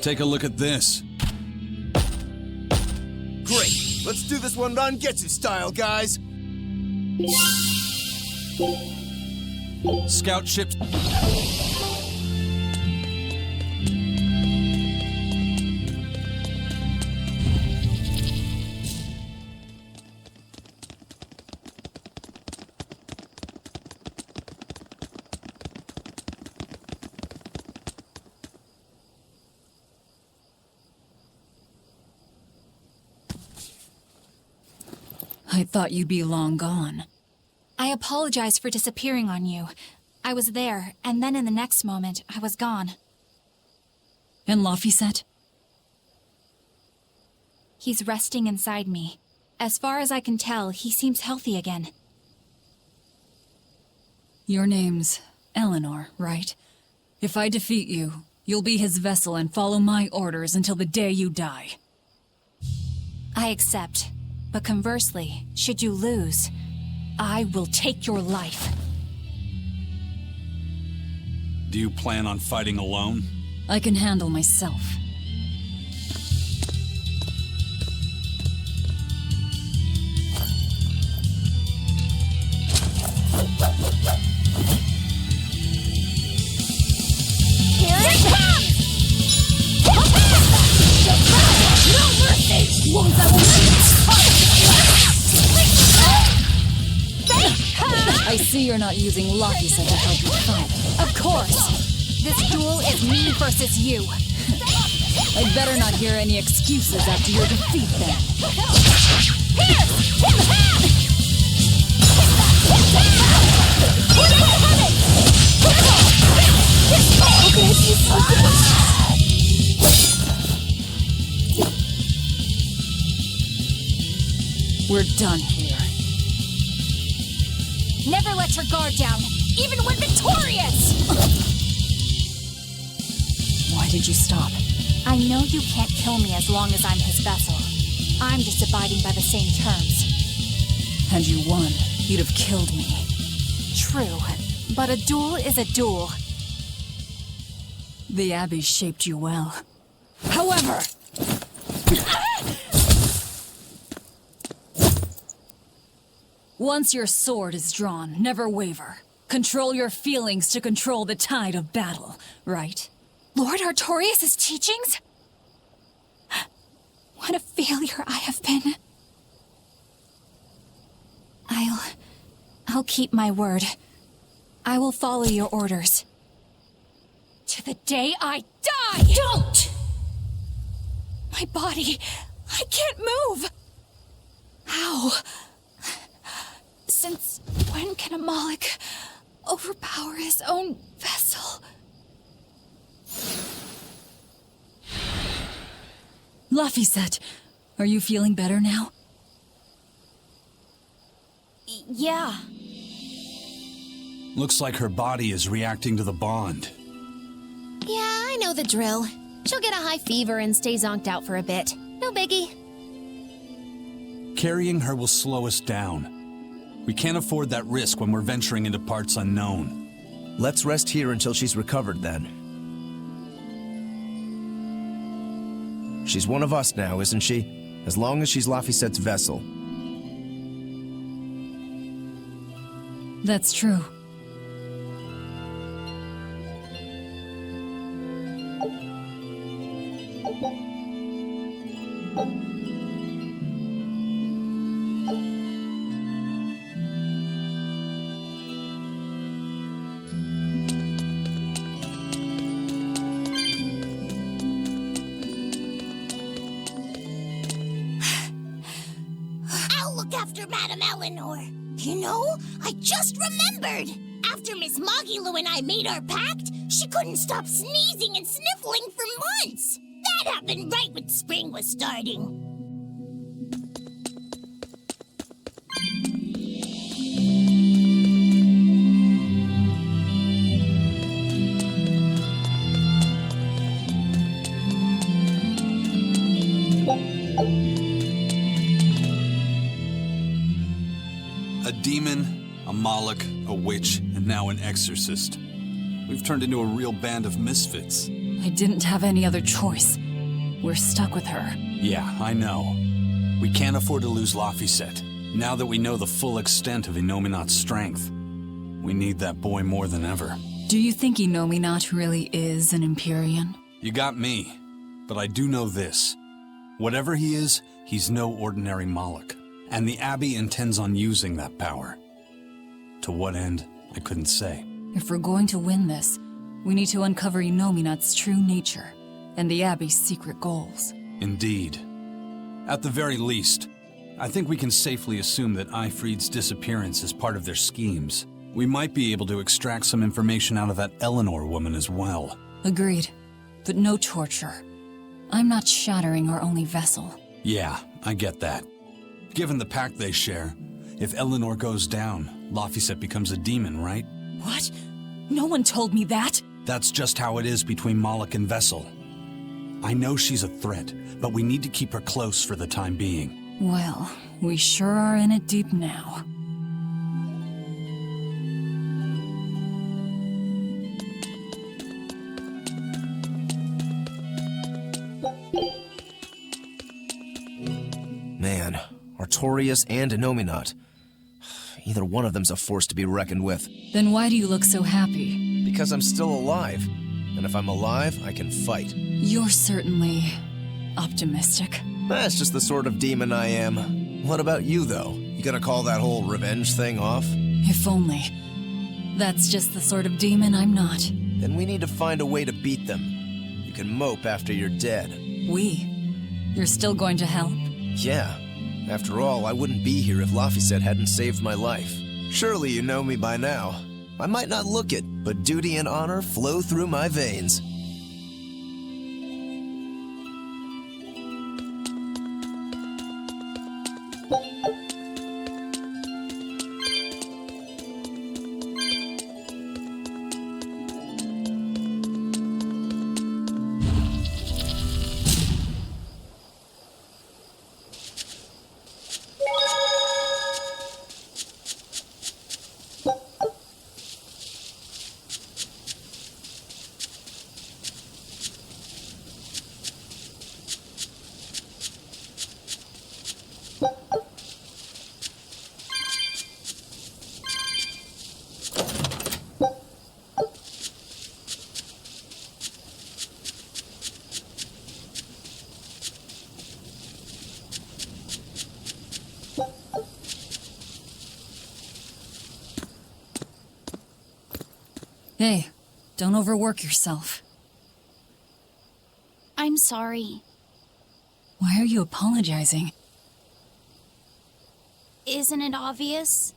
Take a look at this. Great! Let's do this one Rangetsu style, guys! Scout ships. I thought you'd be long gone. I apologize for disappearing on you. I was there, and then in the next moment, I was gone. And Laphicet? He's resting inside me. As far as I can tell, he seems healthy again. Your name's Eleanor, right? If I defeat you, you'll be his vessel and follow my orders until the day you die. I accept. But conversely, should you lose, I will take your life. Do you plan on fighting alone? I can handle myself. Here it comes! No mercy! Wounds I will I see you're not using Laphicet to help you fight. Of course! This duel is me versus you. I'd better not hear any excuses after your defeat, then. Here! We're done here. Never let your guard down, even when victorious! Why did you stop? I know you can't kill me as long as I'm his vessel. I'm just abiding by the same terms. Had you won, you'd have killed me. True, but a duel is a duel. The Abbey shaped you well. However... Once your sword is drawn, never waver. Control your feelings to control the tide of battle, right? Lord Artorias' teachings? What a failure I have been. I'll keep my word. I will follow your orders. To the day I die! Don't! My body, I can't move! How? Since when can a Moloch overpower his own vessel? Laphicet, are you feeling better now? Yeah. Looks like her body is reacting to the bond. Yeah, I know the drill. She'll get a high fever and stay zonked out for a bit. No biggie. Carrying her will slow us down. We can't afford that risk when we're venturing into parts unknown. Let's rest here until she's recovered, then. She's one of us now, isn't she? As long as she's Laphicet's vessel. That's true. After Madame Eleanor. You know, I just remembered. After Miss Magilu and I made our pact, she couldn't stop sneezing and sniffling for months. That happened right when spring was starting. A demon, a Moloch, a witch, and now an exorcist. We've turned into a real band of misfits. I didn't have any other choice. We're stuck with her. Yeah, I know. We can't afford to lose Laphicet. Now that we know the full extent of Innominat's strength, we need that boy more than ever. Do you think Innominat really is an Empyrean? You got me, but I do know this. Whatever he is, he's no ordinary Moloch, and the Abbey intends on using that power. To what end, I couldn't say. If we're going to win this, we need to uncover Innominat's true nature and the Abbey's secret goals. Indeed. At the very least, I think we can safely assume that Ifrid's disappearance is part of their schemes. We might be able to extract some information out of that Eleanor woman as well. Agreed, but no torture. I'm not shattering our only vessel. Yeah, I get that. Given the pact they share, if Eleanor goes down, Laphicet becomes a demon, right? What? No one told me that! That's just how it is between Moloch and Vessel. I know she's a threat, but we need to keep her close for the time being. Well, we sure are in it deep now. Man, Artorias and Innominat. Either one of them's a force to be reckoned with. Then why do you look so happy? Because I'm still alive. And if I'm alive, I can fight. You're certainly optimistic. That's just the sort of demon I am. What about you, though? You gonna call that whole revenge thing off? If only. That's just the sort of demon I'm not. Then we need to find a way to beat them. You can mope after you're dead. We? You're still going to help? Yeah. After all, I wouldn't be here if Laphicet hadn't saved my life. Surely you know me by now. I might not look it, but duty and honor flow through my veins. Hey, don't overwork yourself. I'm sorry. Why are you apologizing? Isn't it obvious?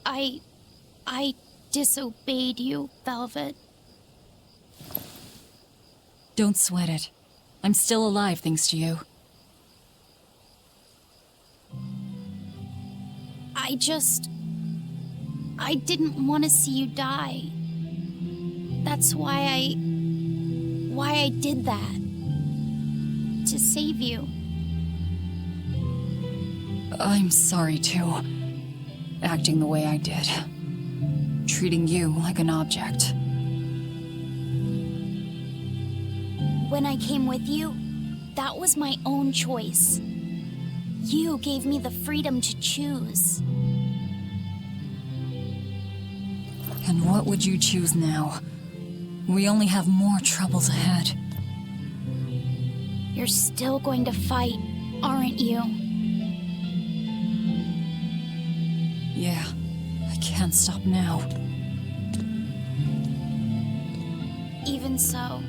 I disobeyed you, Velvet. Don't sweat it. I'm still alive thanks to you. I didn't want to see you die. That's why I did that. To save you. I'm sorry too. Acting the way I did. Treating you like an object. When I came with you, that was my own choice. You gave me the freedom to choose. And what would you choose now? We only have more troubles ahead. You're still going to fight, aren't you? Yeah, I can't stop now. Even so,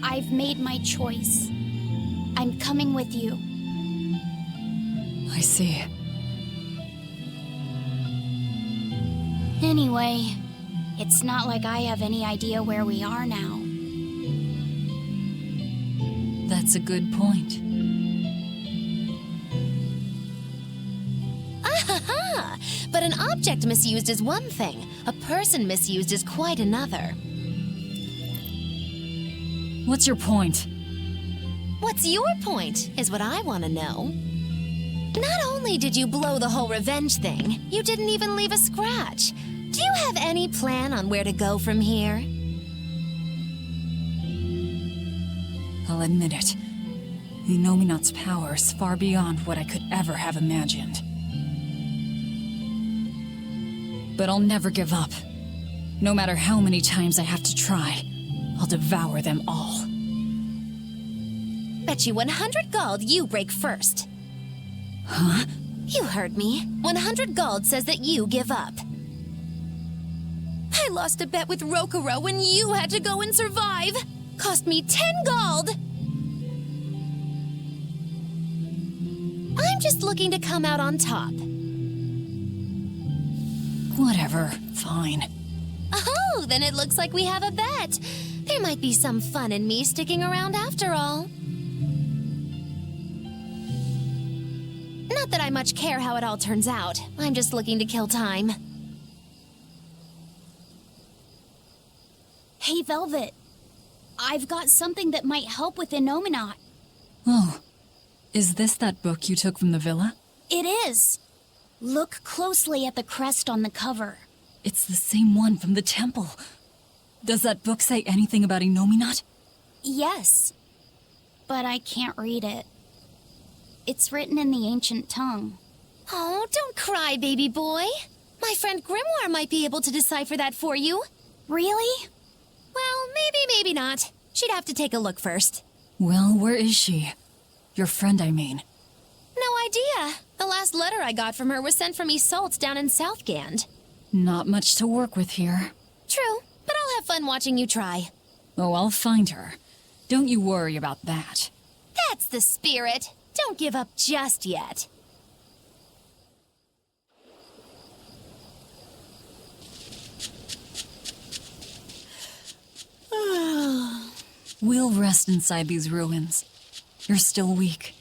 I've made my choice. I'm coming with you. I see. Anyway, it's not like I have any idea where we are now. That's a good point. Ah-ha-ha! But an object misused is one thing. A person misused is quite another. What's your point? What's your point, is what I want to know. Not only did you blow the whole revenge thing, you didn't even leave a scratch. Do you have any plan on where to go from here? I'll admit it. Inominat's power is far beyond what I could ever have imagined. But I'll never give up. No matter how many times I have to try, I'll devour them all. Bet you 100 gold you break first. Huh? You heard me. 100 gold says that you give up. I lost a bet with Rokuro when you had to go and survive. Cost me 10 gold. I'm just looking to come out on top. Whatever. Fine. Oh, then it looks like we have a bet. There might be some fun in me sticking around after all. Not that I much care how it all turns out. I'm just looking to kill time. Hey, Velvet. I've got something that might help with Inominat. Oh. Is this that book you took from the villa? It is. Look closely at the crest on the cover. It's the same one from the temple. Does that book say anything about Inominat? Yes. But I can't read it. It's written in the ancient tongue. Oh, don't cry, baby boy. My friend Grimoire might be able to decipher that for you. Really? Well, maybe not. She'd have to take a look first. Well, where is she? Your friend, I mean. No idea. The last letter I got from her was sent from Isolde down in Southgand. Not much to work with here. True, but I'll have fun watching you try. Oh, I'll find her. Don't you worry about that. That's the spirit. Don't give up just yet. We'll rest inside these ruins. You're still weak.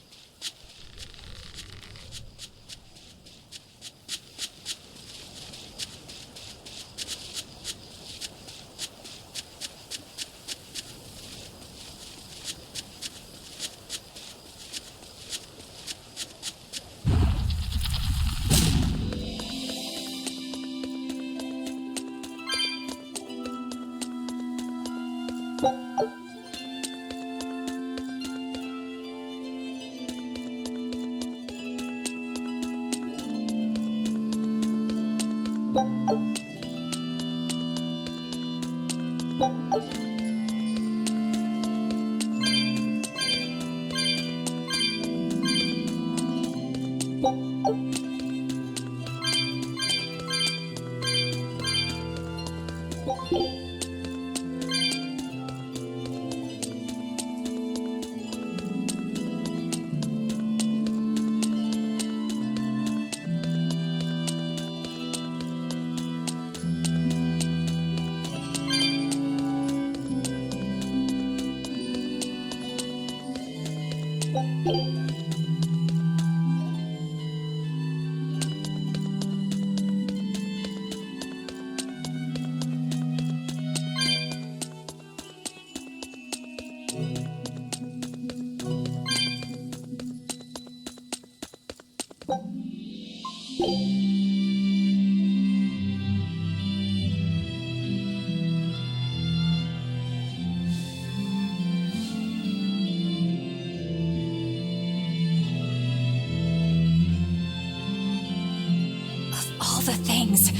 The things.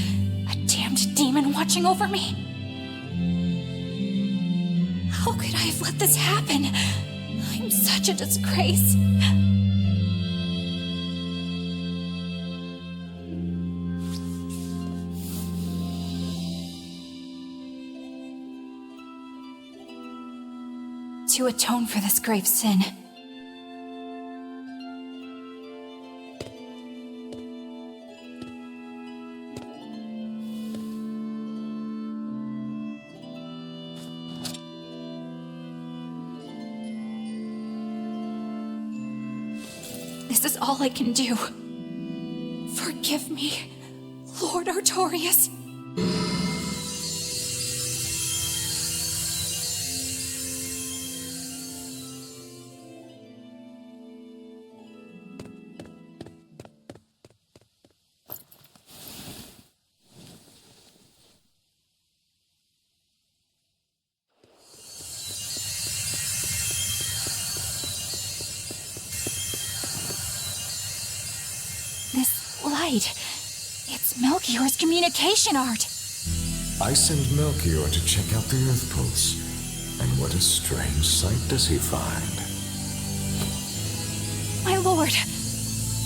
A damned demon watching over me. How could I have let this happen? I'm such a disgrace. To atone for this grave sin, this is all I can do. Forgive me, Lord Artorias. right. It's Melchior's communication art. I send Melchior to check out the Earth Pulse. And what a strange sight does he find? My lord,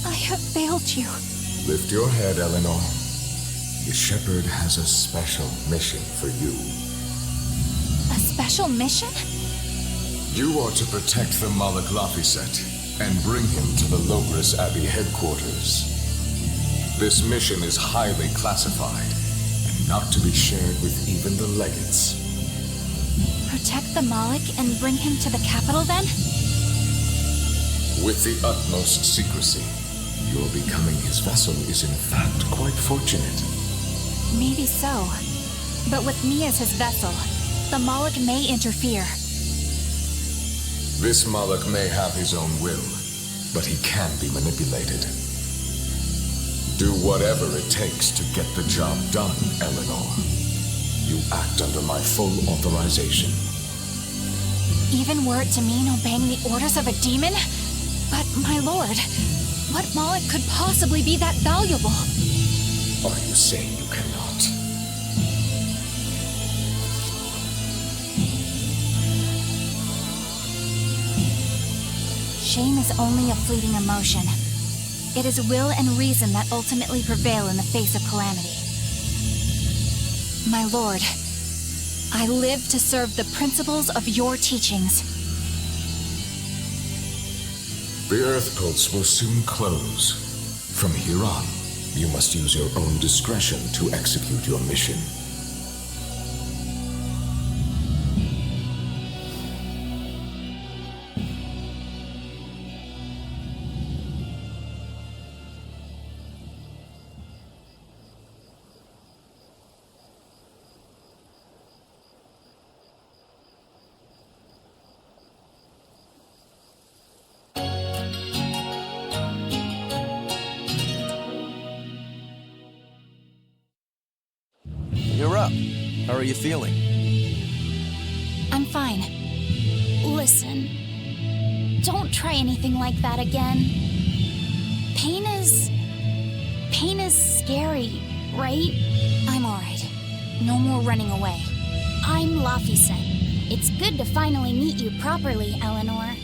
I have failed you. Lift your head, Eleanor. The Shepherd has a special mission for you. A special mission? You are to protect the Moloch Laphicet and bring him to the Logris Abbey headquarters. This mission is highly classified and not to be shared with even the legates. Protect the Moloch and bring him to the capital then? With the utmost secrecy. Your becoming his vessel is in fact quite fortunate. Maybe so. But with me as his vessel, the Moloch may interfere. This Moloch may have his own will, but he can be manipulated. Do whatever it takes to get the job done, Eleanor. You act under my full authorization. Even were it to mean obeying the orders of a demon? But, my lord, what Moloch could possibly be that valuable? Are you saying you cannot? Shame is only a fleeting emotion. It is will and reason that ultimately prevail in the face of calamity. My lord, I live to serve the principles of your teachings. The Earth Pulse will soon close. From here on, you must use your own discretion to execute your mission. You're up. How are you feeling? I'm fine. Listen, don't try anything like that again. Pain is scary, right? I'm alright. No more running away. I'm Laphicet. It's good to finally meet you properly, Eleanor.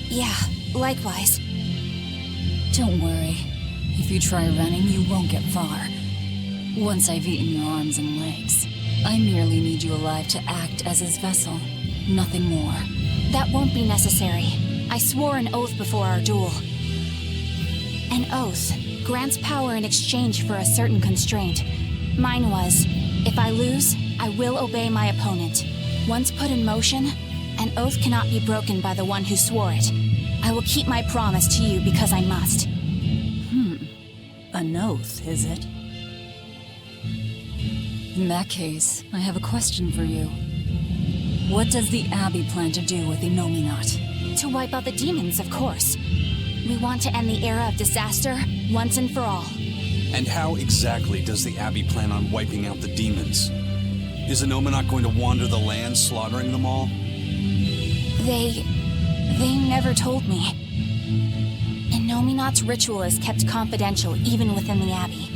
Yeah, likewise. Don't worry. If you try running, you won't get far. Once I've eaten your arms and legs, I merely need you alive to act as his vessel. Nothing more. That won't be necessary. I swore an oath before our duel. An oath grants power in exchange for a certain constraint. Mine was, if I lose, I will obey my opponent. Once put in motion, an oath cannot be broken by the one who swore it. I will keep my promise to you because I must. An oath, is it? In that case, I have a question for you. What does the Abbey plan to do with Innominat? To wipe out the demons, of course. We want to end the era of disaster once and for all. And how exactly does the Abbey plan on wiping out the demons? Is Innominat going to wander the land, slaughtering them all? They never told me. Innominat's ritual is kept confidential even within the Abbey.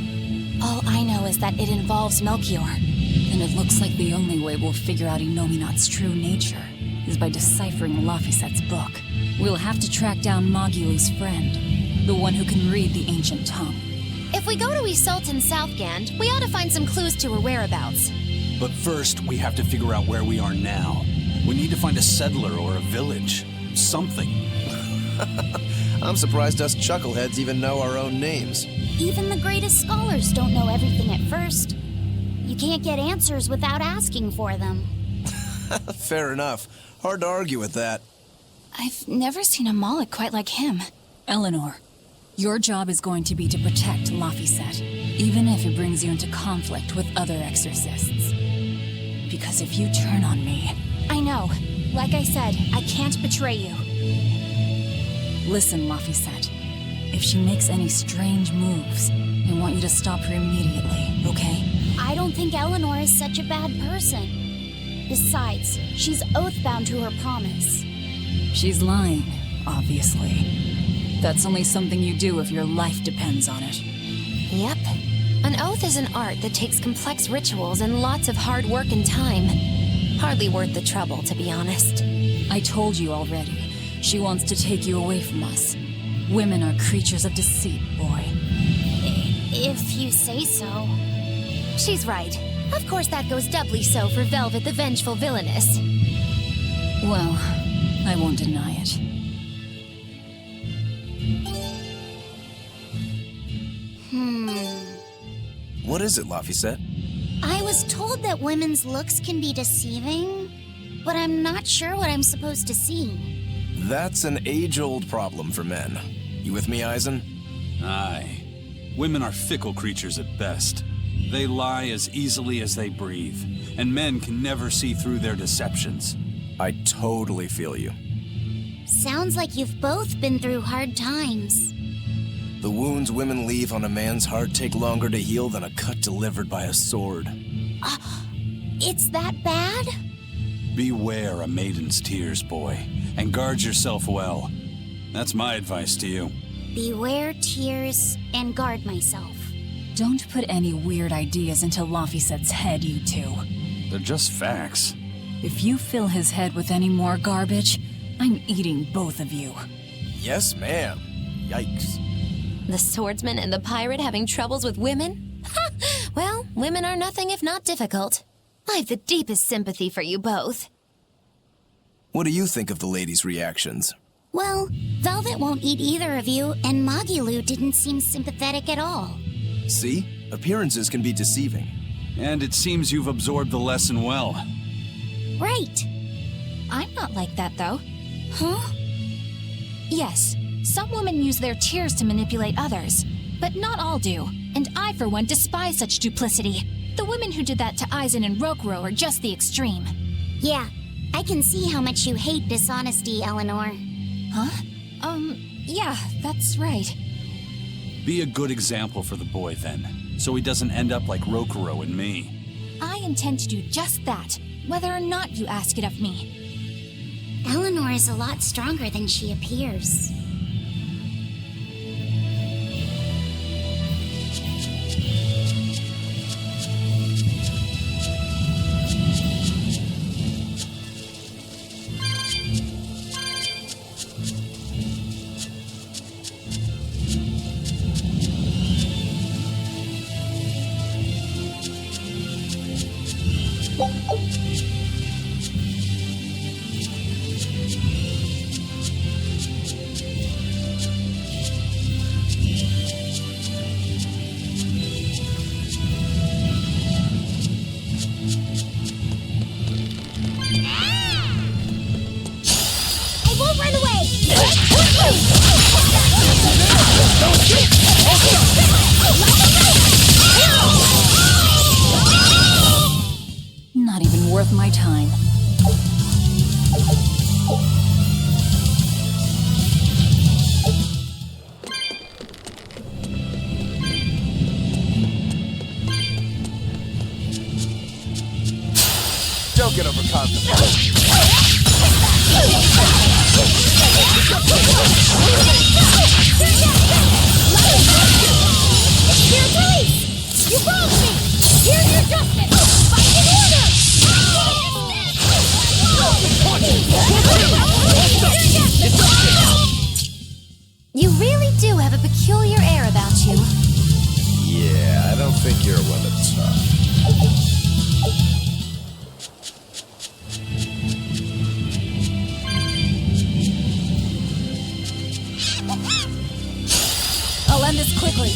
All I know is that it involves Melchior. And it looks like the only way we'll figure out Innominat's true nature is by deciphering Laphicet's book. We'll have to track down Magulu's friend, the one who can read the ancient tongue. If we go to Isolt in Southgand, we ought to find some clues to her whereabouts. But first, we have to figure out where we are now. We need to find a settler or a village. Something. I'm surprised us chuckleheads even know our own names. Even the greatest scholars don't know everything at first. You can't get answers without asking for them. Fair enough. Hard to argue with that. I've never seen a Moloch quite like him. Eleanor, your job is going to be to protect Laphicet, even if it brings you into conflict with other exorcists. Because if you turn on me... I know. Like I said, I can't betray you. Listen, Laphicet. If she makes any strange moves, I want you to stop her immediately, okay? I don't think Eleanor is such a bad person. Besides, she's oath-bound to her promise. She's lying, obviously. That's only something you do if your life depends on it. An oath is an art that takes complex rituals and lots of hard work and time. Hardly worth the trouble, to be honest. I told you already. She wants to take you away from us. Women are creatures of deceit, boy. If you say so. She's right. Of course that goes doubly so for Velvet the Vengeful Villainess. Well, I won't deny it. What is it, Laphicet? I was told that women's looks can be deceiving, but I'm not sure what I'm supposed to see. That's an age-old problem for men. You with me, Eisen? Aye. Women are fickle creatures at best. They lie as easily as they breathe, and men can never see through their deceptions. I totally feel you. Sounds like you've both been through hard times. The wounds women leave on a man's heart take longer to heal than a cut delivered by a sword. It's that bad? Beware a maiden's tears, boy, and guard yourself well. That's my advice to you. Beware tears and guard myself. Don't put any weird ideas into Laphicet's head, you two. They're just facts. If you fill his head with any more garbage, I'm eating both of you. Yes, ma'am. Yikes. The swordsman and the pirate having troubles with women? Ha! Well, women are nothing if not difficult. I've the deepest sympathy for you both. What do you think of the ladies' reactions? Well, Velvet won't eat either of you, and Magilu didn't seem sympathetic at all. See? Appearances can be deceiving. And it seems you've absorbed the lesson well. Right. I'm not like that, though. Huh? Yes, some women use their tears to manipulate others, but not all do, and I, for one, despise such duplicity. The women who did that to Eisen and Rokuro are just the extreme. Yeah, I can see how much you hate dishonesty, Eleanor. Huh? Yeah, that's right. Be a good example for the boy, then, so he doesn't end up like Rokuro and me. I intend to do just that, whether or not you ask it of me. Eleanor is a lot stronger than she appears. Not even worth my time. Don't get overconfident. Your police! You wronged me! Here's your justice! Fight in order! You really do have a peculiar air about you. Yeah, I don't think you're one to talk. I'll end this quickly.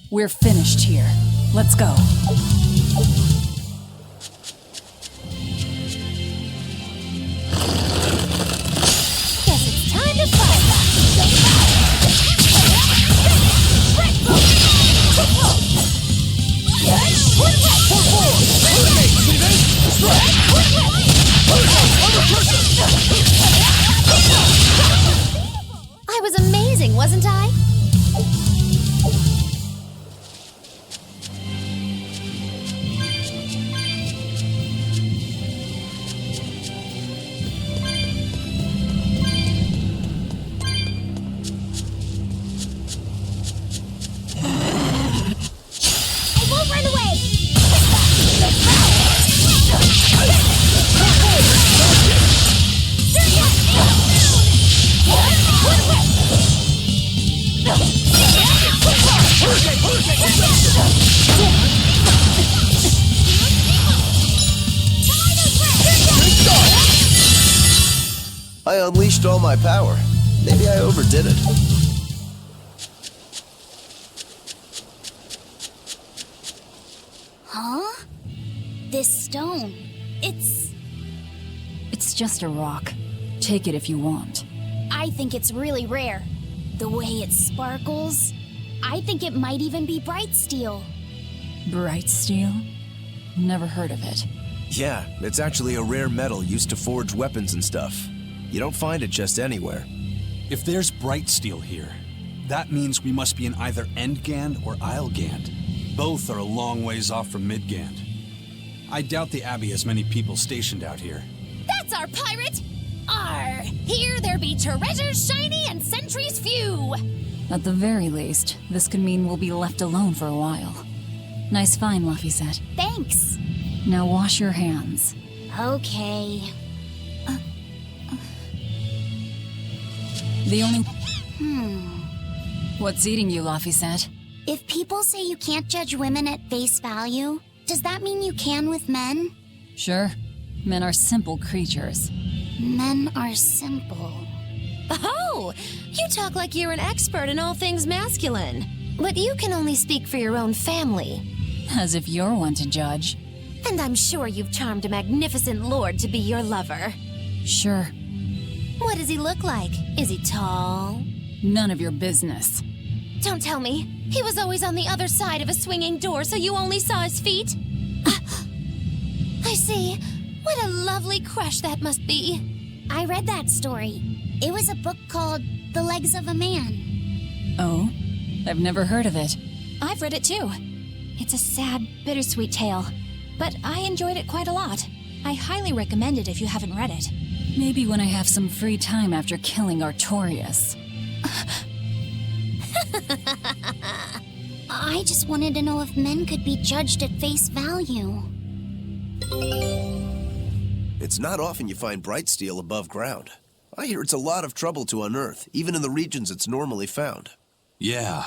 We're finished here. Let's go. Guess it's time to fight! unleashed all my power. Maybe I overdid it. Huh? This stone, it's just a rock. Take it if you want. I think it's really rare. The way it sparkles, I think it might even be bright steel. Bright steel? Never heard of it. Yeah, it's actually a rare metal used to forge weapons and stuff. You don't find it just anywhere. If there's bright steel here, that means we must be in either Endgand or Islegand. Both are a long ways off from Midgand. I doubt the Abbey has many people stationed out here. That's our pirate! Arr! Here there be treasures shiny and sentries few! At the very least, this could mean we'll be left alone for a while. Nice find, Laphicet. Thanks. Now wash your hands. Okay. The only... What's eating you, Laphicet? If people say you can't judge women at face value, does that mean you can with men? Sure. Men are simple creatures. Men are simple. Oh! You talk like you're an expert in all things masculine. But you can only speak for your own family. As if you're one to judge. And I'm sure you've charmed a magnificent lord to be your lover. Sure. What does he look like? Is he tall? None of your business. Don't tell me. He was always on the other side of a swinging door, so you only saw his feet? I see. What a lovely crush that must be. I read that story. It was a book called The Legs of a Man. Oh? I've never heard of it. I've read it too. It's a sad, bittersweet tale, but I enjoyed it quite a lot. I highly recommend it if you haven't read it. Maybe when I have some free time after killing Artorias. I just wanted to know if men could be judged at face value. It's not often you find bright steel above ground. I hear it's a lot of trouble to unearth, even in the regions it's normally found. Yeah.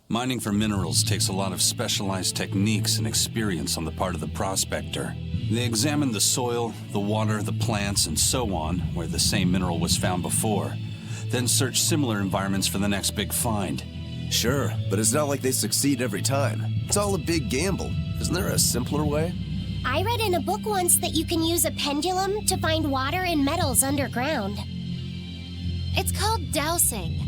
Mining for minerals takes a lot of specialized techniques and experience on the part of the prospector. They examine the soil, the water, the plants, and so on, where the same mineral was found before. Then search similar environments for the next big find. Sure, but it's not like they succeed every time. It's all a big gamble. Isn't there a simpler way? I read in a book once that you can use a pendulum to find water and metals underground. It's called dowsing.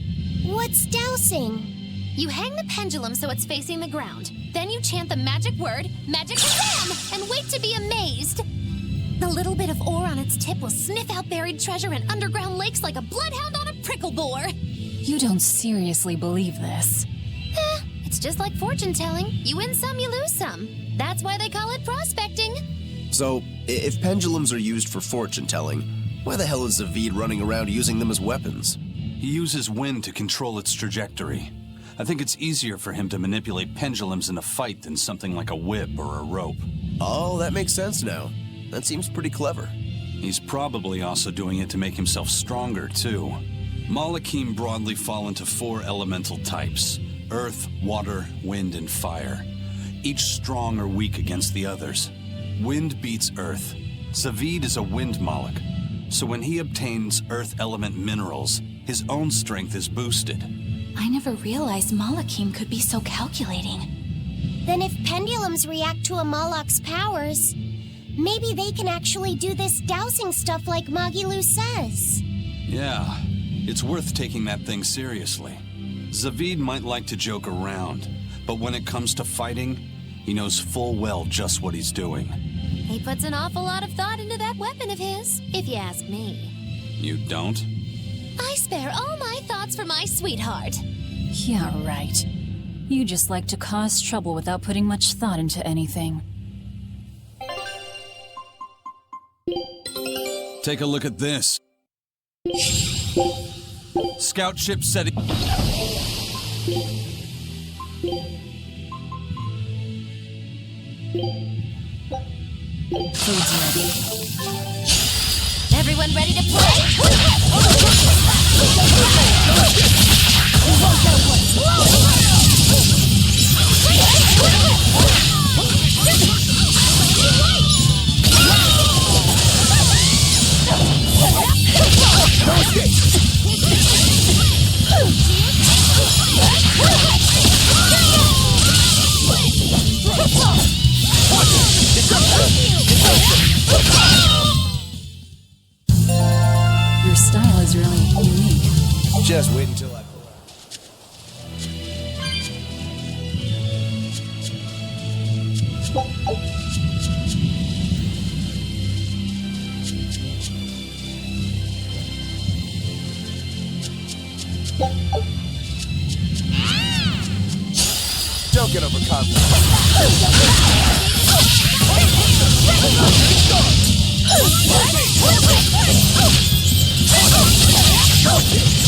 What's dowsing? You hang the pendulum so it's facing the ground. Then you chant the magic word, Magic Kazam, and wait to be amazed. The little bit of ore on its tip will sniff out buried treasure in underground lakes like a bloodhound on a prickle bore. You don't seriously believe this. It's just like fortune telling. You win some, you lose some. That's why they call it prospecting. So, if pendulums are used for fortune telling, why the hell is Zavid running around using them as weapons? He uses wind to control its trajectory. I think it's easier for him to manipulate pendulums in a fight than something like a whip or a rope. Oh, that makes sense now. That seems pretty clever. He's probably also doing it to make himself stronger, too. Malachim broadly fall into 4 elemental types: earth, water, wind, and fire. Each strong or weak against the others. Wind beats earth. Zavid is a wind Malach, so when he obtains earth element minerals, his own strength is boosted. I never realized Malachim could be so calculating. Then if pendulums react to a Moloch's powers, maybe they can actually do this dowsing stuff like Magilu says. Yeah, it's worth taking that thing seriously. Zavid might like to joke around, but when it comes to fighting, he knows full well just what he's doing. He puts an awful lot of thought into that weapon of his, if you ask me. You don't? I spare all my thoughts for my sweetheart. Yeah, right. You just like to cause trouble without putting much thought into anything. Take a look at this. Scout ship setting. Food's ready. Everyone ready to play? style is really unique. Just wait until I pull out. Don't get overconfident.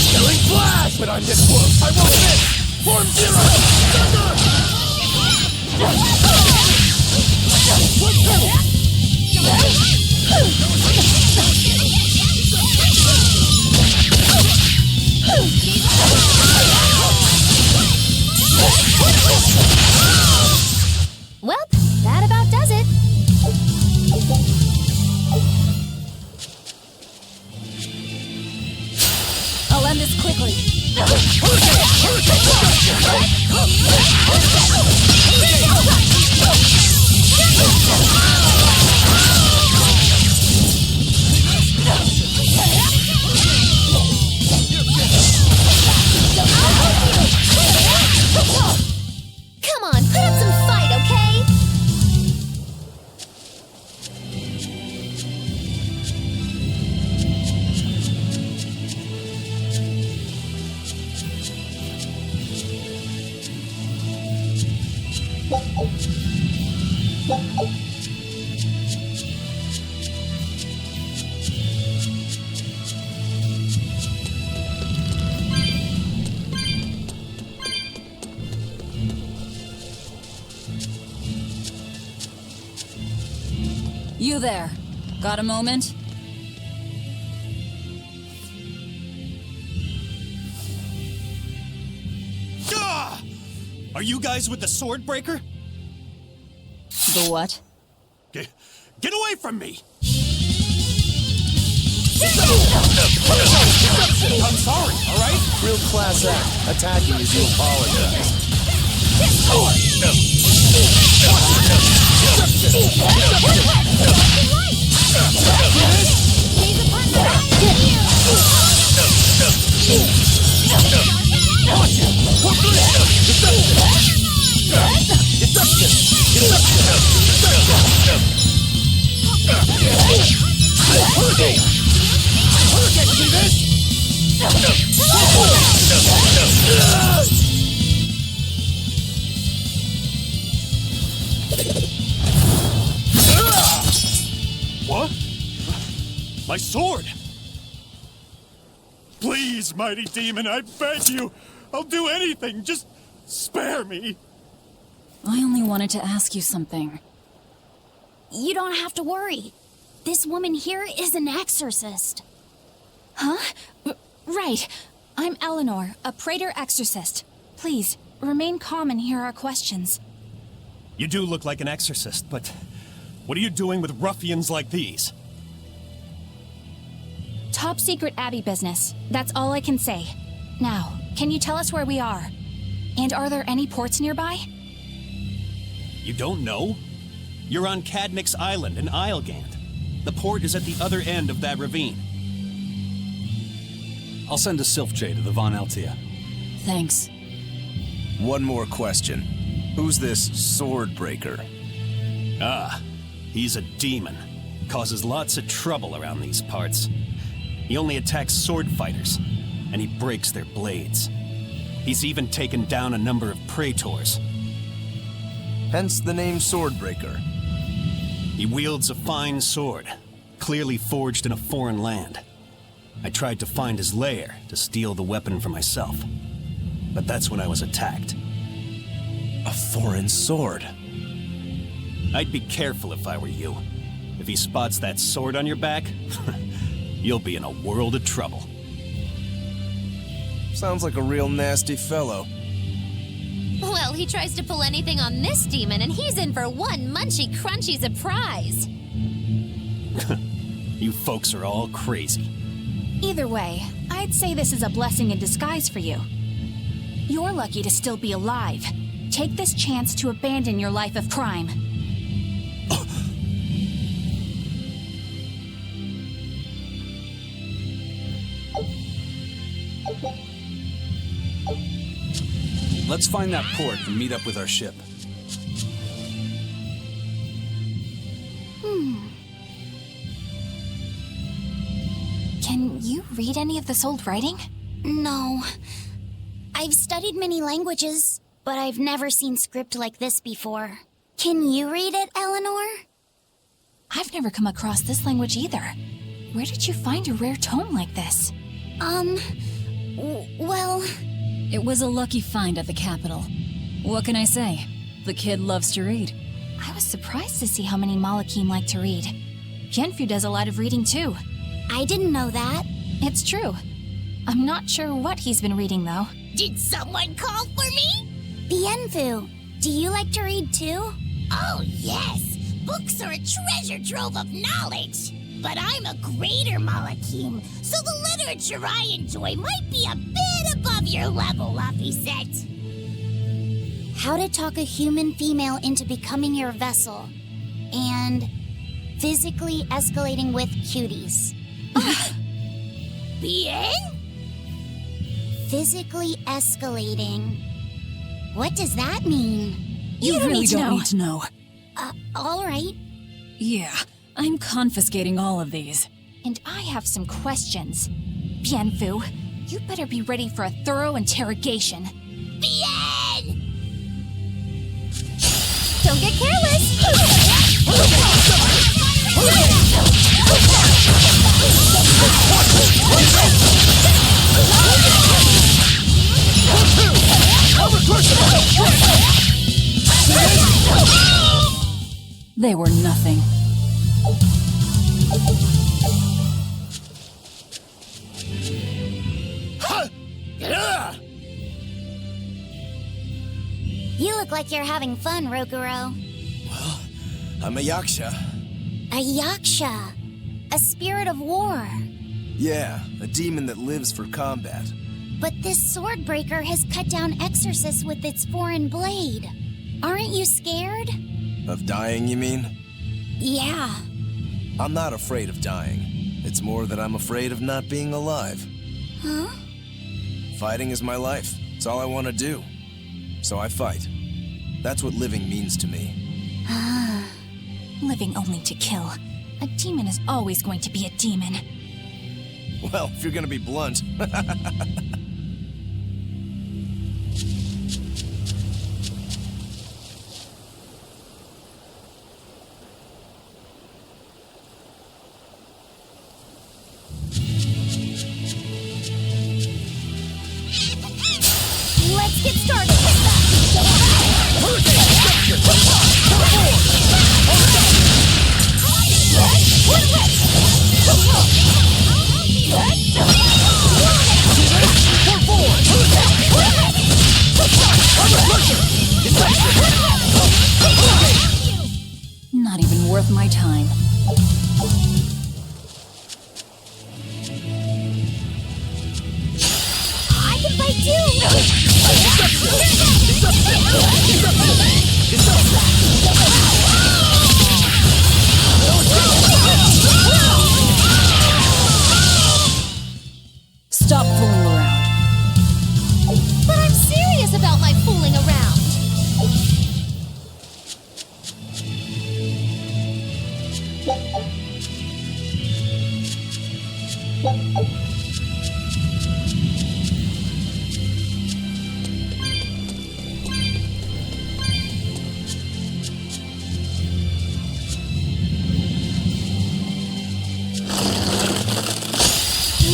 Killing flash! But I'm this close, I won't miss! Form zero! Well, that about does it. I'll end this quickly. Come on, put up some fight, okay? You there. Got a moment? Gah! Are you guys with the sword breaker? The what? Get away from me! I'm sorry, alright? Real class act. Attacking as you apologize. What? My sword! Please, mighty demon, I beg you! I'll do anything, just spare me! I only wanted to ask you something. You don't have to worry. This woman here is an exorcist. Huh? Right. I'm Eleanor, a Praetor exorcist. Please, remain calm and hear our questions. You do look like an exorcist, but what are you doing with ruffians like these? Top secret Abbey business. That's all I can say. Now, can you tell us where we are? And are there any ports nearby? You don't know? You're on Cadnix Island in Islegand. The port is at the other end of that ravine. I'll send a Sylph-J to the Von Altia. Thanks. One more question. Who's this sword breaker? Ah, he's a demon. Causes lots of trouble around these parts. He only attacks sword fighters, and he breaks their blades. He's even taken down a number of praetors. Hence the name Swordbreaker. He wields a fine sword, clearly forged in a foreign land. I tried to find his lair to steal the weapon for myself, but that's when I was attacked. A foreign sword. I'd be careful if I were you. If he spots that sword on your back, you'll be in a world of trouble. Sounds like a real nasty fellow. Well, he tries to pull anything on this demon, and he's in for one munchy, crunchy surprise. You folks are all crazy. Either way, I'd say this is a blessing in disguise for you. You're lucky to still be alive. Take this chance to abandon your life of crime. Let's find that port and meet up with our ship. Can you read any of this old writing? No. I've studied many languages, but I've never seen script like this before. Can you read it, Eleanor? I've never come across this language either. Where did you find a rare tome like this? Well... It was a lucky find at the capital. What can I say? The kid loves to read. I was surprised to see how many Malakim like to read. Bienfu does a lot of reading too. I didn't know that. It's true. I'm not sure what he's been reading though. Did someone call for me? Bienfu, do you like to read too? Oh, yes. Books are a treasure trove of knowledge. But I'm a greater Malakim, so the literature I enjoy might be a bit above your level, Laphicet. How to talk a human female into becoming your vessel. And physically escalating with cuties. Bien? Physically escalating. What does that mean? You really don't need to know. All right. Yeah, I'm confiscating all of these. And I have some questions. Bienfu, you better be ready for a thorough interrogation. Bien! Don't get careless! They were nothing. You look like you're having fun, Roguro. Well, I'm a yaksha. A yaksha. A spirit of war. Yeah, a demon that lives for combat. But this swordbreaker has cut down exorcists with its foreign blade. Aren't you scared? Of dying, you mean? Yeah. I'm not afraid of dying. It's more that I'm afraid of not being alive. Huh? Fighting is my life. It's all I want to do. So I fight. That's what living means to me. Living only to kill. A demon is always going to be a demon. Well, if you're gonna be blunt. Let's get started. Not even worth my time. I can fight too. Stop fooling around. But I'm serious about my fooling around.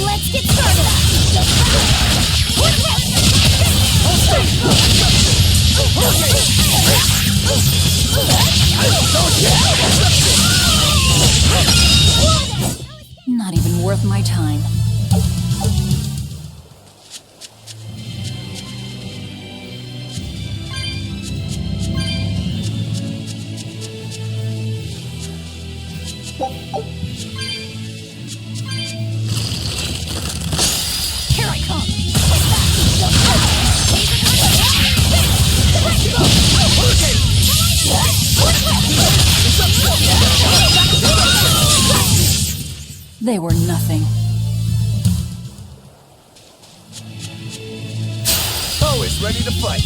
Let's get started. Not even worth my time. Here I come! They were nothing. is ready to fight.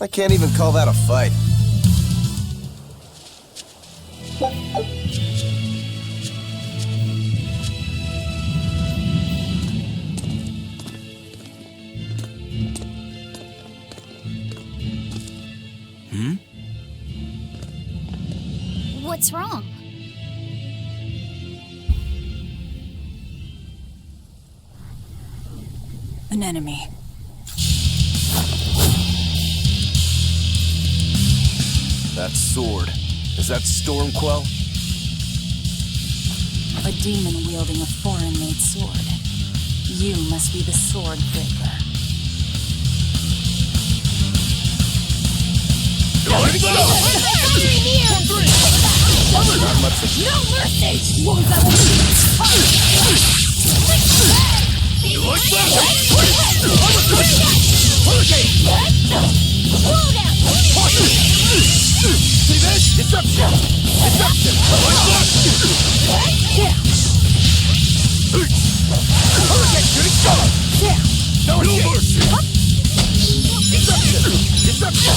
I can't even call that a fight. What's wrong? An enemy. That sword. Is that Stormquell? A demon wielding a foreign-made sword. You must be the sword breaker. Not much of No mercy! Wounds that will You like that? See this? Deception! Deception! Like that! Hurricane shooting star! No mercy! Deception! Deception!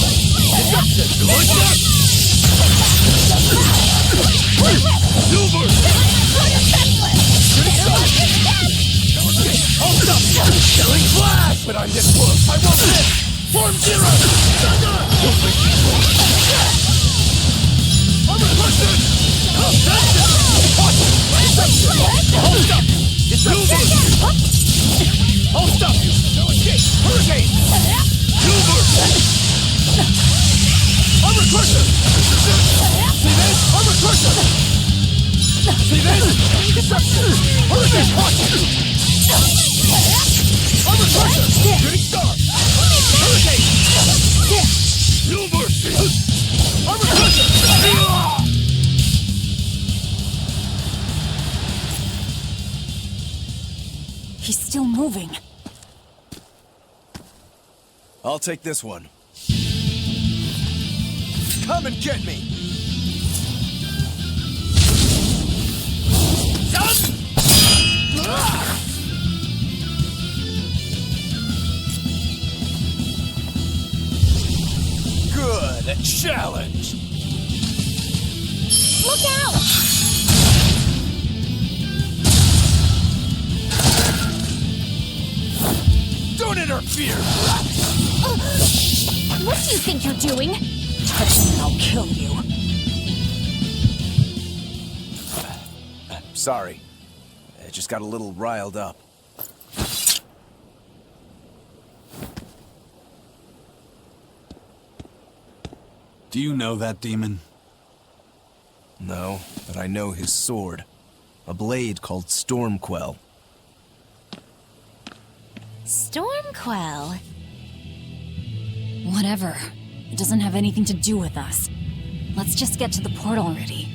Deception! Like that! No mercy! Shooting star! Hold up! Killing flash! But I'm this close! I won't miss! Form zero! I'm a person! Deception! Hold up! Deception! Hold up! No escape! Hurricane! I'm a person! See this? I'm a person! See this? Deception! Hurricane! I'm a person! Shooting star! Hurricane! No mercy! I'm a person! He's still moving. I'll take this one. Come and get me! Good, a challenge! Look out! Don't interfere! What do you think you're doing? Touch me and I'll kill you. Sorry. I just got a little riled up. Do you know that demon? No, but I know his sword. A blade called Stormquell. Stormquell. Whatever. It doesn't have anything to do with us. Let's just get to the port already.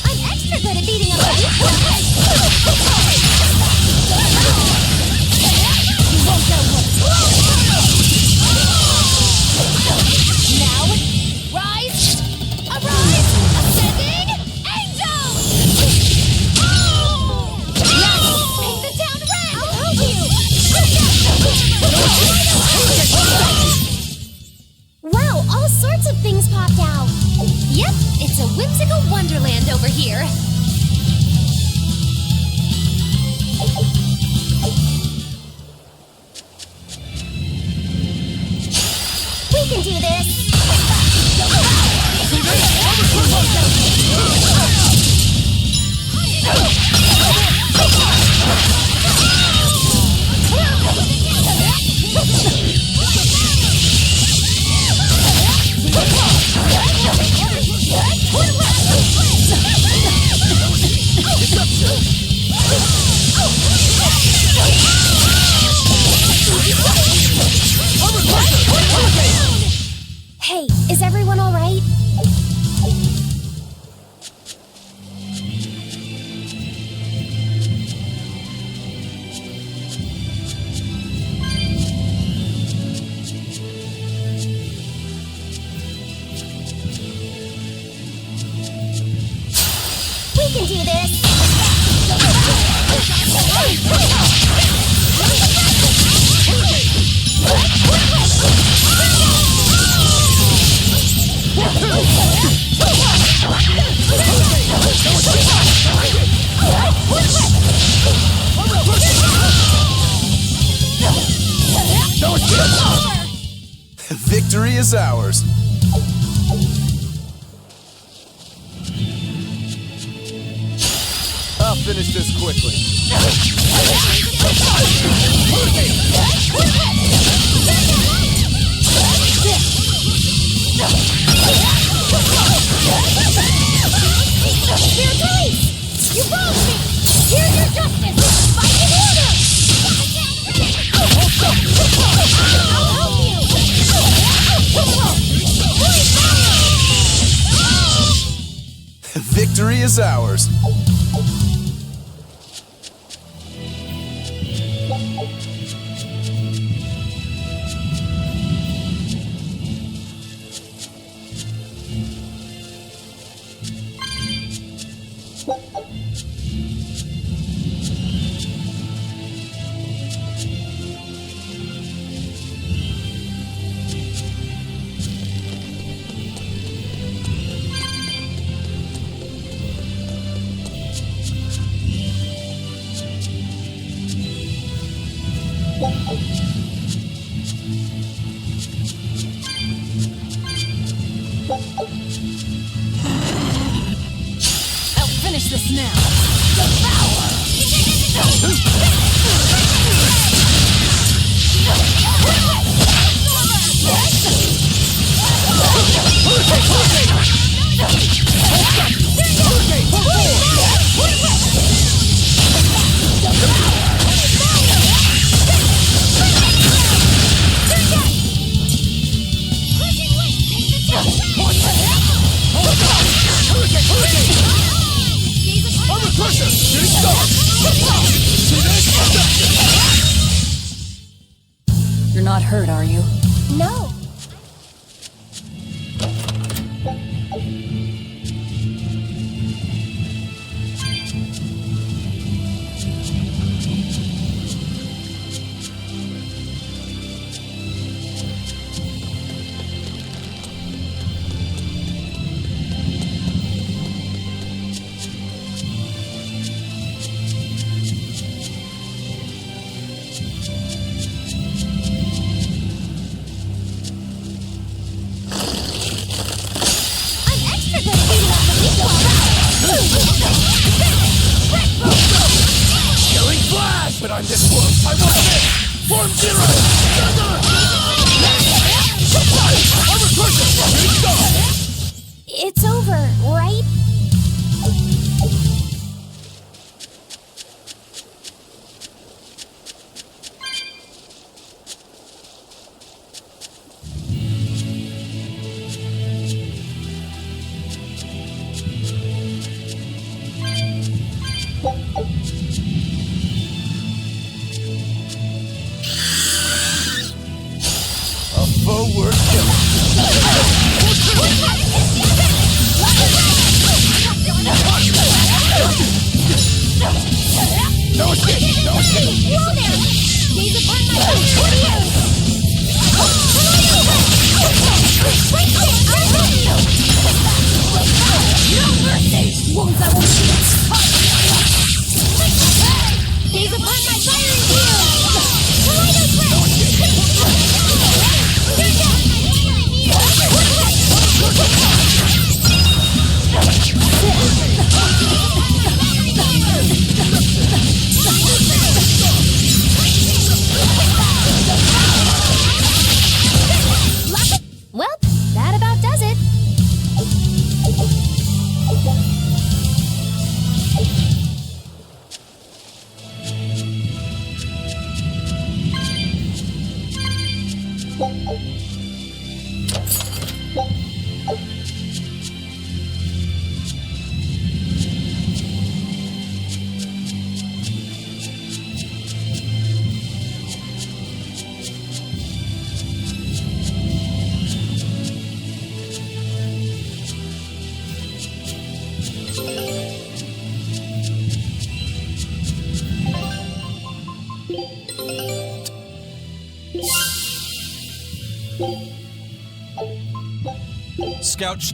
I'm extra good at beating up Now, rise! Arise! Ascending! Angel! Yes! Paint the town red! I'll help you! Wow, all sorts of things popped out! Yep, it's a whimsical wonderland over here. We can do this! Hey, is everyone all right? finish this quickly. You wronged me! Here's your justice! Fight in order! I'll help you! Victory is ours. I'll finish this now. You're not hurt, are you? No. Killing flash! But I'm this close! I won't miss! Form zero! Armor crush! Here we go! It's over, right? A forward kill. No escape! No escape! You there! Gaze upon my warriors! No mercy! Wounds I won't shield! Gaze upon my fiery Well, that about does it. Scout.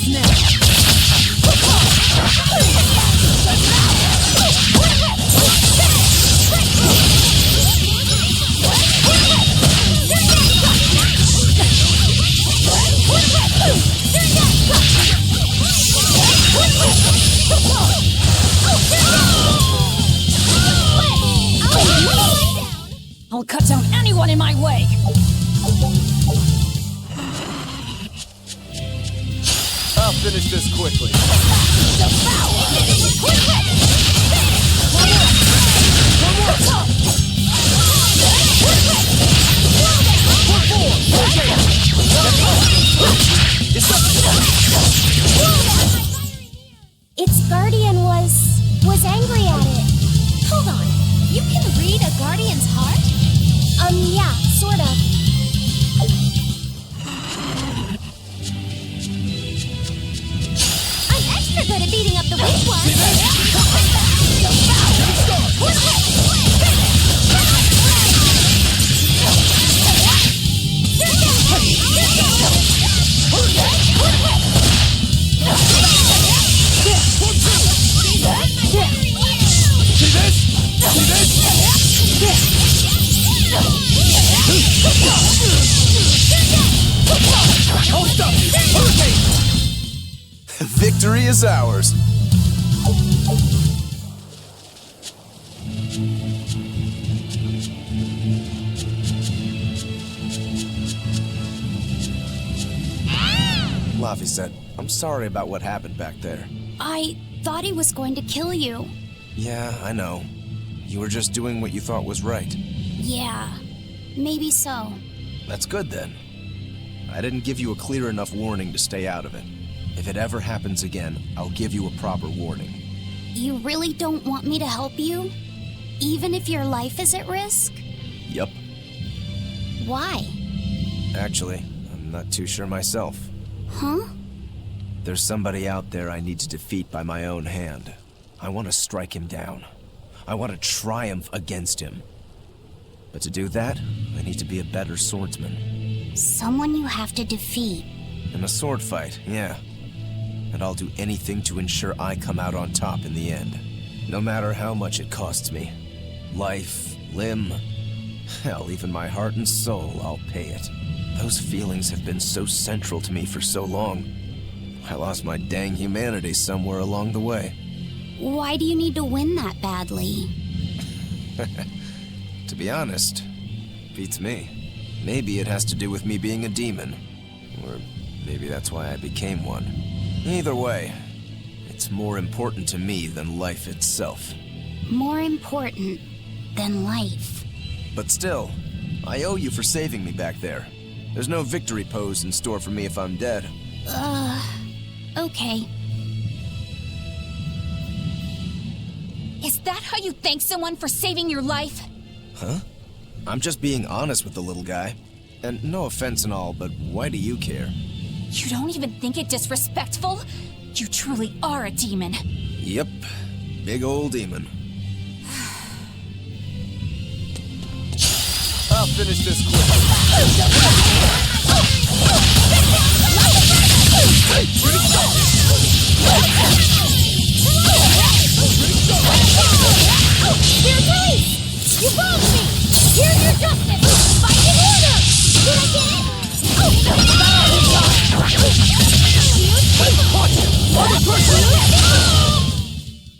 this now! I'll cut down anyone in my way! I'll finish this quickly. Its guardian was angry at it. Hold on. You can read a guardian's heart? Yeah, sort of. I'm extra good at beating up the weak ones. Victory is ours. Laphicet, I'm sorry about what happened back there. I thought he was going to kill you. Yeah, I know. You were just doing what you thought was right. Yeah, maybe so. That's good then. I didn't give you a clear enough warning to stay out of it. If it ever happens again, I'll give you a proper warning. You really don't want me to help you? Even if your life is at risk? Yup. Why? Actually, I'm not too sure myself. Huh? There's somebody out there I need to defeat by my own hand. I want to strike him down. I want to triumph against him. But to do that, I need to be a better swordsman. Someone you have to defeat. In a sword fight, yeah. And I'll do anything to ensure I come out on top in the end. No matter how much it costs me. Life, limb, hell, even my heart and soul, I'll pay it. Those feelings have been so central to me for so long. I lost my dang humanity somewhere along the way. Why do you need to win that badly? To be honest, beats me. Maybe it has to do with me being a demon. Or maybe that's why I became one. Either way, it's more important to me than life itself. More important than life. But still, I owe you for saving me back there. There's no victory pose in store for me if I'm dead. Okay. Is that how you thank someone for saving your life? Huh? I'm just being honest with the little guy. And no offense and all, but why do you care? You don't even think it disrespectful? You truly are a demon. Yep. Big old demon. I'll finish this quick. You're right! You wronged me! Here's your justice! Fighting order! Did I get it?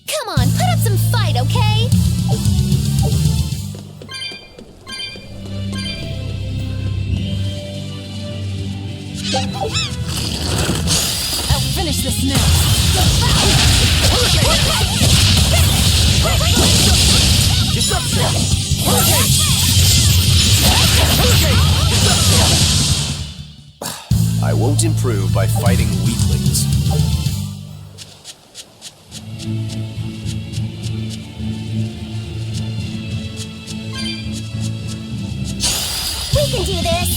Come on, put up some fight, okay? I'll finish this now. I won't improve by fighting weaklings. We can do this!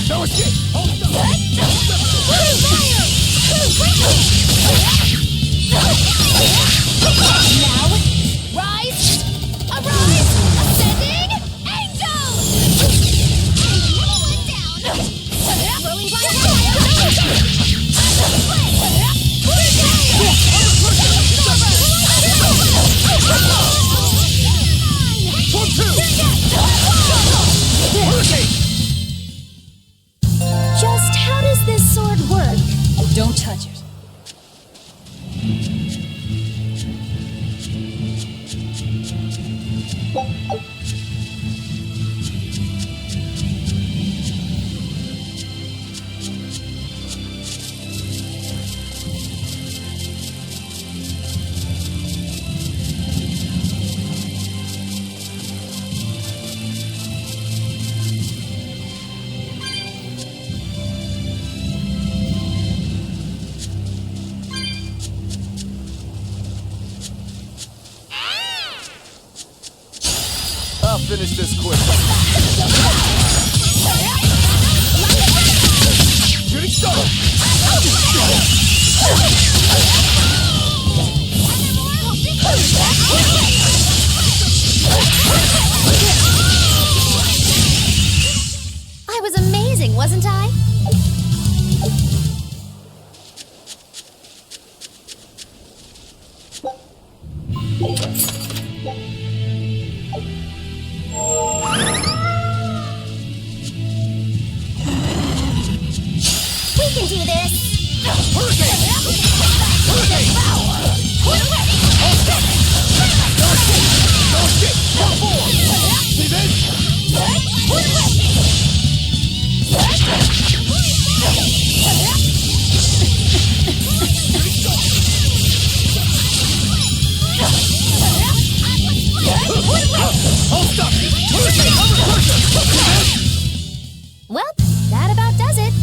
No escape! Now, rise! Arise! Ascending! Angel! I'll finish this quick. Shooting star! I was amazing, wasn't I? We can do this! Well, that about does it.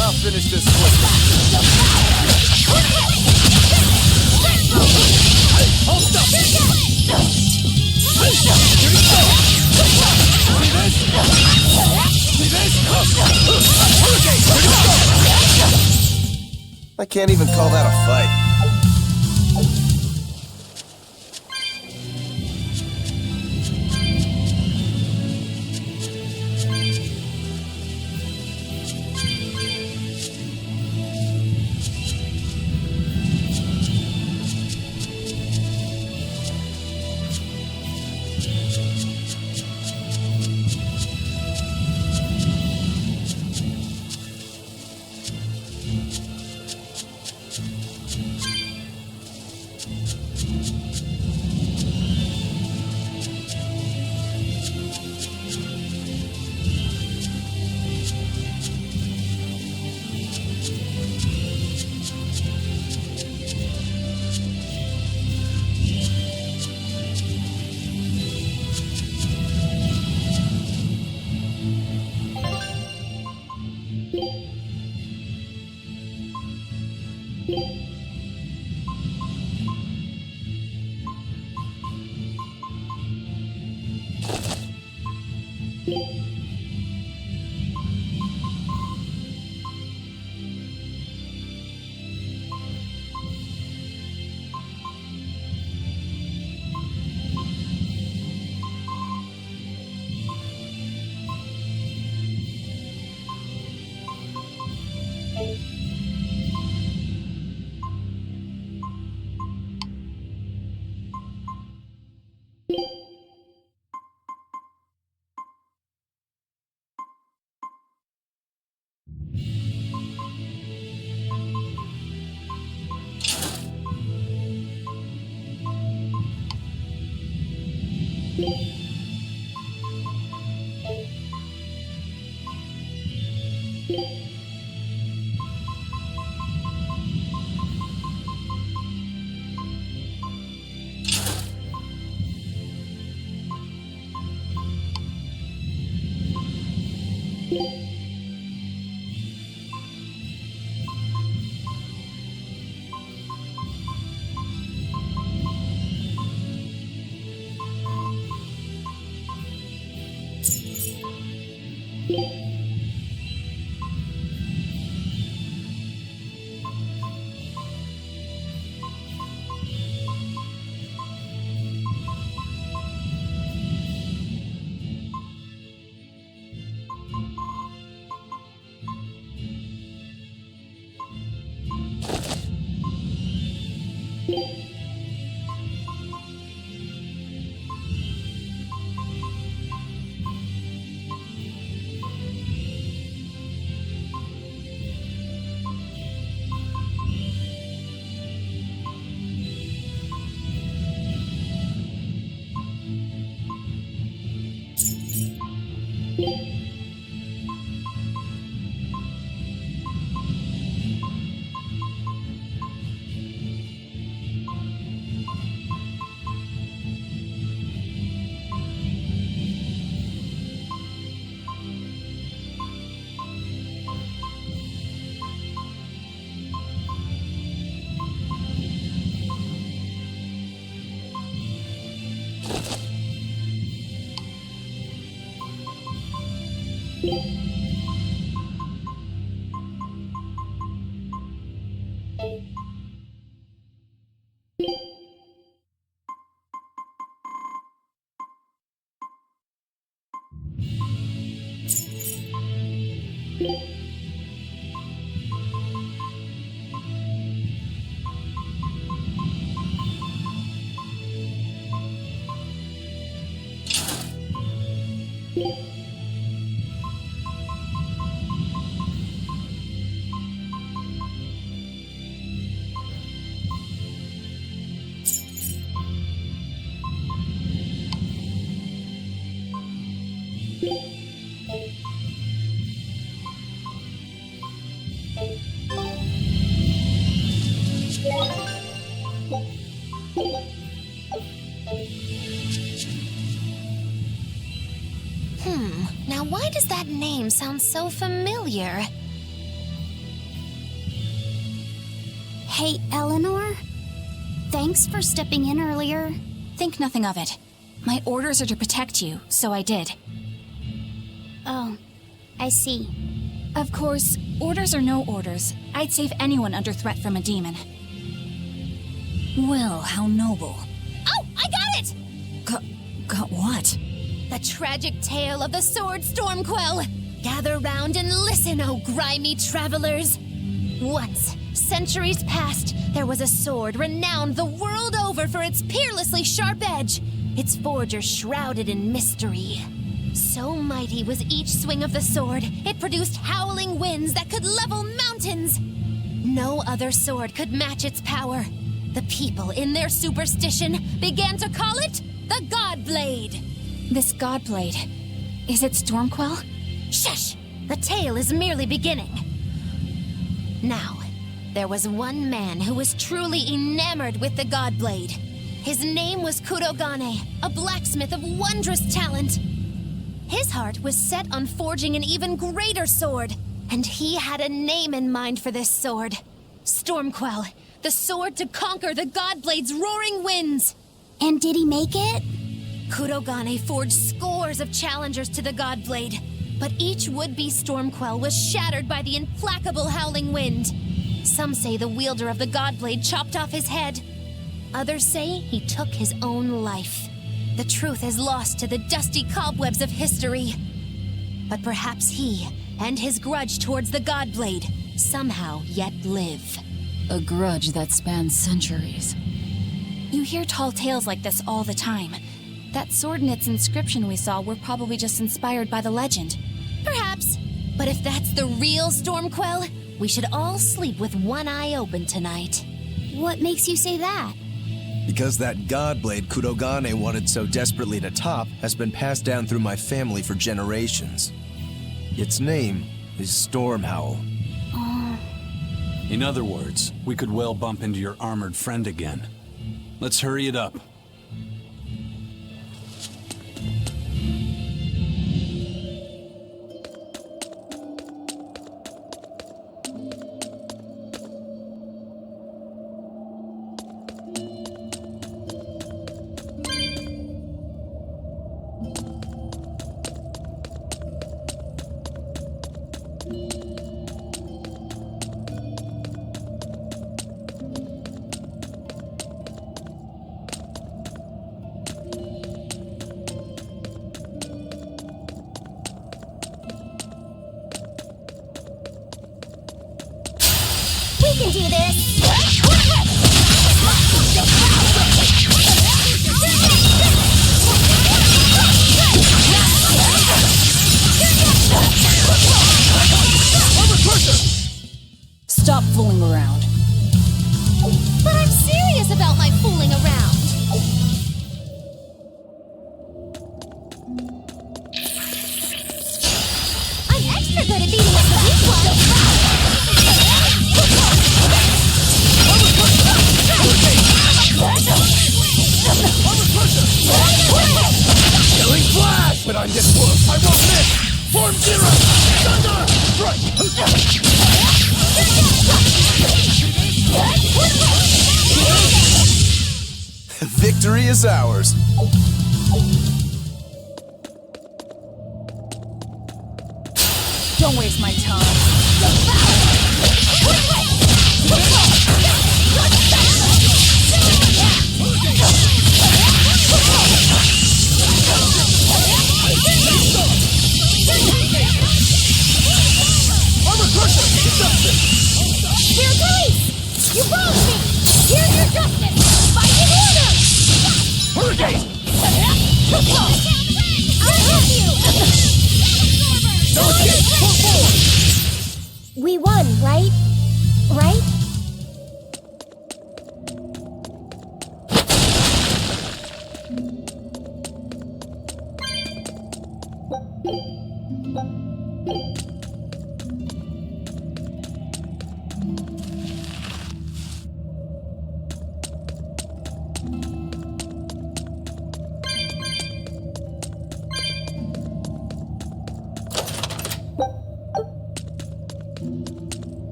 I'll finish this quick. I can't even call that a fight. Now why does that name sound so familiar? Hey, Eleanor? Thanks for stepping in earlier. Think nothing of it. My orders are to protect you, so I did. Oh, I see. Of course, orders or no orders, I'd save anyone under threat from a demon. Well, how noble. Oh, I got it! Got what? The tragic tale of the sword Stormquell. Gather round and listen, oh grimy travelers. Once, centuries past, there was a sword renowned the world over for its peerlessly sharp edge, its forger shrouded in mystery. So mighty was each swing of the sword, it produced howling winds that could level mountains. No other sword could match its power. The people, in their superstition, began to call it the Godblade. This Godblade, is it Stormquell? Shush! The tale is merely beginning. Now, there was one man who was truly enamored with the Godblade. His name was Kurogane, a blacksmith of wondrous talent. His heart was set on forging an even greater sword, and he had a name in mind for this sword. Stormquell, the sword to conquer the Godblade's roaring winds. And did he make it? Kurogane forged scores of challengers to the Godblade, but each would-be Stormquell was shattered by the implacable howling wind. Some say the wielder of the Godblade chopped off his head. Others say he took his own life. The truth is lost to the dusty cobwebs of history. But perhaps he and his grudge towards the Godblade somehow yet live. A grudge that spans centuries. You hear tall tales like this all the time. That sword and its inscription we saw were probably just inspired by the legend. Perhaps. But if that's the real Stormquell, we should all sleep with one eye open tonight. What makes you say that? Because that Godblade Kurogane wanted so desperately to top has been passed down through my family for generations. Its name is Stormhowl. In other words, we could well bump into your armored friend again. Let's hurry it up. We can do this! Stop fooling around. But I'm serious about my fooling around. I'm extra good at beating up the weak ones. Killing flash! But I'm this close, I won't miss! Form zero! Thunder! Right! Victory is ours. Don't waste my time. Armor crusher! Deception! Here, police! You wronged me! Here's your justice! Fighting order! Hurricane! I'll help you! No escape! Pull forward! We won, right? Right?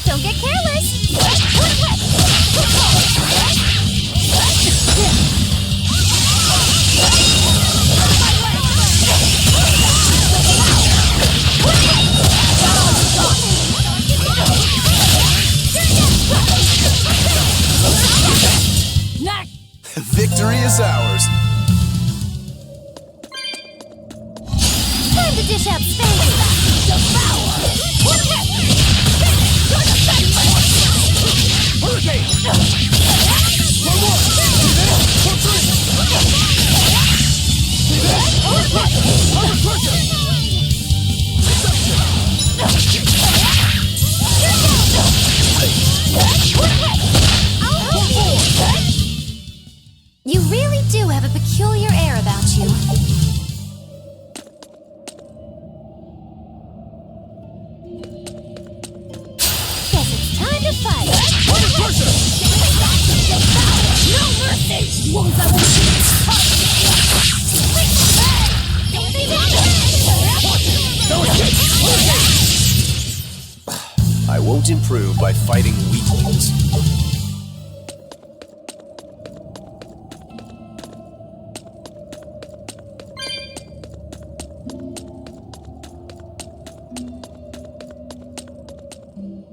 Don't get careless! Victory is ours. Time to dish out space! Hurricane! For one! See this? For three! See this? Armor crusher! Armor crusher! You really do have a peculiar air about you. Guess it's time to fight. Armor crusher! No mercy! Won't I No escape! Hurricane! I won't improve by fighting weaklings.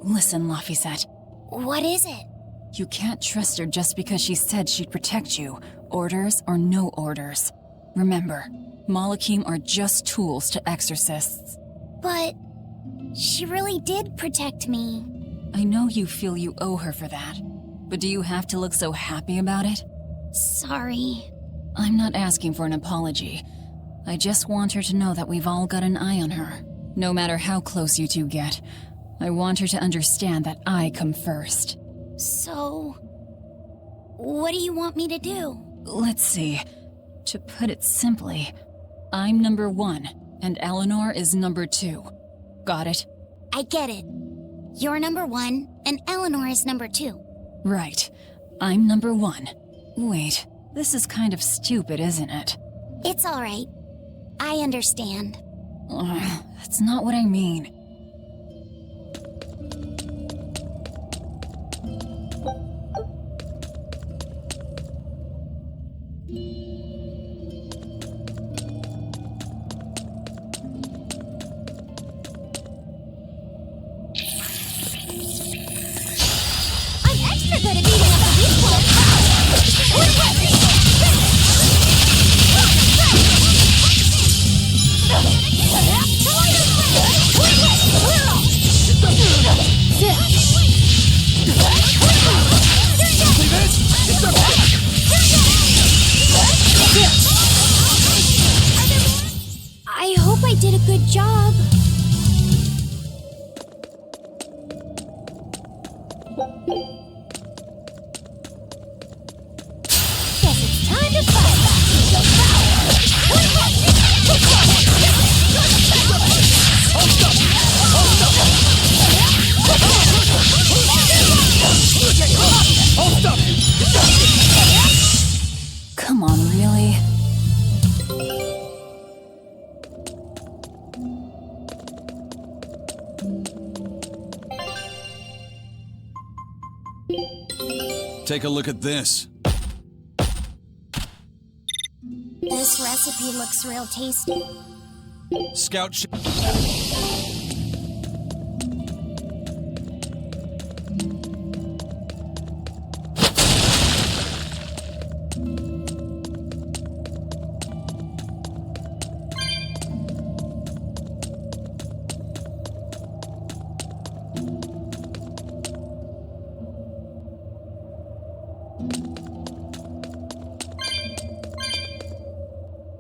Listen, Laphicet. What is it? You can't trust her just because she said she'd protect you, orders or no orders. Remember, Malakim are just tools to exorcists. But she really did protect me. I know you feel you owe her for that, but do you have to look so happy about it? Sorry. I'm not asking for an apology. I just want her to know that we've all got an eye on her. No matter how close you two get, I want her to understand that I come first. So, what do you want me to do? Let's see. To put it simply, I'm number 1, and Eleanor is number 2. Got it? I get it. You're number 1, and Eleanor is number 2. Right. I'm number 1. Wait, this is kind of stupid, isn't it? It's alright. I understand. That's not what I mean. I'm extra good at beating up the weak ones. See this? It's Take a look at this. This recipe looks real tasty. Scout ship.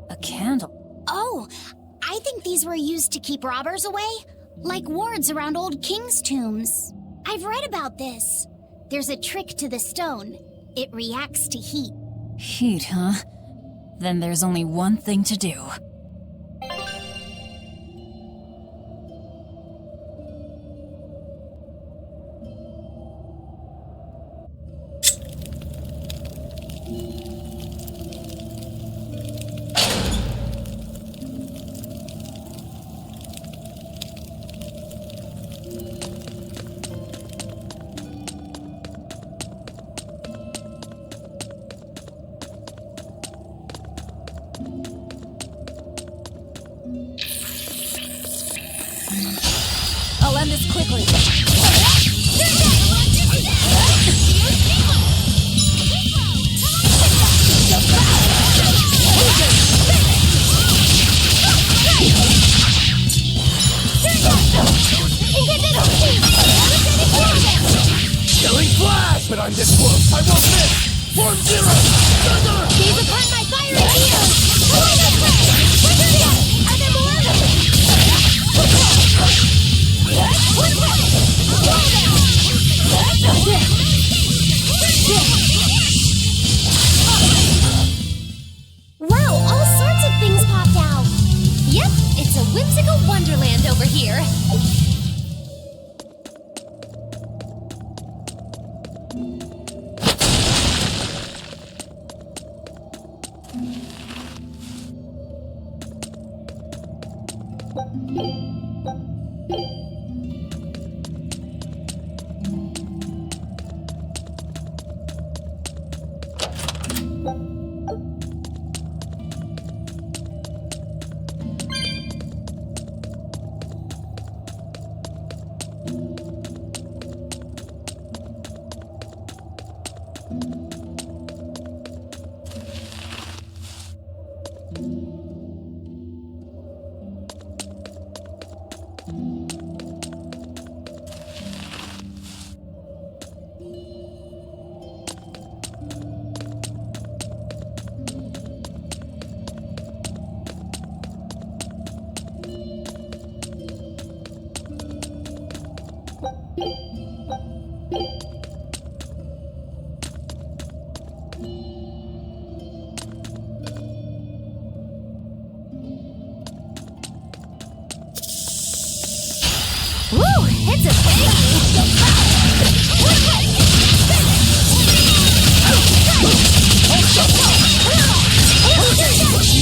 A candle. Oh, I think these were used to keep robbers away, like wards around old kings' tombs. I've read about this. There's a trick to the stone. It reacts to heat. Heat, huh? Then there's only one thing to do. I'll end this quickly. Killing flash! But I'm this close, I won't miss! Form zero! Thunder! Gaze upon my fiery ears! Hello, my friend! Where's your death? Are there Wow, all sorts of things popped out! Yep, it's a whimsical wonderland over here. Woo! It's a thing!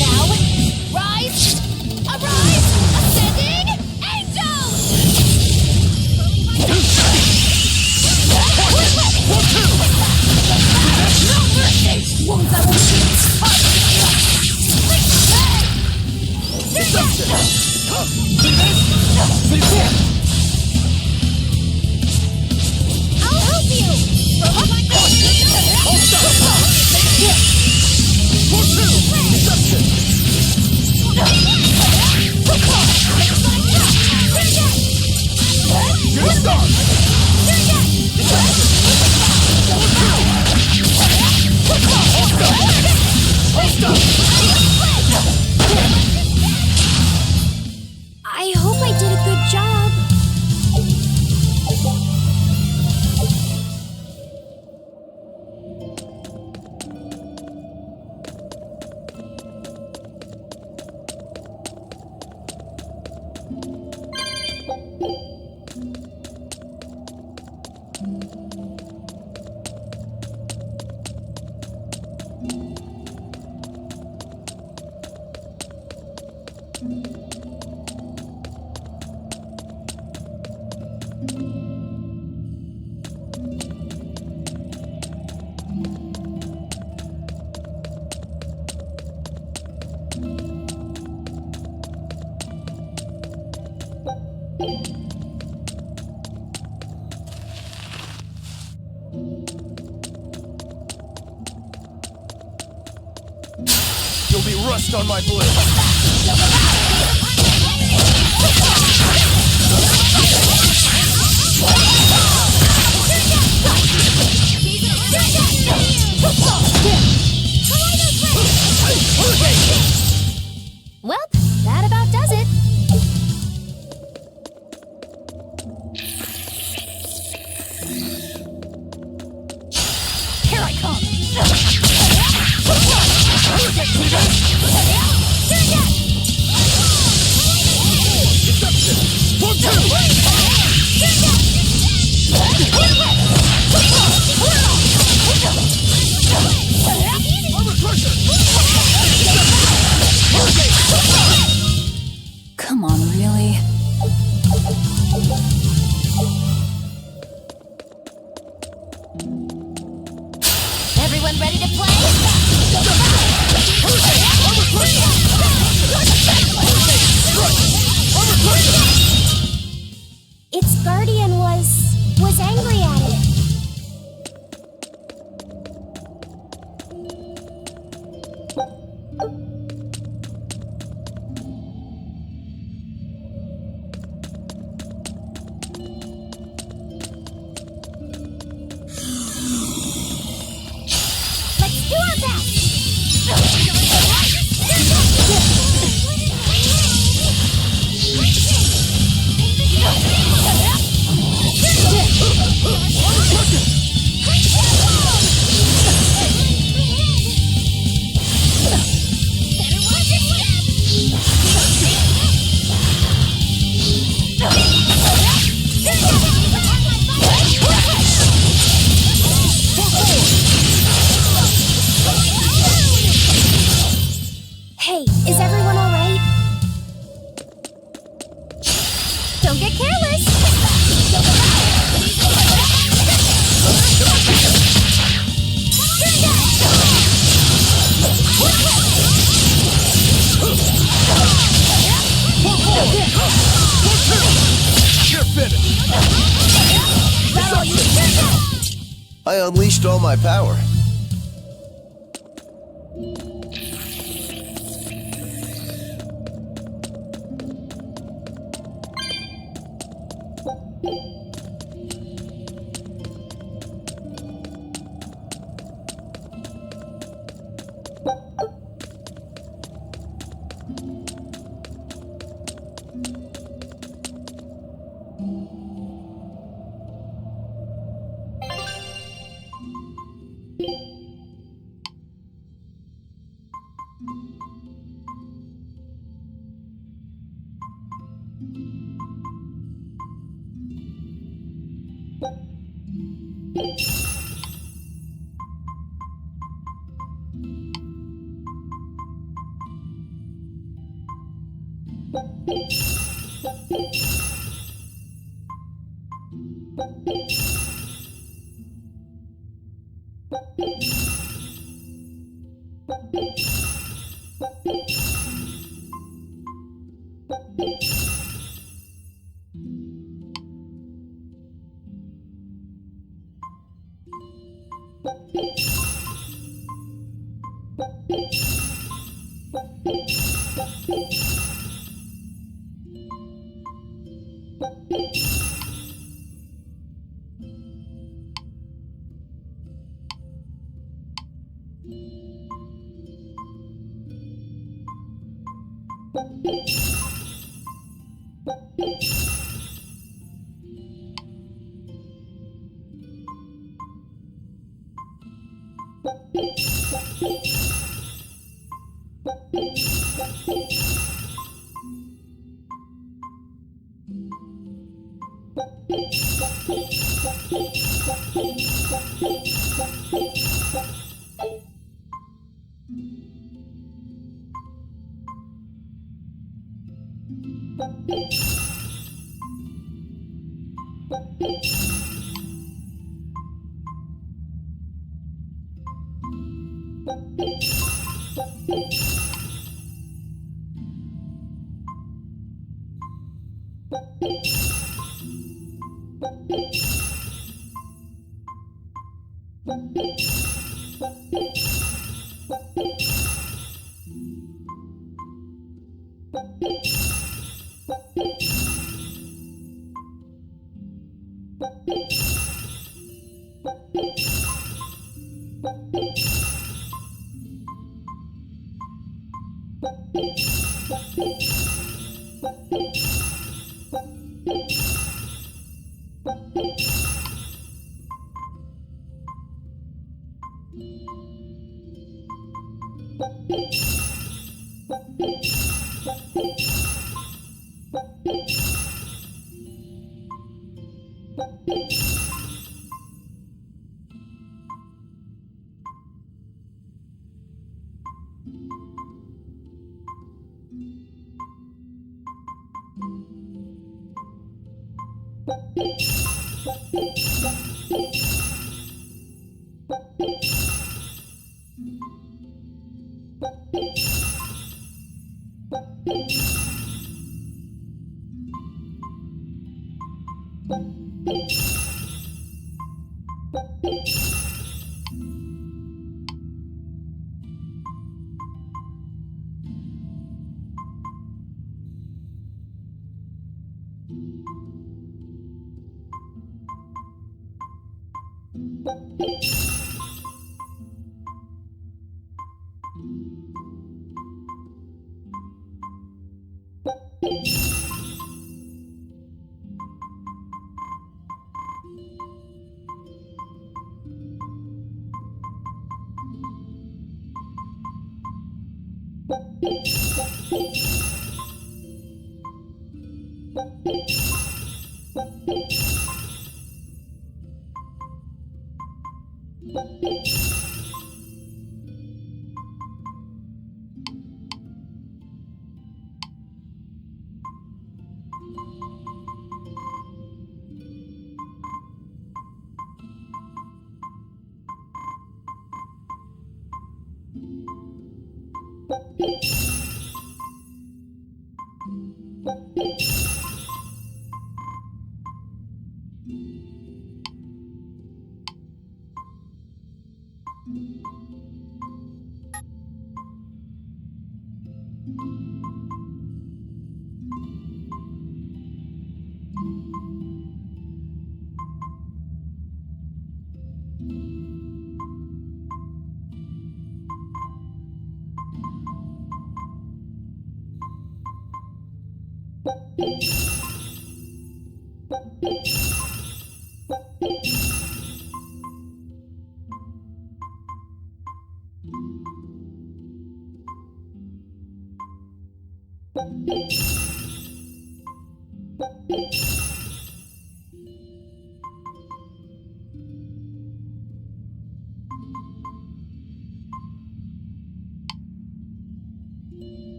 Now, rise! Arise! Ascending! Angel! No mercy! Wounds I will shoot! Come! See this? See this? I'll help you! Hold stop! For two! Deception! Good start! Deception! For two! Hold stop! will be rust on my blade. Well, that about does it. Here I come! Come on, really? Everyone ready to play? Its guardian was angry at it. Let's do our best! Hey, is everyone all right? Don't get careless. You're finished. I unleashed all my power.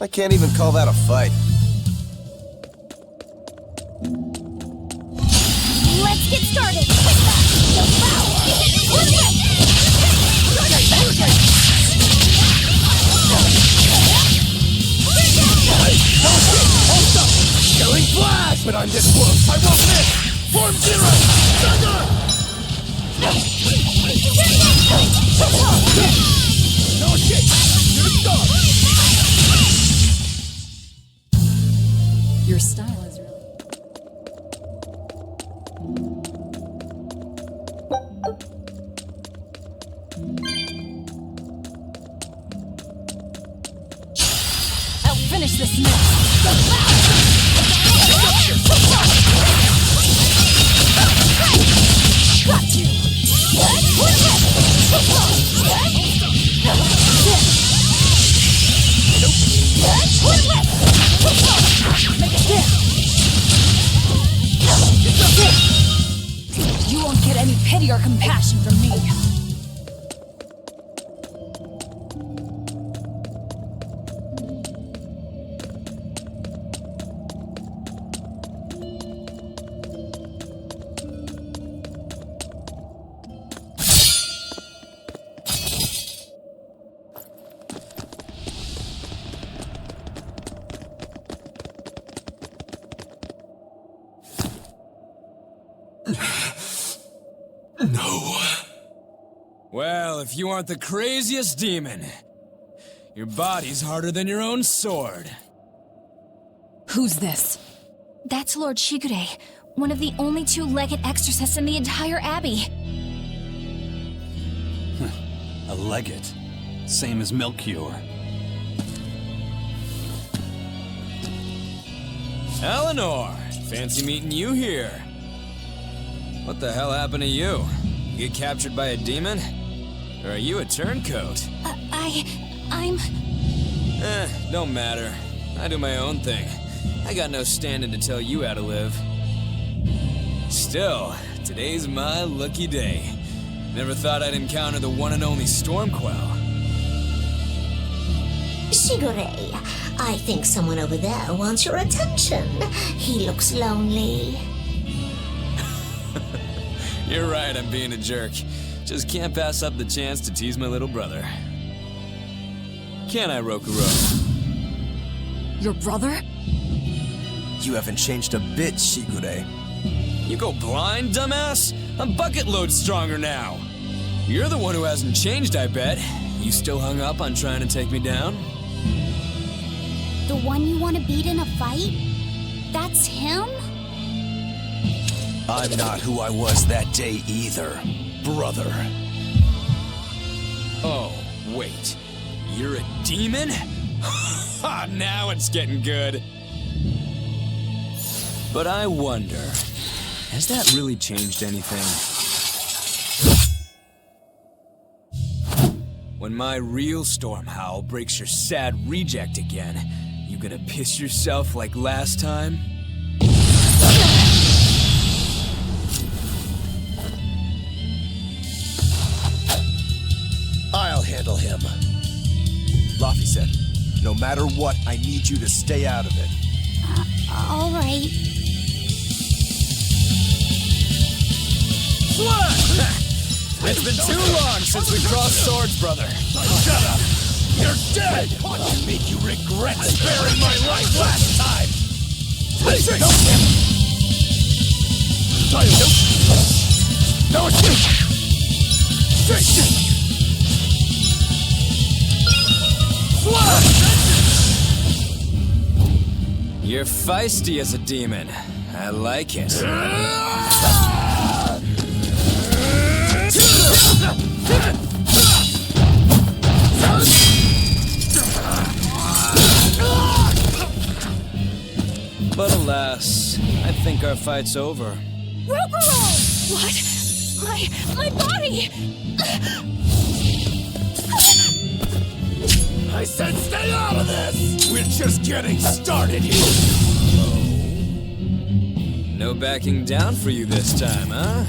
I can't even call that a fight. Let's get started with the power. Hold up! Killing flash! When I'm this close, I won't miss! Form zero! Thunder! No escape! You're the star! Your style is really... I'll finish this now. Got you. You won't get any pity or compassion from me. No. Well, if you aren't the craziest demon, your body's harder than your own sword. Who's this? That's Lord Shigure, one of the only two-legged exorcists in the entire abbey. A legate. Same as Melchior. Eleanor, fancy meeting you here. What the hell happened to you? You get captured by a demon? Or are you a turncoat? I'm... Don't matter. I do my own thing. I got no standing to tell you how to live. Still, today's my lucky day. Never thought I'd encounter the one and only Stormquell. Shigure, I think someone over there wants your attention. He looks lonely. You're right, I'm being a jerk. Just can't pass up the chance to tease my little brother. Can I, Rokuro? Your brother? You haven't changed a bit, Shigure. You go blind, dumbass? I'm bucket load stronger now. You're the one who hasn't changed, I bet. You still hung up on trying to take me down? The one you want to beat in a fight? That's him? I'm not who I was that day either, brother. Oh, wait. You're a demon? Ha! Now it's getting good. But I wonder, has that really changed anything? When my real storm howl breaks your sad reject again, you gonna piss yourself like last time? I'll handle him. Laffy said, no matter what, I need you to stay out of it. All right. It's been too long since we crossed swords, brother. Shut up! You're dead! I'll make you regret sparing my life last time! No escape! You're feisty as a demon. I like it. But alas, I think our fight's over. Rokuro! What? My body! I said stay out of this! We're just getting started here! No backing down for you this time, huh?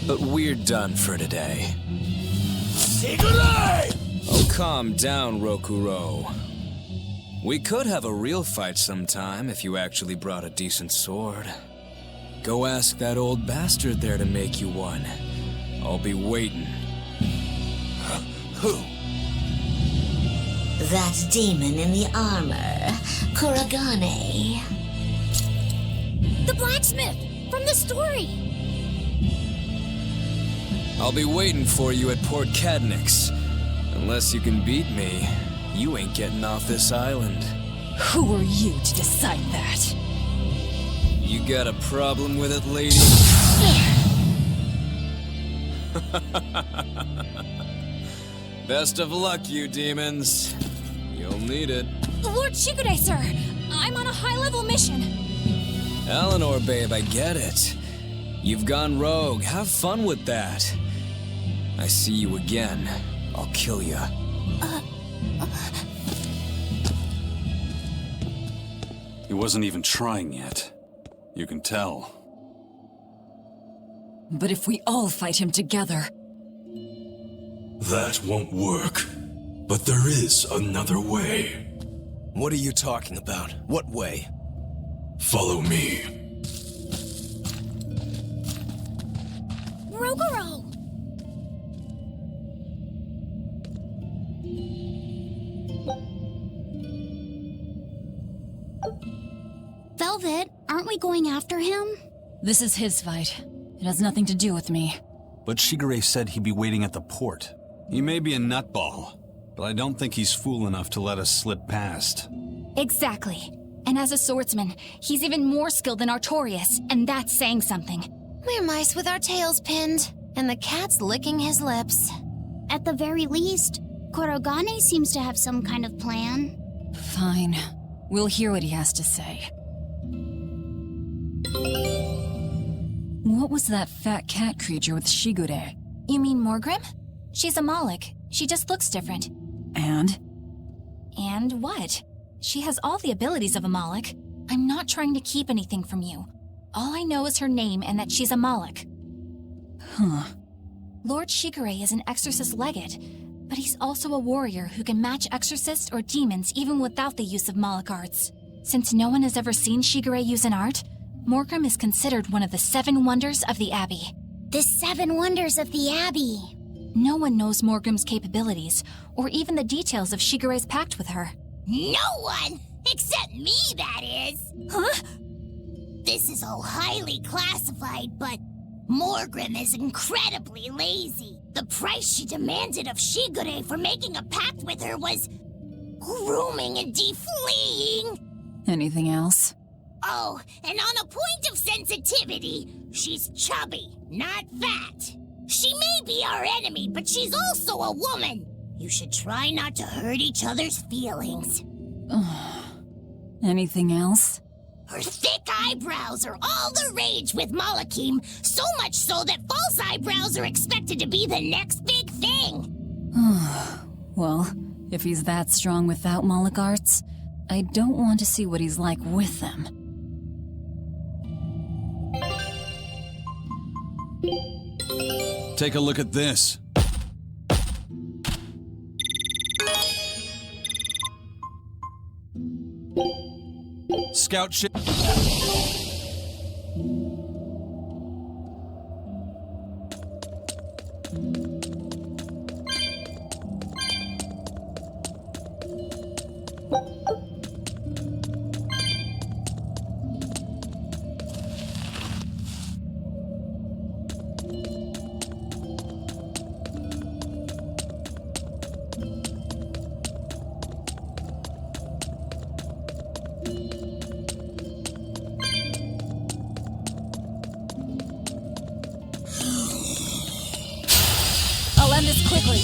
But we're done for today. Shigure! Oh, calm down, Rokuro. We could have a real fight sometime if you actually brought a decent sword. Go ask that old bastard there to make you one. I'll be waiting. Who? That demon in the armor, Kuragane. The blacksmith from the story. I'll be waiting for you at Port Cadnix. Unless you can beat me, you ain't getting off this island. Who are you to decide that? You got a problem with it, lady? Best of luck, you demons. You'll need it. Lord Shigure, sir! I'm on a high-level mission. Eleanor, babe, I get it. You've gone rogue. Have fun with that. I see you again. I'll kill you. He wasn't even trying yet. You can tell. But if we all fight him together... That won't work. But there is another way. What are you talking about? What way? Follow me. Rogoro! Velvet, aren't we going after him? This is his fight. It has nothing to do with me. But Shigure said he'd be waiting at the port. He may be a nutball, but I don't think he's fool enough to let us slip past. Exactly. And as a swordsman, he's even more skilled than Artorias, and that's saying something. We're mice with our tails pinned, and the cat's licking his lips. At the very least, Kurogane seems to have some kind of plan. Fine. We'll hear what he has to say. What was that fat cat creature with Shigure? You mean Morgrim? She's a Moloch. She just looks different. And? And what? She has all the abilities of a Moloch. I'm not trying to keep anything from you. All I know is her name and that she's a Moloch. Huh. Lord Shigure is an exorcist legate, but he's also a warrior who can match exorcists or demons even without the use of Moloch arts. Since no one has ever seen Shigure use an art, Morgrim is considered one of the 7 wonders of the Abbey. The 7 wonders of the Abbey. No one knows Morgrim's capabilities, or even the details of Shigure's pact with her. No one! Except me, that is! Huh? This is all highly classified, but Morgrim is incredibly lazy. The price she demanded of Shigure for making a pact with her was grooming and defleeing. Anything else? Oh, and on a point of sensitivity, she's chubby, not fat. She may be our enemy, but she's also a woman. You should try not to hurt each other's feelings. Anything else? Her thick eyebrows are all the rage with Malakim, so much so that false eyebrows are expected to be the next big thing. Well, if he's that strong without Moloch arts, I don't want to see what he's like with them. Take a look at this. Scout ship. I'll end this quickly.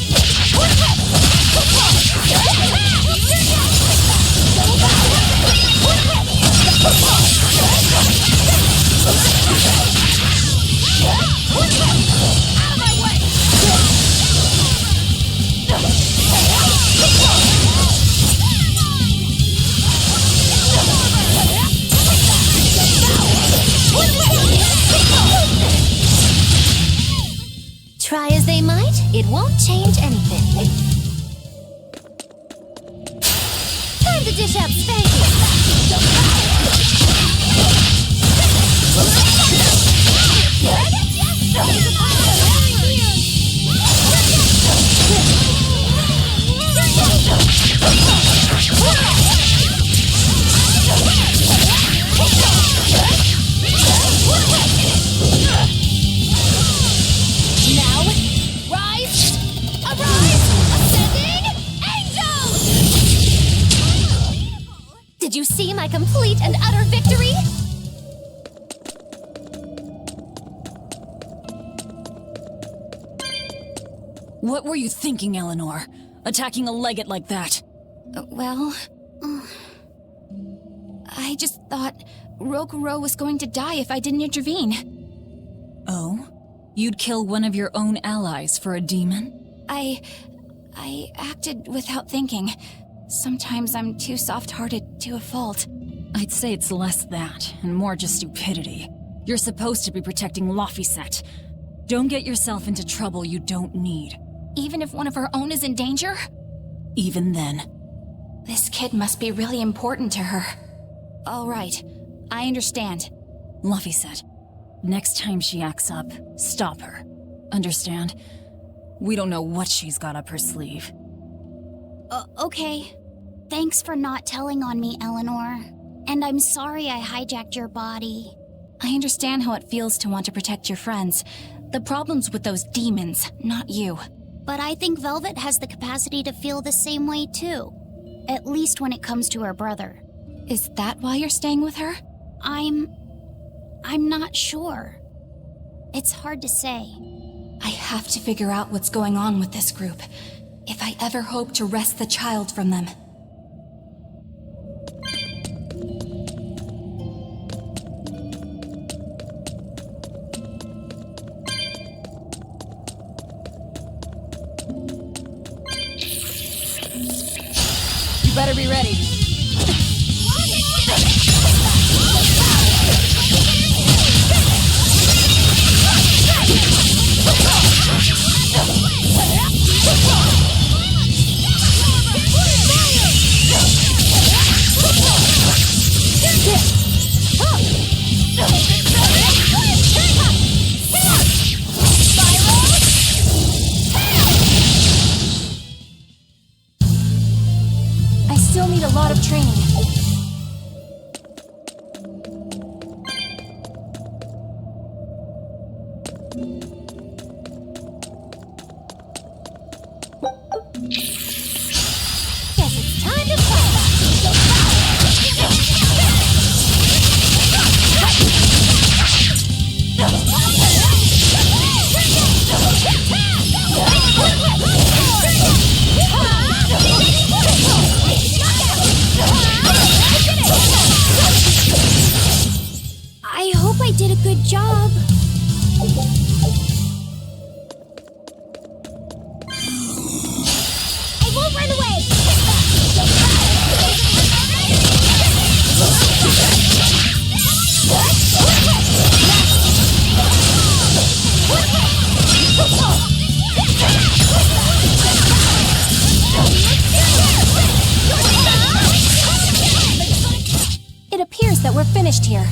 Try as they might, it won't change anything. to dish out spankings. Now, rise, arise, ascending angels! Did you see my complete and utter victory? What were you thinking, Eleanor? Attacking a legate like that? I just thought Rokuro was going to die if I didn't intervene. Oh? You'd kill one of your own allies for a demon? I acted without thinking. Sometimes I'm too soft-hearted to a fault. I'd say it's less that, and more just stupidity. You're supposed to be protecting Laphicet. Don't get yourself into trouble you don't need. Even if one of her own is in danger? Even then. This kid must be really important to her. All right, I understand. Laphicet, next time she acts up, stop her. Understand? We don't know what she's got up her sleeve. Okay. Thanks for not telling on me, Eleanor. And I'm sorry I hijacked your body. I understand how it feels to want to protect your friends. The problem's with those demons, not you. But I think Velvet has the capacity to feel the same way too. At least when it comes to her brother. Is that why you're staying with her? I'm not sure. It's hard to say. I have to figure out what's going on with this group, if I ever hope to wrest the child from them. You better be ready. I still need a lot of training. Guess it's time to fight. I hope I did a good job. I won't run away! It appears that we're finished here.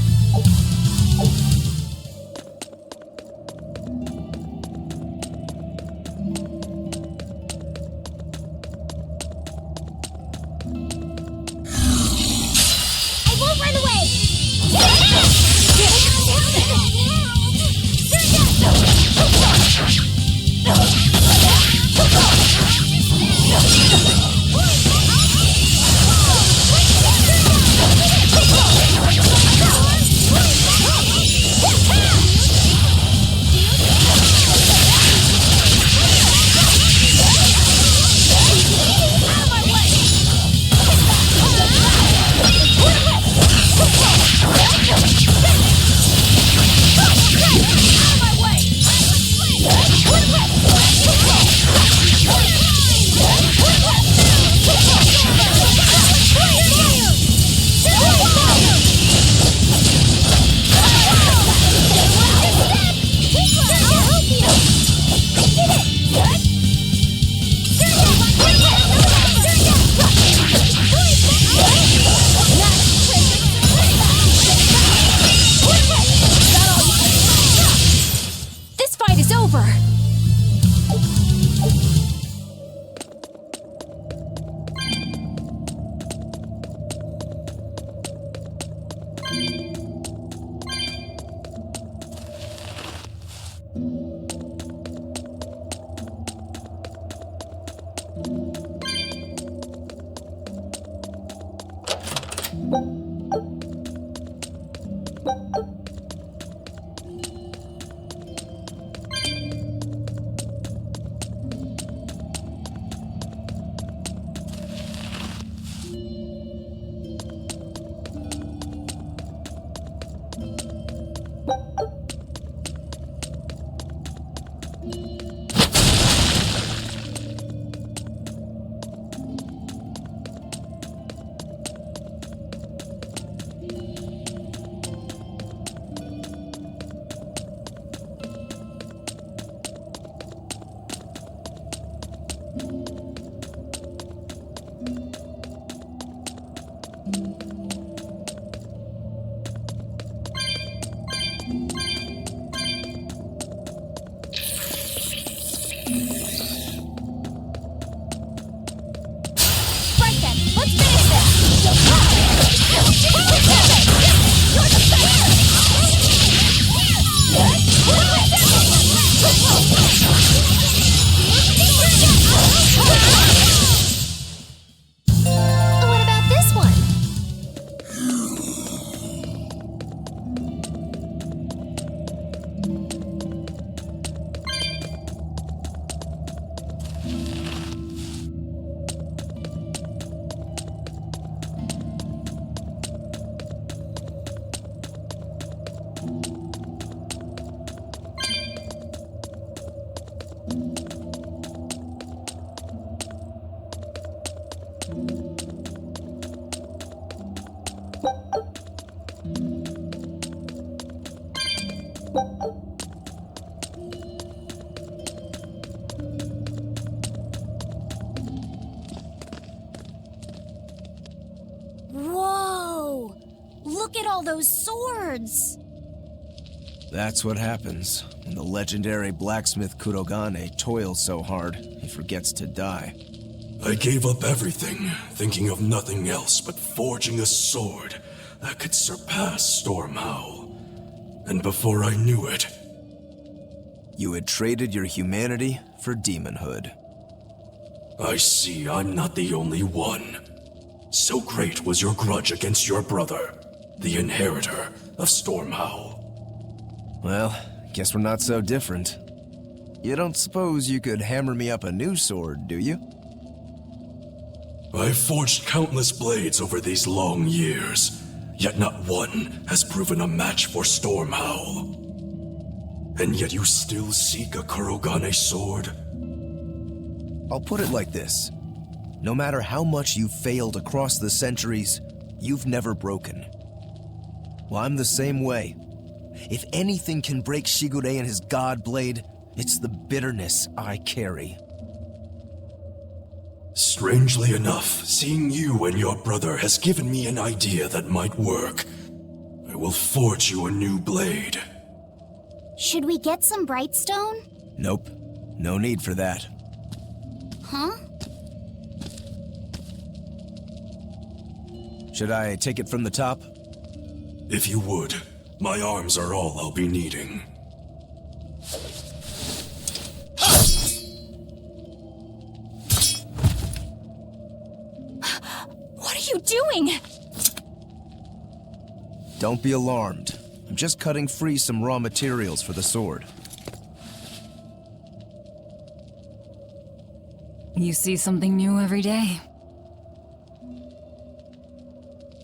I won't run away! What about this one? Whoa! Look at all those swords! That's what happens when the legendary blacksmith Kurogane toils so hard he forgets to die. I gave up everything, thinking of nothing else but forging a sword that could surpass Stormhowl. And before I knew it, You had traded your humanity for demonhood. I see I'm not the only one. So great was your grudge against your brother, the inheritor of Stormhowl. Well, guess we're not so different. You don't suppose you could hammer me up a new sword, do you? I've forged countless blades over these long years, yet not one has proven a match for Stormhowl. And yet you still seek a Kurogane sword? I'll put it like this. No matter how much you've failed across the centuries, you've never broken. Well, I'm the same way. If anything can break Shigure and his god blade, it's the bitterness I carry. Strangely enough, seeing you and your brother has given me an idea that might work. I will forge you a new blade. Should we get some Brightstone? Nope. No need for that. Huh? Should I take it from the top? If you would, my arms are all I'll be needing. What are you doing? Don't be alarmed. I'm just cutting free some raw materials for the sword. You see something new every day.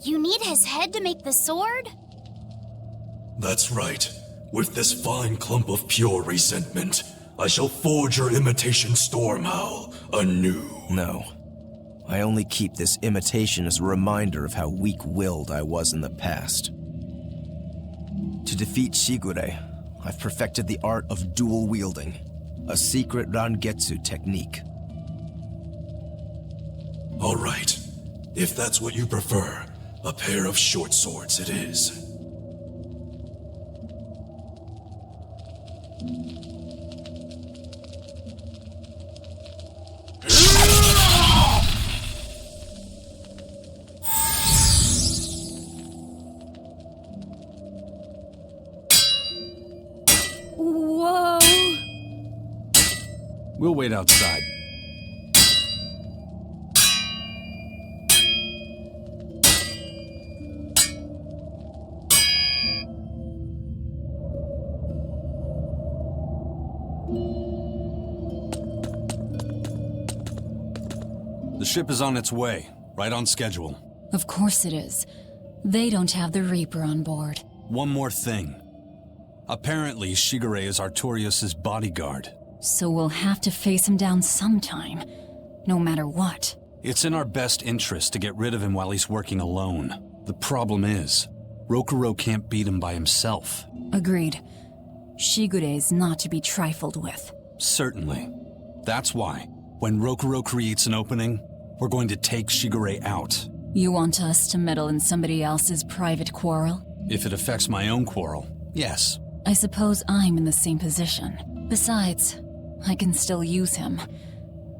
You need his head to make the sword? That's right. With this fine clump of pure resentment, I shall forge your imitation Stormhowl anew. No. I only keep this imitation as a reminder of how weak-willed I was in the past. To defeat Shigure, I've perfected the art of dual wielding, a secret Rangetsu technique. All right. If that's what you prefer, a pair of short swords it is. Whoa! We'll wait outside. ship is on its way, right on schedule. Of course it is. They don't have the Reaper on board. One more thing. Apparently, Shigure is Artorias' bodyguard. So we'll have to face him down sometime, no matter what. It's in our best interest to get rid of him while he's working alone. The problem is, Rokuro can't beat him by himself. Agreed. Shigure is not to be trifled with. Certainly. That's why, when Rokuro creates an opening, we're going to take Shigure out. You want us to meddle in somebody else's private quarrel? If it affects my own quarrel, yes. I suppose I'm in the same position. Besides, I can still use him.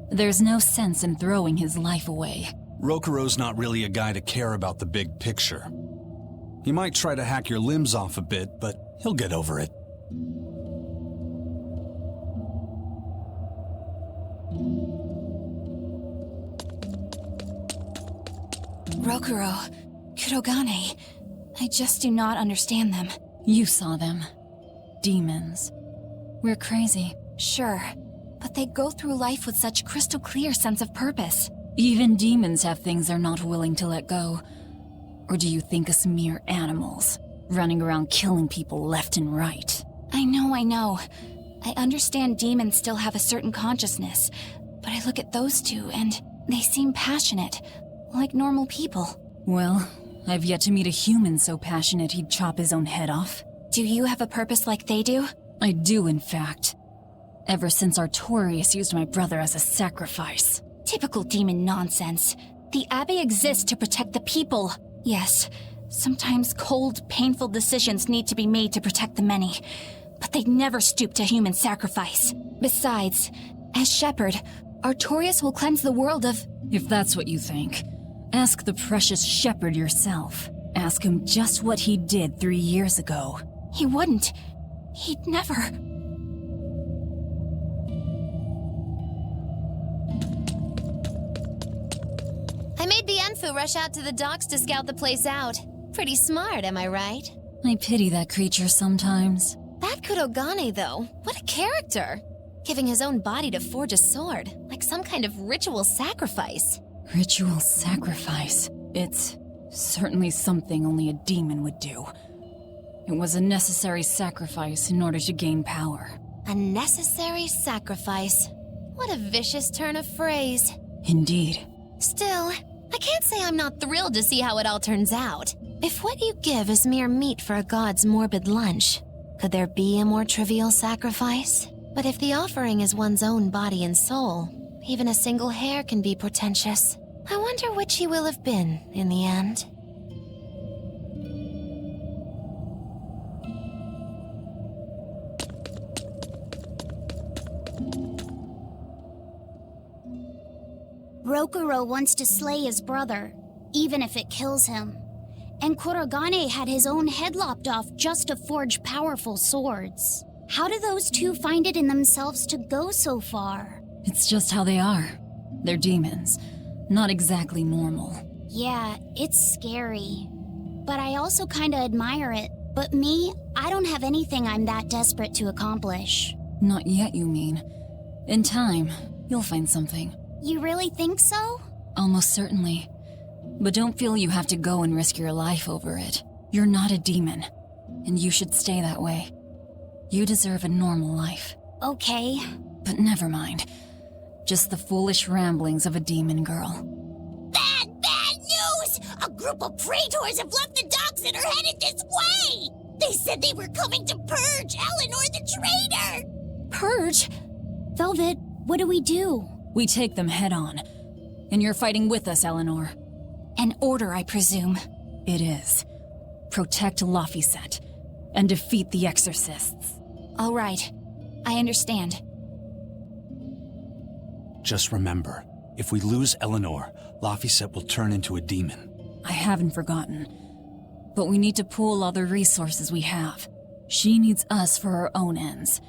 There's no sense in throwing his life away. Rokuro's not really a guy to care about the big picture. He might try to hack your limbs off a bit, but he'll get over it. Rokuro, Kurogane, I just do not understand them. You saw them. Demons. We're crazy. Sure, but they go through life with such crystal clear sense of purpose. Even demons have things they're not willing to let go. Or do you think us mere animals, running around killing people left and right? I know. I understand demons still have a certain consciousness, but I look at those two and they seem passionate, like normal people. Well, I've yet to meet a human so passionate he'd chop his own head off. Do you have a purpose like they do? I do, in fact. Ever since Artorias used my brother as a sacrifice. Typical demon nonsense. The Abbey exists to protect the people. Yes, sometimes cold, painful decisions need to be made to protect the many, but they'd never stoop to human sacrifice. Besides, as shepherd, Artorias will cleanse the world of... If that's what you think, ask the precious shepherd yourself. Ask him just what he did 3 years ago. He wouldn't. He'd never... I made the Enfu rush out to the docks to scout the place out. Pretty smart, am I right? I pity that creature sometimes. That Kurogane, though, what a character! Giving his own body to forge a sword, like some kind of ritual sacrifice. Ritual sacrifice. It's certainly something only a demon would do. It was a necessary sacrifice in order to gain power. A necessary sacrifice. What a vicious turn of phrase. Indeed. Still, I can't say I'm not thrilled to see how it all turns out. If what you give is mere meat for a god's morbid lunch, could there be a more trivial sacrifice? But if the offering is one's own body and soul, even a single hair can be portentous. I wonder which he will have been in the end. Rokuro wants to slay his brother, even if it kills him. And Kurogane had his own head lopped off just to forge powerful swords. How do those two find it in themselves to go so far? It's just how they are. They're demons. Not exactly normal. Yeah, it's scary. But I also kinda admire it. But me, I don't have anything I'm that desperate to accomplish. Not yet, you mean. In time, you'll find something. You really think so? Almost certainly. But don't feel you have to go and risk your life over it. You're not a demon, and you should stay that way. You deserve a normal life. Okay. But never mind. Just the foolish ramblings of a demon girl. Bad news! A group of praetors have left the docks and are headed this way! They said they were coming to purge Eleanor the traitor! Purge? Velvet, what do we do? We take them head on. And you're fighting with us, Eleanor. An order, I presume. It is. Protect Laphicet and defeat the exorcists. All right. I understand. Just remember, if we lose Eleanor, Laphicet will turn into a demon. I haven't forgotten. But we need to pool all the resources we have. She needs us for her own ends.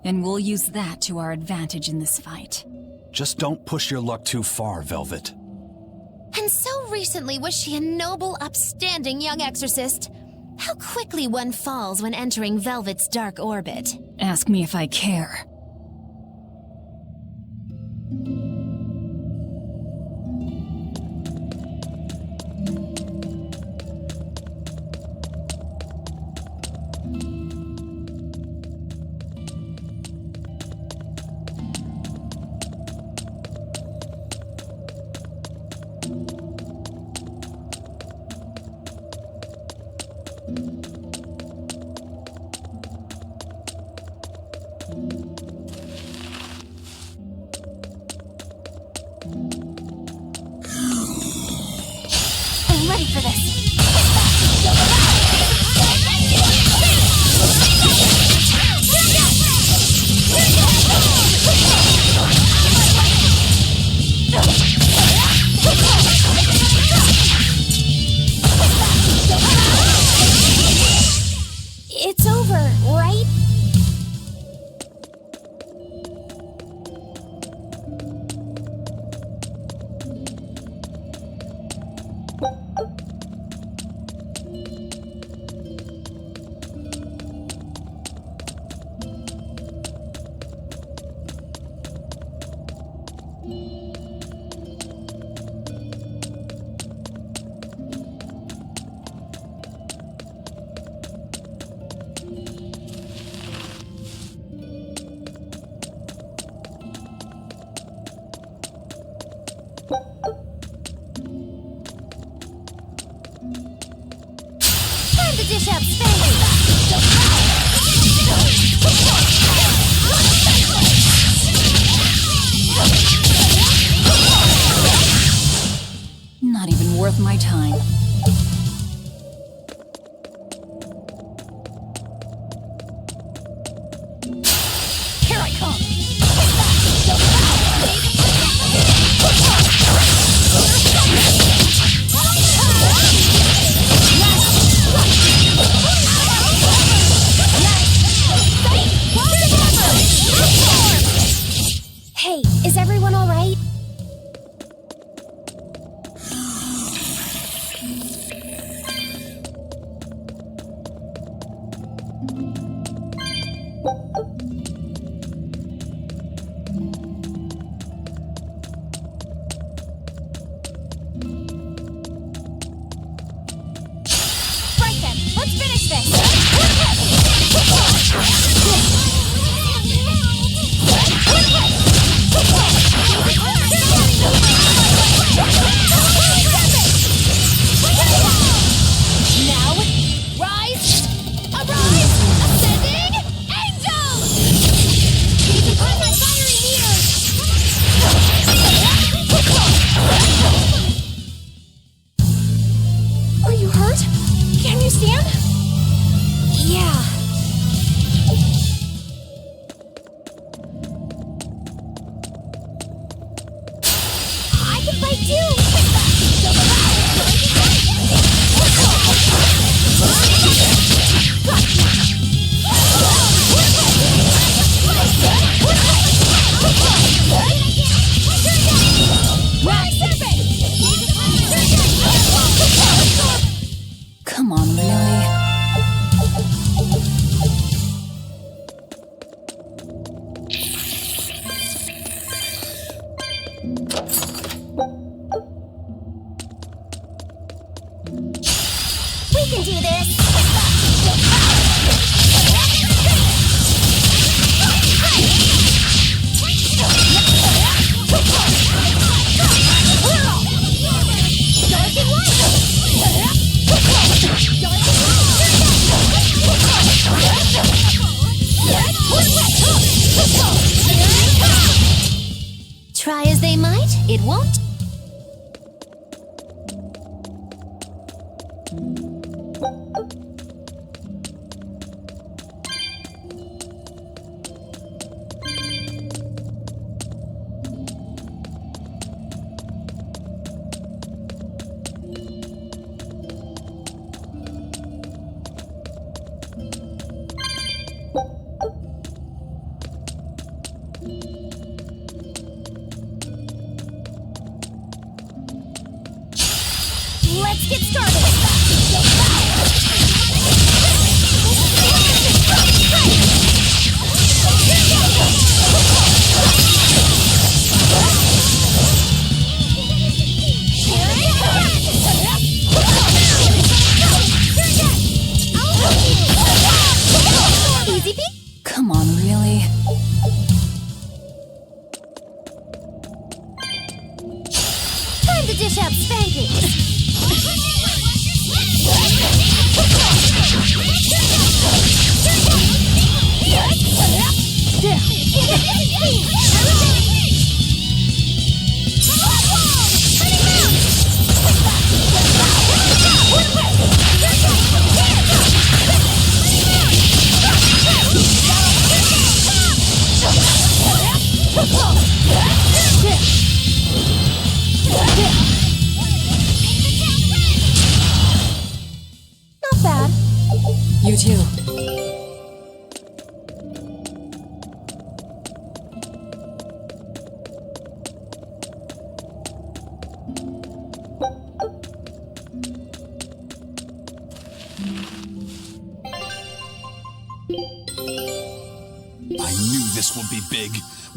And we'll use that to our advantage in this fight. Just don't push your luck too far, Velvet. And so recently was she a noble, upstanding young exorcist. How quickly one falls when entering Velvet's dark orbit. Ask me if I care. I'm ready for this. It's over, right? Time to dish out spankings! Not even worth my time. Here I come! Hey, is everyone all right? Right then, let's finish this! Now, rise! Arise! Ascending angels! On my fiery mirrors! Are you hurt? Can you stand? Yeah. I can fight too! Come on, really? We can do this! Try as they might, it won't. Let's get started! Easy peek? Come on, really? Time to dish out spankings! You too. I knew this would be big.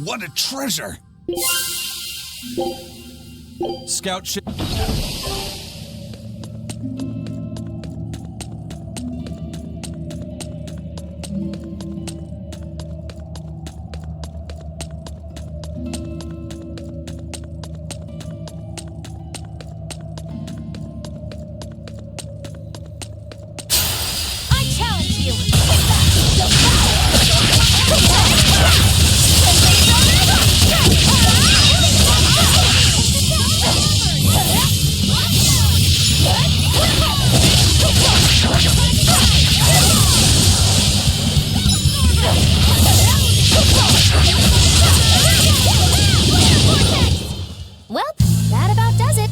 What a treasure! Scout ship. I challenge you! Well, that about does it.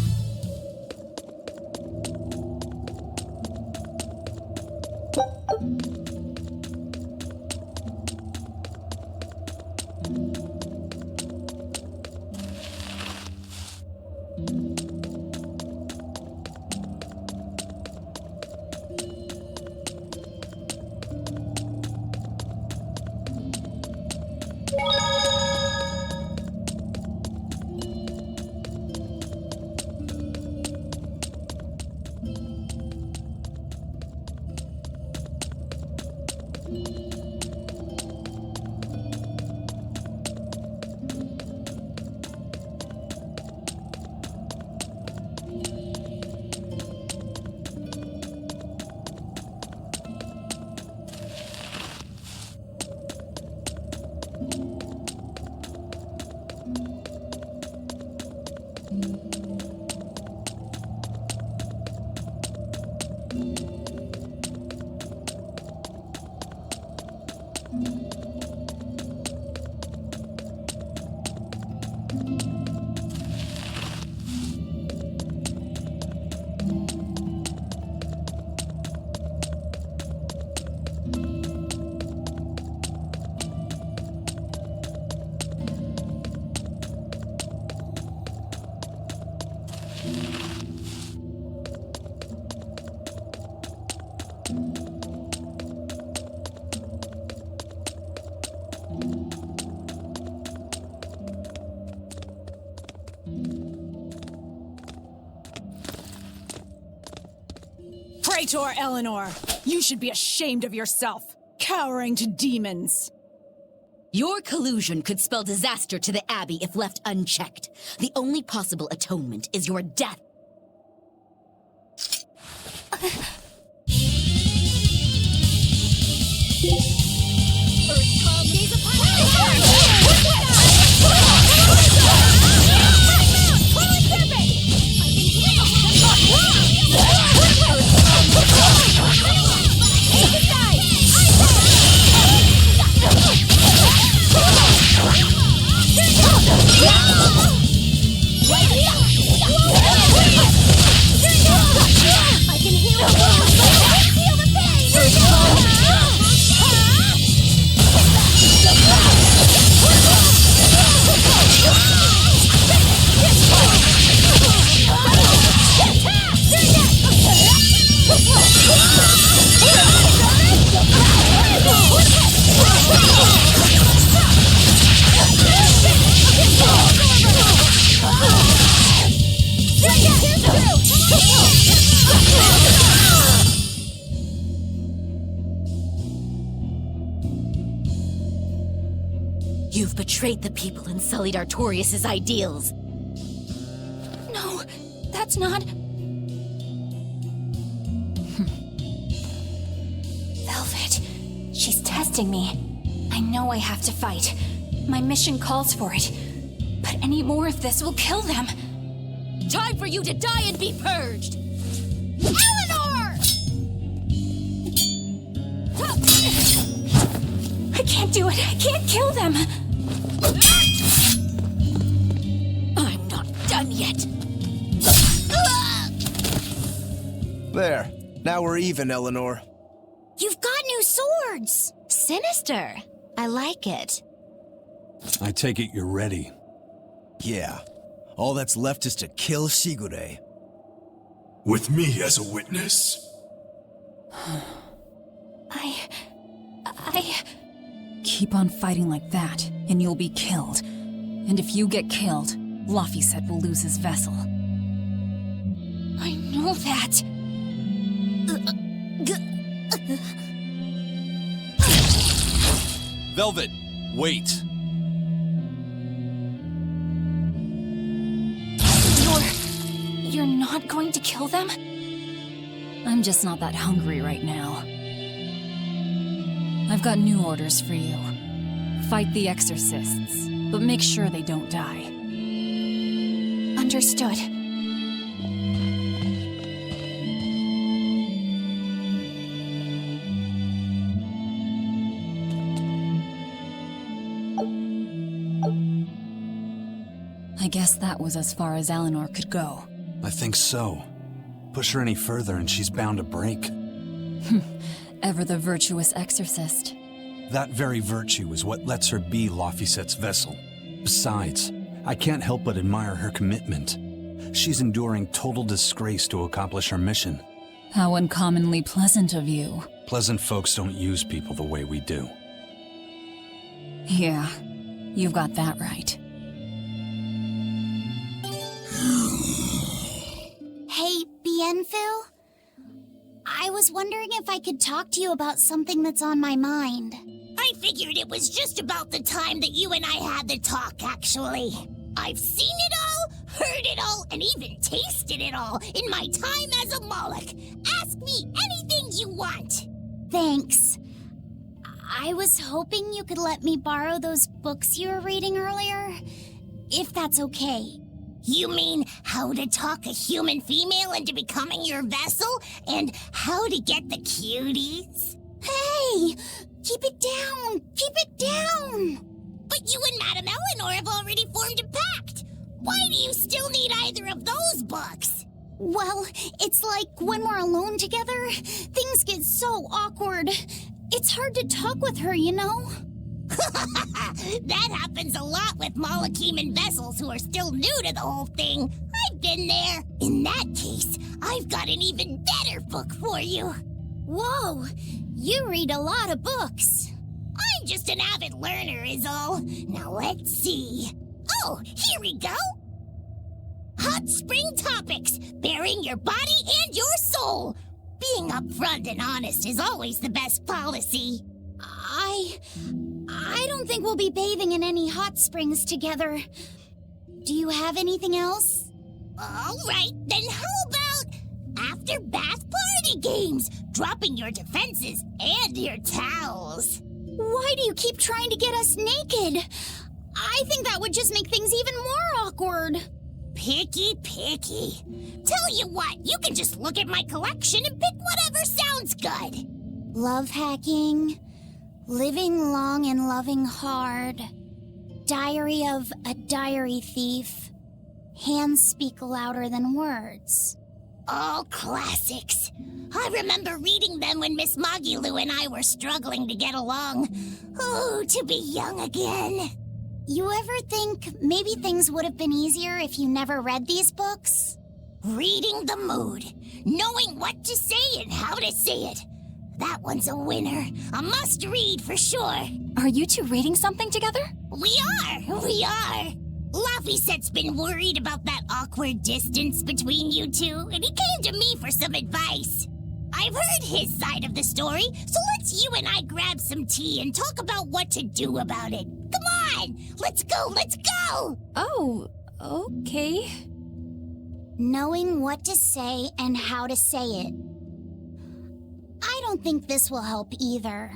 Praetor Eleanor, you should be ashamed of yourself, cowering to demons. Your collusion could spell disaster to the Abbey if left unchecked. The only possible atonement is your death. You've betrayed the people and sullied Artorius' ideals. No, that's not... Velvet, she's testing me. I know I have to fight. My mission calls for it. But any more of this will kill them. Time for you to die and be purged! Eleanor! I can't do it. I can't kill them. I'm not done yet. There. Now we're even, Eleanor. You've got new swords! Sinister. I like it. I take it you're ready. Yeah. All that's left is to kill Shigure. With me as a witness. Keep on fighting like that, and you'll be killed. And if you get killed, Laphicet will lose his vessel. I know that. Velvet, wait. You're not going to kill them? I'm just not that hungry right now. I've got new orders for you. Fight the exorcists, but make sure they don't die. Understood. I guess that was as far as Eleanor could go. I think so. Push her any further and she's bound to break. Ever the virtuous exorcist. That very virtue is what lets her be Laphicet's vessel. Besides, I can't help but admire her commitment. She's enduring total disgrace to accomplish her mission. How uncommonly pleasant of you. Pleasant folks don't use people the way we do. Yeah, you've got that right. Hey, Bienfil? I was wondering if I could talk to you about something that's on my mind. I figured it was just about the time that you and I had the talk, actually. I've seen it all, heard it all, and even tasted it all in my time as a Moloch. Ask me anything you want. Thanks. I was hoping you could let me borrow those books you were reading earlier, if that's okay. You mean how to talk a human female into becoming your vessel, and how to get the cuties? Hey! Keep it down! Keep it down! But you and Madame Eleanor have already formed a pact. Why do you still need either of those books? Well, it's like when we're alone together, things get so awkward. It's hard to talk with her, you know? That happens a lot with Molocheman vessels who are still new to the whole thing. I've been there. In that case, I've got an even better book for you. Whoa, you read a lot of books. I'm just an avid learner is all. Now let's see. Oh, here we go. Hot Spring Topics, Bearing Your Body and Your Soul. Being upfront and honest is always the best policy. I don't think we'll be bathing in any hot springs together. Do you have anything else? All right, then how about after bath party games, dropping your defenses and your towels? Why do you keep trying to get us naked? I think that would just make things even more awkward. Picky. Tell you what, you can just look at my collection and pick whatever sounds good. Love hacking, living long and loving hard, Diary of a Diary Thief, Hands Speak Louder Than Words. All classics. I remember reading them when Miss Magilu and I were struggling to get along. Oh, to be young again. You ever think maybe things would have been easier if you never read these books? Reading the mood, knowing what to say and how to say it. That one's a winner. A must-read for sure. Are you two reading something together? We are. Laphicet's been worried about that awkward distance between you two, and he came to me for some advice. I've heard his side of the story, so let's you and I grab some tea and talk about what to do about it. Come on, let's go! Oh, okay. Knowing what to say and how to say it. I don't think this will help either.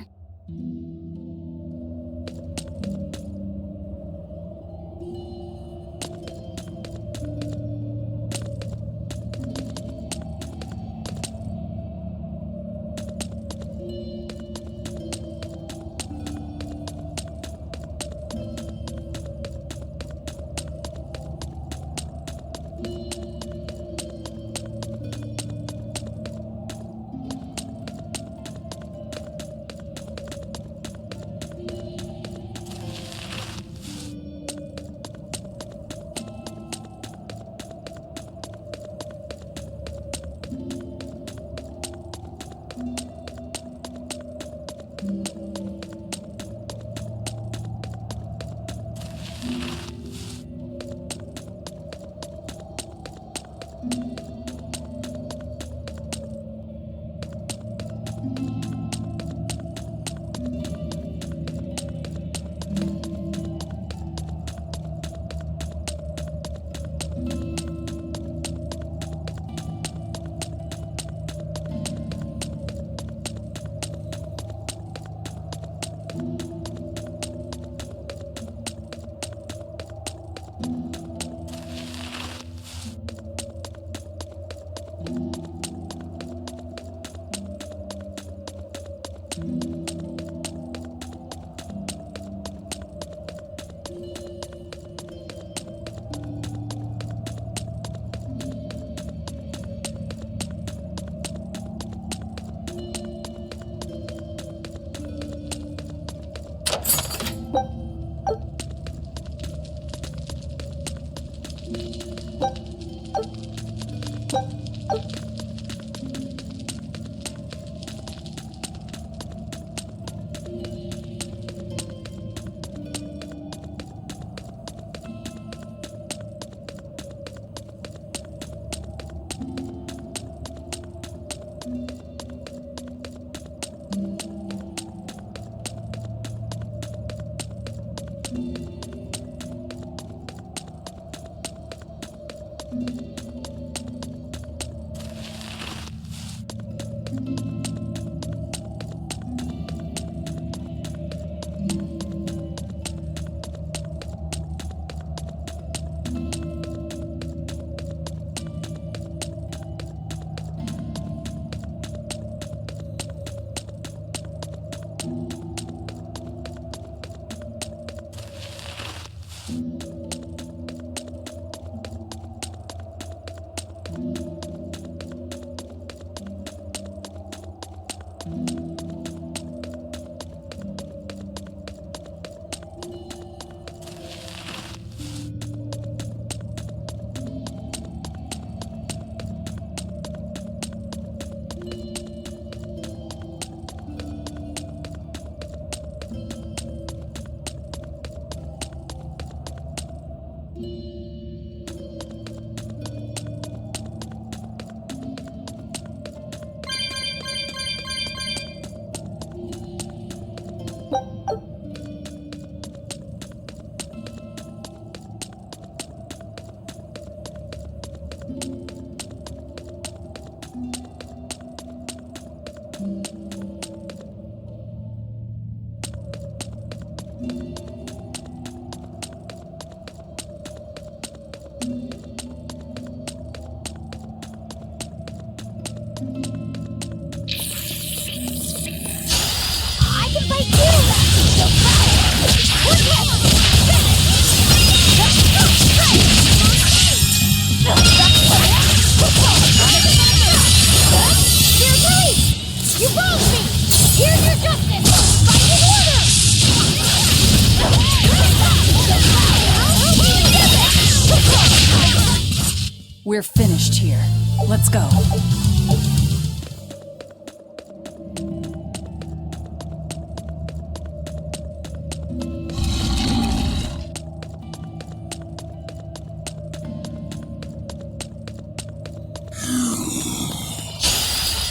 We're finished here. Let's go.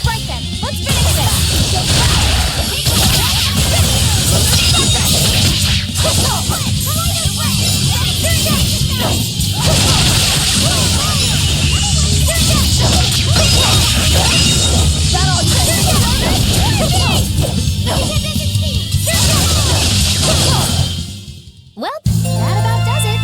Right then, let's finish this! Well, that about does it.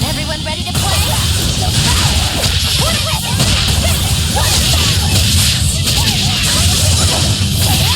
Everyone ready to play? What with it? This is one battle!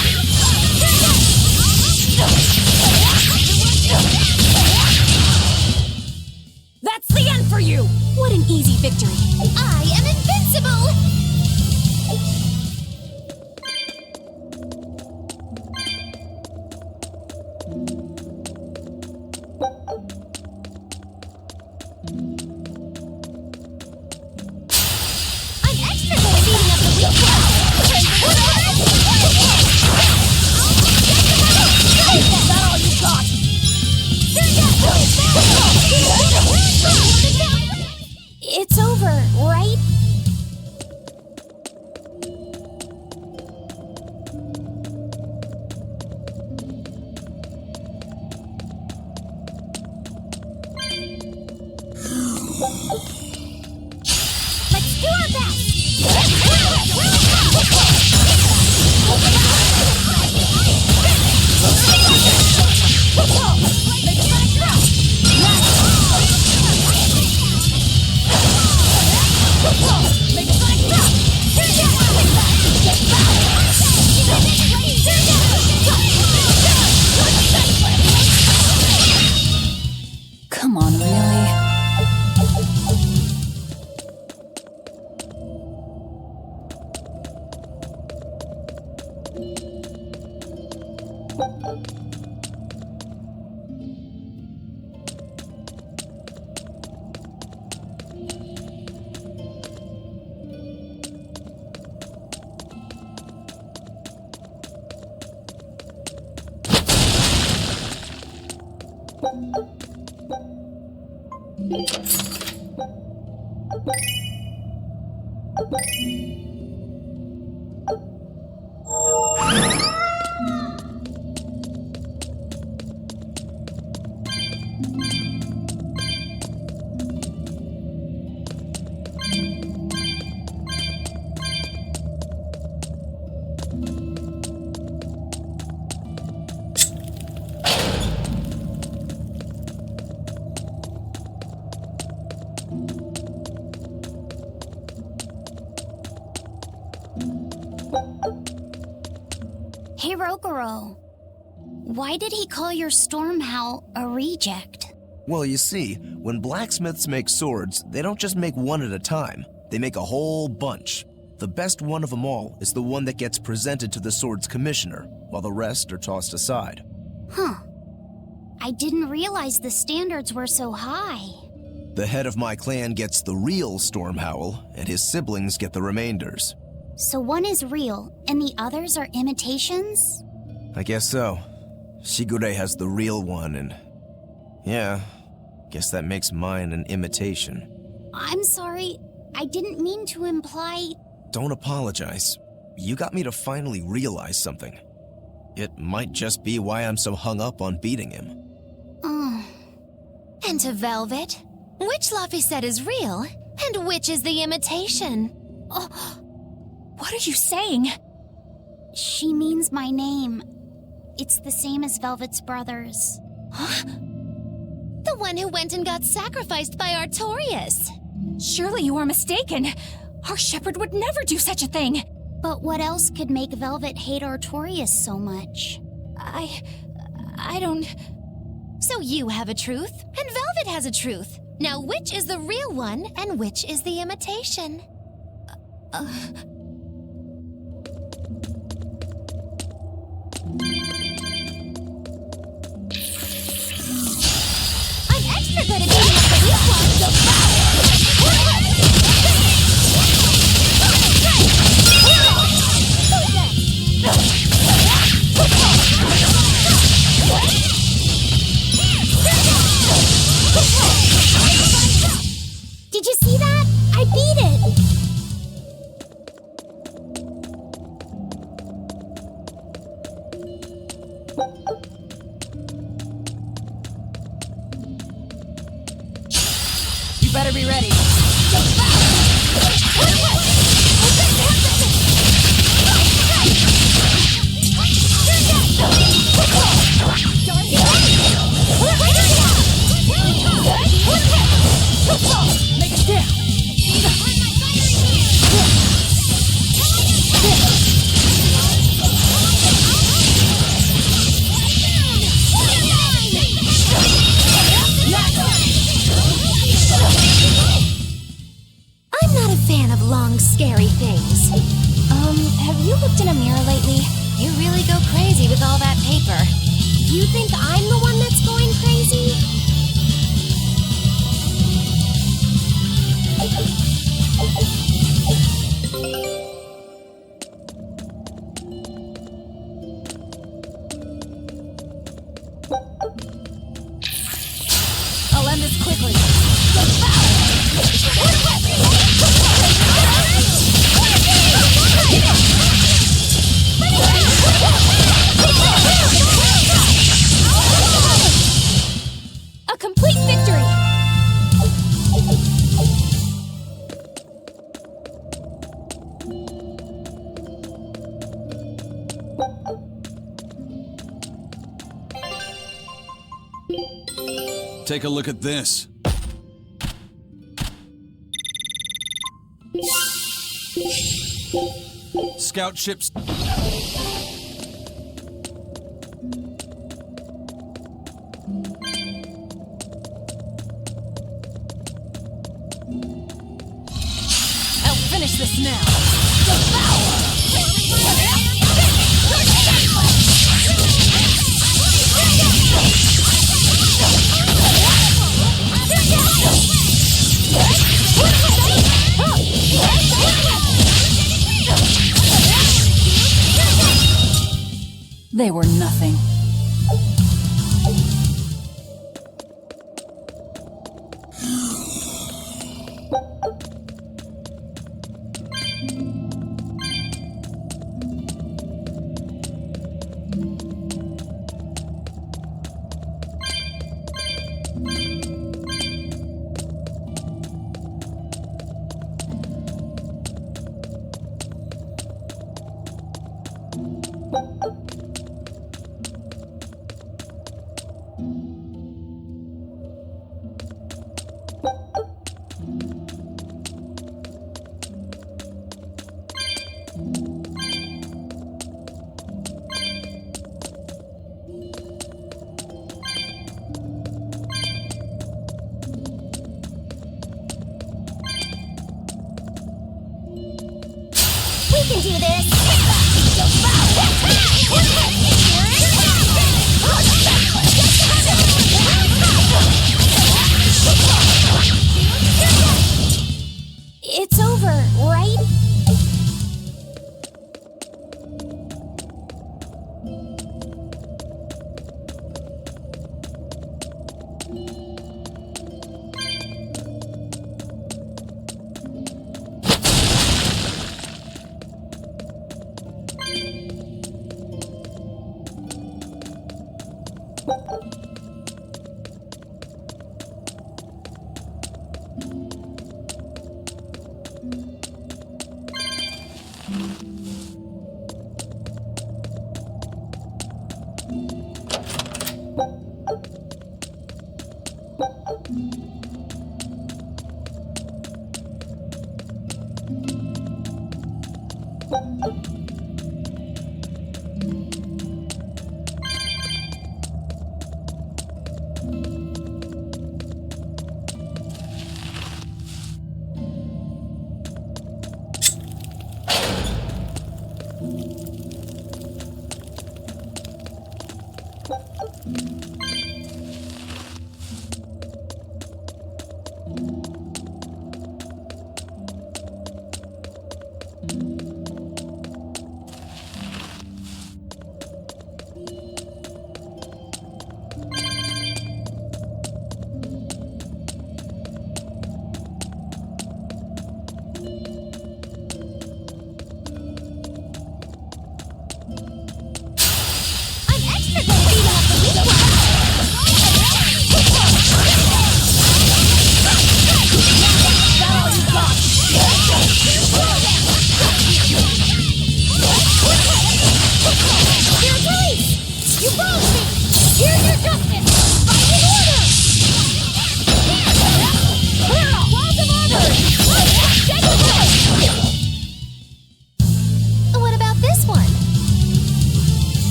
Hirokuro, why did he call your storm howl a reject? Well, you see, when blacksmiths make swords, they don't just make one at a time. They make a whole bunch. The best one of them all is the one that gets presented to the sword's commissioner, while the rest are tossed aside. Huh. I didn't realize the standards were so high. The head of my clan gets the real storm howl, and his siblings get the remainders. So one is real, and the others are imitations? I guess so. Shigure has the real one, and... yeah, guess that makes mine an imitation. I'm sorry, I didn't mean to imply... Don't apologize. You got me to finally realize something. It might just be why I'm so hung up on beating him. And to Velvet, which Laphicet is real, and which is the imitation? What are you saying? She means my name. It's the same as Velvet's brothers. Huh? The one who went and got sacrificed by Artorias. Surely you are mistaken. Our shepherd would never do such a thing. But what else could make Velvet hate Artorias so much? I don't... So you have a truth, and Velvet has a truth. Now which is the real one, and which is the imitation? I'm extra good at beating up the weak Did you see that? I beat it! You better be ready. Make it down. I'm not a fan of long, scary things. Have you looked in a mirror lately? You really go crazy with all that paper. You think I'm the one that's going crazy? I'll end this quickly. A complete victory! Take a look at this. Scout ships. I'll finish this now. Devour! They were nothing. We can do this! It's over, right?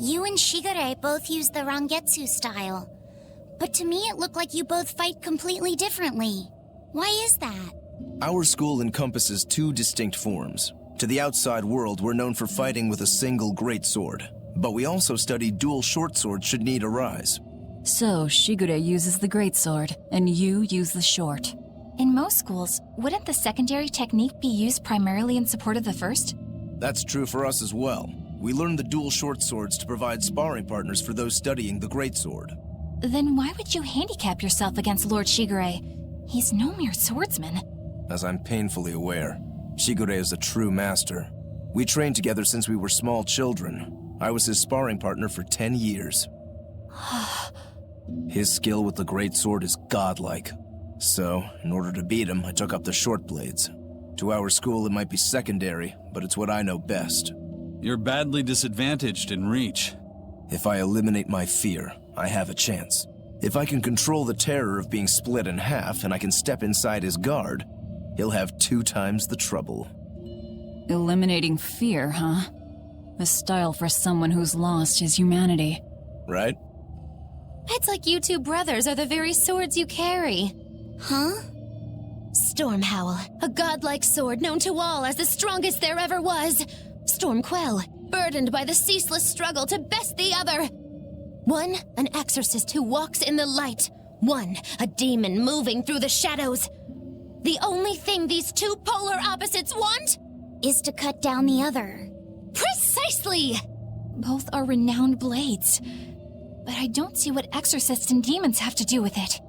You and Shigure both use the Rangetsu style. But to me it looked like you both fight completely differently. Why is that? Our school encompasses two distinct forms. To the outside world, we're known for fighting with a single greatsword. But we also study dual short swords should need arise. So, Shigure uses the greatsword, and you use the short. In most schools, wouldn't the secondary technique be used primarily in support of the first? That's true for us as well. We learn the dual short swords to provide sparring partners for those studying the greatsword. Then why would you handicap yourself against Lord Shigure? He's no mere swordsman. As I'm painfully aware, Shigure is a true master. We trained together since we were small children. I was his sparring partner for 10 years. His skill with the greatsword is godlike. So, in order to beat him, I took up the short blades. To our school, it might be secondary, but it's what I know best. You're badly disadvantaged in reach. If I eliminate my fear, I have a chance. If I can control the terror of being split in half and I can step inside his guard, he'll have 2 times the trouble. Eliminating fear, huh? A style for someone who's lost his humanity. Right? It's like you two brothers are the very swords you carry. Huh? Storm Howl, a godlike sword known to all as the strongest there ever was. Storm Quell, burdened by the ceaseless struggle to best the other. One, an exorcist who walks in the light. One, a demon moving through the shadows. The only thing these two polar opposites want Is to cut down the other. Precisely! Both are renowned blades. But I don't see what exorcists and demons have to do with it.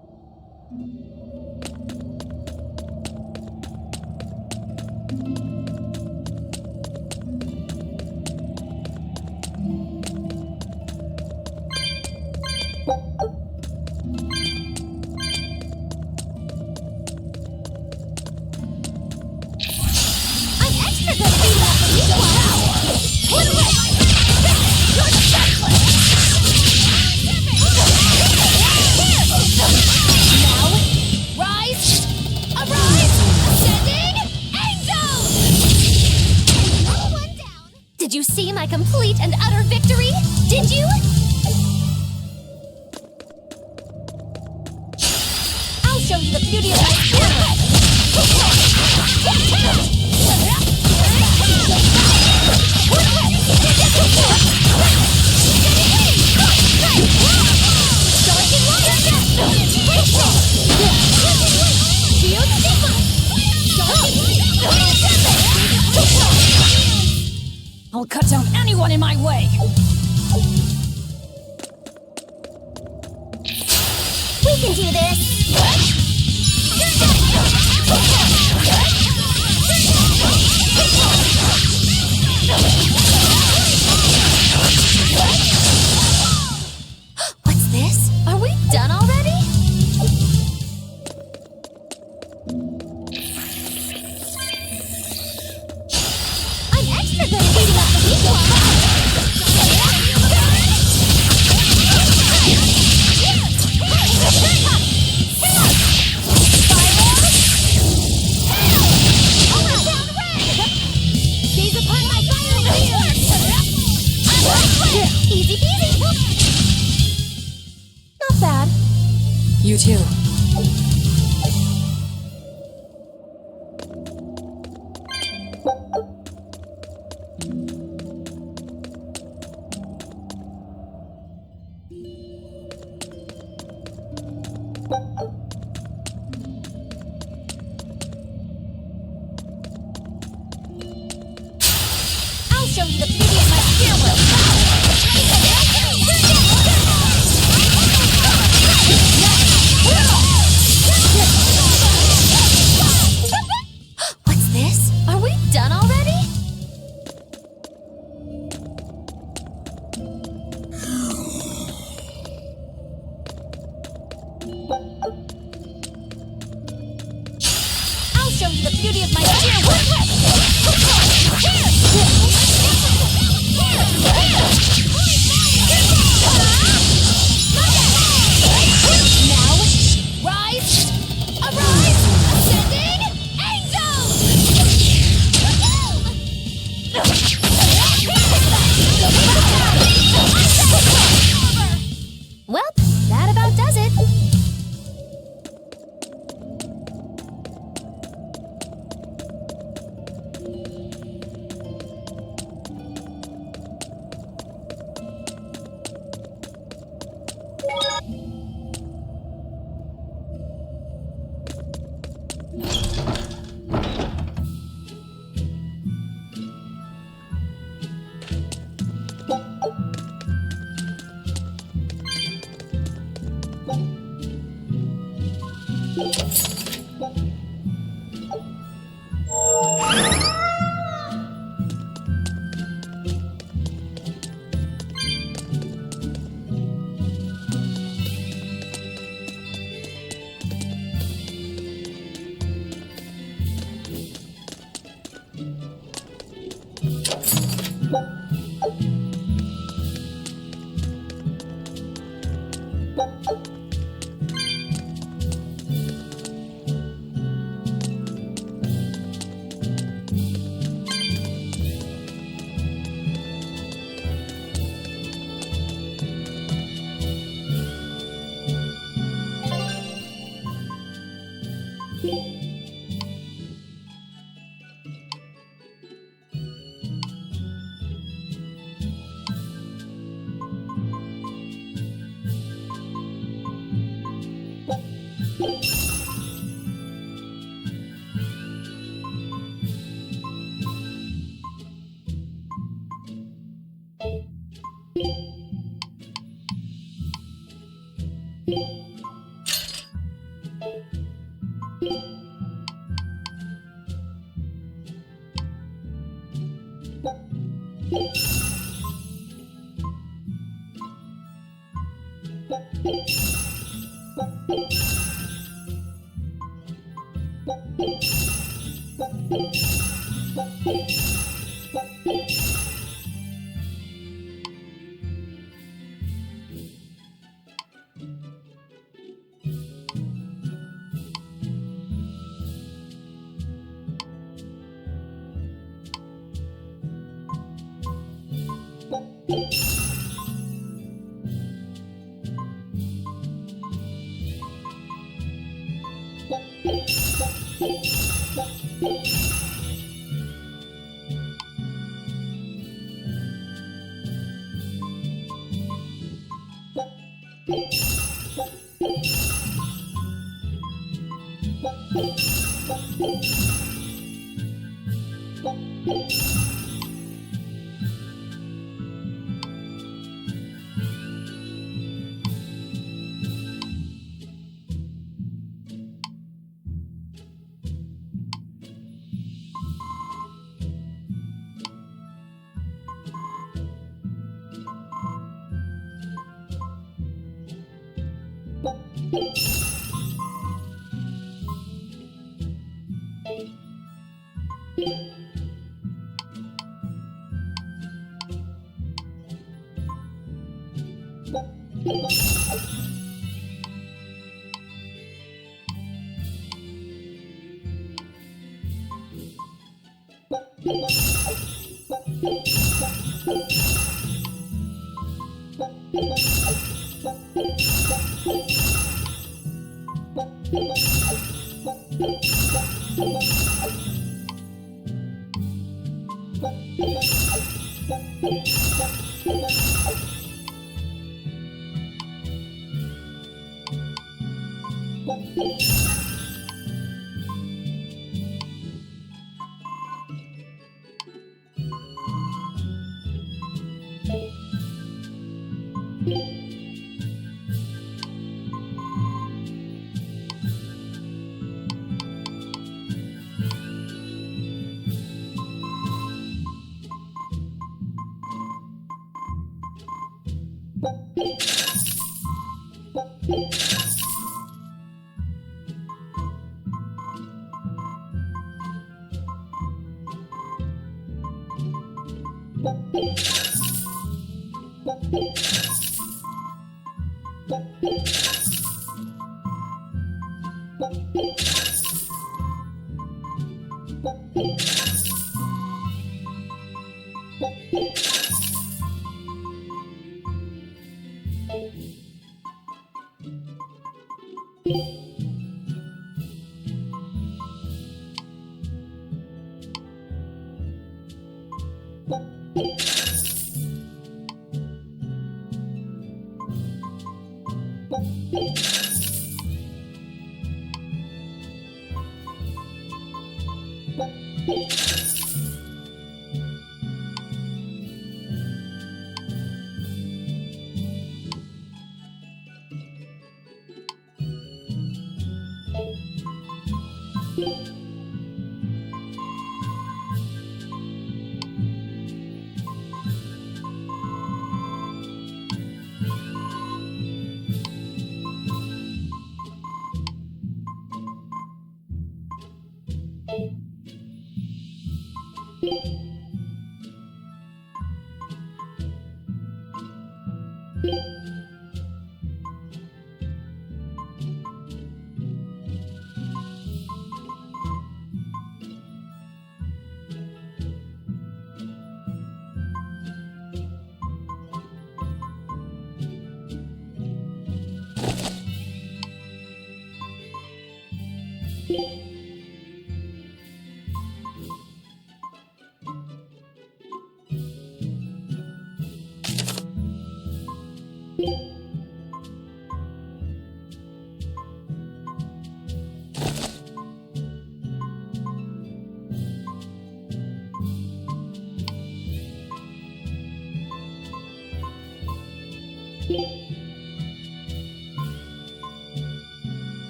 I'm extra good at beating up the weak ones! Put away! You're senseless! Now, rise! Arise! Ascending! Angels! Another one down! Did you see my complete and utter victory? Did you? I'll show you the beauty of my spirit! I'll cut down anyone in my way! We can do this! What's this? Are we done already? I'm extra good at beating up the weak Gaze upon my fire wheel! Easy peasy! Not bad. You too. I'll show you the beauty of my spear What's this? Are we done already? I'll show you the beauty of my Now, rise, arise, ascending, angels! Well, that about does it.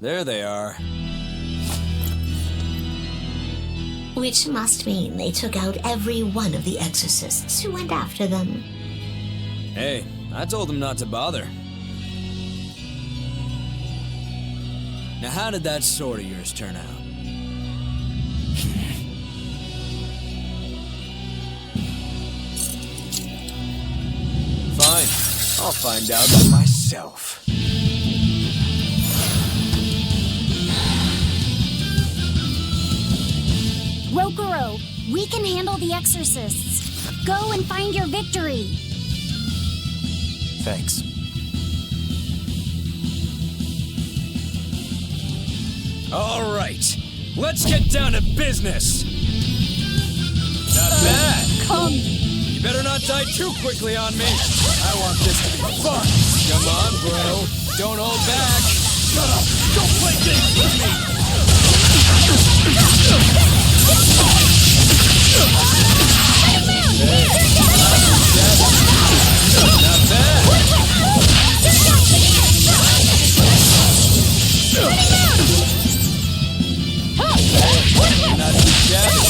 There they are. Which must mean they took out every one of the exorcists who went after them. Hey, I told them not to bother. Now how did that sword of yours turn out? Fine, I'll find out for myself. Rokuro, we can handle the exorcists. Go and find your victory. Thanks. All right, let's get down to business. Not bad. Come. You better not die too quickly on me. I want this to be fun. Come on, bro. Don't hold back. Shut up. Don't play games with me. Not bad. Not too shabby.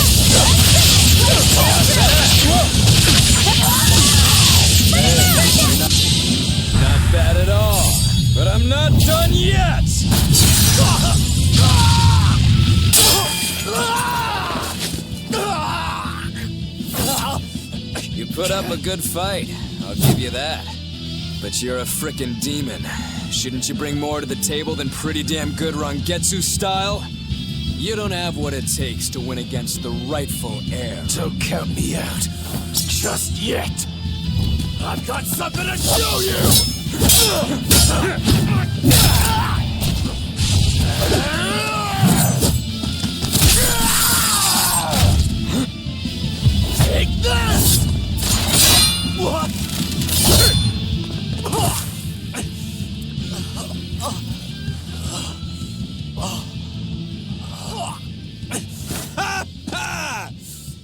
Not bad at all. But I'm not done yet. You put up a good fight, I'll give you that. But you're a frickin' demon. Shouldn't you bring more to the table than pretty damn good Rangetsu style? You don't have what it takes to win against the rightful heir. Don't count me out. Just yet. I've got something to show you! Take this! What?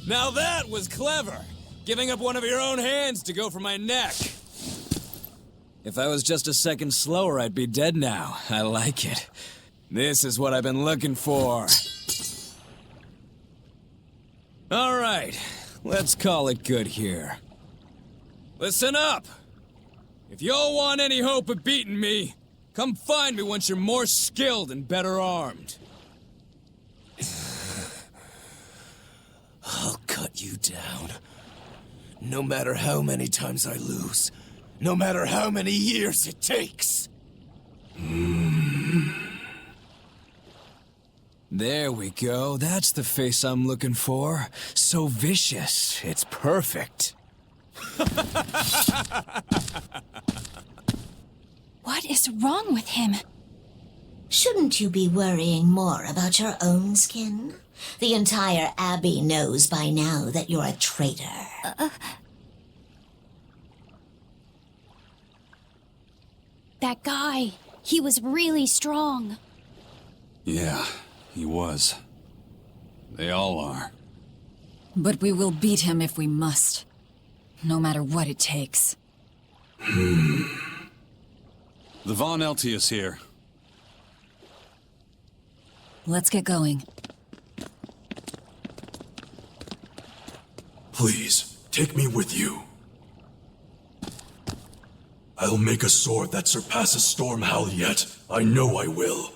Now that was clever! Giving up one of your own hands to go for my neck. If I was just a second slower, I'd be dead now. I like it. This is what I've been looking for. All right, let's call it good here. Listen up! If y'all want any hope of beating me, come find me once you're more skilled and better armed. I'll cut you down. No matter how many times I lose. No matter how many years it takes. There we go. That's the face I'm looking for. So vicious. It's perfect. What is wrong with him? Shouldn't you be worrying more about your own skin? The entire Abbey knows by now that you're a traitor. That guy, he was really strong. Yeah, he was. They all are. But we will beat him if we must. No matter what it takes. The Von Eltius here. Let's get going. Please, take me with you. I'll make a sword that surpasses Stormhowl yet. I know I will.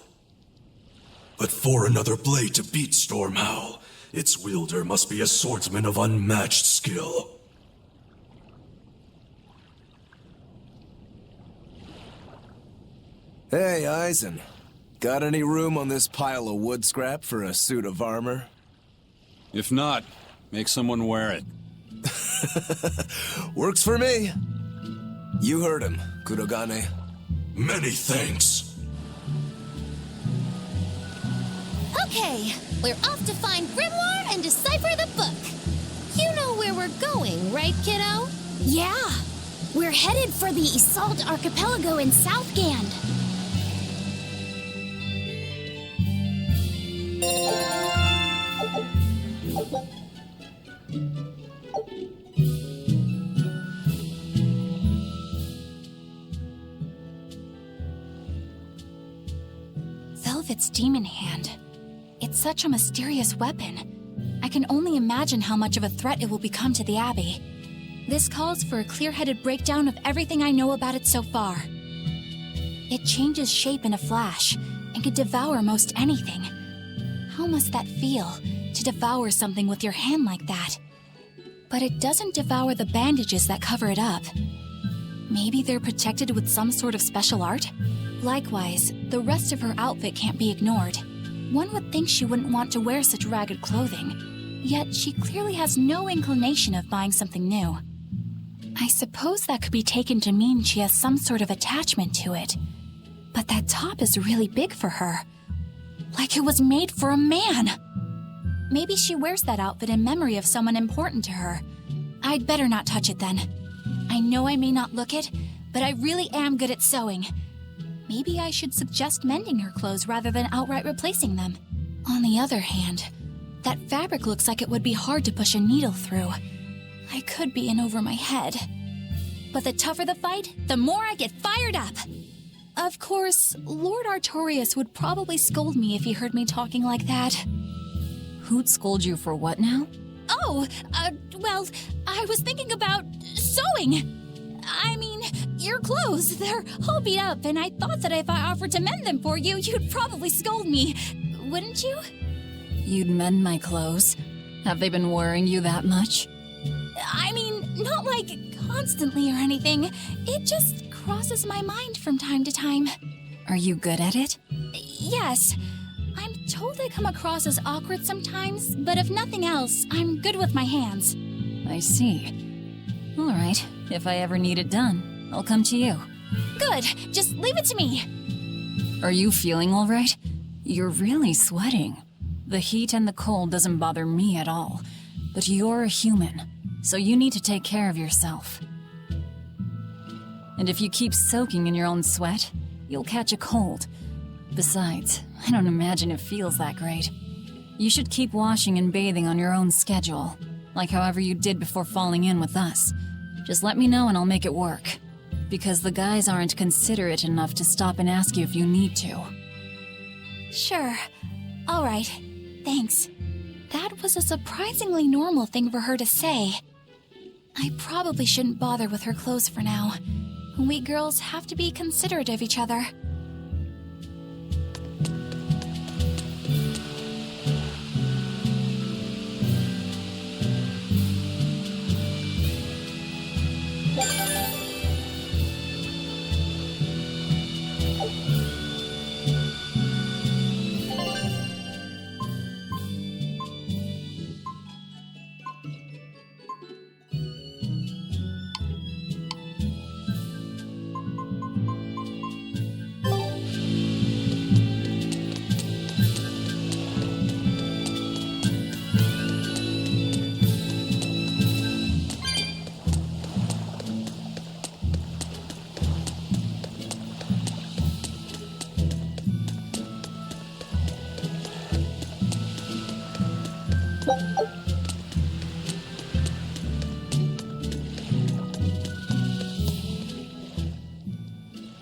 But for another blade to beat Stormhowl, its wielder must be a swordsman of unmatched skill. Hey, Eisen. Got any room on this pile of wood scrap for a suit of armor? If not, make someone wear it. Works for me. You heard him, Kurogane. Many thanks. Okay, we're off to find Grimoire and decipher the book. You know where we're going, right, kiddo? Yeah. We're headed for the Isolde Archipelago in South Gand. Velvet's demon hand. It's such a mysterious weapon. I can only imagine how much of a threat it will become to the Abbey. This calls for a clear-headed breakdown of everything I know about it so far. It changes shape in a flash and could devour most anything. How must that feel, to devour something with your hand like that? But it doesn't devour the bandages that cover it up. Maybe they're protected with some sort of special art? Likewise, the rest of her outfit can't be ignored. One would think she wouldn't want to wear such ragged clothing, yet she clearly has no inclination of buying something new. I suppose that could be taken to mean she has some sort of attachment to it. But that top is really big for her. Like it was made for a man. Maybe she wears that outfit in memory of someone important to her. I'd better not touch it then. I know I may not look it, but I really am good at sewing. Maybe I should suggest mending her clothes rather than outright replacing them. On the other hand, that fabric looks like it would be hard to push a needle through. I could be in over my head. But the tougher the fight, the more I get fired up. Of course, Lord Artorias would probably scold me if he heard me talking like that. Who'd scold you for what now? Oh, well, I was thinking about sewing. I mean, your clothes, they're all beat up, and I thought that if I offered to mend them for you, you'd probably scold me. Wouldn't you? You'd mend my clothes? Have they been worrying you that much? I mean, not like constantly or anything. It just crosses my mind from time to time. Are you good at it? Yes. I'm told I come across as awkward sometimes, but if nothing else, I'm good with my hands. I see. All right, if I ever need it done, I'll come to you. Good, just leave it to me. Are you feeling all right? You're really sweating. The heat and the cold doesn't bother me at all, but you're a human, so you need to take care of yourself. And if you keep soaking in your own sweat, you'll catch a cold. Besides, I don't imagine it feels that great. You should keep washing and bathing on your own schedule, like however you did before falling in with us. Just let me know and I'll make it work. Because the guys aren't considerate enough to stop and ask you if you need to. Sure. All right. Thanks. That was a surprisingly normal thing for her to say. I probably shouldn't bother with her clothes for now. We girls have to be considerate of each other.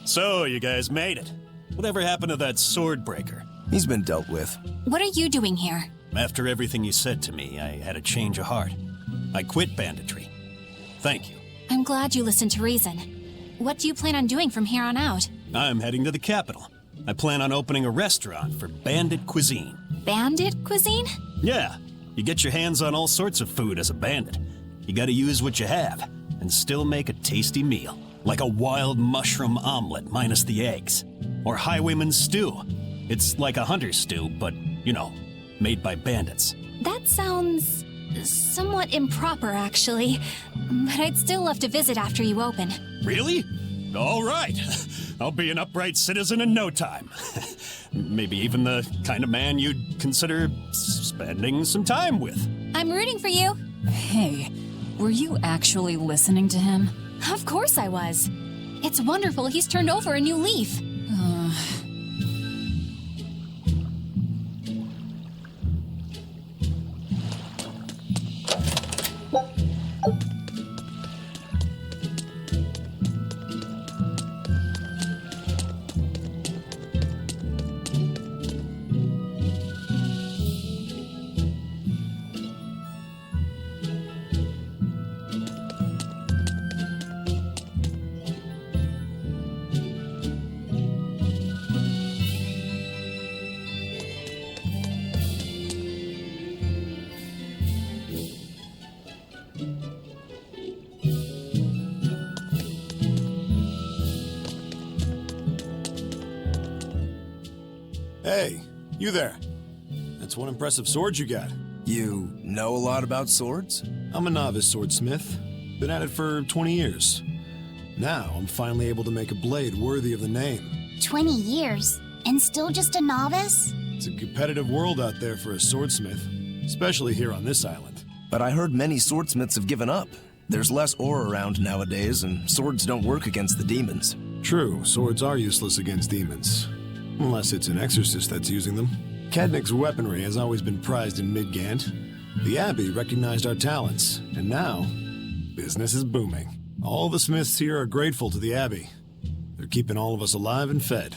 So, you guys made it. Whatever happened to that sword breaker? He's been dealt with. What are you doing here? After everything you said to me, I had a change of heart. I quit banditry. Thank you. I'm glad you listened to reason. What do you plan on doing from here on out? I'm heading to the capital. I plan on opening a restaurant for bandit cuisine. Bandit cuisine? Yeah. You get your hands on all sorts of food as a bandit. You gotta use what you have, and still make a tasty meal. Like a wild mushroom omelet minus the eggs. Or highwayman's stew. It's like a hunter's stew, but, you know, made by bandits. That sounds somewhat improper, actually. But I'd still love to visit after you open. Really? All right. I'll be an upright citizen in no time. Maybe even the kind of man you'd consider spending some time with. I'm rooting for you. Hey, were you actually listening to him? Of course I was. It's wonderful he's turned over a new leaf. Hey, you there. That's one impressive sword you got. You know a lot about swords? I'm a novice swordsmith. Been at it for 20 years. Now, I'm finally able to make a blade worthy of the name. 20 years? And still just a novice? It's a competitive world out there for a swordsmith, especially here on this island. But I heard many swordsmiths have given up. There's less ore around nowadays, and swords don't work against the demons. True, swords are useless against demons. Unless it's an exorcist that's using them. Kadnik's weaponry has always been prized in Midgant. The Abbey recognized our talents, and now, business is booming. All the smiths here are grateful to the Abbey. They're keeping all of us alive and fed.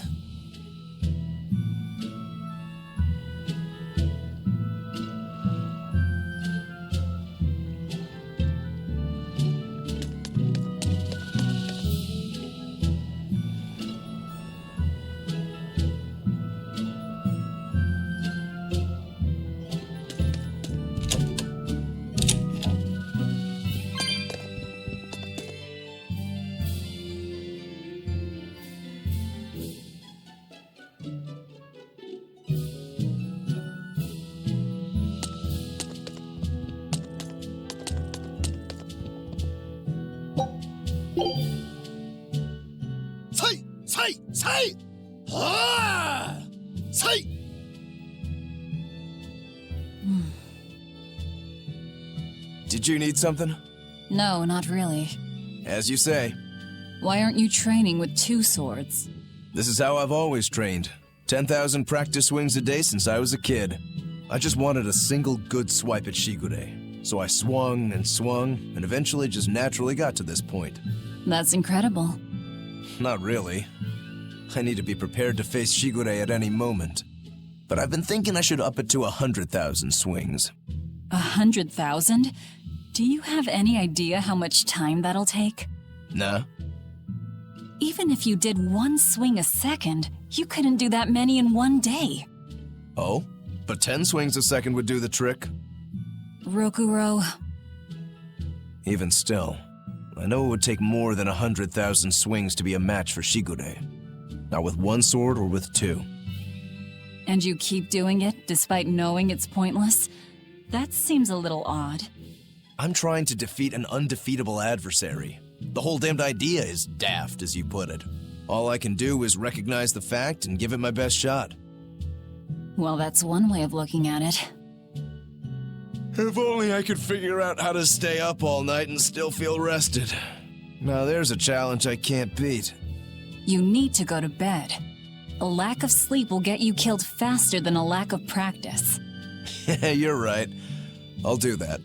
Did you need something? No, not really. As you say. Why aren't you training with 2 swords? This is how I've always trained. 10,000 practice swings a day since I was a kid. I just wanted a single good swipe at Shigure. So I swung, and eventually just naturally got to this point. That's incredible. Not really. I need to be prepared to face Shigure at any moment. But I've been thinking I should up it to 100,000 swings. 100,000? Do you have any idea how much time that'll take? Nah. Even if you did 1 swing a second, you couldn't do that many in 1 day. Oh? But 10 swings a second would do the trick. Rokuro. Even still, I know it would take more than 100,000 swings to be a match for Shigure. Not with 1 sword or with 2. And you keep doing it despite knowing it's pointless? That seems a little odd. I'm trying to defeat an undefeatable adversary. The whole damned idea is daft, as you put it. All I can do is recognize the fact and give it my best shot. Well, that's one way of looking at it. If only I could figure out how to stay up all night and still feel rested. Now there's a challenge I can't beat. You need to go to bed. A lack of sleep will get you killed faster than a lack of practice. You're right. I'll do that.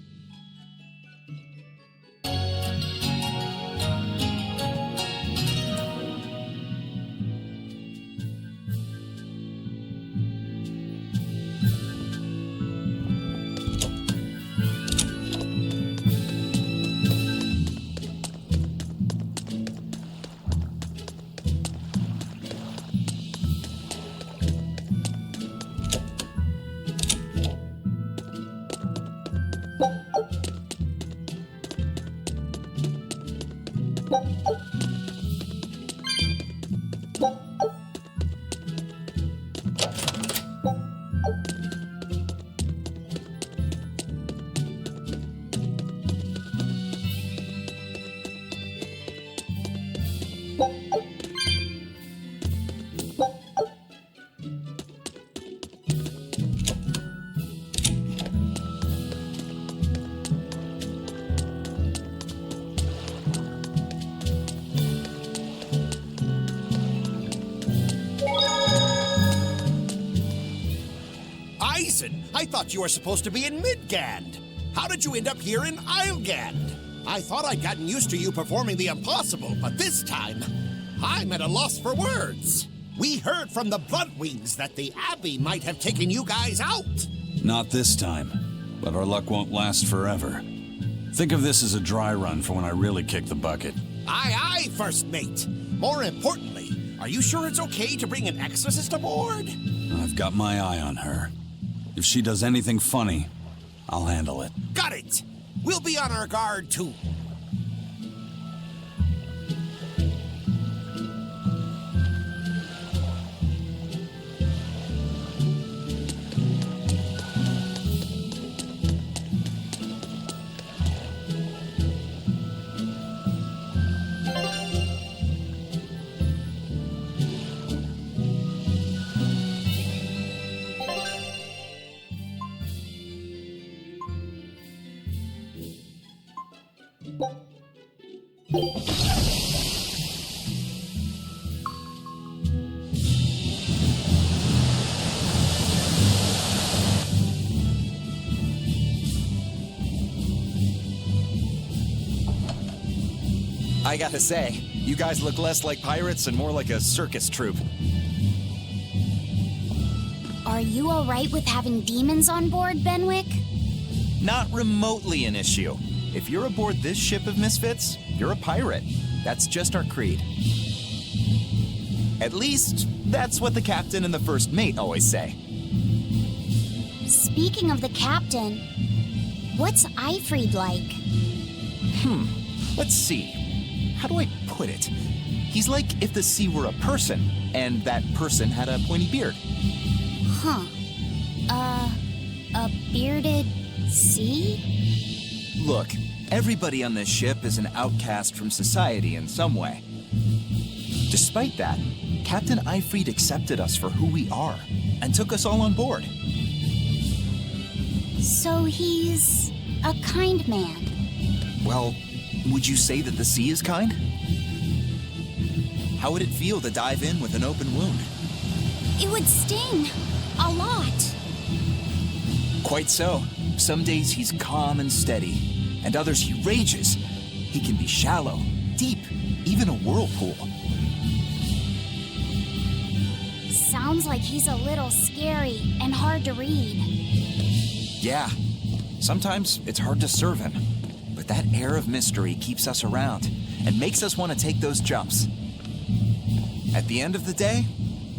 I thought you were supposed to be in Midgand. How did you end up here in Islegand? I thought I'd gotten used to you performing the impossible, but this time, I'm at a loss for words. We heard from the Bloodwings that the Abbey might have taken you guys out. Not this time, but our luck won't last forever. Think of this as a dry run for when I really kick the bucket. Aye, aye, First Mate. More importantly, are you sure it's okay to bring an exorcist aboard? I've got my eye on her. If she does anything funny, I'll handle it. Got it! We'll be on our guard, too. I gotta say, you guys look less like pirates and more like a circus troupe. Are you alright with having demons on board, Benwick? Not remotely an issue. If you're aboard this ship of misfits, you're a pirate. That's just our creed. At least, that's what the captain and the first mate always say. Speaking of the captain, what's Eifried like? Let's see. How do I put it? He's like if the sea were a person, and that person had a pointy beard. Huh. A bearded sea? Look, everybody on this ship is an outcast from society in some way. Despite that, Captain Eifried accepted us for who we are, and took us all on board. So he's a kind man. Well, would you say that the sea is kind? How would it feel to dive in with an open wound? It would sting. A lot. Quite so. Some days he's calm and steady, and others he rages. He can be shallow, deep, even a whirlpool. Sounds like he's a little scary and hard to read. Yeah, sometimes it's hard to serve him, but that air of mystery keeps us around and makes us want to take those jumps. At the end of the day,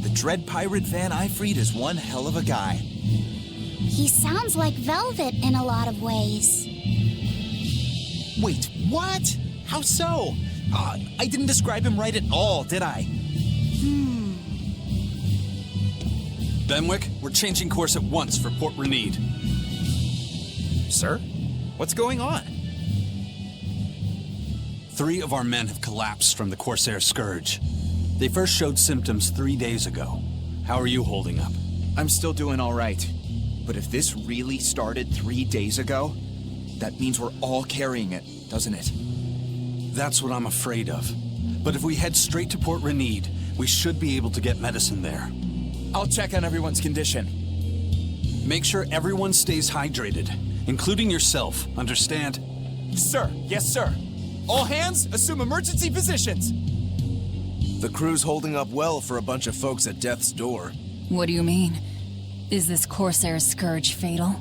the dread pirate Van Eifried is one hell of a guy. He sounds like Velvet in a lot of ways. Wait, what? How so? I didn't describe him right at all, did I? Benwick, we're changing course at once for Port Renede. Sir? What's going on? 3 of our men have collapsed from the Corsair Scourge. They first showed symptoms 3 days ago. How are you holding up? I'm still doing all right. But if this really started 3 days ago, that means we're all carrying it, doesn't it? That's what I'm afraid of. But if we head straight to Port Renede, we should be able to get medicine there. I'll check on everyone's condition. Make sure everyone stays hydrated, including yourself, understand? Sir, yes sir. All hands, assume emergency positions. The crew's holding up well for a bunch of folks at death's door. What do you mean? Is this Corsair Scourge fatal?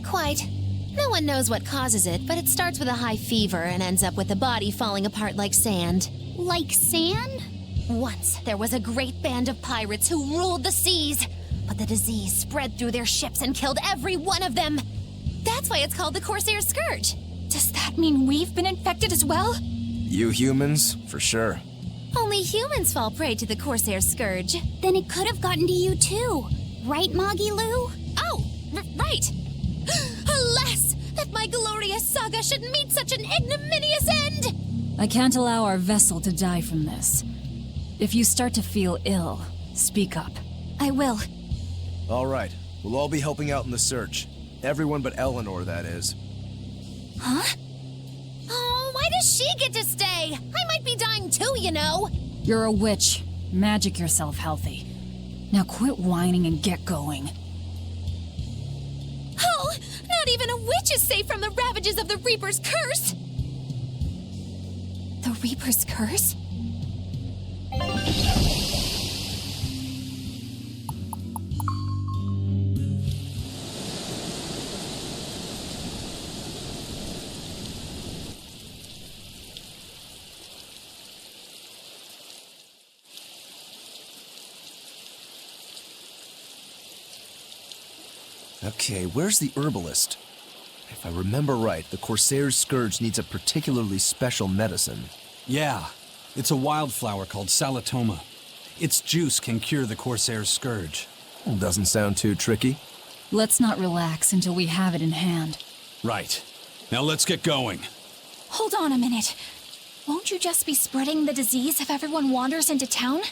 Quite. No one knows what causes it, but it starts with a high fever and ends up with the body falling apart like sand. Like sand? Once, there was a great band of pirates who ruled the seas, but the disease spread through their ships and killed every one of them. That's why it's called the Corsair Scourge. Does that mean we've been infected as well? You humans, for sure. Only humans fall prey to the Corsair Scourge. Then it could have gotten to you too. Right, Moggy Lou? Oh, right. Alas, that my glorious saga should meet such an ignominious end! I can't allow our vessel to die from this. If you start to feel ill, speak up. I will. All right. We'll all be helping out in the search. Everyone but Eleanor, that is. Huh? Oh, why does she get to stay? I might be dying too, you know. You're a witch. Magic yourself healthy. Now quit whining and get going. Oh, not even a witch is safe from the ravages of the Reaper's curse! The Reaper's curse? Okay, where's the herbalist? If I remember right, the Corsair's Scourge needs a particularly special medicine. Yeah, it's a wildflower called Salatoma. Its juice can cure the Corsair's Scourge. Doesn't sound too tricky. Let's not relax until we have it in hand. Right. Now let's get going. Hold on a minute. Won't you just be spreading the disease if everyone wanders into town?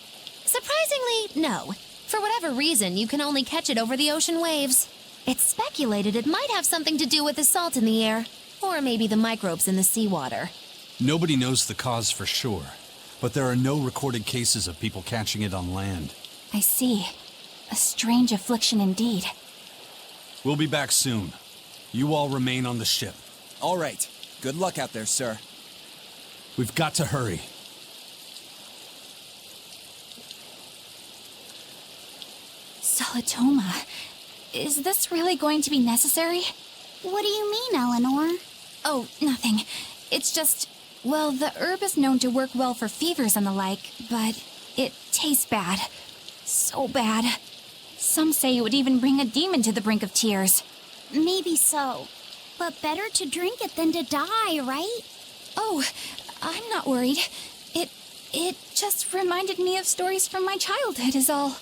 Surprisingly, no. For whatever reason, you can only catch it over the ocean waves. It's speculated it might have something to do with the salt in the air, or maybe the microbes in the seawater. Nobody knows the cause for sure, but there are no recorded cases of people catching it on land. I see. A strange affliction indeed. We'll be back soon. You all remain on the ship. All right. Good luck out there, sir. We've got to hurry. Salatoma. Is this really going to be necessary? What do you mean, Eleanor? Oh, nothing. It's just, well, the herb is known to work well for fevers and the like, but it tastes bad. So bad. Some say it would even bring a demon to the brink of tears. Maybe so. But better to drink it than to die, right? Oh, I'm not worried. It just reminded me of stories from my childhood is all.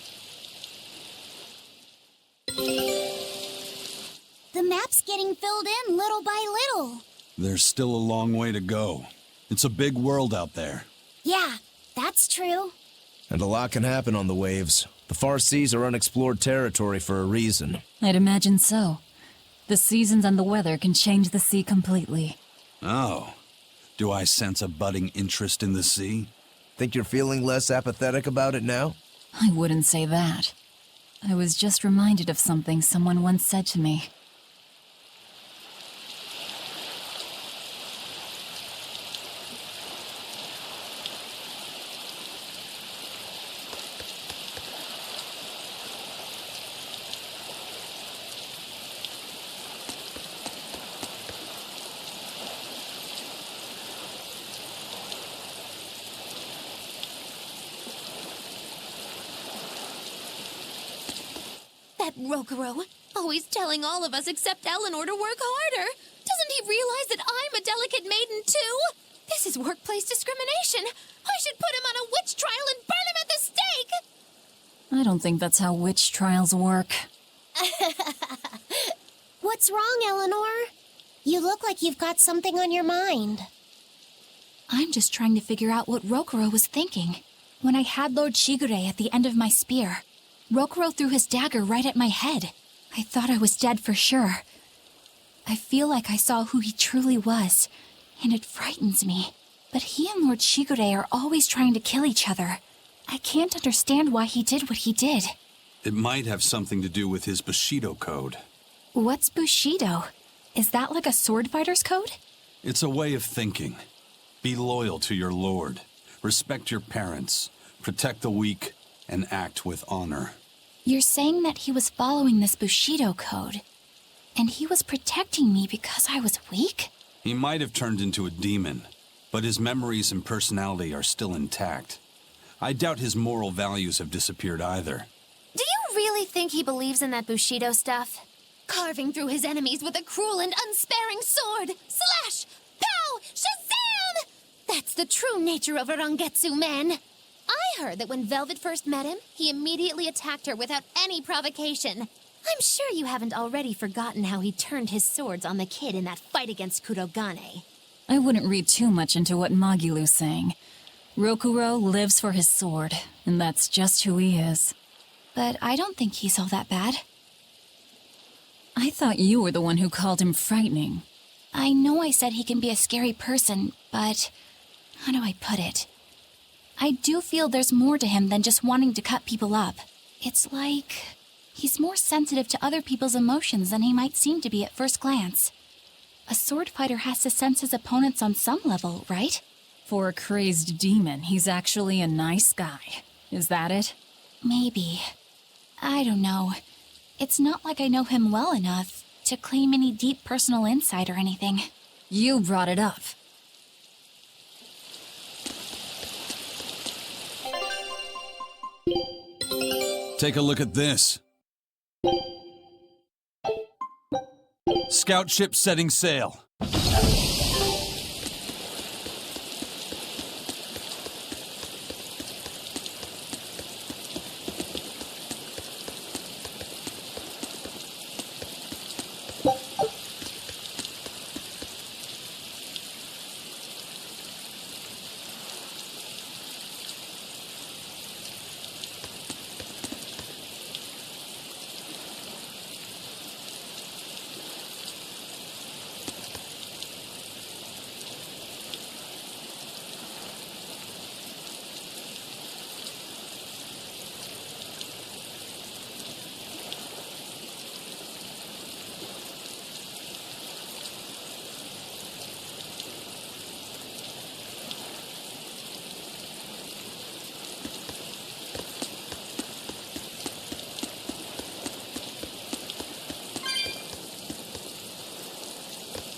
The map's getting filled in little by little. There's still a long way to go. It's a big world out there. Yeah, that's true. And a lot can happen on the waves. The far seas are unexplored territory for a reason. I'd imagine so. The seasons and the weather can change the sea completely. Oh. Do I sense a budding interest in the sea? Think you're feeling less apathetic about it now? I wouldn't say that. I was just reminded of something someone once said to me. That Rokuro, always telling all of us except Eleanor to work harder. Doesn't he realize that I'm a delicate maiden too? This is workplace discrimination. I should put him on a witch trial and burn him at the stake! I don't think that's how witch trials work. What's wrong, Eleanor? You look like you've got something on your mind. I'm just trying to figure out what Rokuro was thinking. When I had Lord Shigure at the end of my spear, Rokuro threw his dagger right at my head. I thought I was dead for sure. I feel like I saw who he truly was, and it frightens me. But he and Lord Shigure are always trying to kill each other. I can't understand why he did what he did. It might have something to do with his Bushido code. What's Bushido? Is that like a sword fighter's code? It's a way of thinking. Be loyal to your lord. Respect your parents. Protect the weak. And act with honor. You're saying that he was following this Bushido code, and he was protecting me because I was weak? He might have turned into a demon, but his memories and personality are still intact. I doubt his moral values have disappeared either. Do you really think he believes in that Bushido stuff? Carving through his enemies with a cruel and unsparing sword! Slash! Pow! Shazam! That's the true nature of a Rangetsu man! I heard that when Velvet first met him, he immediately attacked her without any provocation. I'm sure you haven't already forgotten how he turned his swords on the kid in that fight against Kurogane. I wouldn't read too much into what Magilu's saying. Rokuro lives for his sword, and that's just who he is. But I don't think he's all that bad. I thought you were the one who called him frightening. I know I said he can be a scary person, but how do I put it? I do feel there's more to him than just wanting to cut people up. It's like he's more sensitive to other people's emotions than he might seem to be at first glance. A sword fighter has to sense his opponents on some level, right? For a crazed demon, he's actually a nice guy. Is that it? Maybe. I don't know. It's not like I know him well enough to claim any deep personal insight or anything. You brought it up. Take a look at this. Scout ship setting sail.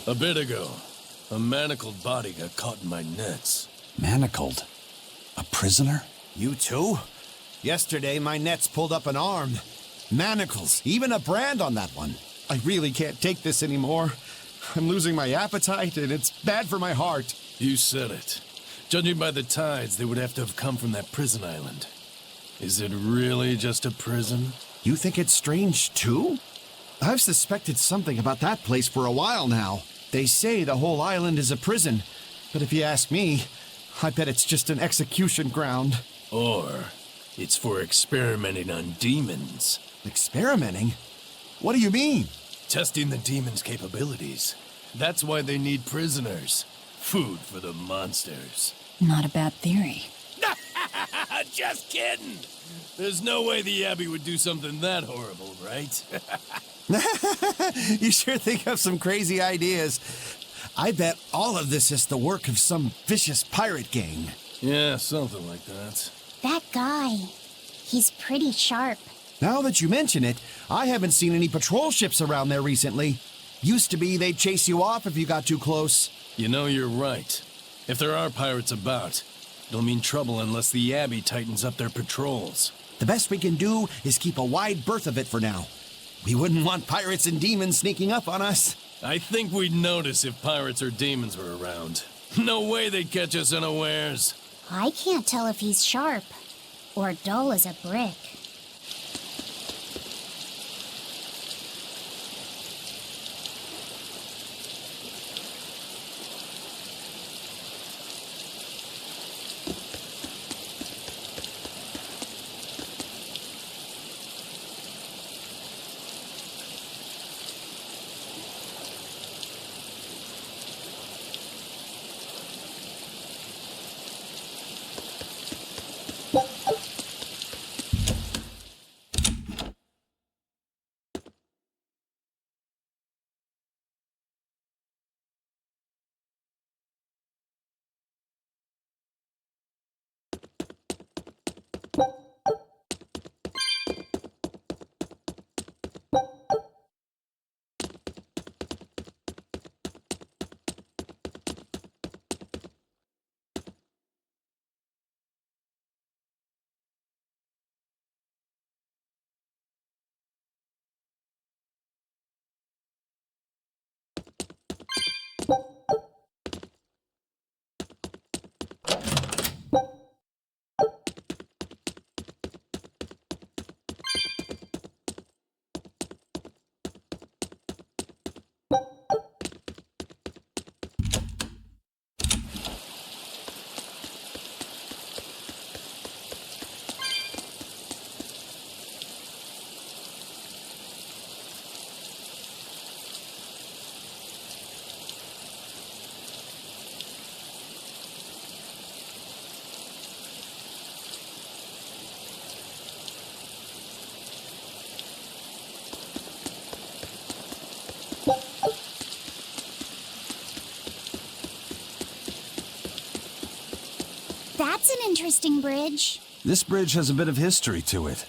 A bit ago, a manacled body got caught in my nets. Manacled? A prisoner? You too? Yesterday, my nets pulled up an arm. Manacles, even a brand on that one. I really can't take this anymore. I'm losing my appetite, and it's bad for my heart. You said it. Judging by the tides, they would have to have come from that prison island. Is it really just a prison? You think it's strange, too? I've suspected something about that place for a while now. They say the whole island is a prison, but if you ask me, I bet it's just an execution ground. Or it's for experimenting on demons. Experimenting? What do you mean? Testing the demons' capabilities. That's why they need prisoners. Food for the monsters. Not a bad theory. Just kidding! There's no way the Abbey would do something that horrible, right? You sure think of some crazy ideas. I bet all of this is the work of some vicious pirate gang. Yeah, something like that. That guy, he's pretty sharp. Now that you mention it, I haven't seen any patrol ships around there recently. Used to be they'd chase you off if you got too close. You know, you're right. If there are pirates about, it'll mean trouble unless the Abbey tightens up their patrols. The best we can do is keep a wide berth of it for now. We wouldn't want pirates and demons sneaking up on us. I think we'd notice if pirates or demons were around. No way they'd catch us unawares. I can't tell if he's sharp or dull as a brick. an interesting bridge. This bridge has a bit of history to it.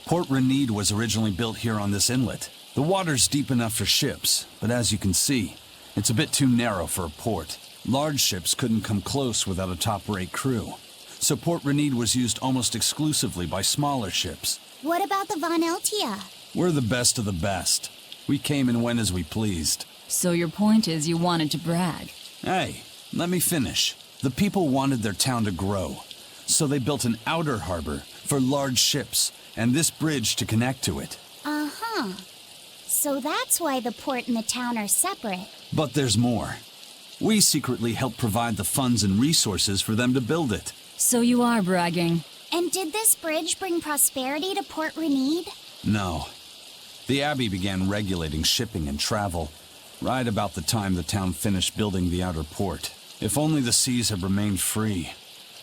Port Renede was originally built here on this inlet. The water's deep enough for ships, but as you can see, it's a bit too narrow for a port. Large ships couldn't come close without a top-rate crew. So Port Renede was used almost exclusively by smaller ships. What about the Von Eltia? We're the best of the best. We came and went as we pleased. So your point is you wanted to brag? Hey, let me finish. The people wanted their town to grow, so they built an outer harbor for large ships, and this bridge to connect to it. Uh-huh. So that's why the port and the town are separate. But there's more. We secretly helped provide the funds and resources for them to build it. So you are bragging. And did this bridge bring prosperity to Port Renede? No. The Abbey began regulating shipping and travel right about the time the town finished building the outer port. If only the seas had remained free,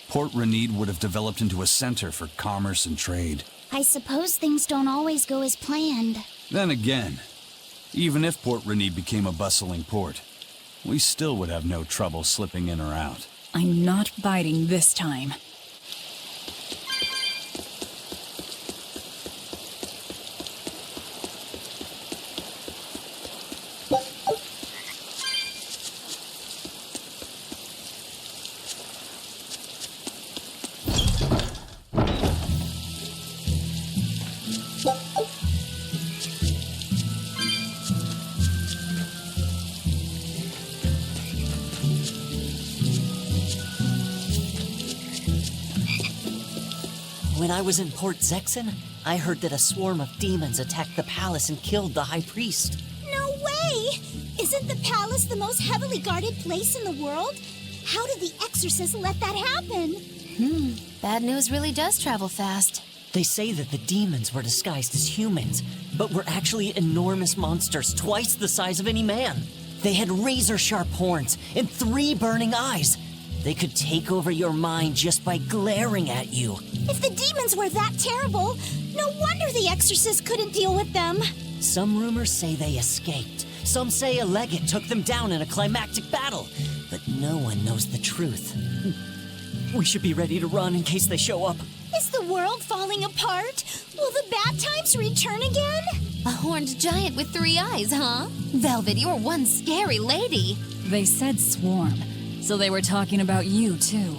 Port Renede would have developed into a center for commerce and trade. I suppose things don't always go as planned. Then again, even if Port Renede became a bustling port, we still would have no trouble slipping in or out. I'm not biting this time. When I was in Port Zexen, I heard that a swarm of demons attacked the palace and killed the High Priest. No way! Isn't the palace the most heavily guarded place in the world? How did the exorcist let that happen? Bad news really does travel fast. They say that the demons were disguised as humans, but were actually enormous monsters, twice the size of any man. They had razor-sharp horns and 3 burning eyes. They could take over your mind just by glaring at you. If the demons were that terrible, no wonder the exorcist couldn't deal with them. Some rumors say they escaped. Some say a legate took them down in a climactic battle. But no one knows the truth. We should be ready to run in case they show up. Is the world falling apart? Will the bad times return again? A horned giant with 3 eyes, huh? Velvet, you're one scary lady. They said swarm, so they were talking about you, too.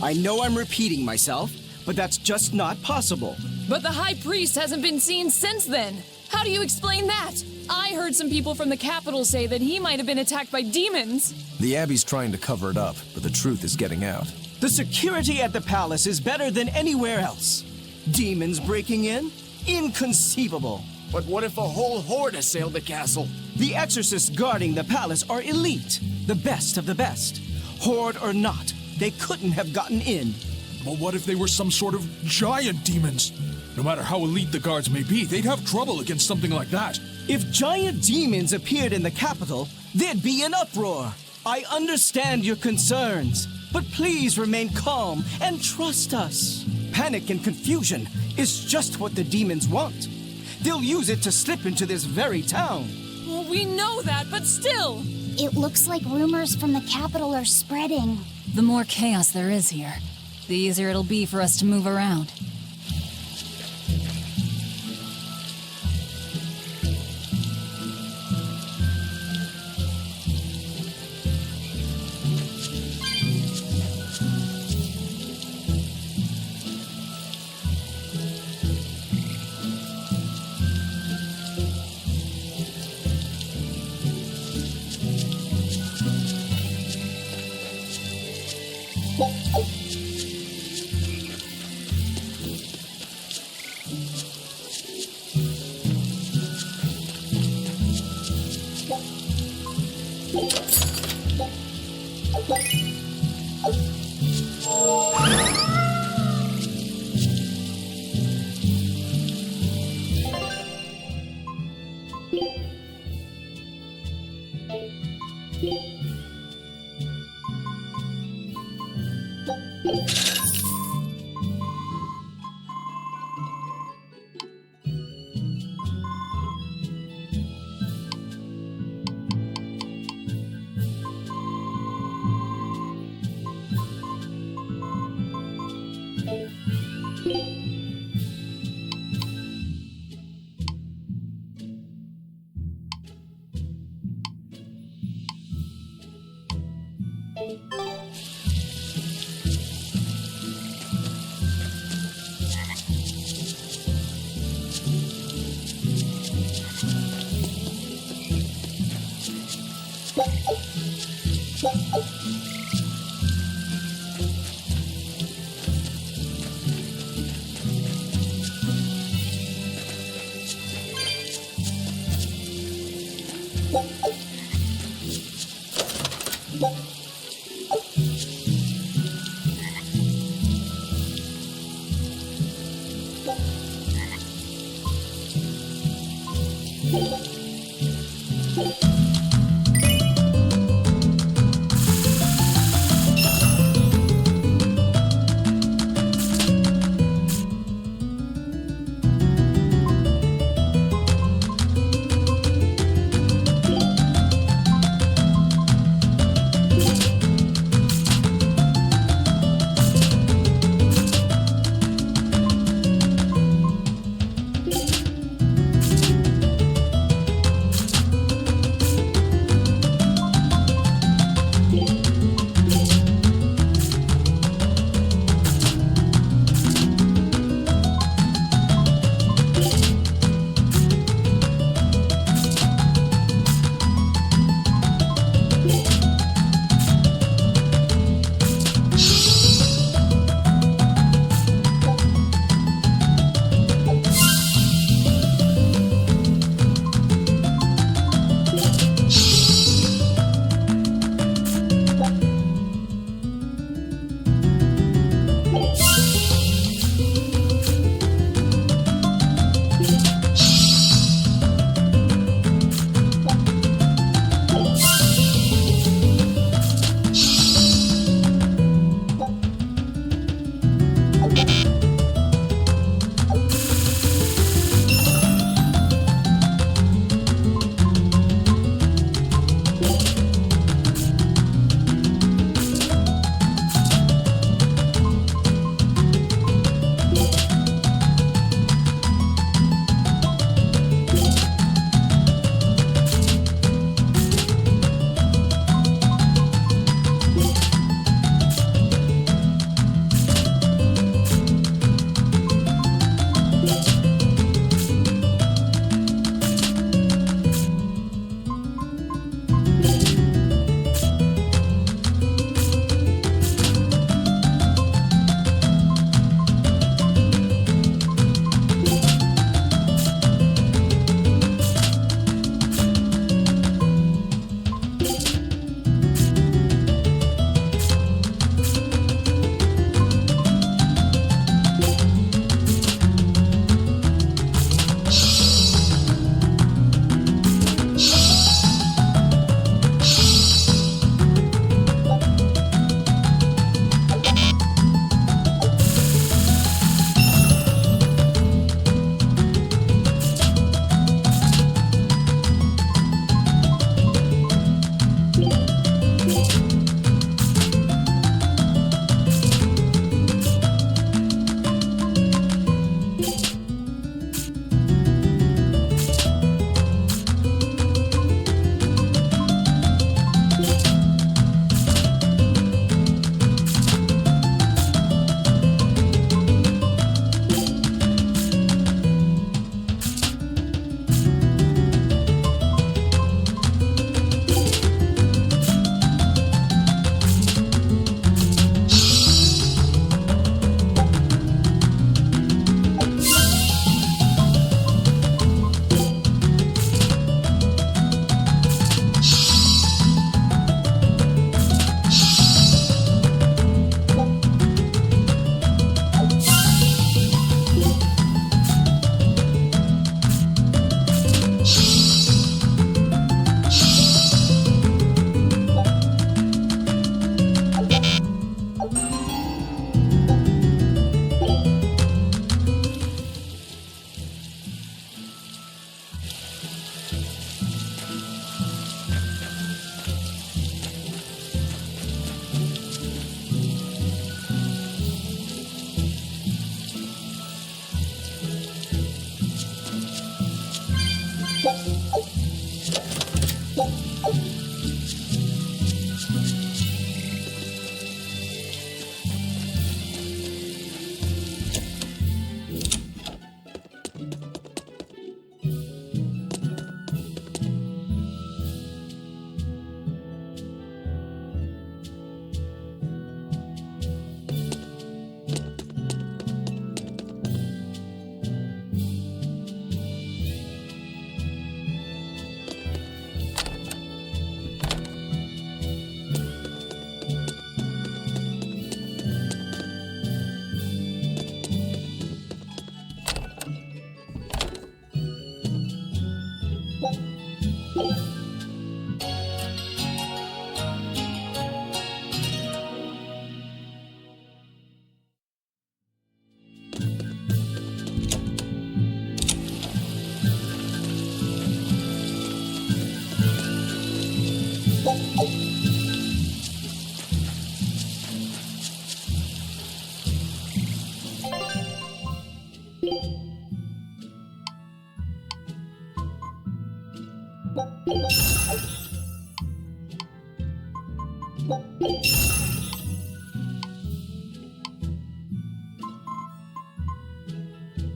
I know I'm repeating myself, but that's just not possible. But the High Priest hasn't been seen since then. How do you explain that? I heard some people from the capital say that he might have been attacked by demons. The Abbey's trying to cover it up, but the truth is getting out. The security at the palace is better than anywhere else. Demons breaking in? Inconceivable. But what if a whole horde assailed the castle? The exorcists guarding the palace are elite, the best of the best. Horde or not, they couldn't have gotten in. But what if they were some sort of giant demons? No matter how elite the guards may be, they'd have trouble against something like that. If giant demons appeared in the capital, there'd be an uproar. I understand your concerns, but please remain calm and trust us. Panic and confusion is just what the demons want. They'll use it to slip into this very town. Well, we know that, but still. It looks like rumors from the capital are spreading. The more chaos there is here, the easier it'll be for us to move around.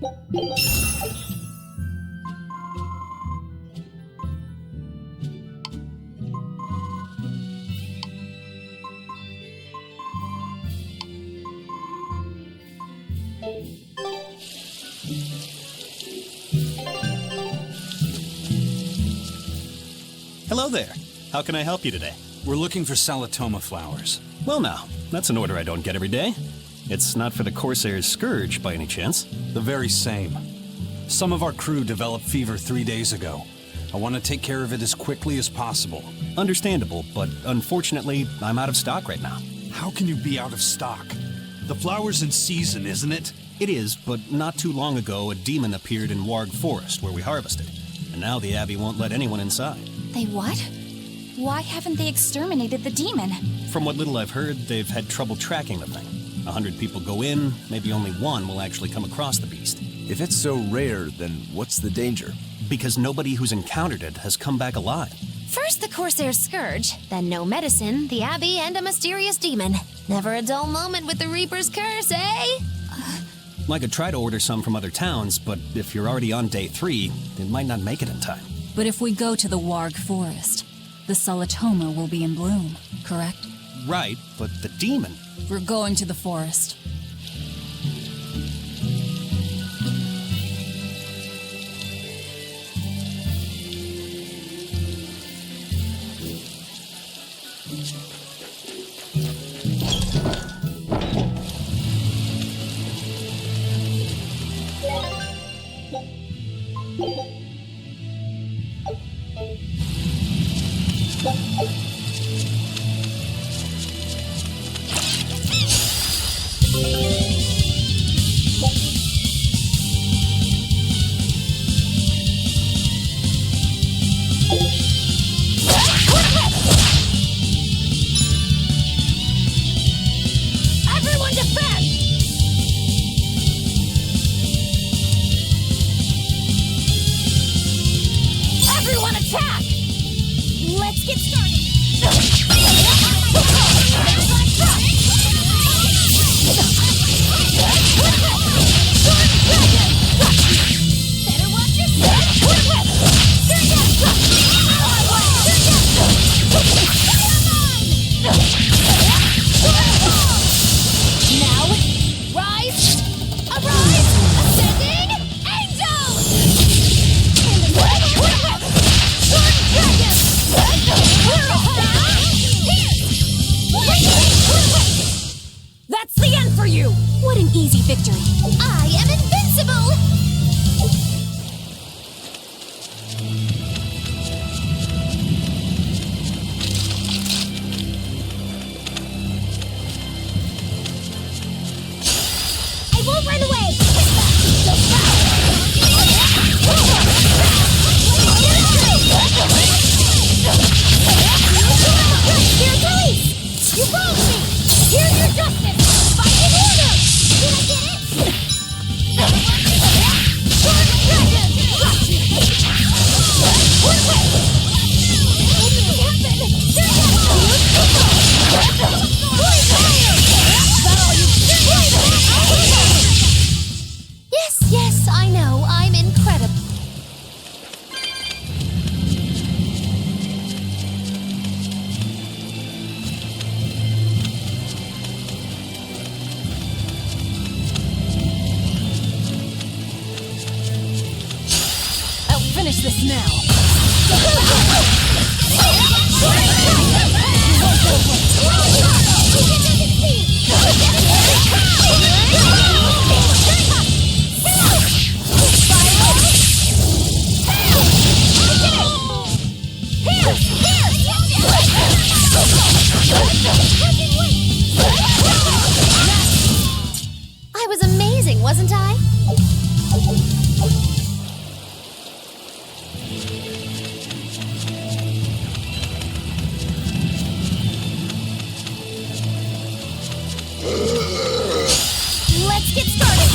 Hello there. How can I help you today? We're looking for Salatoma flowers. Well now, that's an order I don't get every day. It's not for the Corsair's Scourge, by any chance? The very same. Some of our crew developed fever 3 days ago. I want to take care of it as quickly as possible. Understandable, but unfortunately, I'm out of stock right now. How can you be out of stock? The flower's in season, isn't it? It is, but not too long ago, a demon appeared in Warg Forest, where we harvested. And now the Abbey won't let anyone inside. They what? Why haven't they exterminated the demon? From what little I've heard, they've had trouble tracking the thing. 100 people go in, maybe only one will actually come across the beast. If it's so rare, then what's the danger? Because nobody who's encountered it has come back alive. First the Corsair's Scourge, then no medicine, the Abbey, and a mysterious demon. Never a dull moment with the Reaper's Curse, eh? I could try to order some from other towns, but if you're already on day 3, it might not make it in time. But if we go to the Warg Forest, the Salatoma will be in bloom, correct? Right, but the demon... We're going to the forest. Finish this now. I was amazing, wasn't I? Let's get started.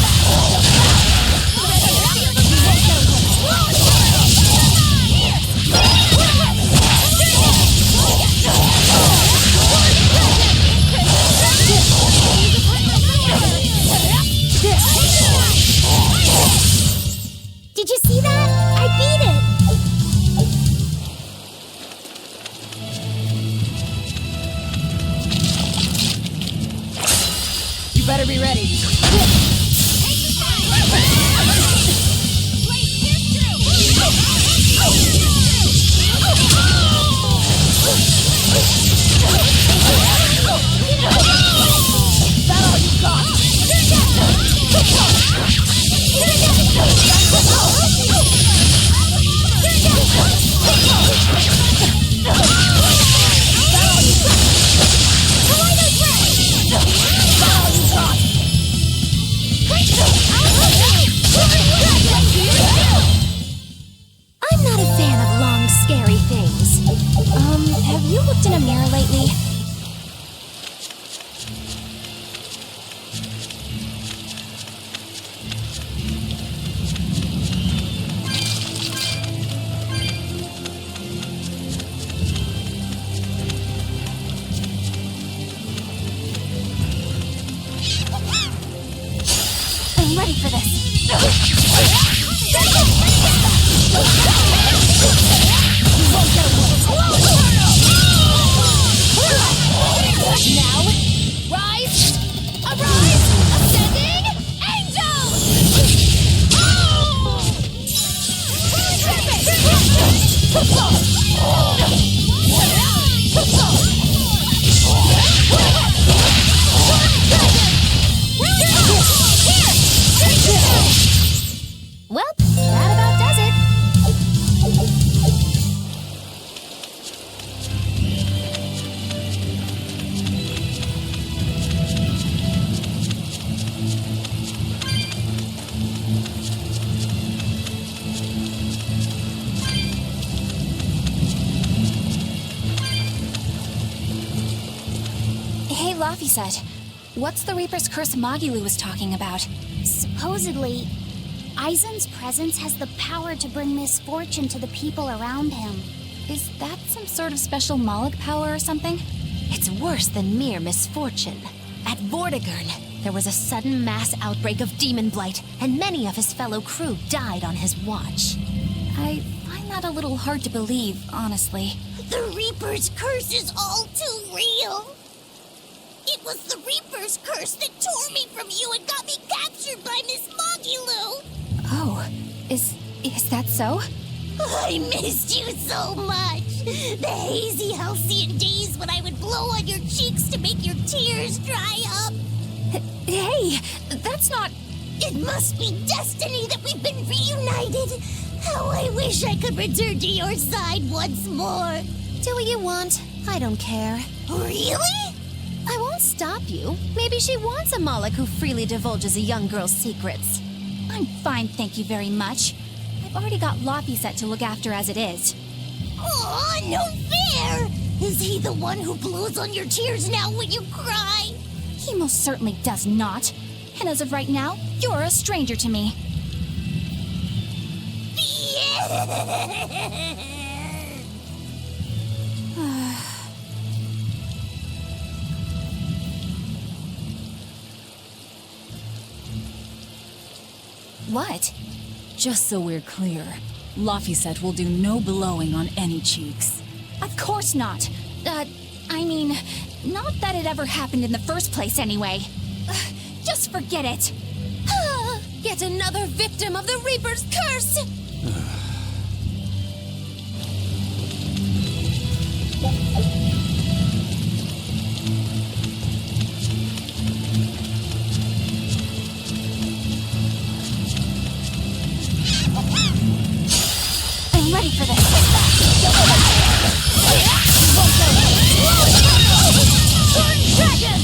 I'm ready for this. Now, rise! Arise! Ascending angel! Well, that about does it. Hey, Laphicet. What's the Reaper's Curse Magilu was talking about? Supposedly, Aizen's presence has the power to bring misfortune to the people around him. Is that some sort of special Moloch power or something? It's worse than mere misfortune. At Vortigern, there was a sudden mass outbreak of demon blight, and many of his fellow crew died on his watch. I find that a little hard to believe, honestly. The Reaper's curse is all too real. It was the Reaper's curse that tore me from you and got me captured by Miss Magilu. Oh, is that so? I missed you so much. The hazy halcyon days when I would blow on your cheeks to make your tears dry up. Hey, that's not... It must be destiny that we've been reunited. How I wish I could return to your side once more. Do what you want. I don't care. Really? I won't stop you. Maybe she wants a Moloch who freely divulges a young girl's secrets. I'm fine, thank you very much. I've already got Laphicet to look after as it is. Aw, no fair! Is he the one who blows on your tears now when you cry? He most certainly does not. And as of right now, you're a stranger to me. What? Just so we're clear, Laphicet will do no blowing on any cheeks. Of course not. I mean, not that it ever happened in the first place anyway. Just forget it. Yet another victim of the Reaper's curse! I'm ready for this. Dragon!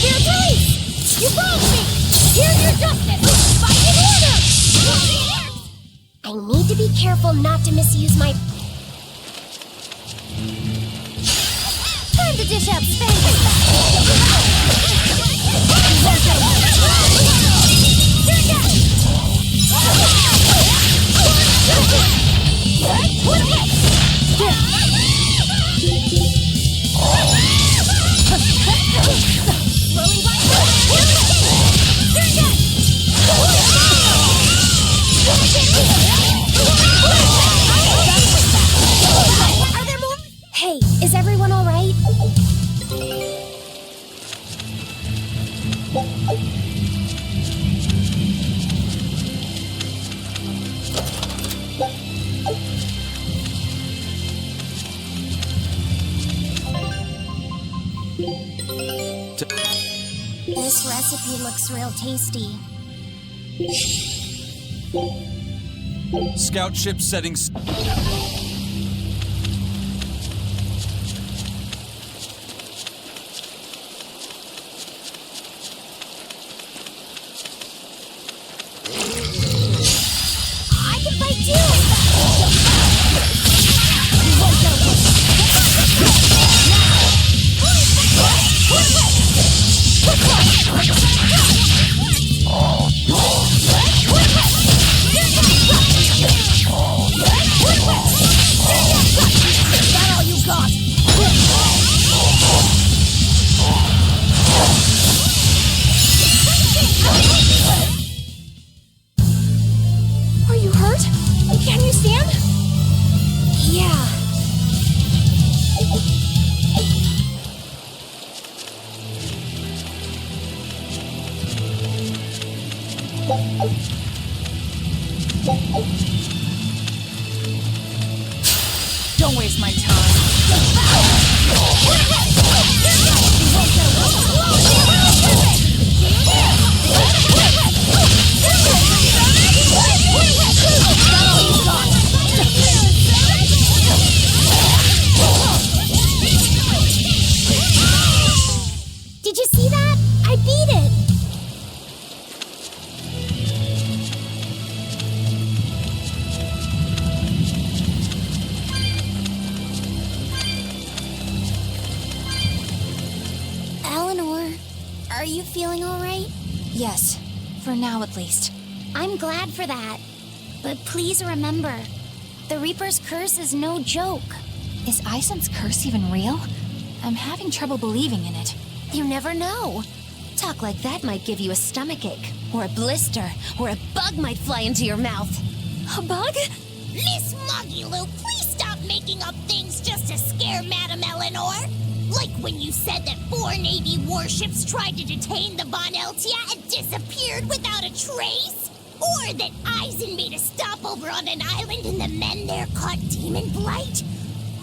Dear police! You wronged me! Here's your justice! Fight in order! I need to be careful not to misuse my... Time to dish out spanking! Are there more? Hey, is everyone all right? This recipe looks real tasty. Scout ship settings. I can fight too! Don't waste my time. Did you see that? I beat it! Eleanor, are you feeling all right? Yes, for now at least. I'm glad for that. But please remember, the Reaper's curse is no joke. Is Isen's curse even real? I'm having trouble believing in it. You never know. Talk like that might give you a stomachache, or a blister, or a bug might fly into your mouth. A bug? Miss Moggy-Lou, please stop making up things just to scare Madame Eleanor. Like when you said that 4 Navy warships tried to detain the Von Eltia and disappeared without a trace? Or that Eisen made a stopover on an island and the men there caught demon blight?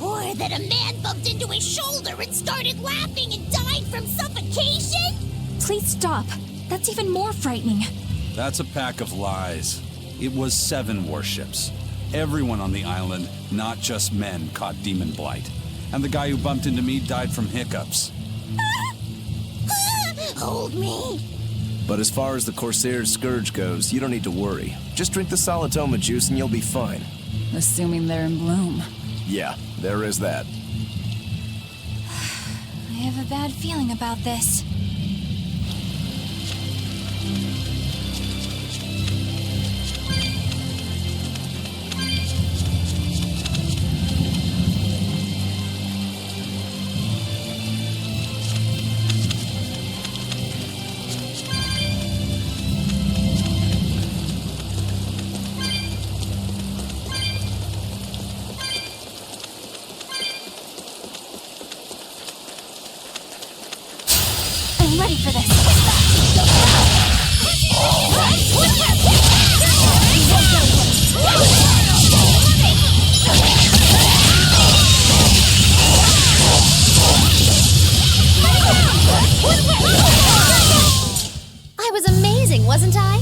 Or that a man bumped into his shoulder and started laughing and died from suffocation? Please stop. That's even more frightening. That's a pack of lies. It was 7 warships. Everyone on the island, not just men, caught demon blight. And the guy who bumped into me died from hiccups. Hold me. But as far as the Corsair's Scourge goes, you don't need to worry. Just drink the Solitoma juice and you'll be fine. Assuming they're in bloom. Yeah, there is that. I have a bad feeling about this. I'm ready for this. I was amazing, wasn't I?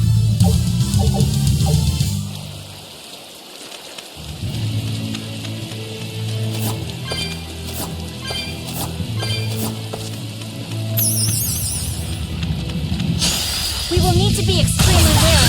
We will need to be extremely wary.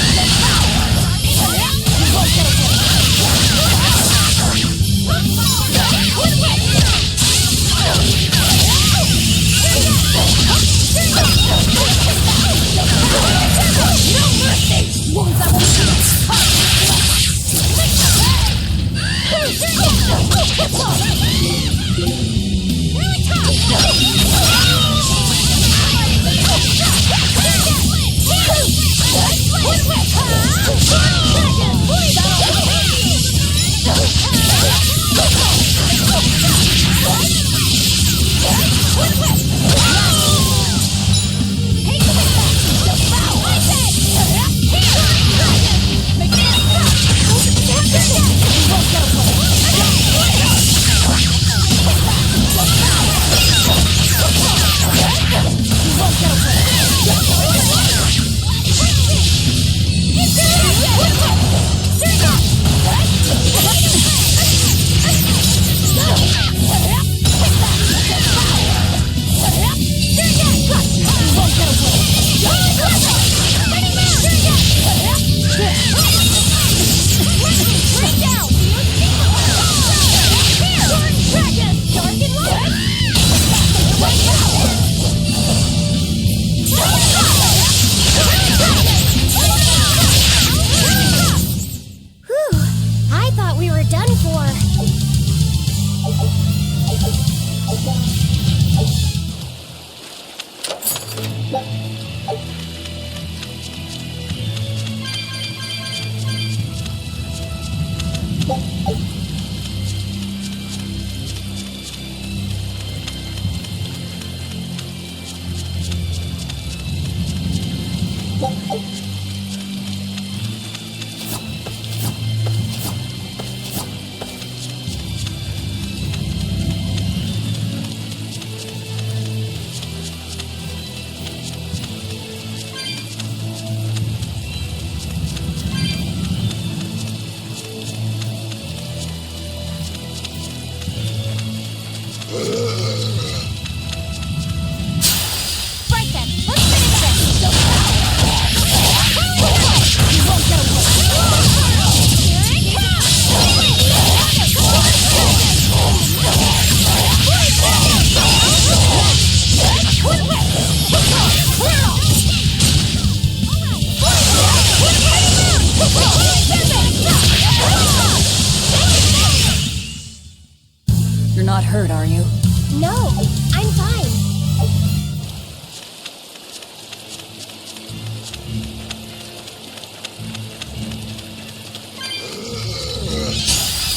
time.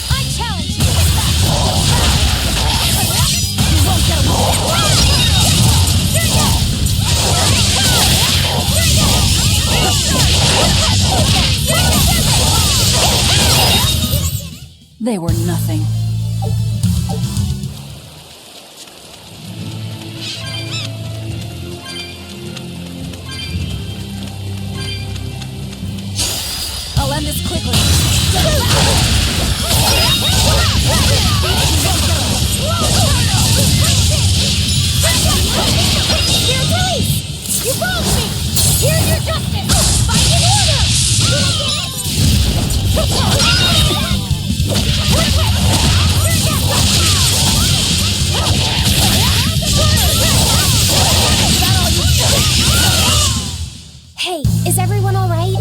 I challenge you! You won't get away! They were nothing. I'll end this quickly. Here it is! You found me! Here's your justice! Fight in order! Hey, is everyone all right?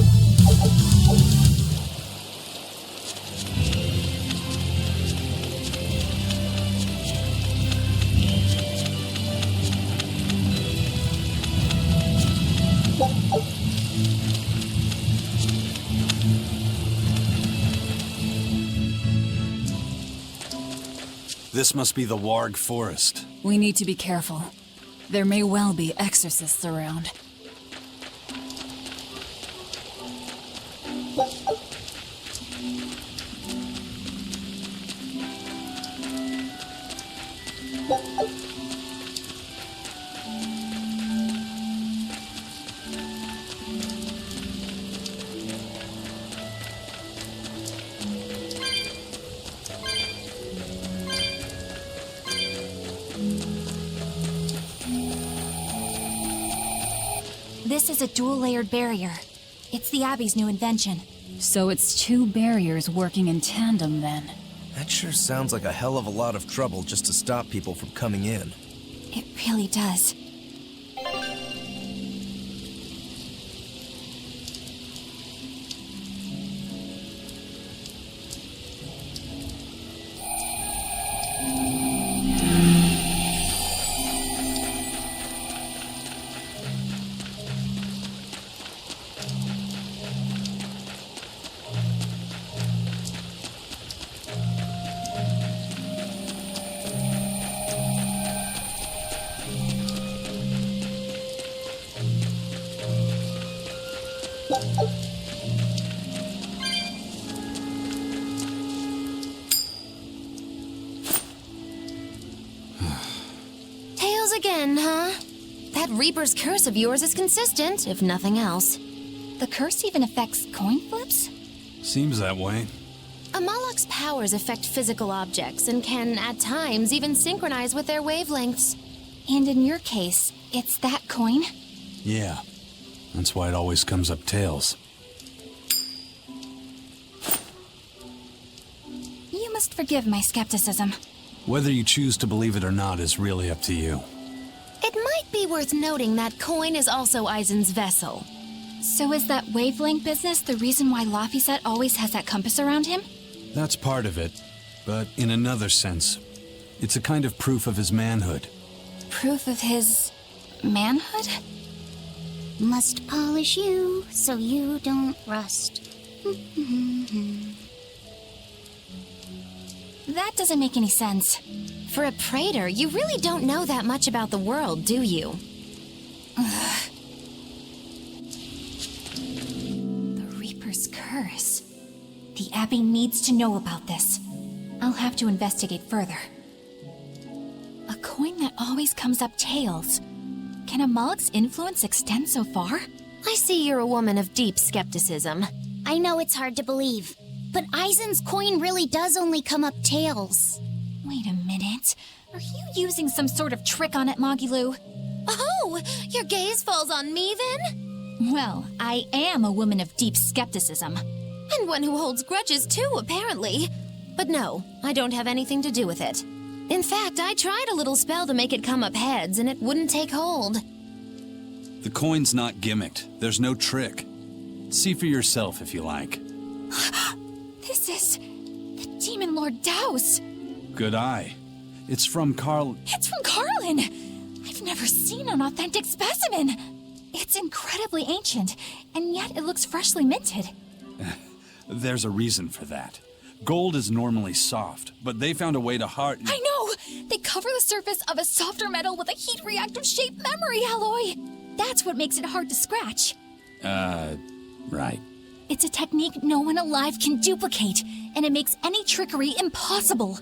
This must be the Warg Forest. We need to be careful. There may well be exorcists around. This is a dual-layered barrier. It's the Abbey's new invention. So it's two barriers working in tandem then. That sure sounds like a hell of a lot of trouble just to stop people from coming in. It really does. Tails again, huh? That Reaper's curse of yours is consistent, if nothing else. The curse even affects coin flips? Seems that way. Amalok's powers affect physical objects and can, at times, even synchronize with their wavelengths. And in your case, it's that coin? Yeah. That's why it always comes up tails. You must forgive my skepticism. Whether you choose to believe it or not is really up to you. It might be worth noting that coin is also Eisen's vessel. So is that wavelength business the reason why Laphicet always has that compass around him? That's part of it. But in another sense, it's a kind of proof of his manhood. Proof of his manhood? Must polish you so you don't rust. That doesn't make any sense. For a praetor, you really don't know that much about the world, do you? The Reaper's curse. The Abbey needs to know about this. I'll have to investigate further. A coin that always comes up tails. Can Amalok's influence extend so far? I see you're a woman of deep skepticism. I know it's hard to believe, but Eisen's coin really does only come up tails. Wait a minute. Are you using some sort of trick on it, Magilu? Oh, your gaze falls on me then? Well, I am a woman of deep skepticism. And one who holds grudges too, apparently. But no, I don't have anything to do with it. In fact, I tried a little spell to make it come up heads, and it wouldn't take hold. The coin's not gimmicked. There's no trick. See for yourself if you like. This is the Demon Lord Daos. Good eye. It's from Carl... It's from Carlin! I've never seen an authentic specimen! It's incredibly ancient, and yet it looks freshly minted. There's a reason for that. Gold is normally soft, but they found a way to hard... I know! They cover the surface of a softer metal with a heat-reactive shaped memory alloy! That's what makes it hard to scratch. Right. It's a technique no one alive can duplicate, and it makes any trickery impossible.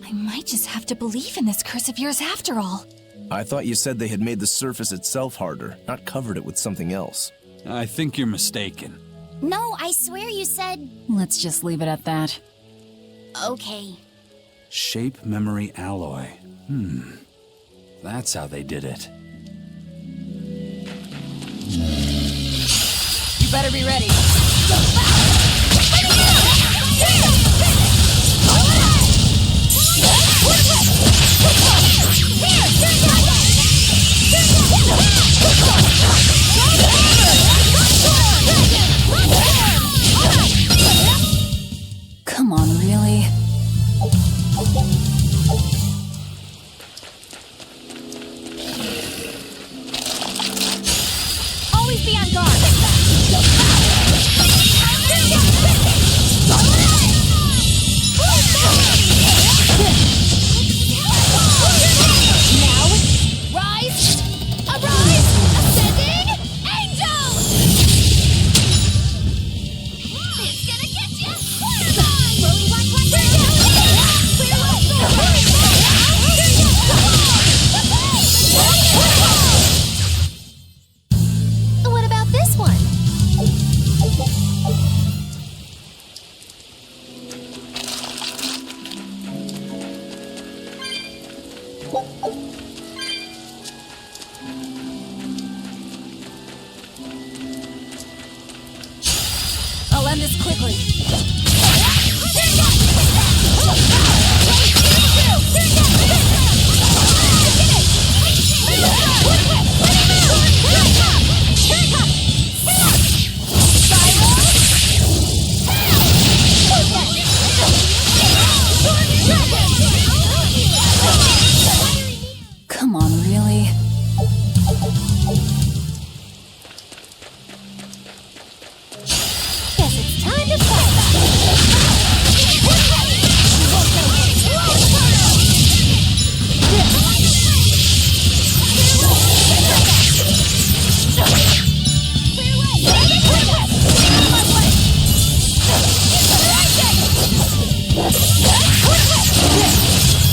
I might just have to believe in this curse of yours after all. I thought you said they had made the surface itself harder, not covered it with something else. I think you're mistaken. No, I swear you said... Let's just leave it at that. Okay. Shape memory alloy. That's how they did it. You better be ready. Come on, really? Always be on guard. Now, rise, arise, ascending, angel! It's gonna get you! What about this one? I'll end this quickly. Come on, really? Guess it's time to fight.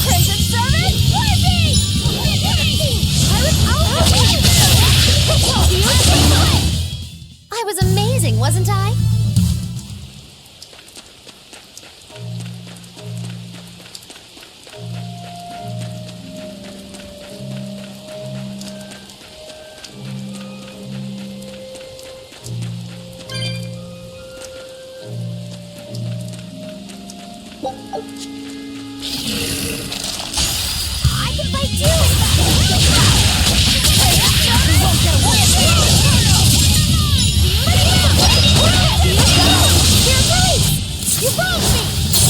Crimson Servant, I was amazing, wasn't I? I can fight too! You broke me!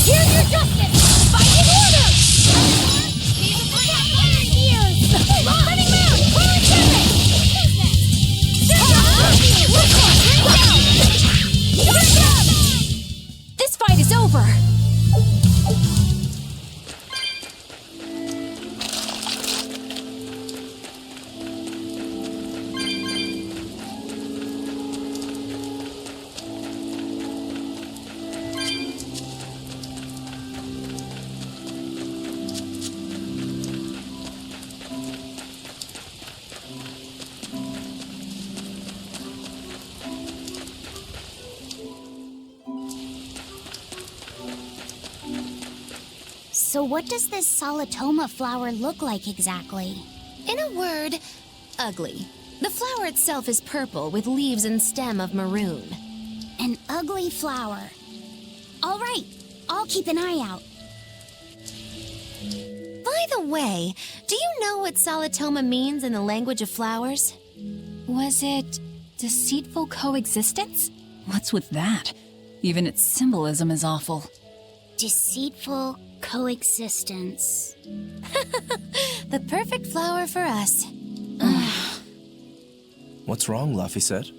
Here's your justice! Fight in order! Running mount! Clear service! This fight is over! So what does this Solitoma flower look like exactly? In a word, ugly. The flower itself is purple with leaves and stem of maroon. An ugly flower. All right, I'll keep an eye out. By the way, do you know what Solitoma means in the language of flowers? Was it deceitful coexistence? What's with that? Even its symbolism is awful. Deceitful Coexistence. The perfect flower for us. What's wrong, Laphicet?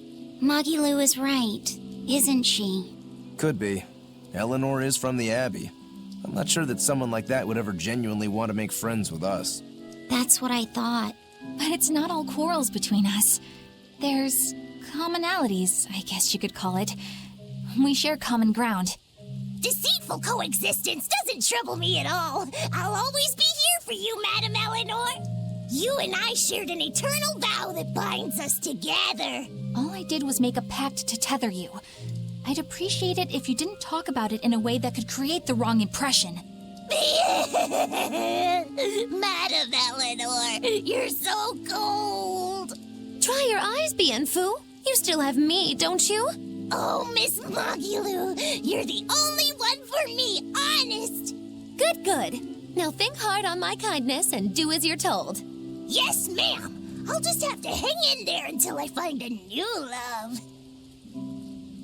Magilu is right, isn't she? Could be. Eleanor is from the Abbey. I'm not sure that someone like that would ever genuinely want to make friends with us. That's what I thought. But it's not all quarrels between us. There's commonalities, I guess you could call it. We share common ground. Deceitful coexistence doesn't trouble me at all. I'll always be here for you, Madam Eleanor. You and I shared an eternal vow that binds us together. All I did was make a pact to tether you. I'd appreciate it if you didn't talk about it in a way that could create the wrong impression. Madam Eleanor, you're so cold. Try your eyes, Bienfu. You still have me, don't you? Oh, Miss Magilu, you're the only one for me, honest. Good, good. Now think hard on my kindness and do as you're told. Yes, ma'am. I'll just have to hang in there until I find a new love.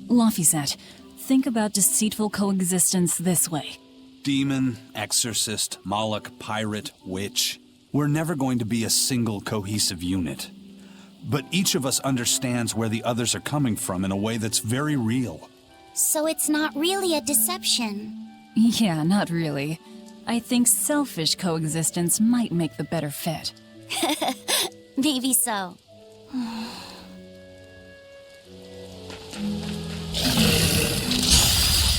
Laphicet, think about deceitful coexistence this way. Demon, exorcist, Moloch, pirate, witch. We're never going to be a single cohesive unit. But each of us understands where the others are coming from in a way that's very real. So it's not really a deception. Yeah, not really. I think selfish coexistence might make the better fit. Maybe so.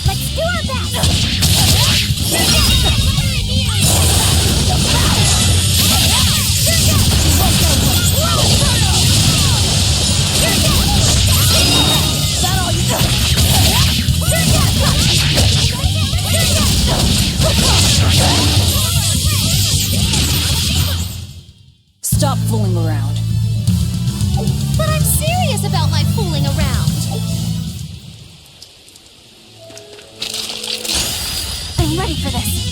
Let's do our best! Stop fooling around. But I'm serious about my fooling around. I'm ready for this.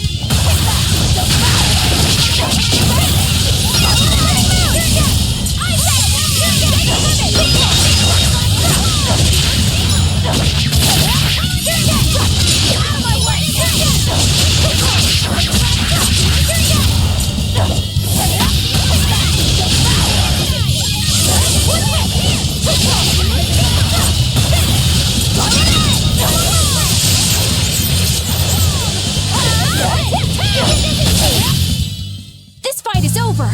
This fight is over!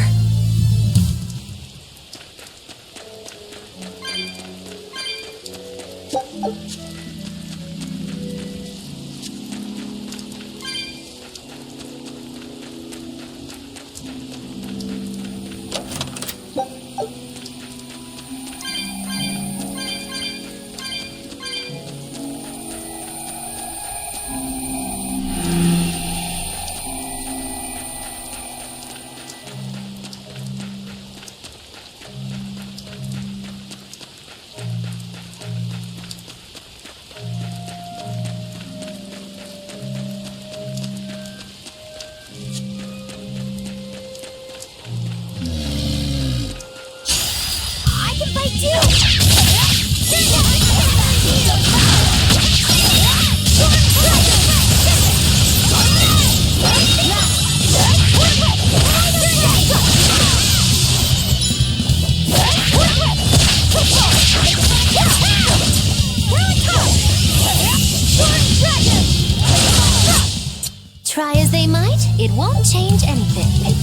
Try as they might, it won't change anything.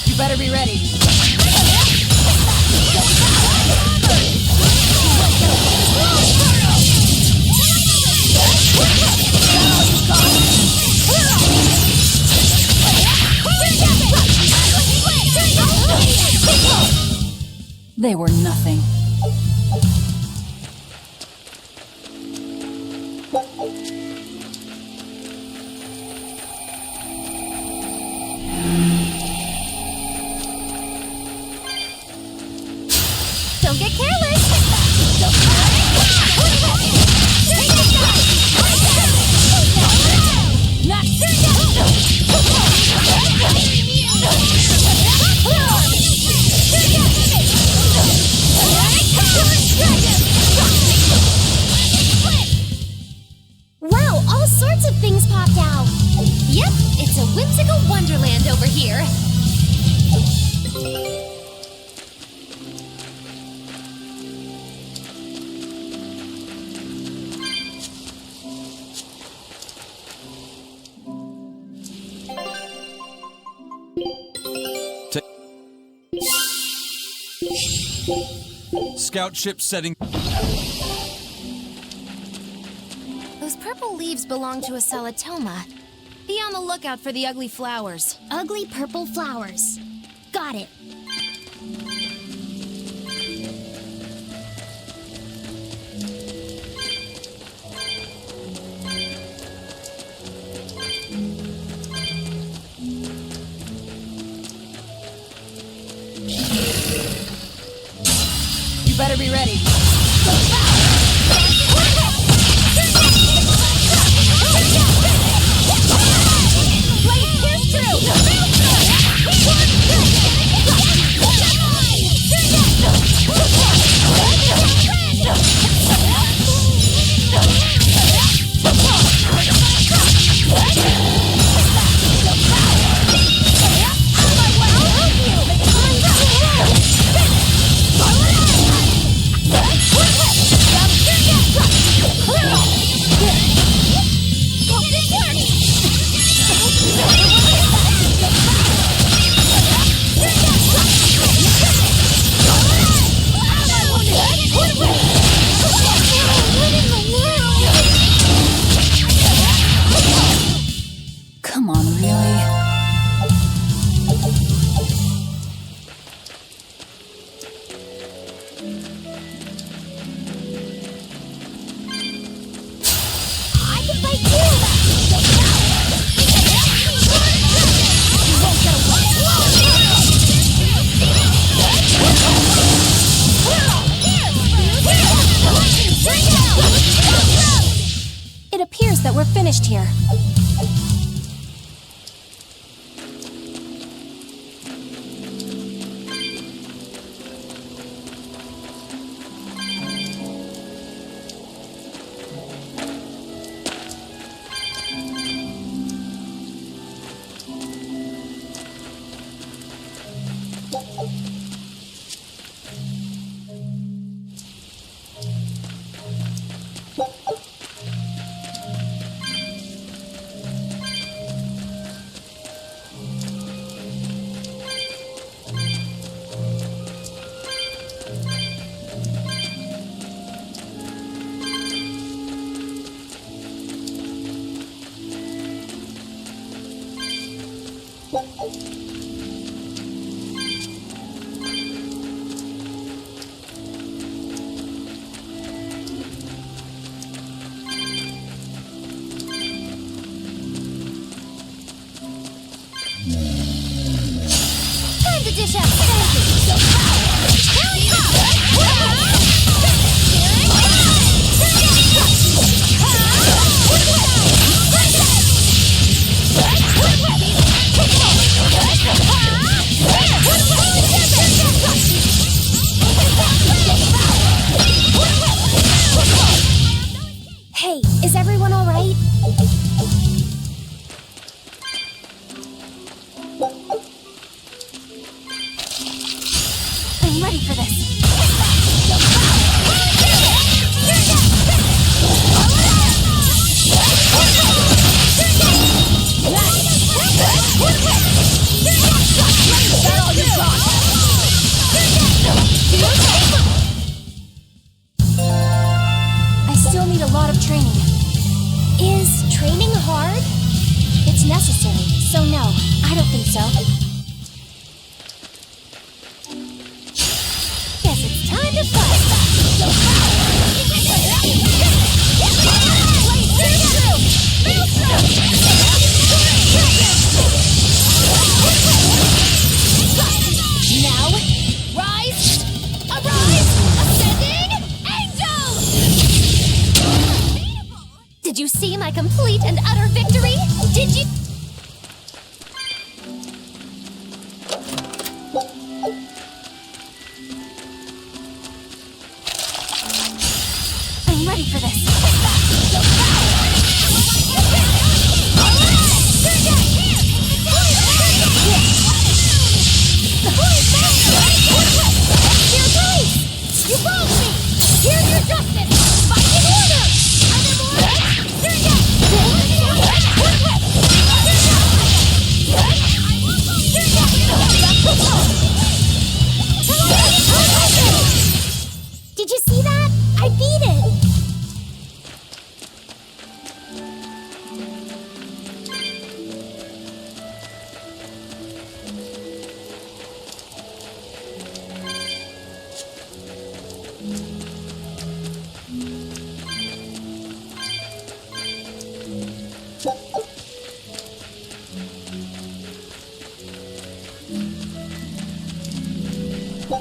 You better be ready. They were nothing. Don't get careless! whimsical wonderland over here. Scout ship setting. Those purple leaves belong to a Salatoma. Be on the lookout for the ugly flowers. Ugly purple flowers. Got it. You better be ready. Come on, really? I can fight too! You won't get away! It appears that we're finished here. Time to dish out spanking! Here we go! Hey, is everyone all right? I'm ready for this. I still need a lot of training. Is training hard? It's necessary, so no, I don't think so. Guess it's time to fight! Now, rise! Arise! Ascending angel! Did you see my complete and utter victory? Did you? I'm ready for this. You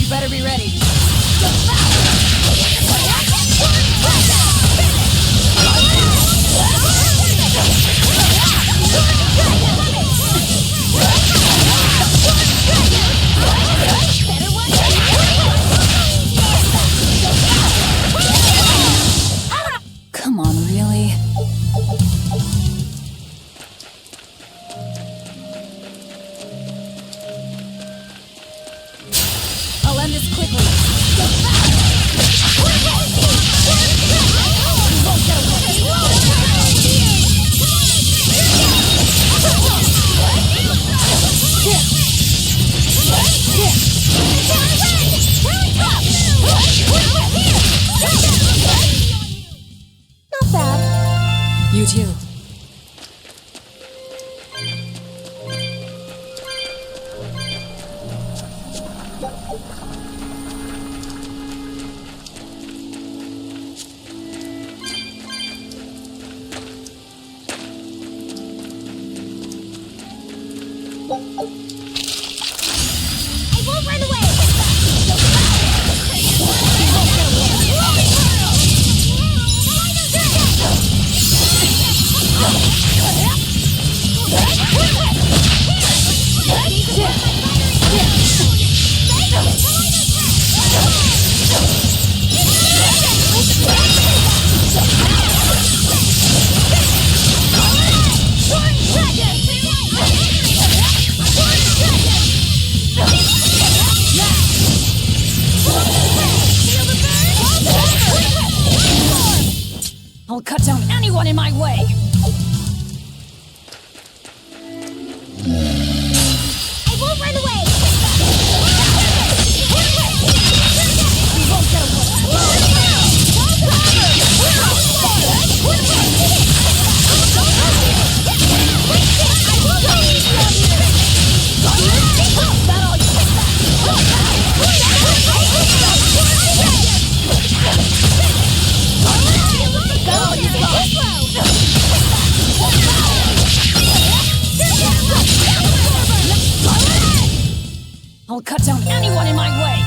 better be ready. Come on, really? I'll end this quickly. Not bad. You too. I won't run away! I'll cut down anyone in my way. I won't run away! We won't get I'll cut down anyone in my way.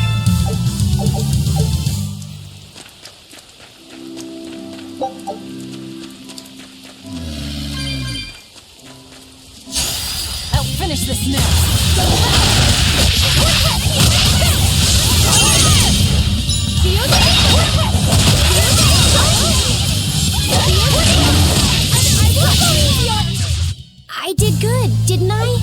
I'll finish this now. I did good, didn't I?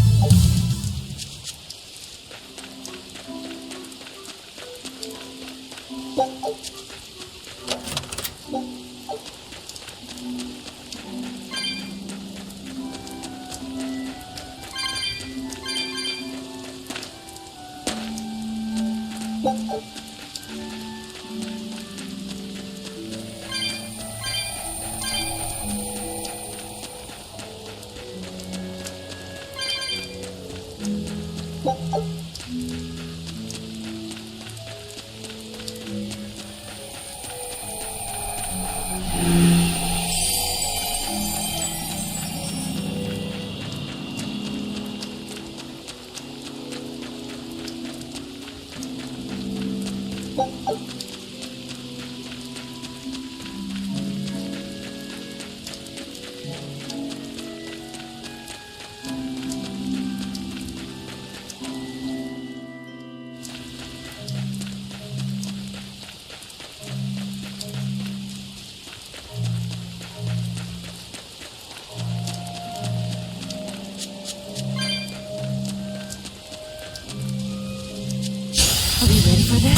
Are we ready for this?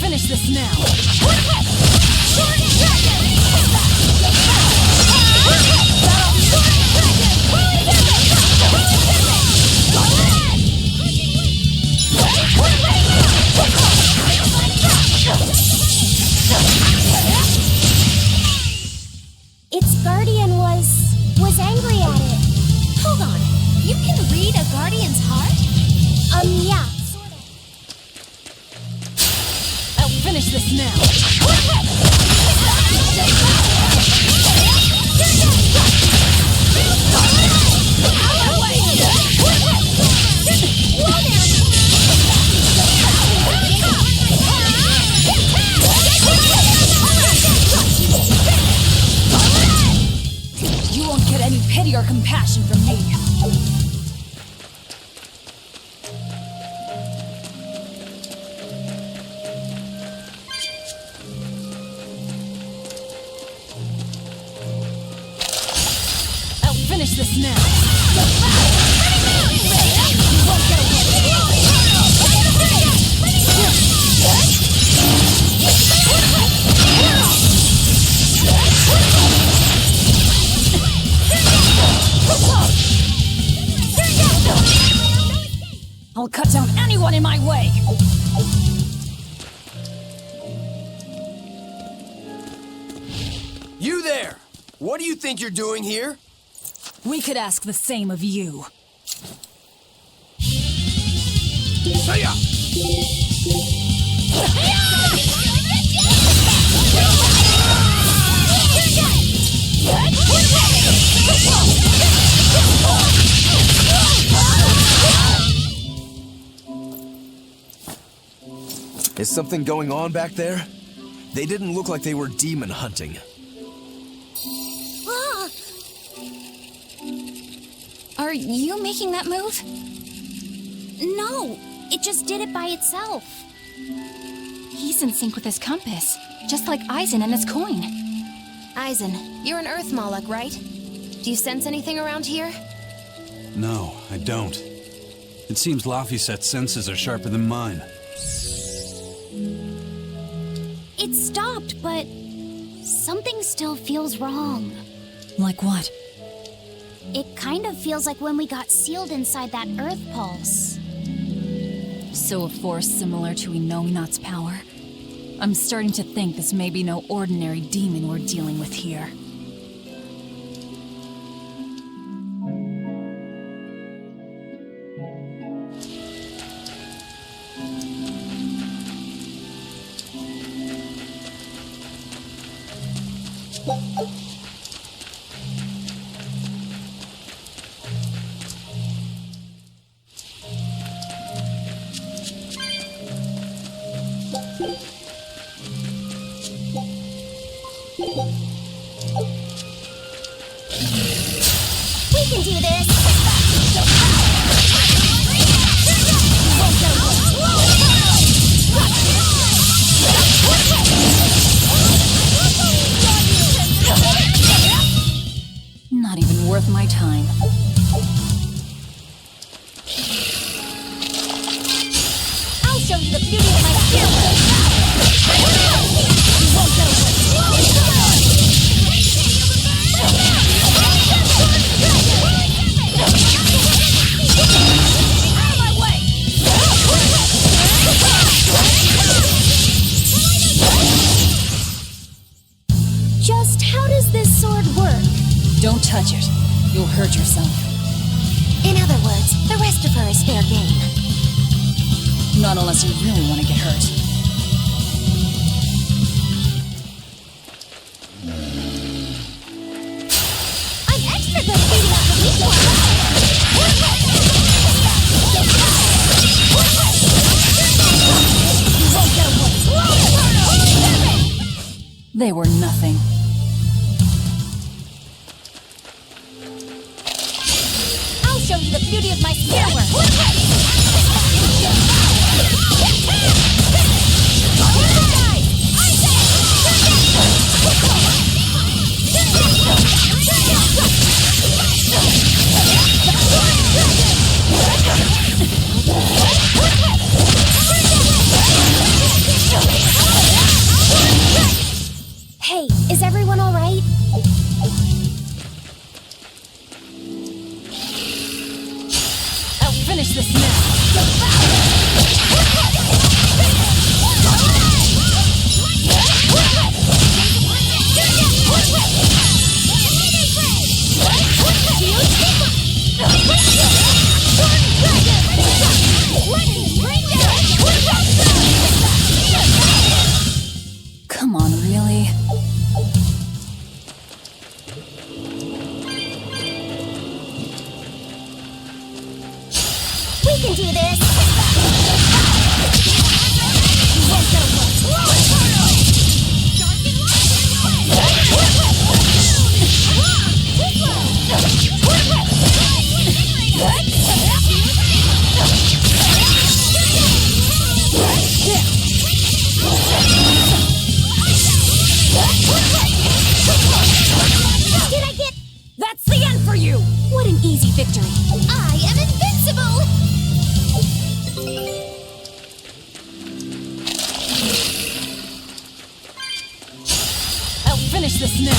Finish this now. Its guardian was angry at it. Hold on, you can read a guardian's heart? Yeah. Finish this now. You won't get any pity or compassion from me. Finish this now. You won't get away. I'll cut down anyone in my way. You there! What do you think you're doing here? We could ask the same of you. Say ya! Is something going on back there? They didn't look like they were demon hunting. Are you making that move? No, it just did it by itself. He's in sync with his compass, just like Eisen and his coin. Eisen, you're an Earth Moloch, right? Do you sense anything around here? No, I don't. It seems Laphicet's senses are sharper than mine. It stopped, but something still feels wrong. Like what? It kind of feels like when we got sealed inside that Earth pulse. So a force similar to Inominat's power? I'm starting to think this may be no ordinary demon we're dealing with here. We can do this! hurt yourself. In other words, the rest of her is fair game. Not unless you really want to get hurt. I'm extra good at beating up the weak ones. They were nothing. I'll show you the beauty of my spear work. Hey, is everyone all right? I'll finish this now. Come on, really? We can do this! Did I get... That's the end for you! What an easy victory! I am invincible! I'll finish this now.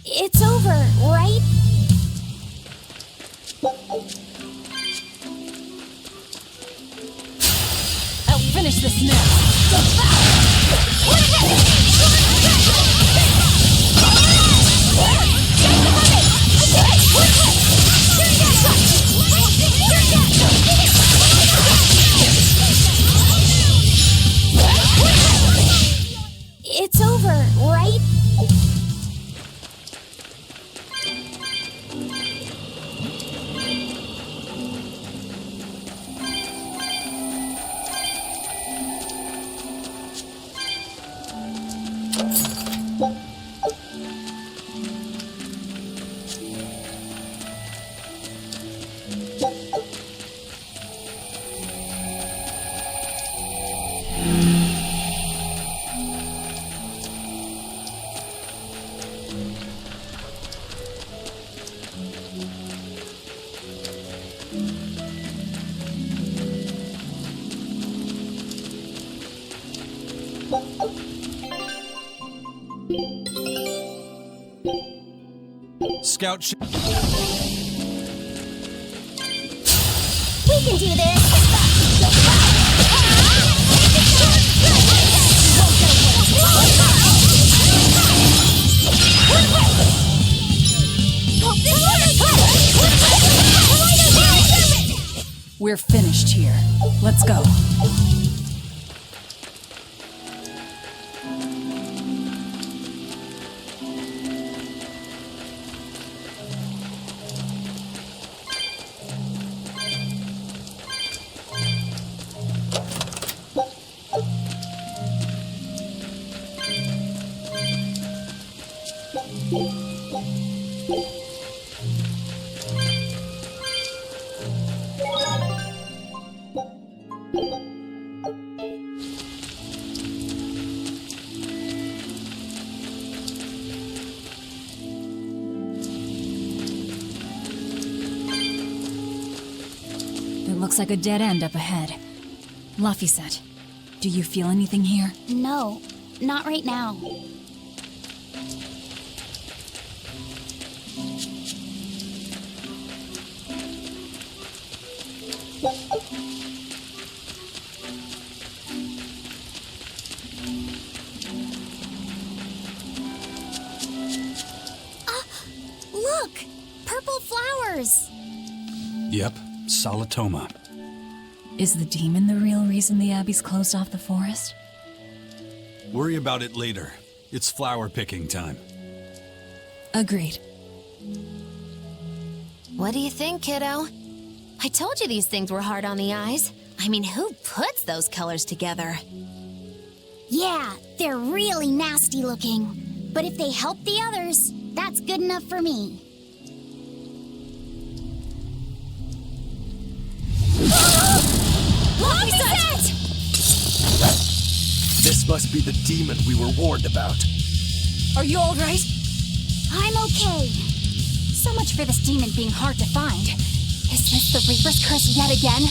It's over, right? I'll finish this now. It's over, right? Scout ship. We can do this! We're finished here. Let's go. Looks like a dead end up ahead. Laphicet, do you feel anything here? No, not right now. Look! Purple flowers! Yep, Solitoma. Is the demon the real reason the Abbey's closed off the forest? Worry about it later. It's flower picking time. Agreed. What do you think, kiddo? I told you these things were hard on the eyes. I mean, who puts those colors together? Yeah, they're really nasty looking. But if they help the others, that's good enough for me. Lobby set! This must be the demon we were warned about. Are you all right? I'm okay. So much for this demon being hard to find. Is this the Reaper's curse yet again?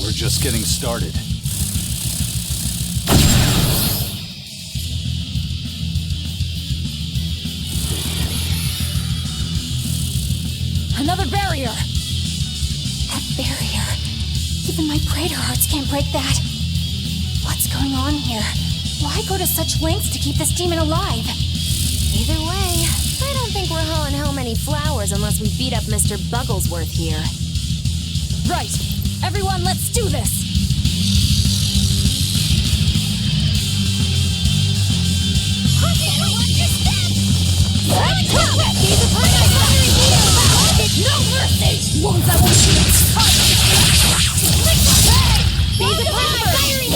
We're just getting started. Another barrier! That barrier. Even my Praetor hearts can't break that. What's going on here? Why go to such lengths to keep this demon alive? Either way, I don't think we're hauling home any flowers unless we beat up Mr. Bugglesworth here. Right! Everyone, let's do this! No mercy! Wounds that won't shoot! These upon my fiery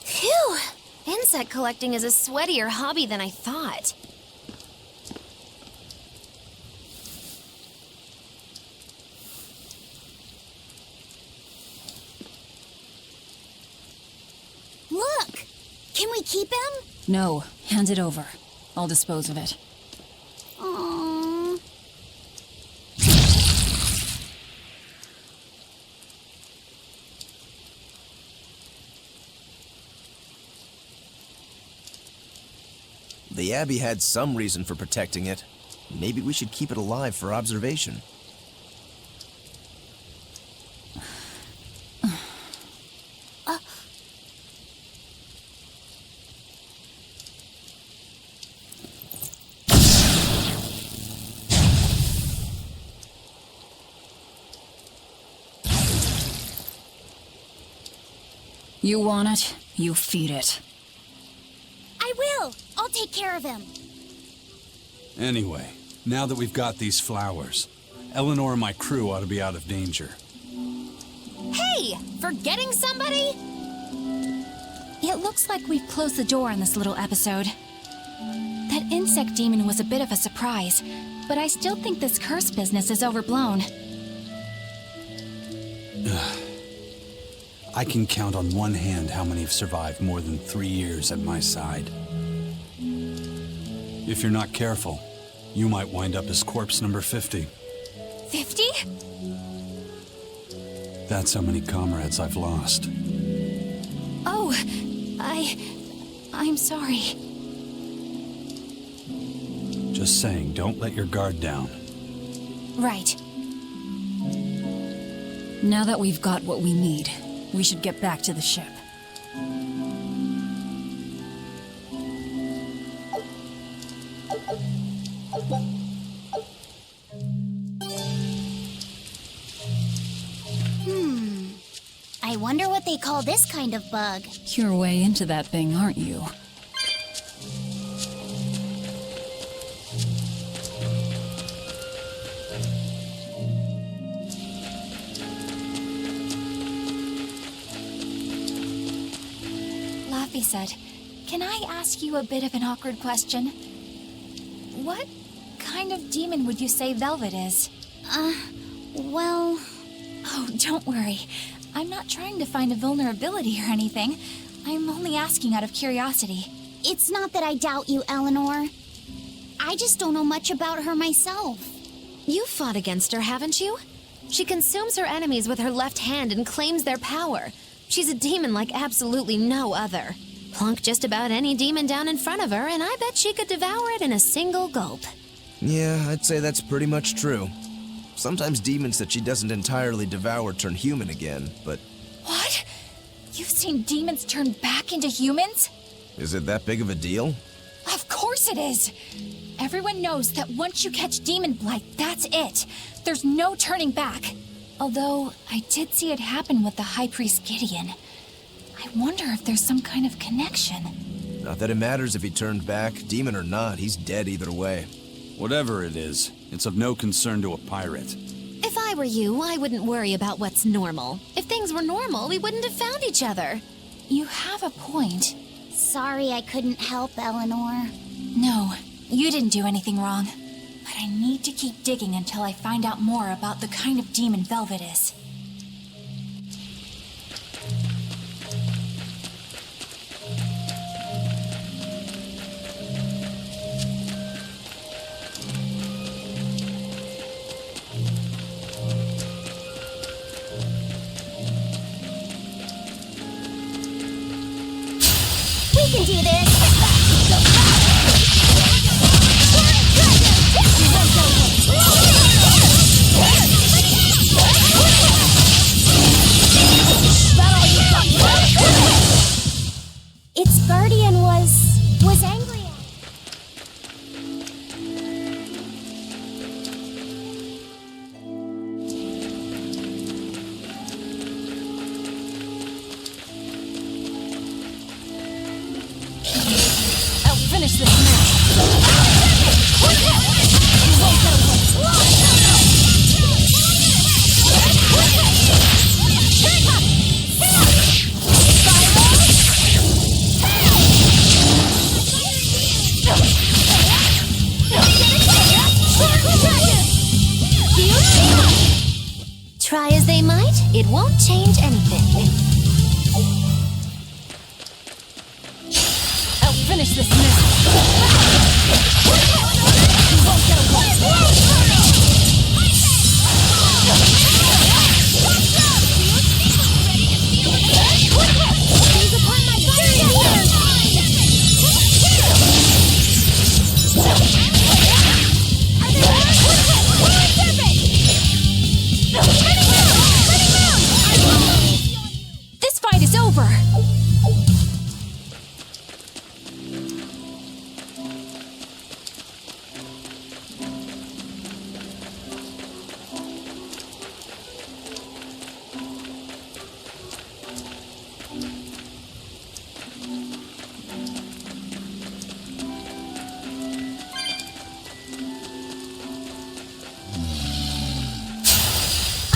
Phew! Insect collecting is a sweatier hobby than I thought. Look! Can we keep him? No, hand it over. I'll dispose of it. Aww. The Abbey had some reason for protecting it. Maybe we should keep it alive for observation. You want it, you feed it. I will! I'll take care of him. Anyway, now that we've got these flowers, Eleanor and my crew ought to be out of danger. Hey! Forgetting somebody? It looks like we've closed the door on this little episode. That insect demon was a bit of a surprise, but I still think this curse business is overblown. I can count on one hand how many have survived more than 3 years at my side. If you're not careful, you might wind up as corpse number 50. 50? That's how many comrades I've lost. Oh, I'm sorry. Just saying, don't let your guard down. Right. Now that we've got what we need, we should get back to the ship. I wonder what they call this kind of bug. You're way into that thing, aren't you? Laffy said, "Can I ask you a bit of an awkward question? What kind of demon would you say Velvet is?" Well... Oh, don't worry. I'm not trying to find a vulnerability or anything. I'm only asking out of curiosity. It's not that I doubt you, Eleanor. I just don't know much about her myself. You've fought against her, haven't you? She consumes her enemies with her left hand and claims their power. She's a demon like absolutely no other. Plunk just about any demon down in front of her, and I bet she could devour it in a single gulp. Yeah, I'd say that's pretty much true. Sometimes demons that she doesn't entirely devour turn human again, but... What? You've seen demons turn back into humans? Is it that big of a deal? Of course it is! Everyone knows that once you catch demon blight, that's it. There's no turning back. Although, I did see it happen with the High Priest Gideon. I wonder if there's some kind of connection. Not that it matters if he turned back, demon or not, he's dead either way. Whatever it is, it's of no concern to a pirate. If I were you, I wouldn't worry about what's normal. If things were normal, we wouldn't have found each other. You have a point. Sorry I couldn't help, Eleanor. No, you didn't do anything wrong. But I need to keep digging until I find out more about the kind of demon Velvet is. We can do this! Its guardian was angry at I'll finish this now. Try as they might, it won't change anything. I'll finish this now. This fight is over!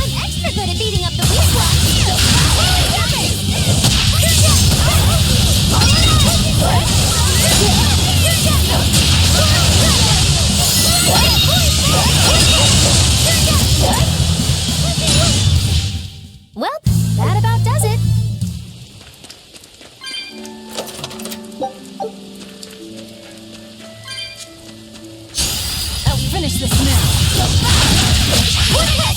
I'm extra good at beating up the weak Well, that about does it. I'll finish this now. What?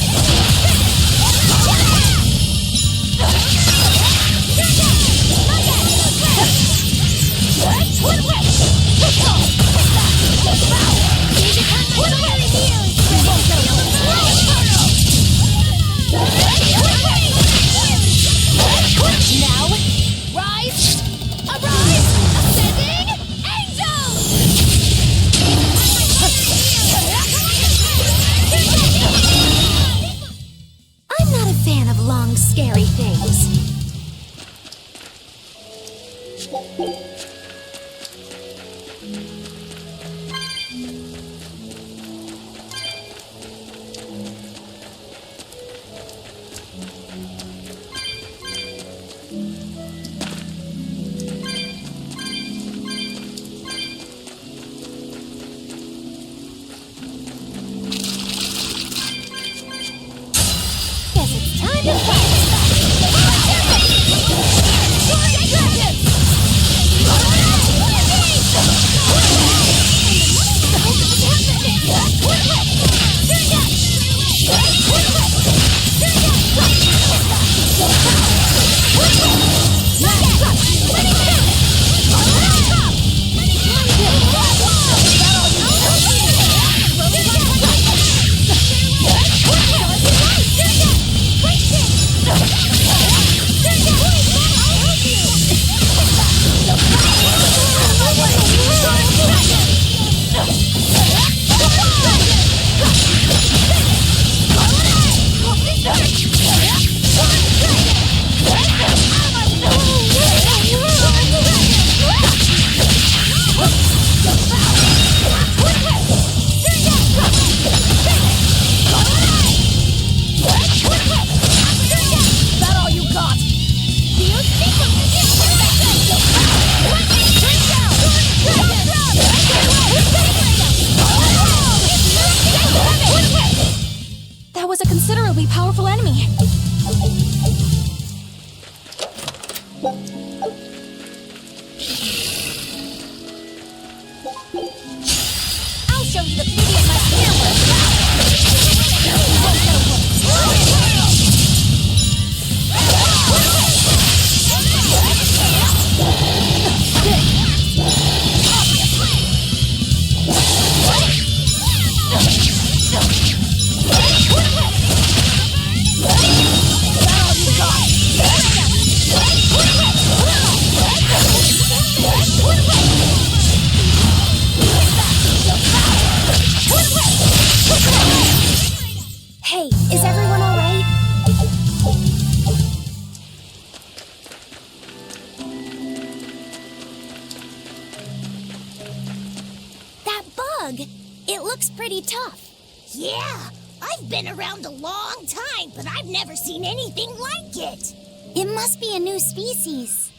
It looks pretty tough. Yeah, I've been around a long time, but I've never seen anything like it. It must be a new species.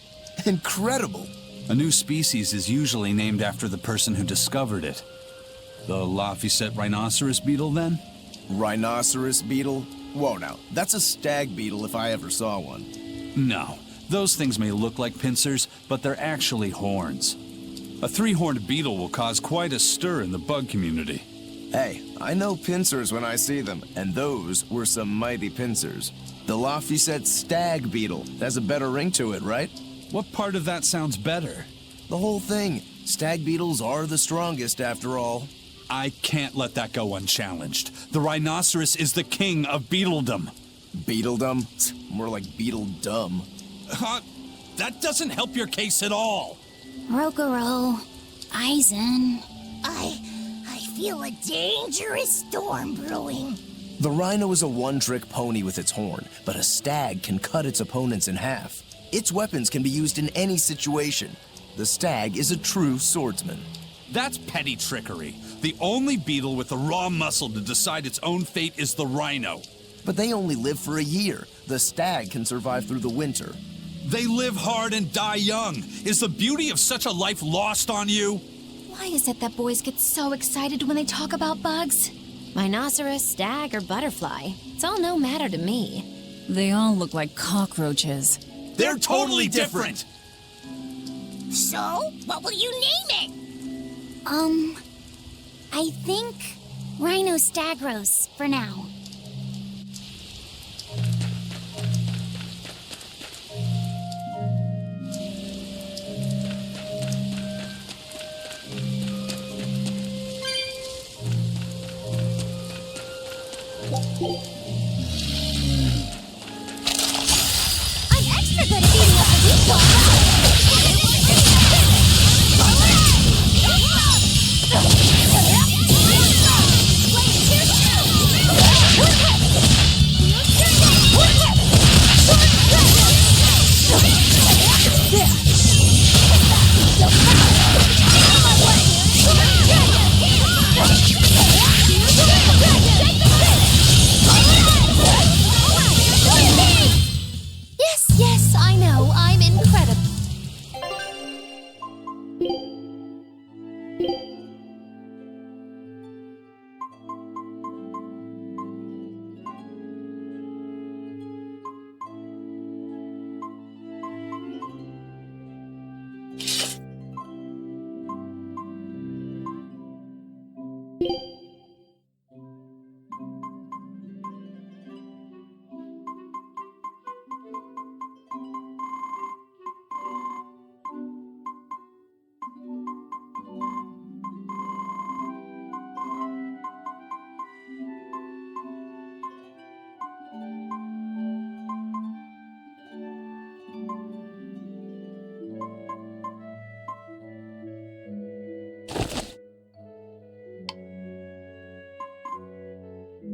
Incredible. A new species is usually named after the person who discovered it. The Laphicet rhinoceros beetle, then? Rhinoceros beetle? Whoa, now, that's a stag beetle if I ever saw one. No. Those things may look like pincers, but they're actually horns. A three-horned beetle will cause quite a stir in the bug community. Hey, I know pincers when I see them, and those were some mighty pincers. The Laphicet stag beetle has a better ring to it, right? What part of that sounds better? The whole thing. Stag beetles are the strongest, after all. I can't let that go unchallenged. The rhinoceros is the king of beetledom. Beetledom? More like beetle dumb. That doesn't help your case at all. Rokuro, Aizen. I feel a dangerous storm brewing. The rhino is a one-trick pony with its horn, but a stag can cut its opponents in half. Its weapons can be used in any situation. The stag is a true swordsman. That's petty trickery. The only beetle with the raw muscle to decide its own fate is the rhino. But they only live for a year. The stag can survive through the winter. They live hard and die young. Is the beauty of such a life lost on you? Why is it that boys get so excited when they talk about bugs? Rhinoceros, stag, or butterfly. It's all no matter to me. They all look like cockroaches. They're totally different! So, what will you name it? I think Rhinostagros for now. I'm extra good at beating up the weak ones.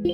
We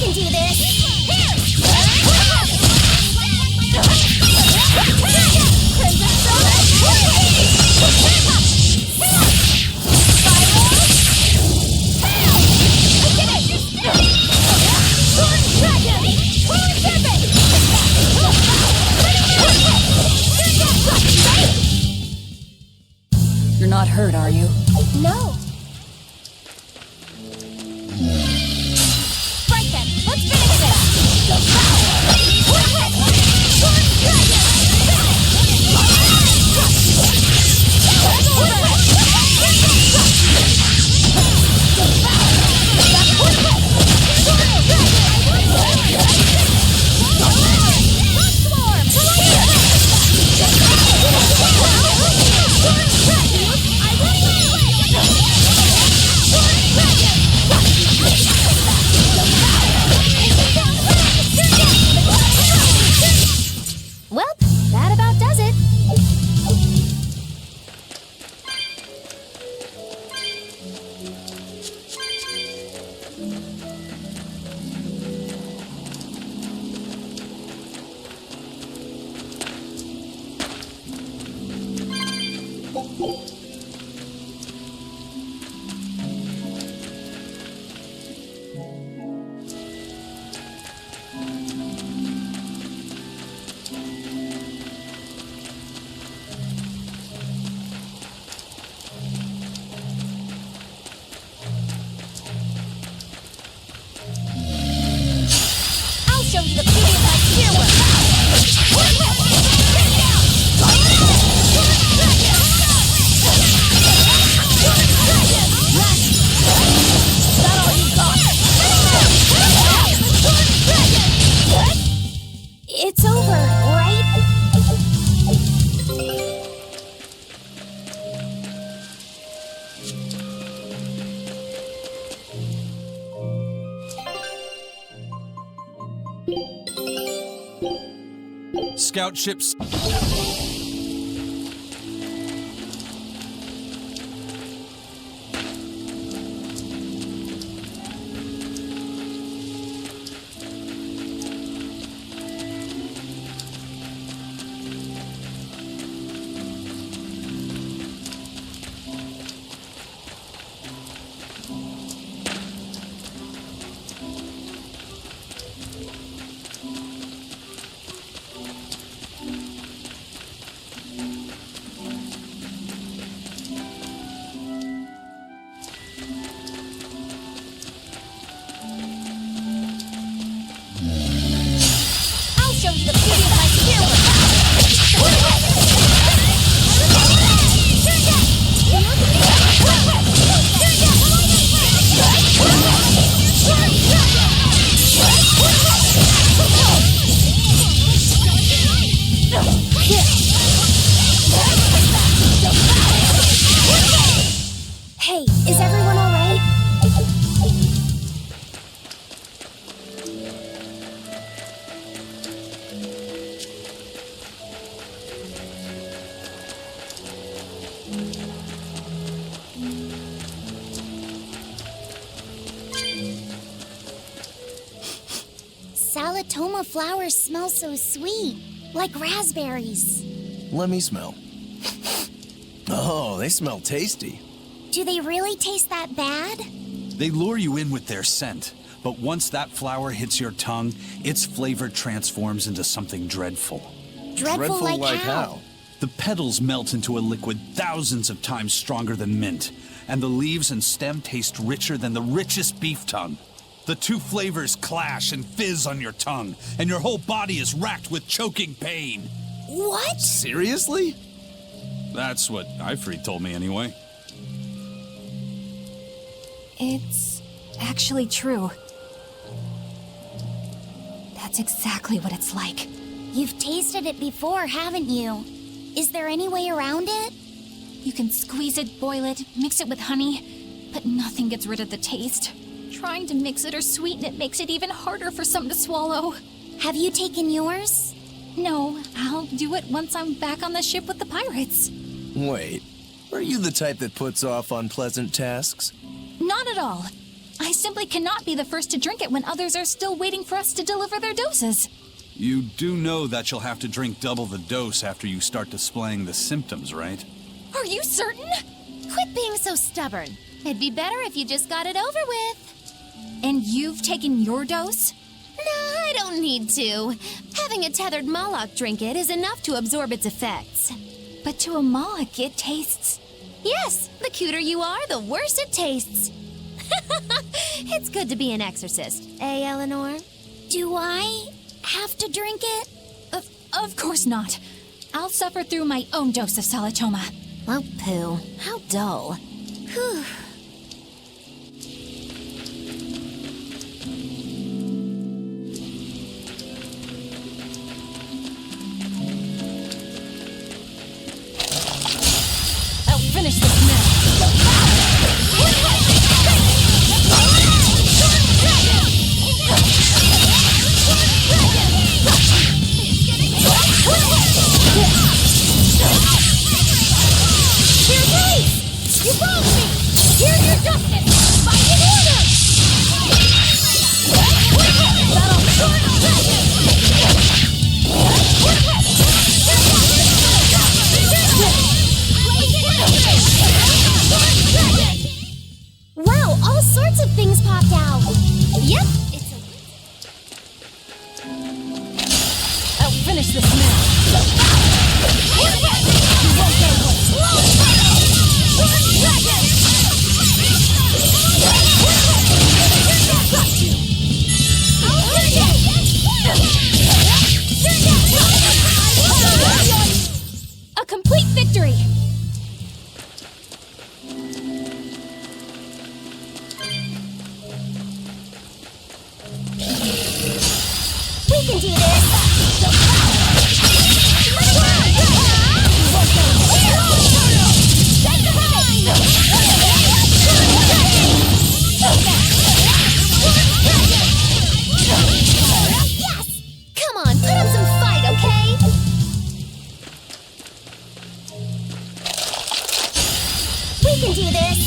can do this! You're not hurt, are you? No. Right then, let's finish I'll show you the beauty of my spearwork! Is that all you got? It's over, right? Scout ships. I'll show you the beauty of my spearwork! Hey, is everyone all right? Salatoma flowers smell so sweet, like raspberries. Let me smell. Oh, they smell tasty. Do they really taste that bad? They lure you in with their scent, but once that flower hits your tongue, its flavor transforms into something dreadful. Dreadful like how? The petals melt into a liquid thousands of times stronger than mint, and the leaves and stem taste richer than the richest beef tongue. The two flavors clash and fizz on your tongue, and your whole body is racked with choking pain. What? Seriously? That's what Ifrit told me anyway. It's actually true. That's exactly what it's like. You've tasted it before, haven't you? Is there any way around it? You can squeeze it, boil it, mix it with honey, but nothing gets rid of the taste. Trying to mix it or sweeten it makes it even harder for some to swallow. Have you taken yours? No, I'll do it once I'm back on the ship with the pirates. Wait, are you the type that puts off unpleasant tasks? Not at all. I simply cannot be the first to drink it when others are still waiting for us to deliver their doses. You do know that you'll have to drink double the dose after you start displaying the symptoms, right? Are you certain? Quit being so stubborn. It'd be better if you just got it over with. And you've taken your dose? No, I don't need to. Having a tethered Moloch drink it is enough to absorb its effects. But to a Moloch, it tastes... Yes, the cuter you are, the worse it tastes. It's good to be an exorcist, eh, Eleanor? Do I have to drink it? Of course not. I'll suffer through my own dose of Salatoma. Oh, pooh. How dull. Whew. I'll finish this now. Here's Ace! You wronged me! Here's your justice! Fight in order! That'll victory! We can do this! Yes! Come on, put up some fight, okay? We can do this!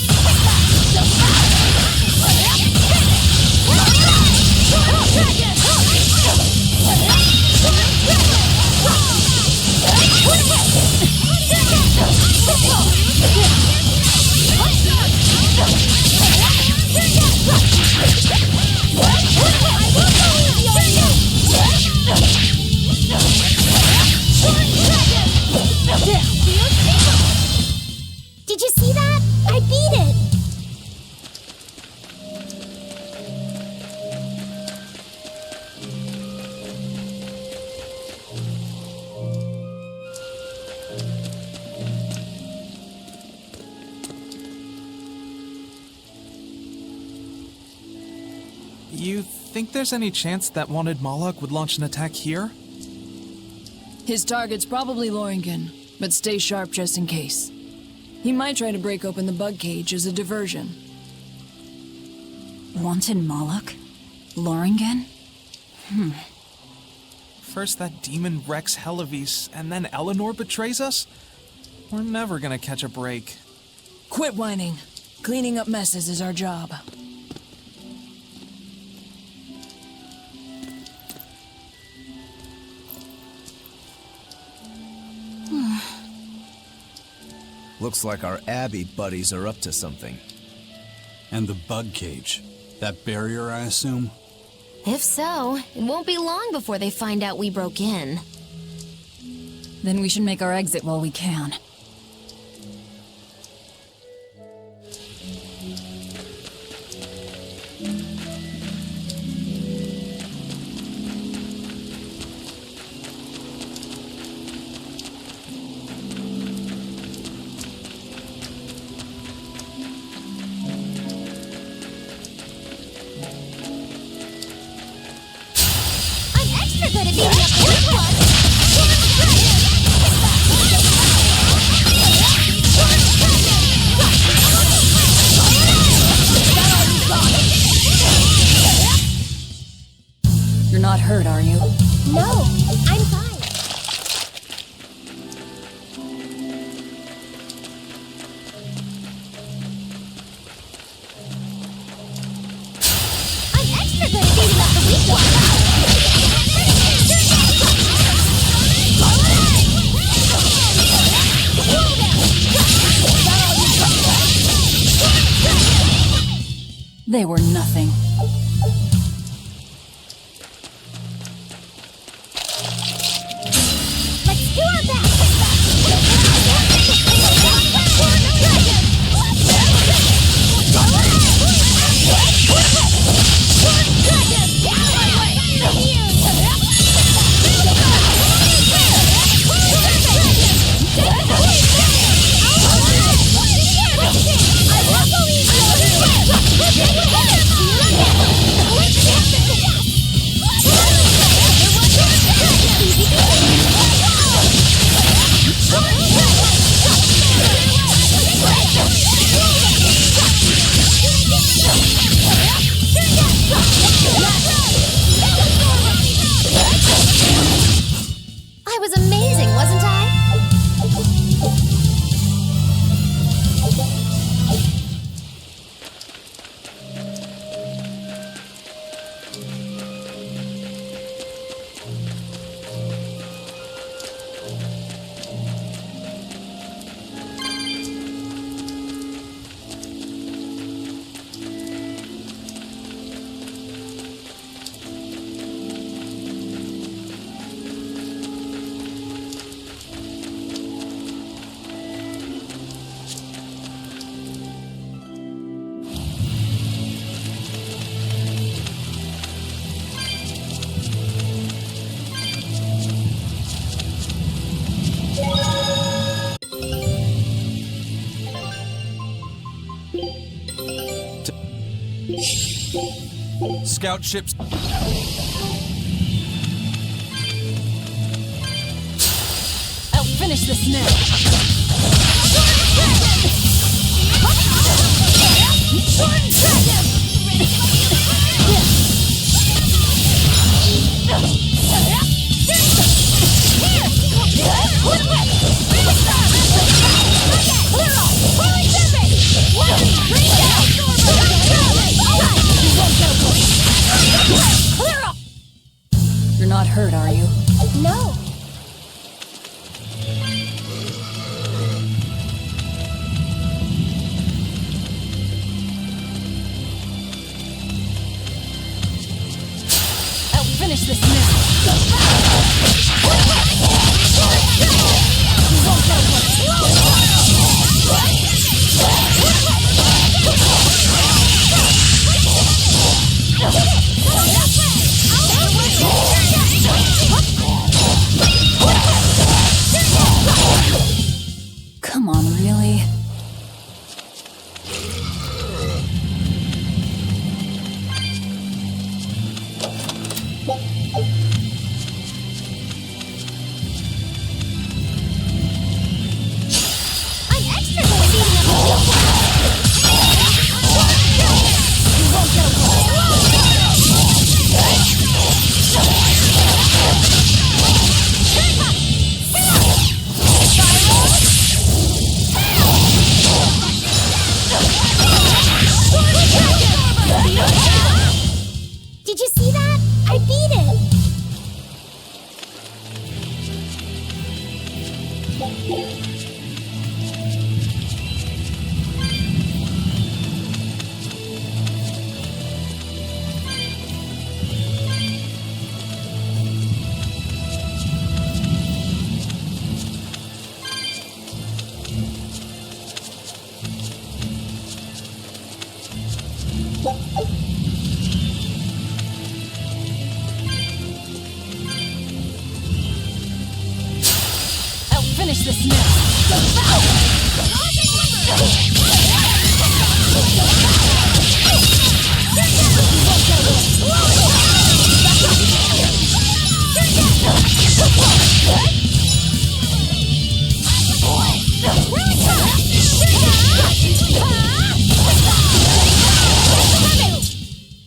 Did you see that? I beat it! You think there's any chance that wanted Moloch would launch an attack here? His target's probably Loringen, but stay sharp just in case. He might try to break open the bug cage as a diversion. Wanted Moloch? Loringen? First that demon Rex Helivis, and then Eleanor betrays us? We're never gonna catch a break. Quit whining. Cleaning up messes is our job. Looks like our Abbey buddies are up to something. And the bug cage. That barrier, I assume? If so, it won't be long before they find out we broke in. Then we should make our exit while we can. Good at beating up the weak ones! You're not hurt, are you? No, I'm fine. I'm extra good at beating up the weak ones! They were nothing. Let's do our best! I won't believe you! Scout ships. I'll finish this now. You're not hurt, are you? No. I'll finish this now. Come on, really? I'm extra good at beating up Did you see that? I beat it! I'll finish this now.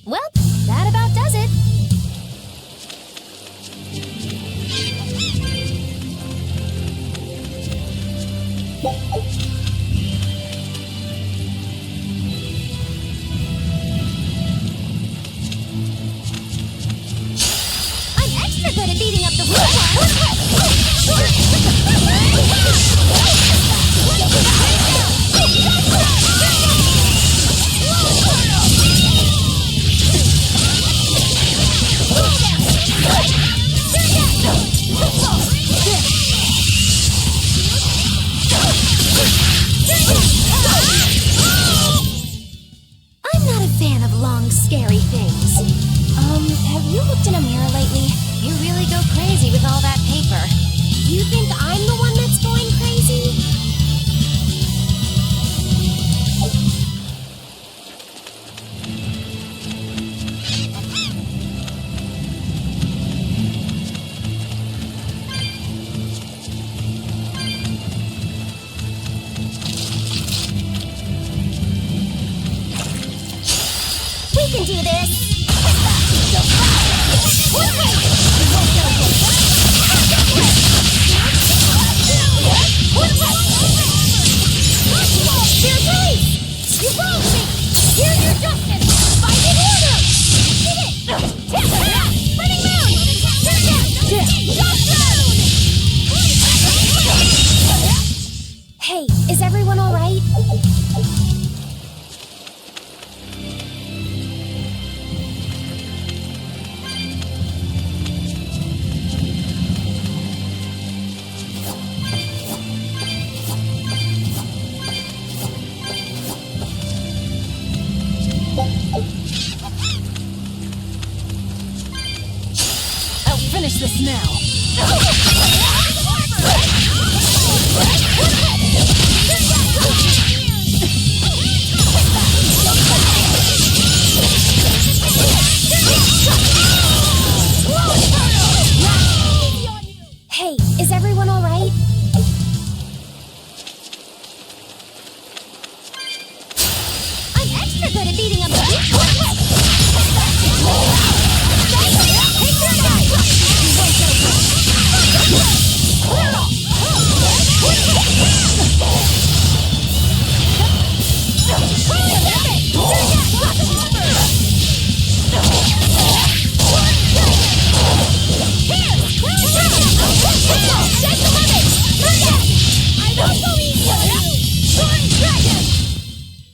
Well, that about does it. I'm extra good at beating up the I'm not a fan of long, scary things. Have you looked in a mirror lately? You really go crazy with all that paper. You think I'm the one that's going crazy? We can do this! You're right! You wronged me! Here's your justice! Fight in order! Did it! Burning moon! Hey, is everyone alright? I'll finish this now. good at beating up the weak ones.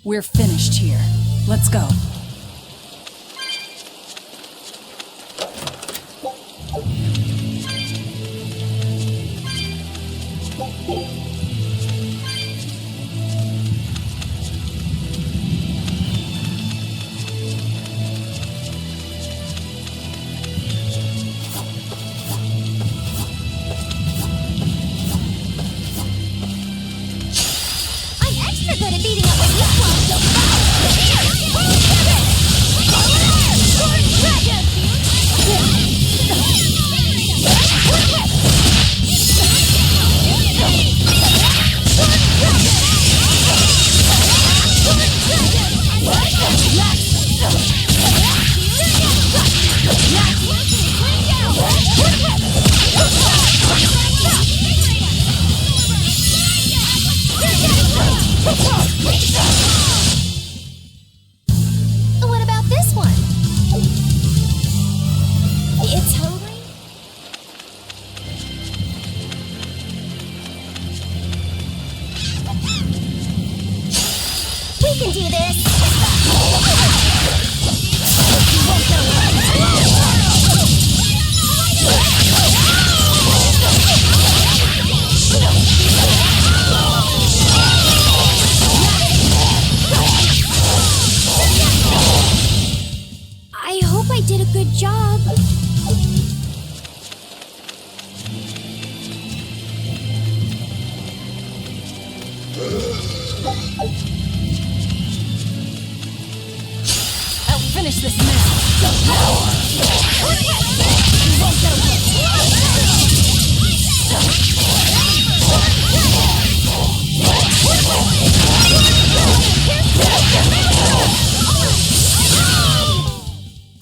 We're finished here. Let's go. What about this one? It's hungry? We can do this! I hope I did a good job. I'll finish this now.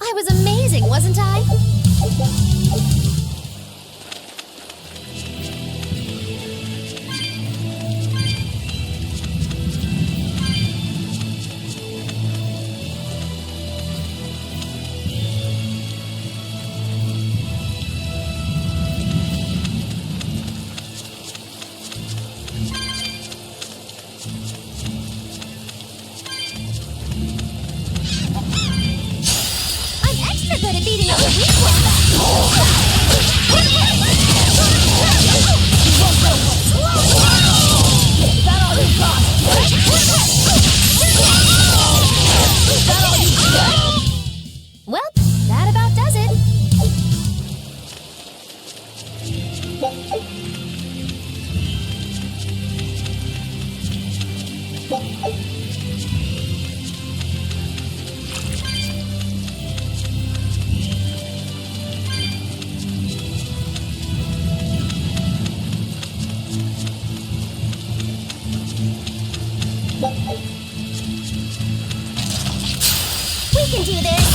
I was amazing, wasn't I? Good at beating up the weak ones. Is that all you got? Is that all you got? Well, that about does it. We can do this!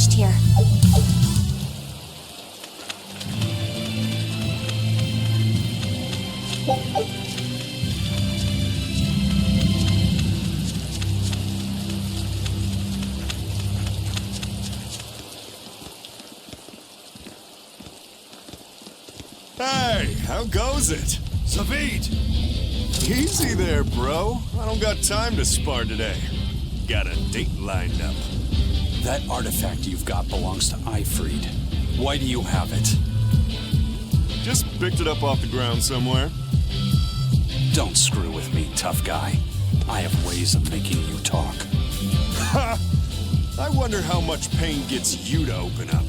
finished here. Hey, how goes it? Savid! Easy there, bro. I don't got time to spar today. Got a date lined up. That artifact you've got belongs to Ifried. Why do you have it? Just picked it up off the ground somewhere. Don't screw with me, tough guy. I have ways of making you talk. Ha! I wonder how much pain gets you to open up.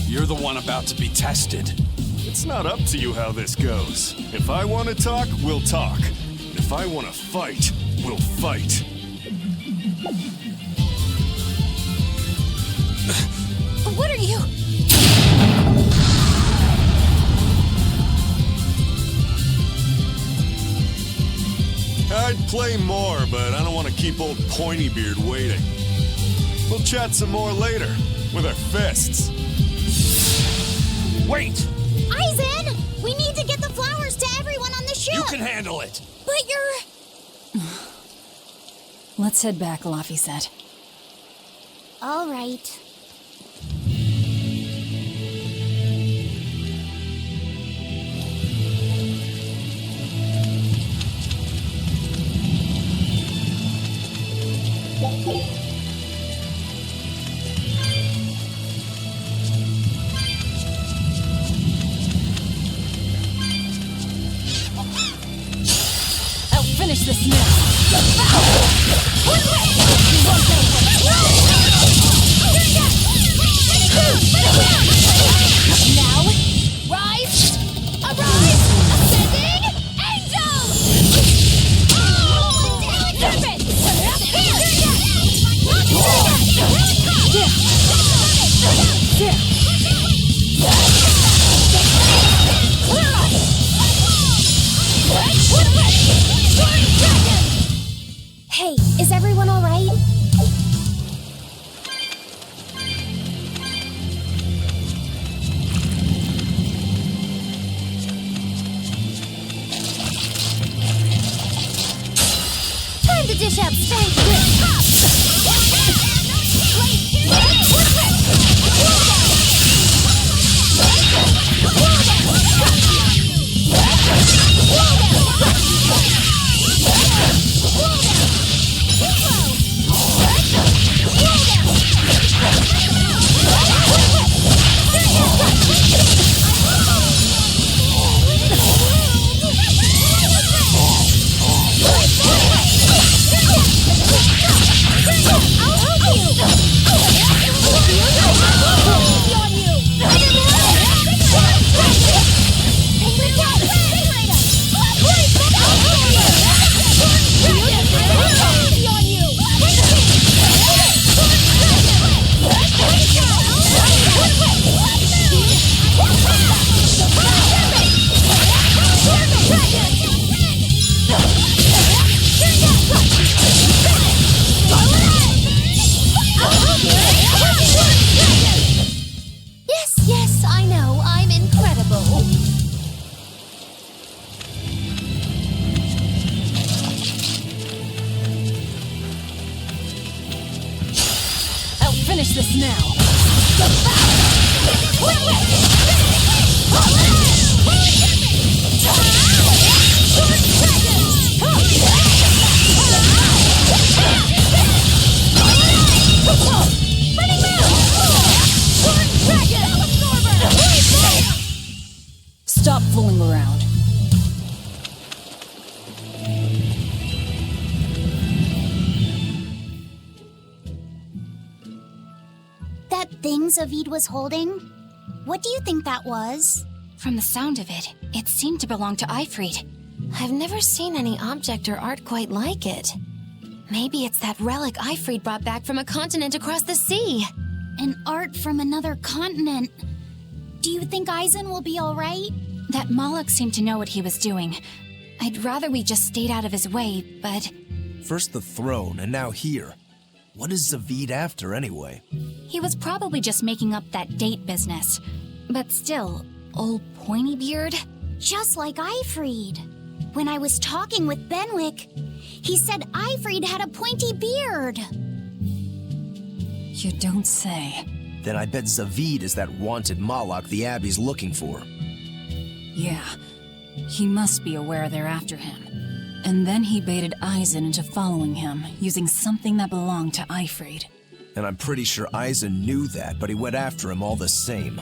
You're the one about to be tested. It's not up to you how this goes. If I want to talk, we'll talk. And if I want to fight, we'll fight. What are you? I'd play more, but I don't want to keep old Pointybeard waiting. We'll chat some more later, with our fists. Wait! Aizen! We need to get the flowers to everyone on the ship! You can handle it! But you're... Let's head back, Laffy said. All right. I'll finish this now. Now, rise, arise, ascending, angel! Serpent! Hey, is everyone all right? Time to dish out stank Yes, I know. I'm incredible. I'll finish this now. Stop fooling around. That thing Savid was holding? What do you think that was? From the sound of it, it seemed to belong to Ifried. I've never seen any object or art quite like it. Maybe it's that relic Ifried brought back from a continent across the sea. An art from another continent. Do you think Aizen will be all right? That Moloch seemed to know what he was doing. I'd rather we just stayed out of his way, but... First the throne, and now here. What is Zavid after, anyway? He was probably just making up that date business. But still, old pointy beard? Just like Ifried. When I was talking with Benwick, he said Ifried had a pointy beard. You don't say. Then I bet Zavid is that wanted Malak the Abbey's looking for. Yeah. He must be aware they're after him. And then he baited Eisen into following him, using something that belonged to Ifried. And I'm pretty sure Eisen knew that, but he went after him all the same.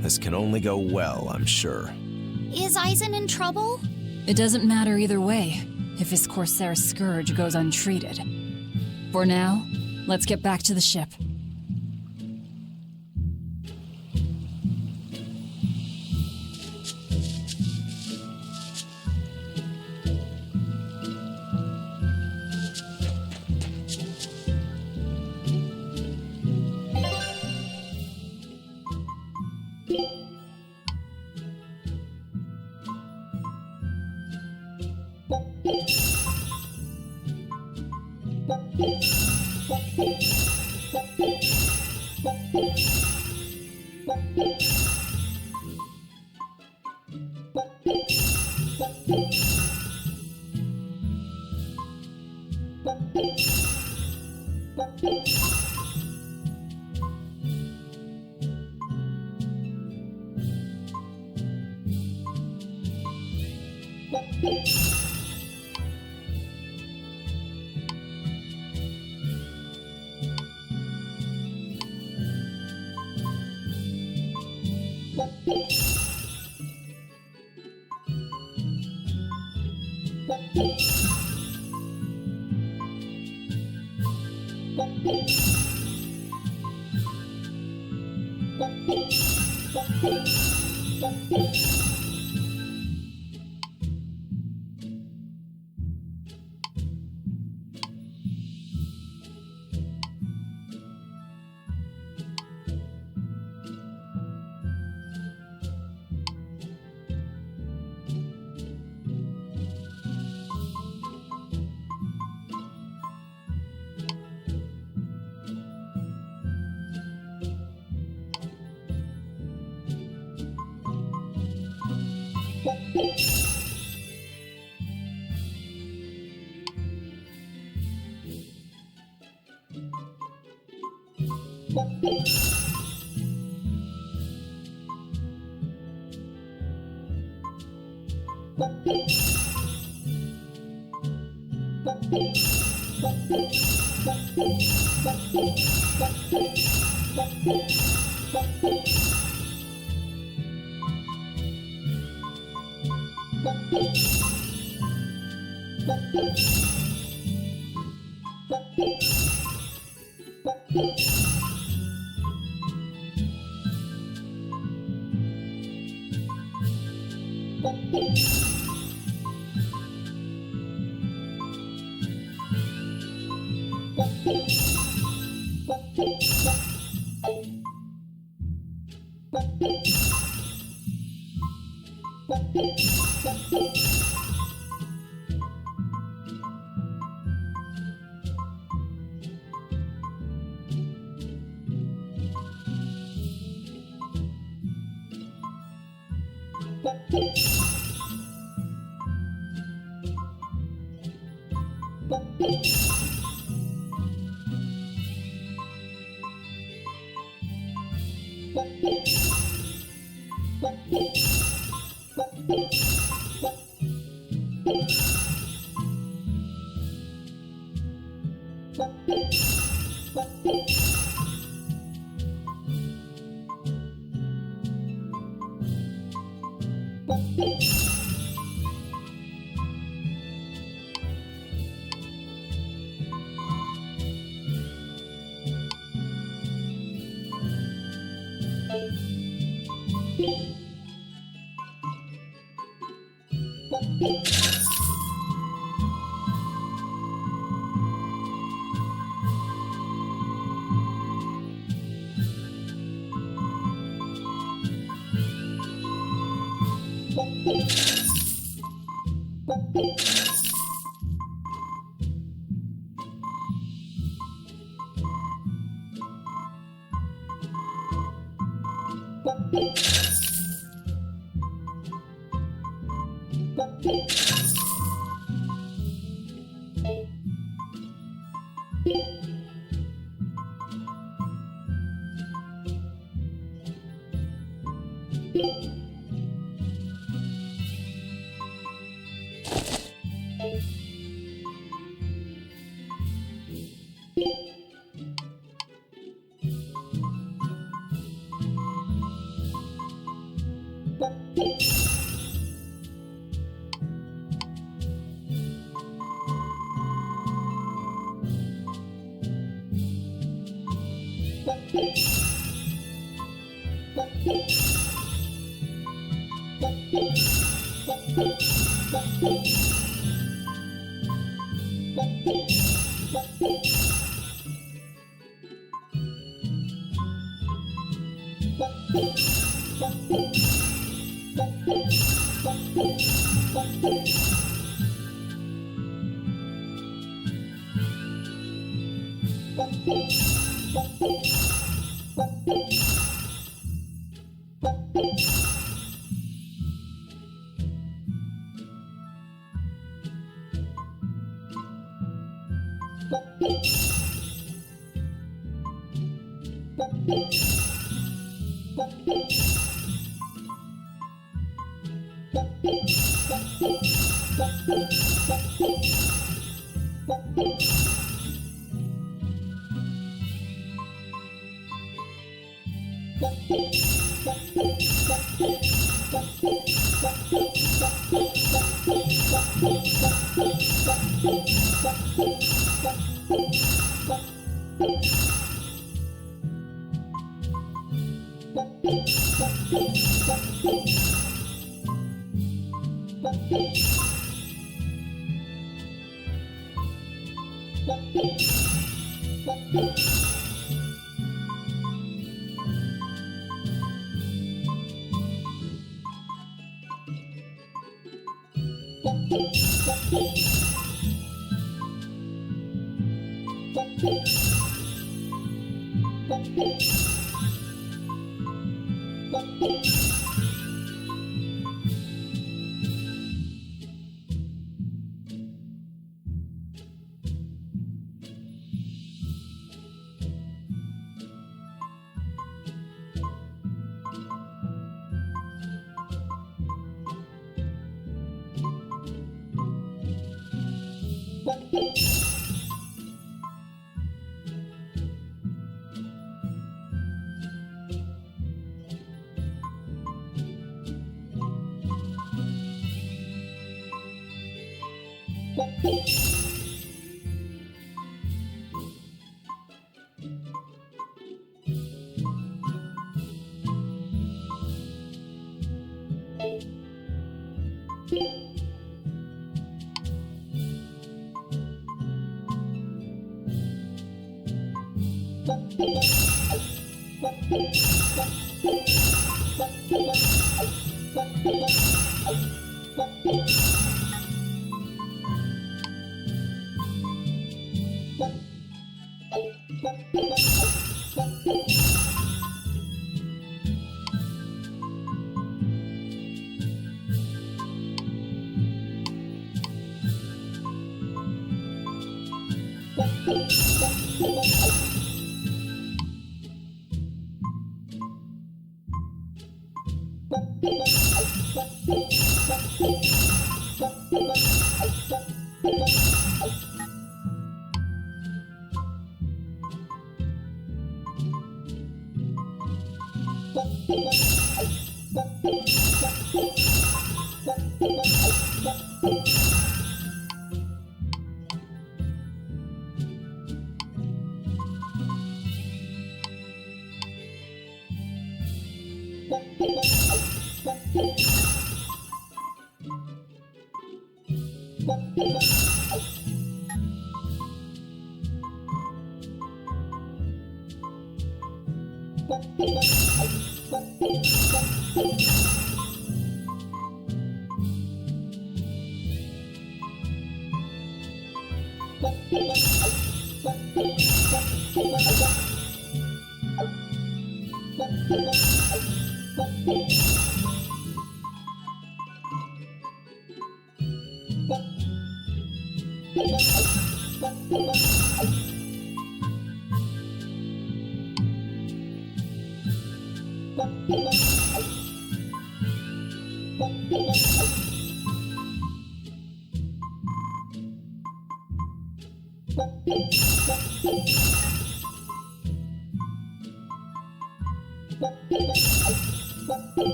This can only go well, I'm sure. Is Eisen in trouble? It doesn't matter either way, if his Corsair scourge goes untreated. For now, let's get back to the ship.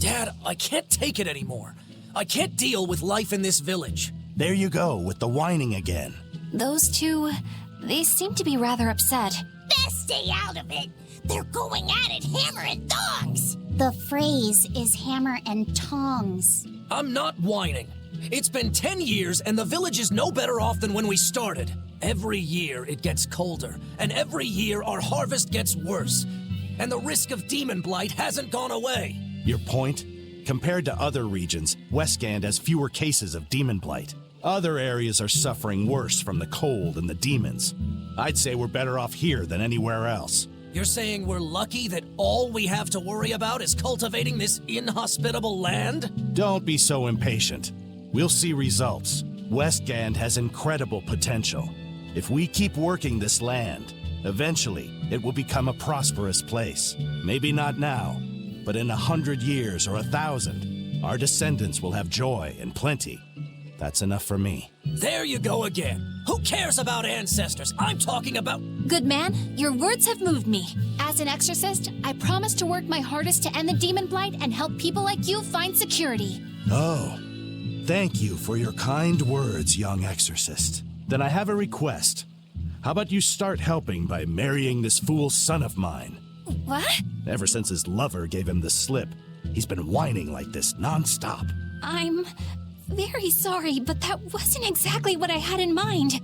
Dad, I can't take it anymore. I can't deal with life in this village. There you go, with the whining again. Those two, they seem to be rather upset. Best stay out of it. They're going at it hammer and tongs. The phrase is hammer and tongs. I'm not whining. It's been 10 years and the village is no better off than when we started. Every year it gets colder, and every year our harvest gets worse. And the risk of demon blight hasn't gone away. Your point? Compared to other regions, Westgand has fewer cases of demon blight. Other areas are suffering worse from the cold and the demons. I'd say we're better off here than anywhere else. You're saying we're lucky that all we have to worry about is cultivating this inhospitable land? Don't be so impatient. We'll see results. Westgand has incredible potential. If we keep working this land, eventually it will become a prosperous place. Maybe not now, but in 100 years or 1,000, our descendants will have joy and plenty. That's enough for me. There you go again. Who cares about ancestors? I'm talking about... Good man, your words have moved me. As an exorcist, I promise to work my hardest to end the demon blight and help people like you find security. Oh, thank you for your kind words, young exorcist. Then I have a request. How about you start helping by marrying this fool son of mine? What? Ever since his lover gave him the slip, he's been whining like this non-stop. I'm very sorry, but that wasn't exactly what I had in mind.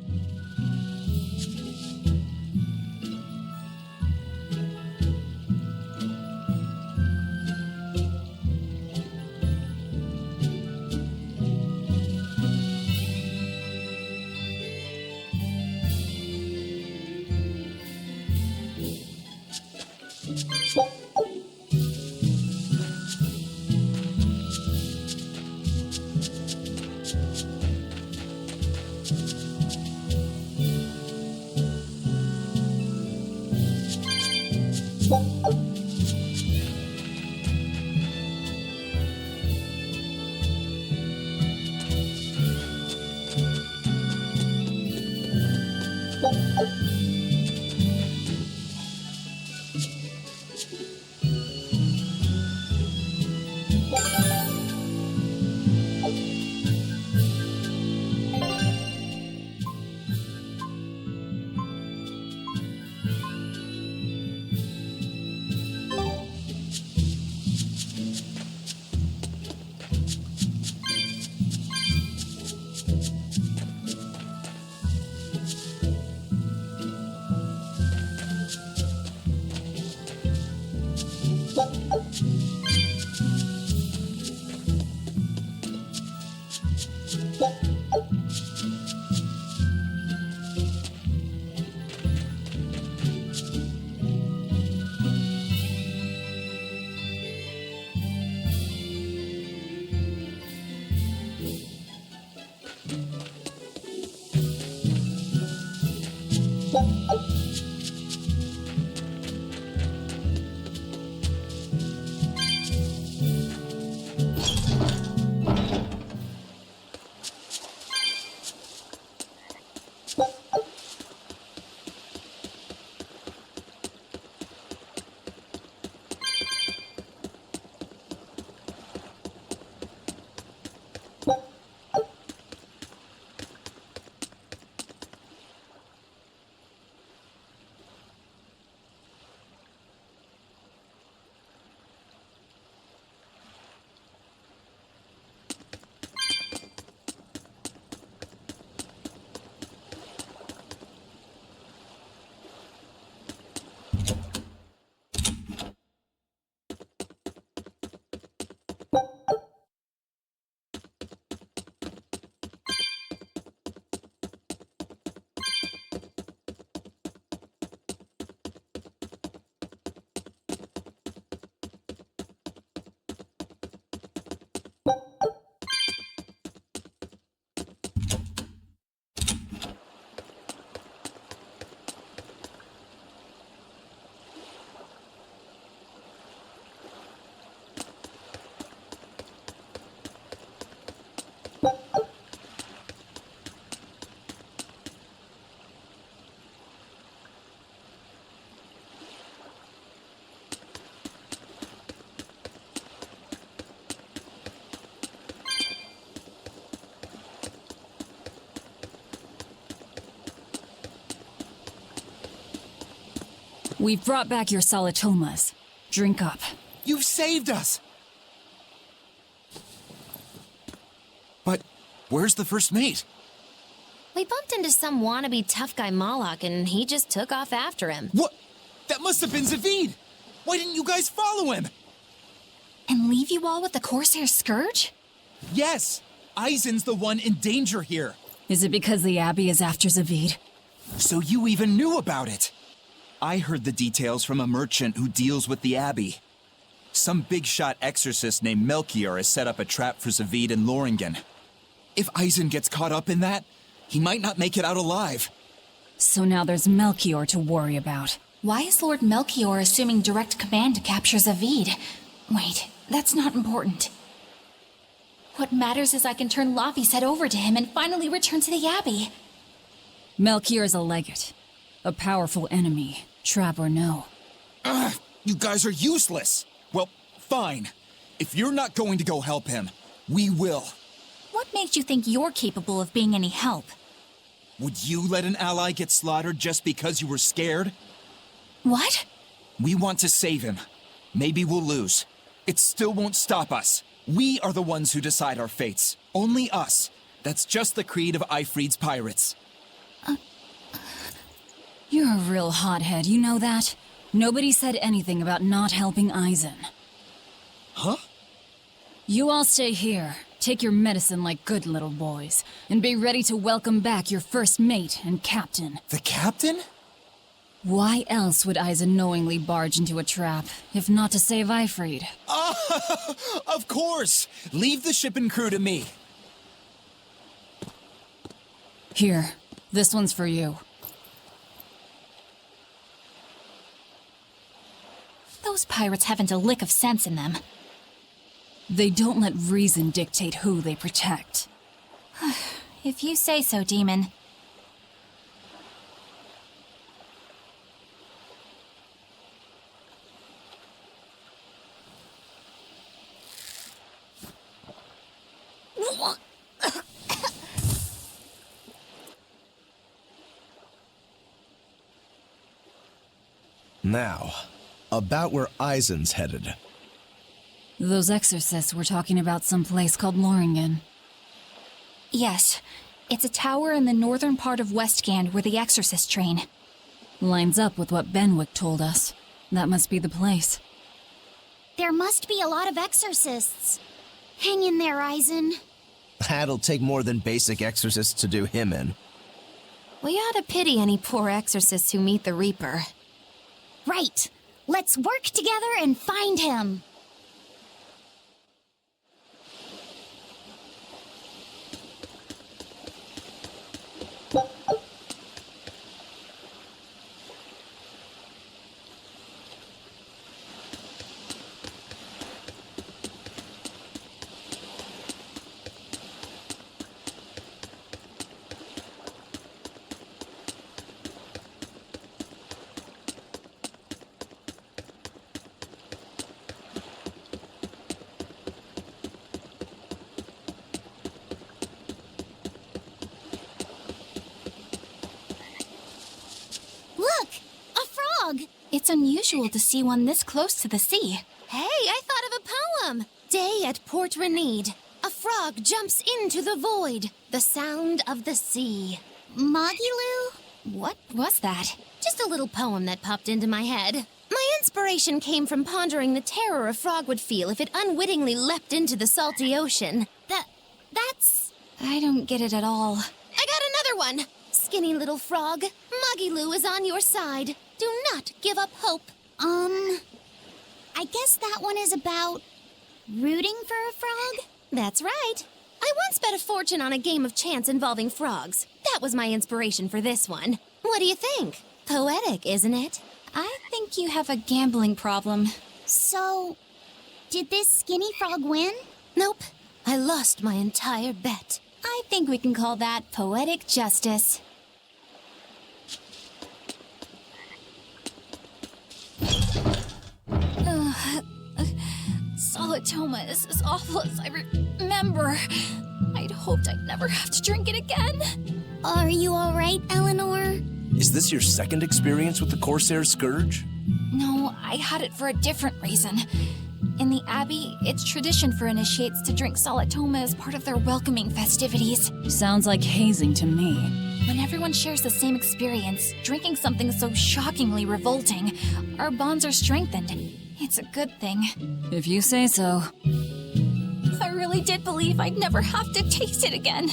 We've brought back your solitomas. Drink up. You've saved us! But where's the first mate? We bumped into some wannabe tough guy Moloch, and he just took off after him. What? That must have been Zavid! Why didn't you guys follow him? And leave you all with the Corsair Scourge? Yes! Eisen's the one in danger here. Is it because the Abbey is after Zavid? So you even knew about it? I heard the details from a merchant who deals with the Abbey. Some big-shot exorcist named Melchior has set up a trap for Zavid and Loringen. If Eisen gets caught up in that, he might not make it out alive. So now there's Melchior to worry about. Why is Lord Melchior assuming direct command to capture Zavid? Wait, that's not important. What matters is I can turn Lavi's head over to him and finally return to the Abbey. Melchior is a legate. A powerful enemy, trap or no. Ugh, you guys are useless! Well, fine. If you're not going to go help him, we will. What makes you think you're capable of being any help? Would you let an ally get slaughtered just because you were scared? What? We want to save him. Maybe we'll lose. It still won't stop us. We are the ones who decide our fates. Only us. That's just the creed of Ifrid's pirates. You're a real hothead, you know that? Nobody said anything about not helping Eisen. Huh? You all stay here, take your medicine like good little boys, and be ready to welcome back your first mate and captain. The captain? Why else would Eisen knowingly barge into a trap, if not to save Ifrid? Of course! Leave the ship and crew to me. Here, this one's for you. Those pirates haven't a lick of sense in them. They don't let reason dictate who they protect. If you say so, Demon. Now, about where Eisen's headed. Those exorcists were talking about some place called Loringen. Yes, it's a tower in the northern part of Westgand where the exorcists train. Lines up with what Benwick told us. That must be the place. There must be a lot of exorcists. Hang in there, Eisen. That'll take more than basic exorcists to do him in. We ought to pity any poor exorcists who meet the Reaper. Right. Let's work together and find him. It's unusual to see one this close to the sea. Hey, I thought of a poem. Day at Port Renede. A frog jumps into the void. The sound of the sea. Magilu? What was that? Just a little poem that popped into my head. My inspiration came from pondering the terror a frog would feel if it unwittingly leapt into the salty ocean. That's... I don't get it at all. I got another one. Skinny little frog, Magilu is on your side. Do not give up hope. I guess that one is about rooting for a frog? That's right. I once bet a fortune on a game of chance involving frogs. That was my inspiration for this one. What do you think? Poetic, isn't it? I think you have a gambling problem. So, did this skinny frog win? Nope. I lost my entire bet. I think we can call that poetic justice. Solitoma is as awful as I remember. I'd hoped I'd never have to drink it again. Are you alright, Eleanor? Is this your second experience with the Corsair Scourge? No, I had it for a different reason. In the Abbey, it's tradition for initiates to drink Solitoma as part of their welcoming festivities. Sounds like hazing to me. When everyone shares the same experience, drinking something so shockingly revolting, our bonds are strengthened. It's a good thing. If you say so. I really did believe I'd never have to taste it again.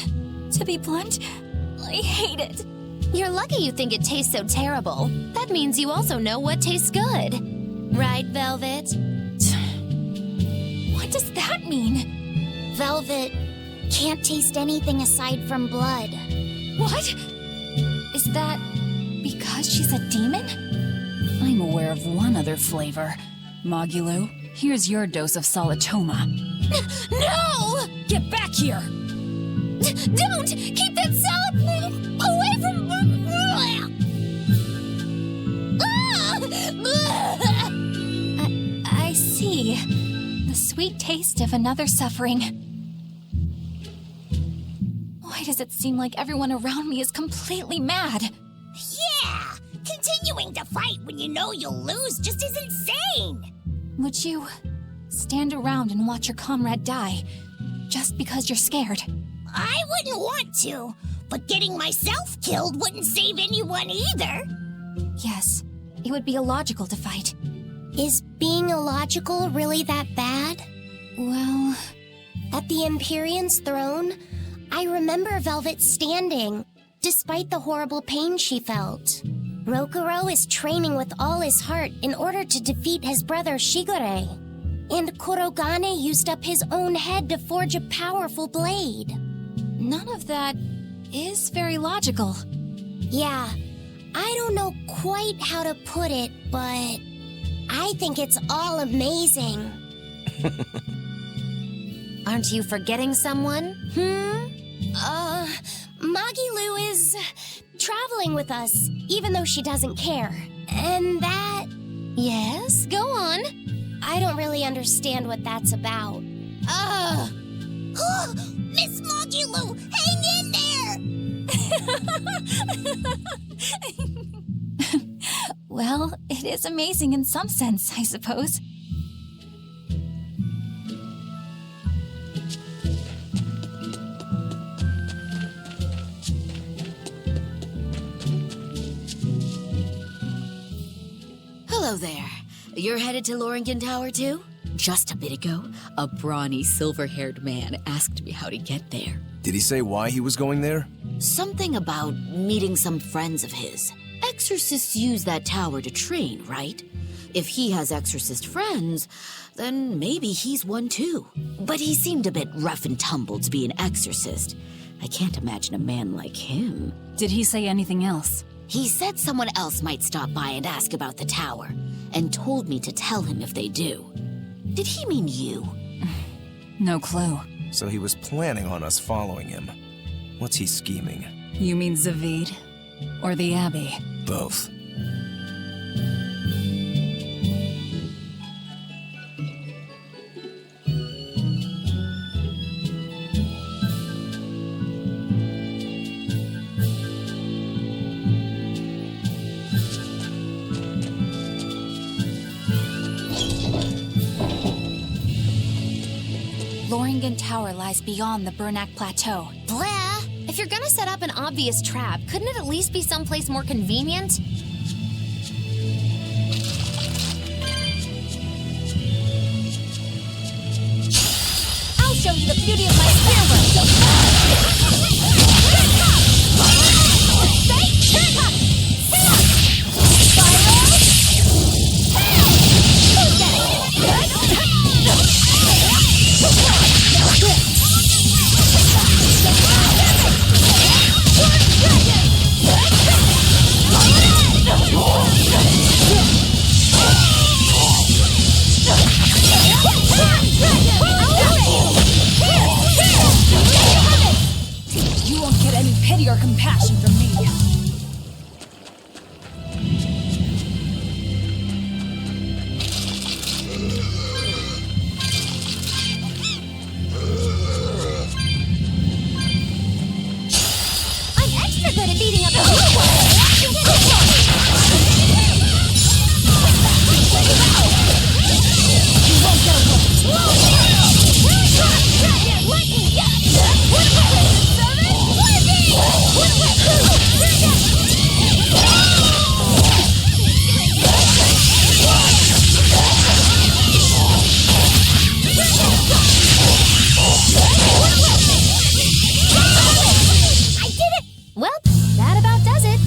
To be blunt, I hate it. You're lucky you think it tastes so terrible. That means you also know what tastes good. Right, Velvet? What does that mean? Velvet can't taste anything aside from blood. What? Is that because she's a demon? I'm aware of one other flavor. Magilu, here's your dose of Solitoma. No! Get back here! Don't! Keep that salad away from... I see. The sweet taste of another suffering. Why does it seem like everyone around me is completely mad? Yeah! Continuing to fight when you know you'll lose just is insane! Would you stand around and watch your comrade die just because you're scared? I wouldn't want to, but getting myself killed wouldn't save anyone either. Yes, it would be illogical to fight. Is being illogical really that bad? Well... At the Empyrean's throne, I remember Velvet standing, despite the horrible pain she felt. Rokuro is training with all his heart in order to defeat his brother Shigure. And Kurogane used up his own head to forge a powerful blade. None of that is very logical. Yeah, I don't know quite how to put it, but I think it's all amazing. Aren't you forgetting someone? Magilu is traveling with us, even though she doesn't care. And that... Yes, go on. I don't really understand what that's about. Miss Magilu, hang in there! Well, it is amazing in some sense, I suppose. Hello there. You're headed to Loringen Tower too? Just a bit ago, a brawny, silver-haired man asked me how to get there. Did he say why he was going there? Something about meeting some friends of his. Exorcists use that tower to train, right? If he has exorcist friends, then maybe he's one too. But he seemed a bit rough and tumble to be an exorcist. I can't imagine a man like him. Did he say anything else? He said someone else might stop by and ask about the tower, and told me to tell him if they do. Did he mean you? No clue. So he was planning on us following him. What's he scheming? You mean Zavid? Or the Abbey? Both. elegant tower lies beyond the Bernac Plateau. Blah! If you're gonna set up an obvious trap, couldn't it at least be someplace more convenient? I'll show you the beauty of my spearwork! You won't get any pity or compassion from me. I'm extra good at beating up the weak ones! You won't get away! I did it! Well, that about does it.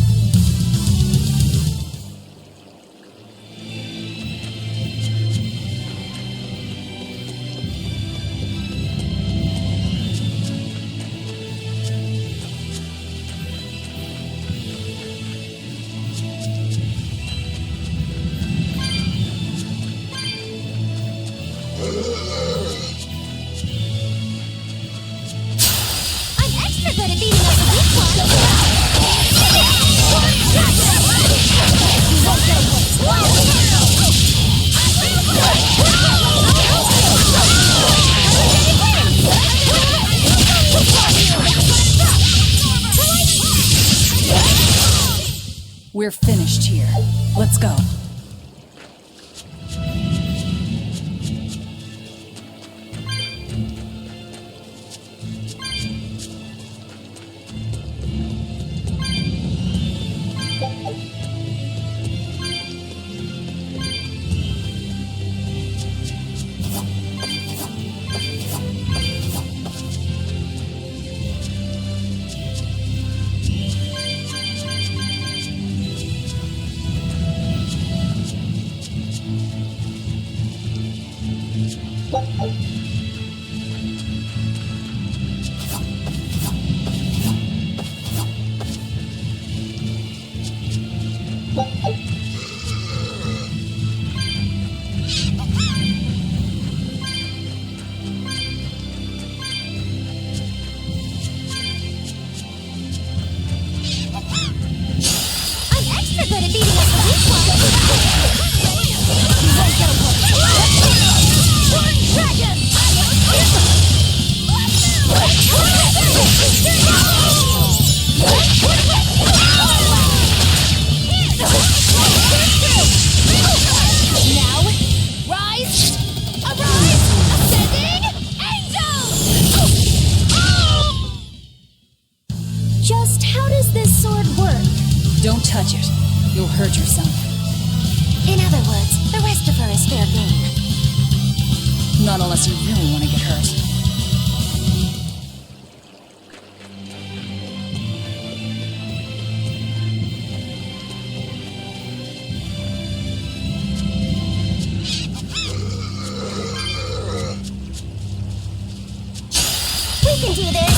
I'm extra good at beating up the weak ones! You won't get away! We're finished here. Let's go. Just how does this sword work? Don't touch it. You'll hurt yourself. In other words, the rest of her is fair game. Not unless you really want to get hurt. We can do this!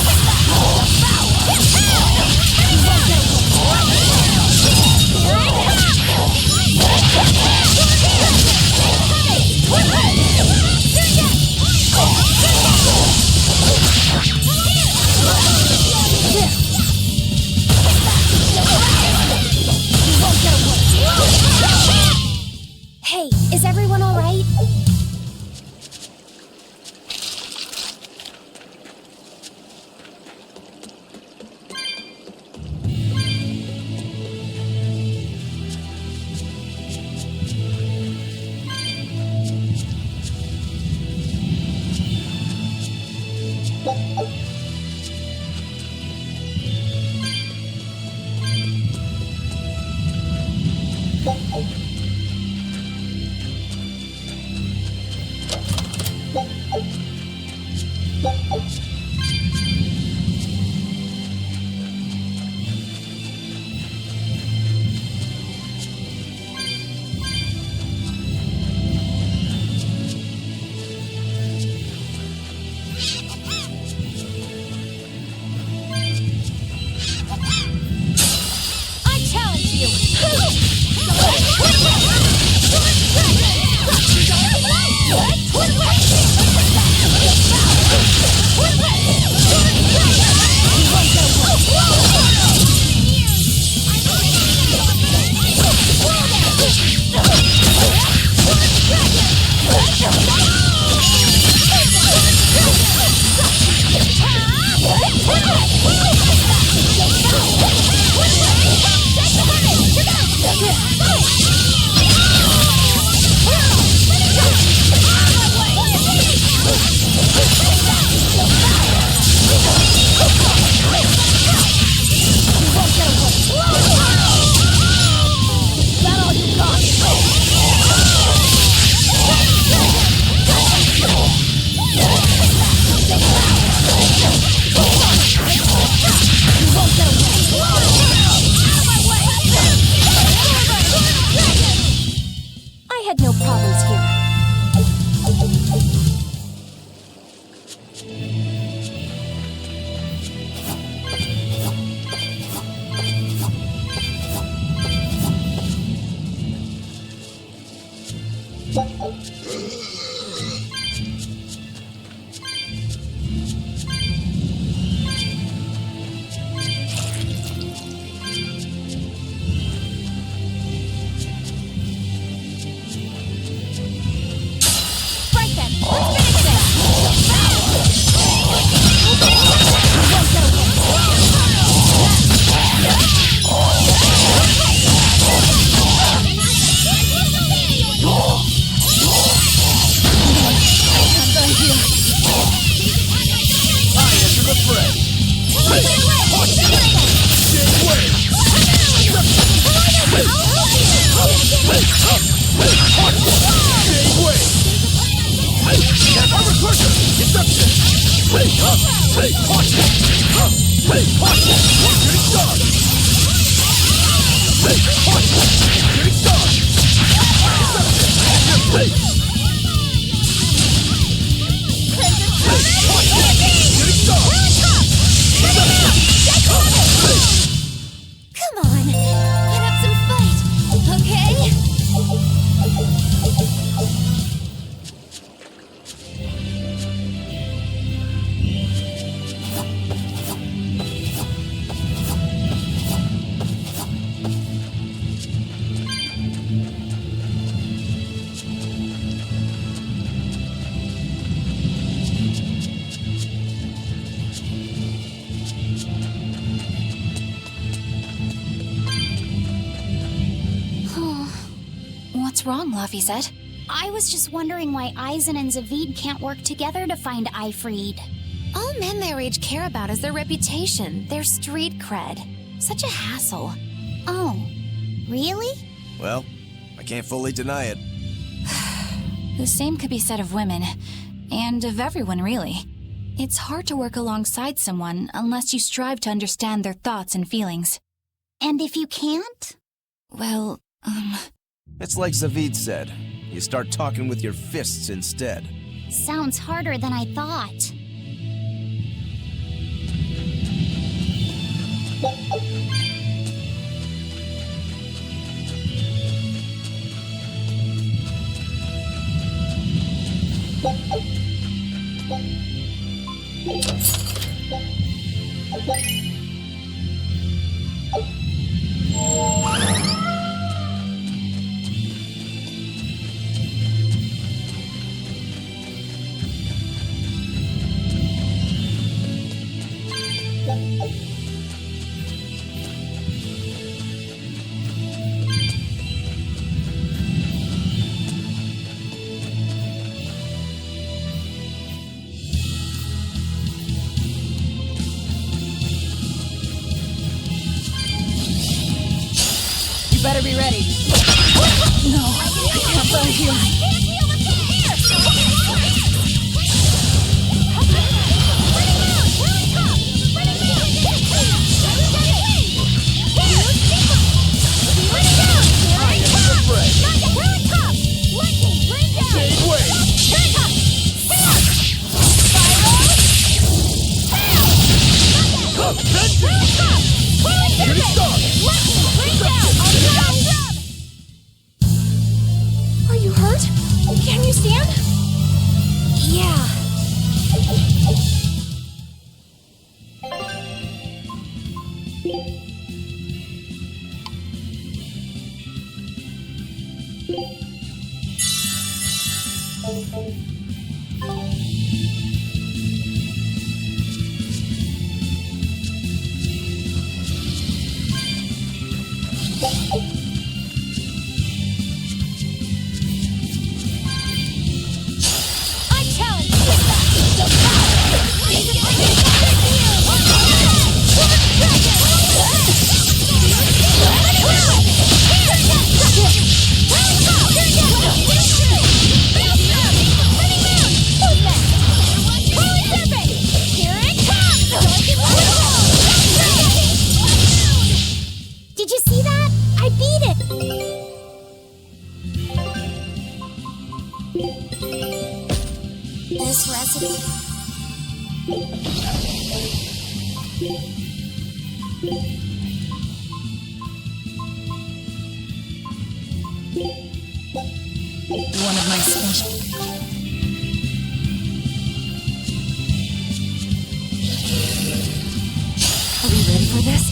Come on, get up some fight, okay? What's wrong, Laphicet? I was just wondering why Eisen and Zavid can't work together to find Ifrid. All men their age care about is their reputation, their street cred. Such a hassle. Oh, really? Well, I can't fully deny it. The same could be said of women, and of everyone, really. It's hard to work alongside someone unless you strive to understand their thoughts and feelings. And if you can't? Well, It's like Zavid said. You start talking with your fists instead. Sounds harder than I thought. You better be ready. No, I can't fight here. are you hurt? Can you stand? Yeah. Did you see that? I beat it! This recipe... One of my special... Are we ready for this?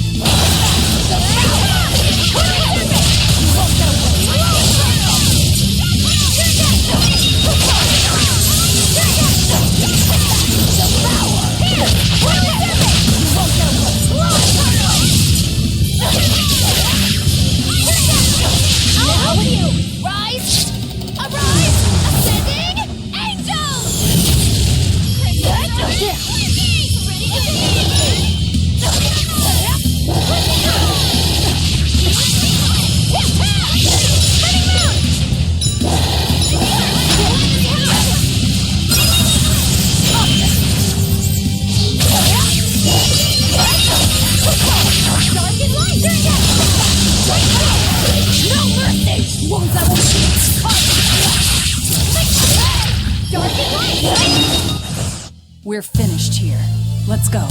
Angel! We're finished here. Let's go.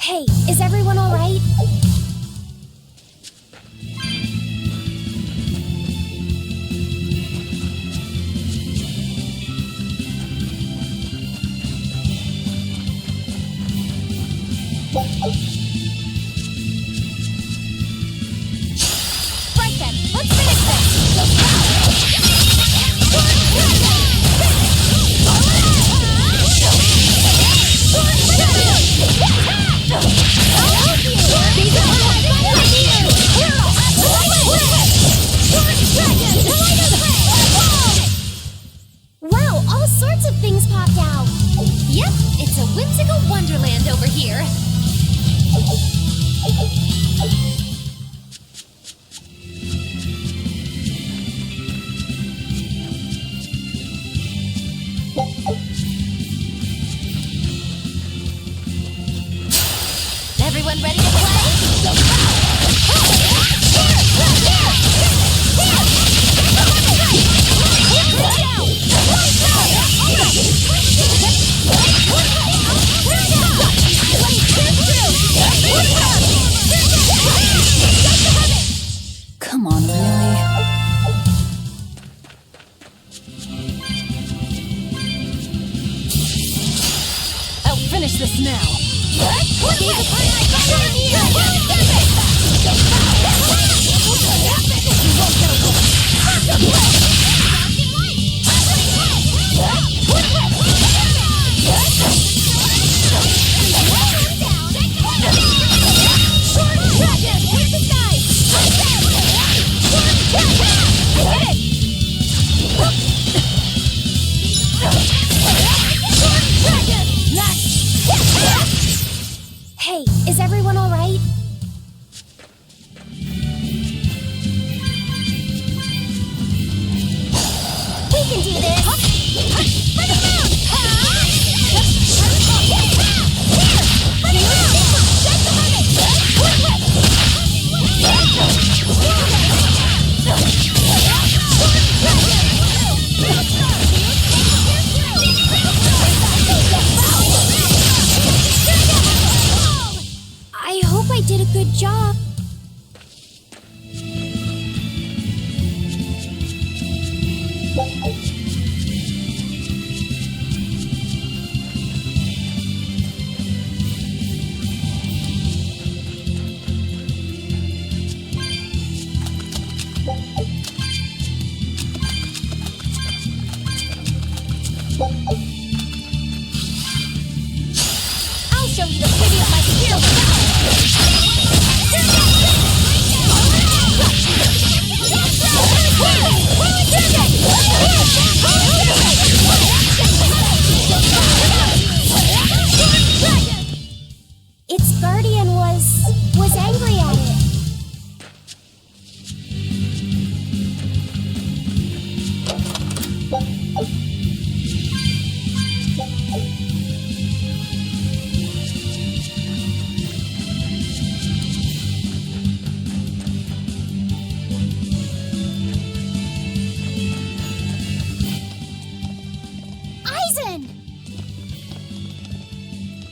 Hey, is everyone all right? Right then, let's finish Wow, all sorts of things popped out. Yep, it's a whimsical wonderland over here. Everyone ready to play? Come on, really? I'll finish this now. Hey, is everyone all right? We can do this! I hope I did a good job. I'll show you the beauty of my Its guardian was angry at it.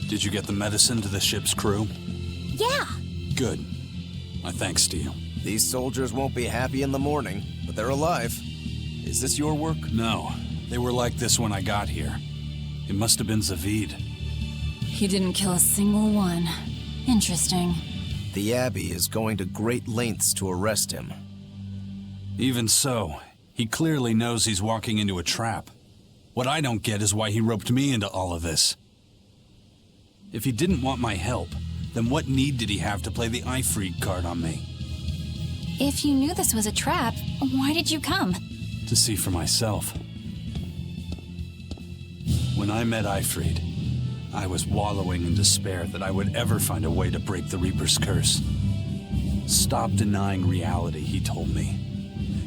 Did you get the medicine to the ship's crew? Yeah. Good. My thanks to you. These soldiers won't be happy in the morning, but they're alive. Is this your work? No. They were like this when I got here. It must have been Zavid. He didn't kill a single one. Interesting. The Abbey is going to great lengths to arrest him. Even so, he clearly knows he's walking into a trap. What I don't get is why he roped me into all of this. If he didn't want my help, then what need did he have to play the Ifreed card on me? If you knew this was a trap, why did you come? To see for myself. When I met Ifreed, I was wallowing in despair that I would ever find a way to break the Reaper's curse. Stop denying reality, he told me.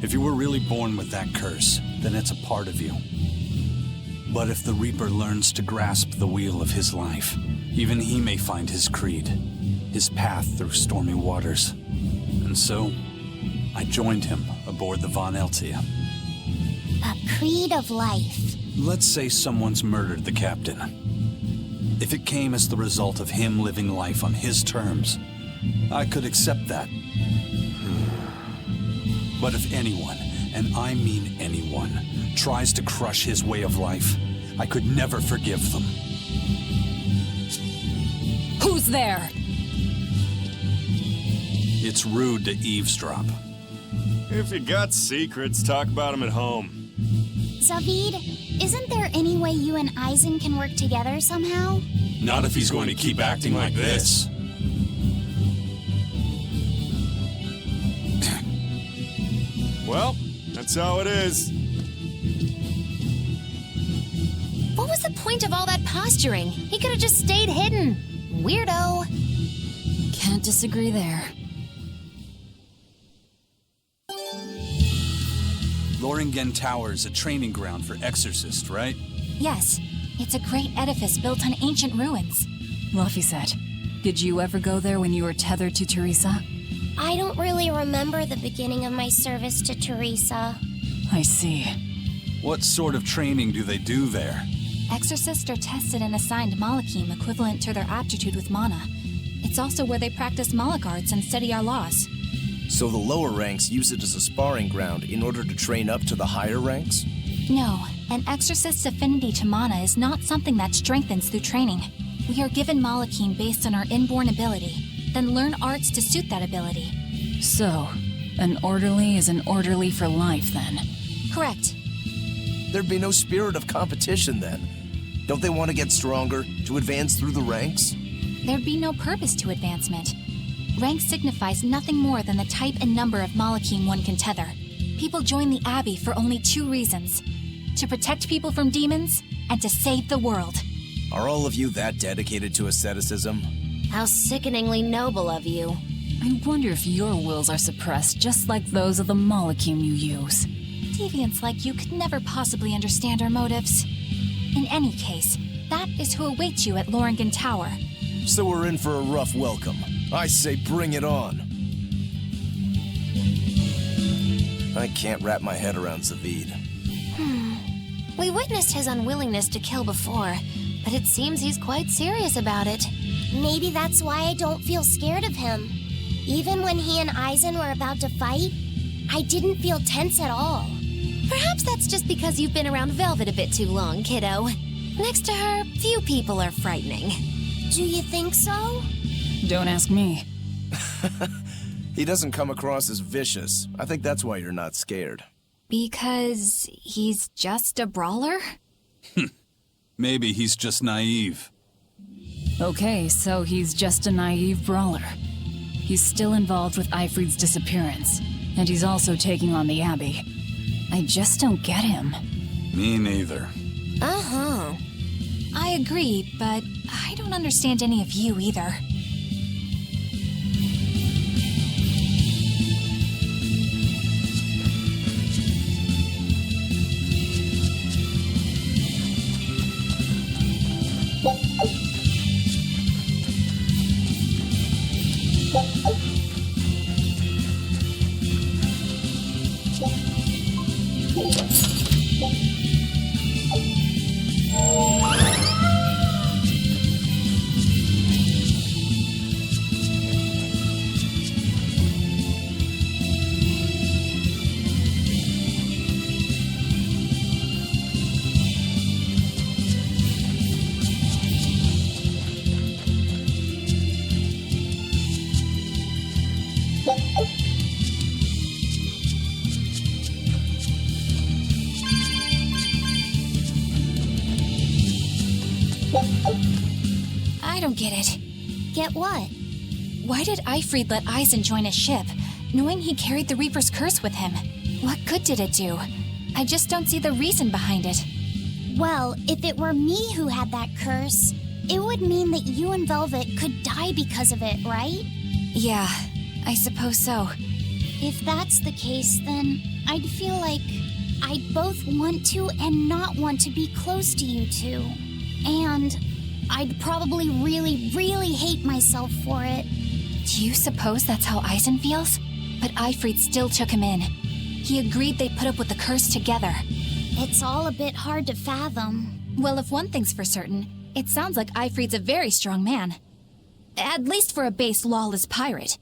If you were really born with that curse, then it's a part of you. But if the Reaper learns to grasp the wheel of his life, even he may find his creed, his path through stormy waters. And so, I joined him aboard the Von Eltia. A creed of life. Let's say someone's murdered the captain. If it came as the result of him living life on his terms, I could accept that. But if anyone, and I mean anyone, tries to crush his way of life, I could never forgive them. Who's there? It's rude to eavesdrop. If you got secrets, talk about them at home. Zavid, isn't there any way you and Eisen can work together somehow? Not if he's going to keep acting like this. Well, that's how it is. What was the point of all that posturing? He could have just stayed hidden. Weirdo. Can't disagree there. Loringen Tower's a training ground for exorcists, right? Yes, it's a great edifice built on ancient ruins. Laphicet, did you ever go there when you were tethered to Teresa? I don't really remember the beginning of my service to Teresa. I see. What sort of training do they do there? Exorcists are tested and assigned Malachim equivalent to their aptitude with mana. It's also where they practice Moloch arts and study our laws. So the lower ranks use it as a sparring ground in order to train up to the higher ranks? No, an exorcist's affinity to mana is not something that strengthens through training. We are given Malachim based on our inborn ability, then learn arts to suit that ability. So, an orderly is an orderly for life, then? Correct. There'd be no spirit of competition then. Don't they want to get stronger, to advance through the ranks? There'd be no purpose to advancement. Rank signifies nothing more than the type and number of Malachim one can tether. People join the Abbey for only 2 reasons: to protect people from demons, and to save the world. Are all of you that dedicated to asceticism? How sickeningly noble of you. I wonder if your wills are suppressed just like those of the Malachim you use. Deviants like you could never possibly understand our motives. In any case, that is who awaits you at Loringen Tower. So we're in for a rough welcome. I say bring it on. I can't wrap my head around Zavid. We witnessed his unwillingness to kill before, but it seems he's quite serious about it. Maybe that's why I don't feel scared of him. Even when he and Eisen were about to fight, I didn't feel tense at all. Perhaps that's just because you've been around Velvet a bit too long, kiddo. Next to her, few people are frightening. Do you think so? Don't ask me. He doesn't come across as vicious. I think that's why you're not scared. Because he's just a brawler? Maybe he's just naive. Okay, so he's just a naive brawler. He's still involved with Eifried's disappearance, and he's also taking on the Abbey. I just don't get him. Me neither. Uh-huh. I agree, but I don't understand any of you either. I don't get it. Get what? Why did Eifried let Eisen join his ship, knowing he carried the Reaper's curse with him? What good did it do? I just don't see the reason behind it. Well, if it were me who had that curse, it would mean that you and Velvet could die because of it, right? Yeah, I suppose so. If that's the case, then I'd feel like I'd both want to and not want to be close to you two. And I'd probably really, really hate myself for it. Do you suppose that's how Eisen feels? But Eifried still took him in. He agreed they'd put up with the curse together. It's all a bit hard to fathom. Well, if one thing's for certain, it sounds like Eifried's a very strong man. At least for a base lawless pirate.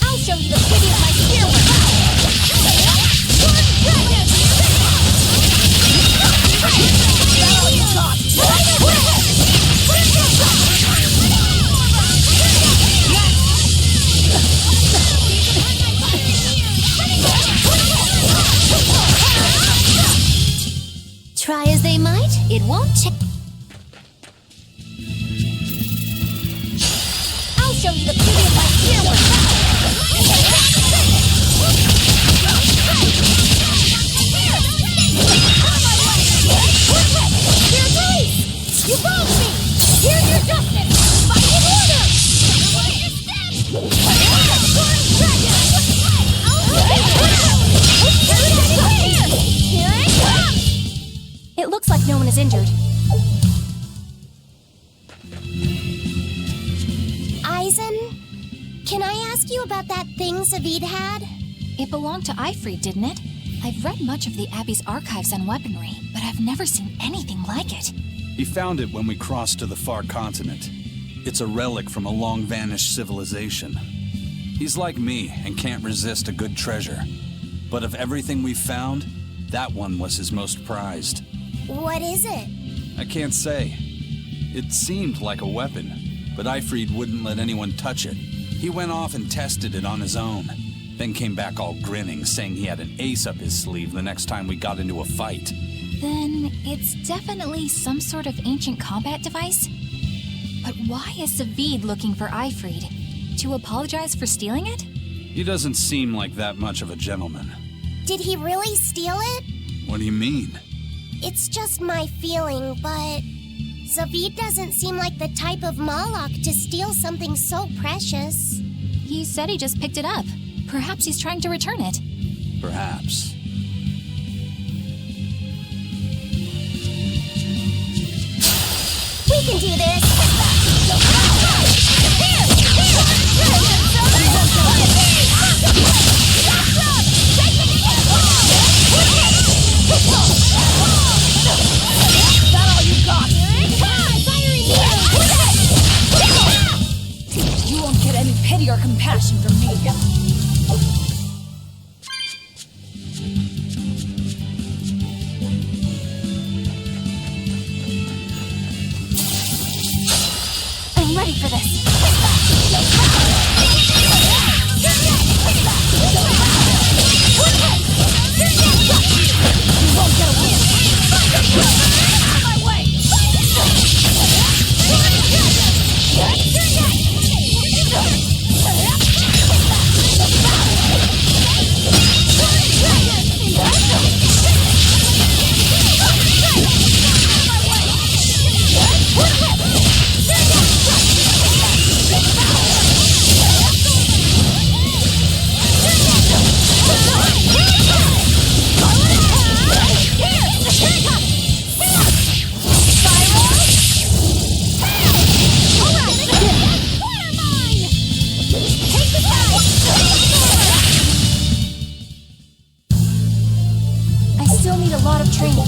I'll show you the beauty of my spearwork! tired. Aizen, can I ask you about that thing Zavid had? It belonged to Ifrit, didn't it? I've read much of the Abbey's archives on weaponry, but I've never seen anything like it. He found it when we crossed to the far continent. It's a relic from a long-vanished civilization. He's like me and can't resist a good treasure. But of everything we've found, that one was his most prized. What is it? I can't say. It seemed like a weapon, but Ifrit wouldn't let anyone touch it. He went off and tested it on his own, then came back all grinning, saying he had an ace up his sleeve the next time we got into a fight. Then it's definitely some sort of ancient combat device? But why is Zavid looking for Ifrit? To apologize for stealing it? He doesn't seem like that much of a gentleman. Did he really steal it? What do you mean? It's just my feeling, but Zavid doesn't seem like the type of Malak to steal something so precious. He said he just picked it up. Perhaps he's trying to return it. Perhaps. We can do this! Is that all you got? You won't get any pity or compassion from me. I'm ready for this. You won't get away. My way. I still need a lot of training.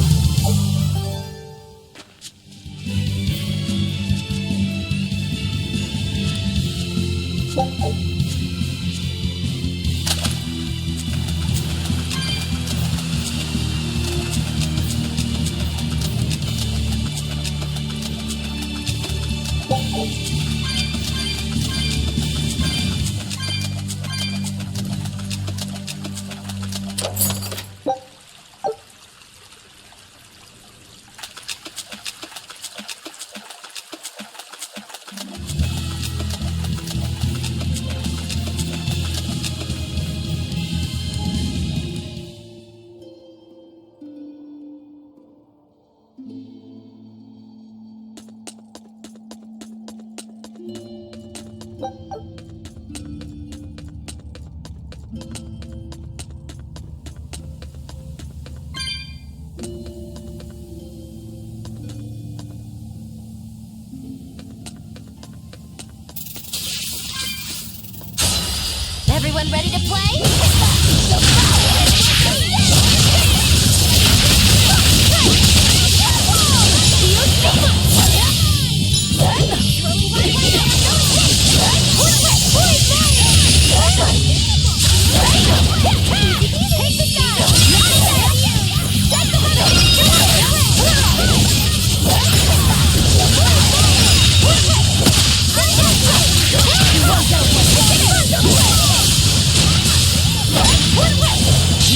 Everyone ready to play?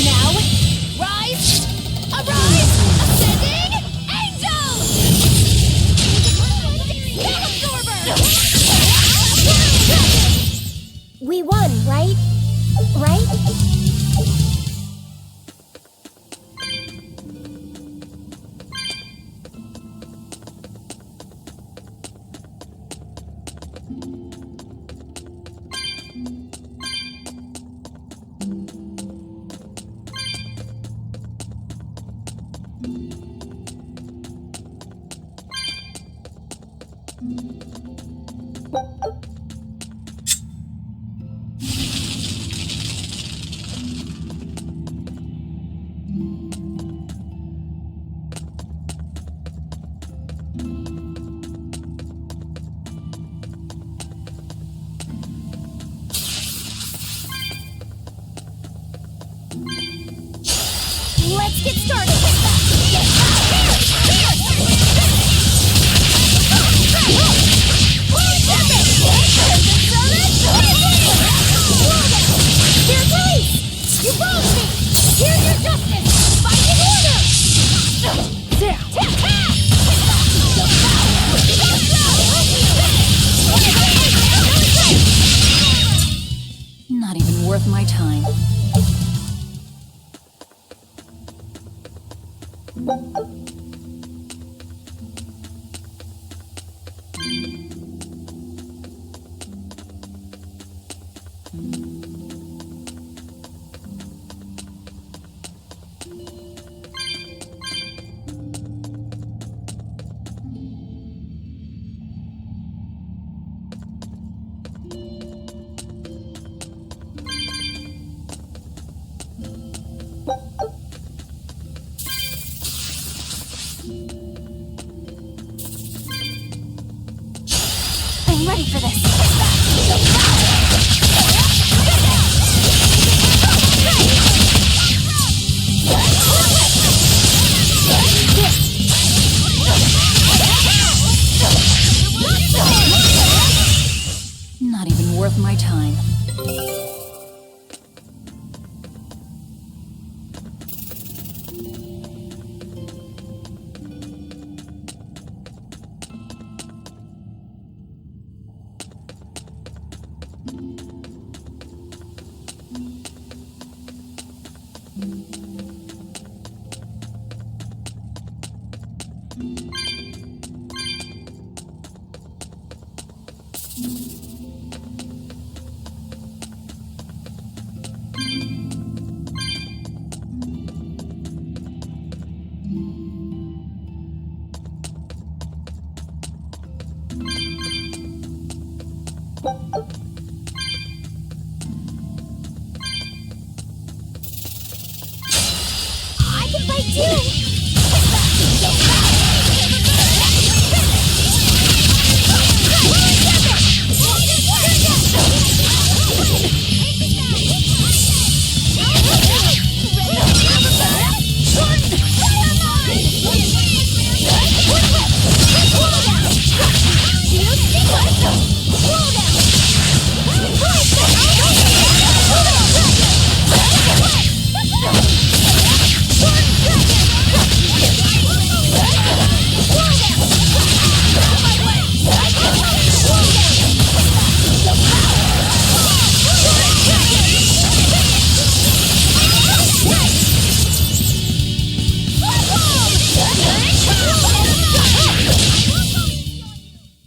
Now, rise! Arise! Ascending angel! We won, right? Right? Let's get started. Here's Ace! You wronged me! Here's your justice! Fighting order! Not even worth my time. I'm ready for this. Not even worth my time. I can fight too!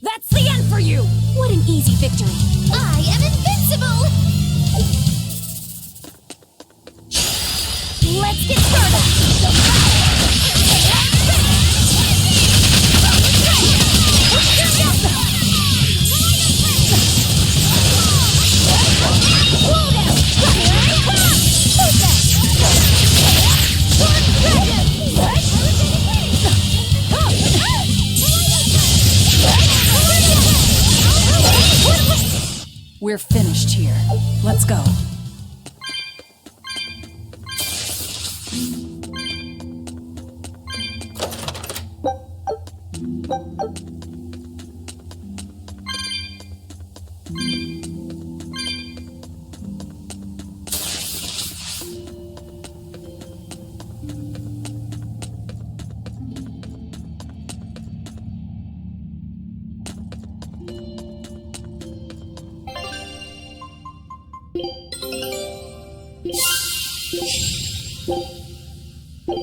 That's the end for you! What an easy victory. I am invincible! Let's get started! We're finished here. Let's go.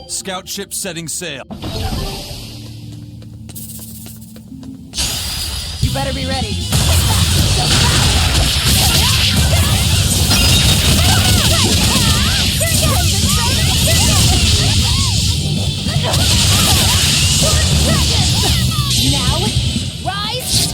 Scout ship setting sail. You better be ready. Now, rise!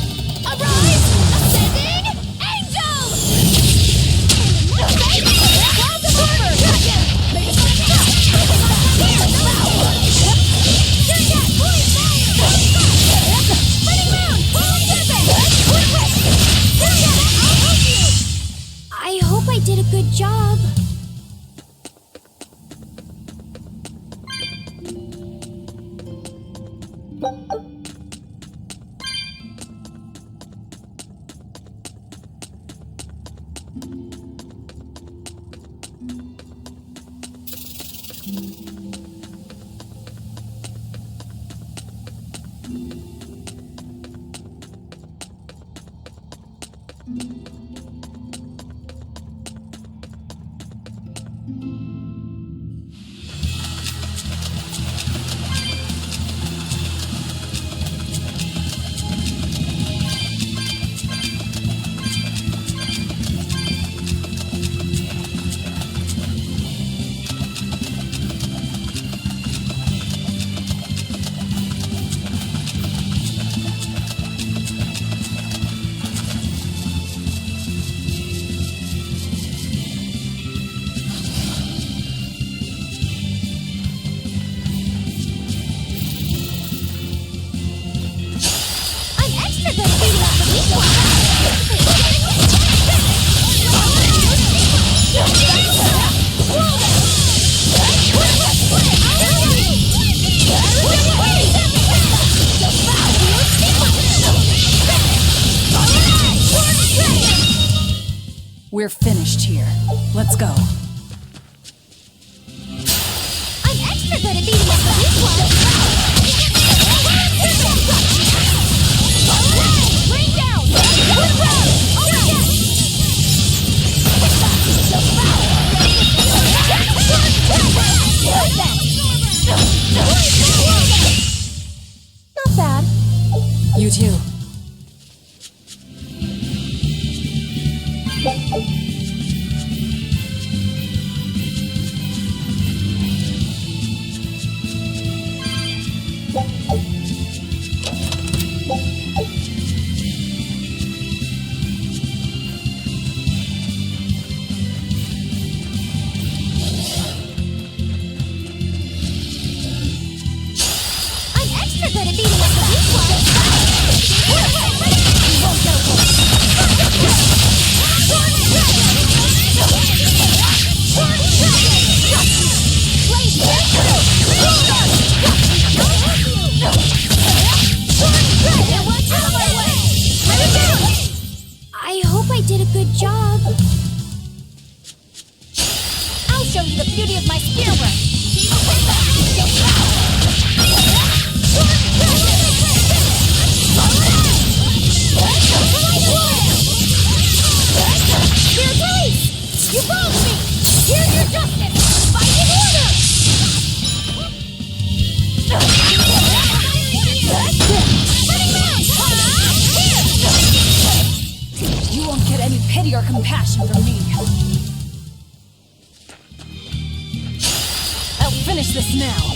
We're finished here. Let's go. I'm extra good at beating up the weak ones. Bring down! Not bad. You too. I hope I did a good job. I'll show you the beauty of my spear work. Spear release! You wronged me! Here's your justice! Fight in order! You won't get any pity or compassion from me. I'll finish this now.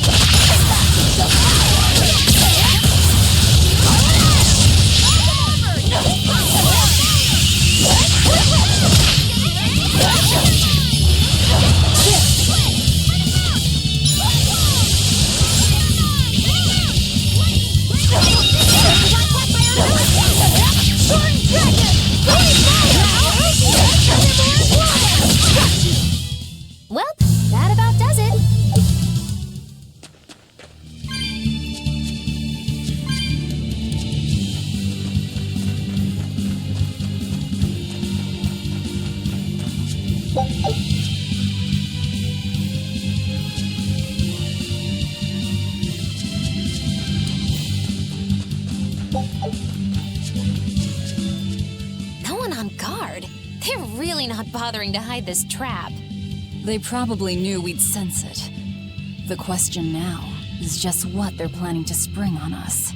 Well, that about does it. No one on guard. They're really not bothering to hide this trap. They probably knew we'd sense it. The question now is just what they're planning to spring on us.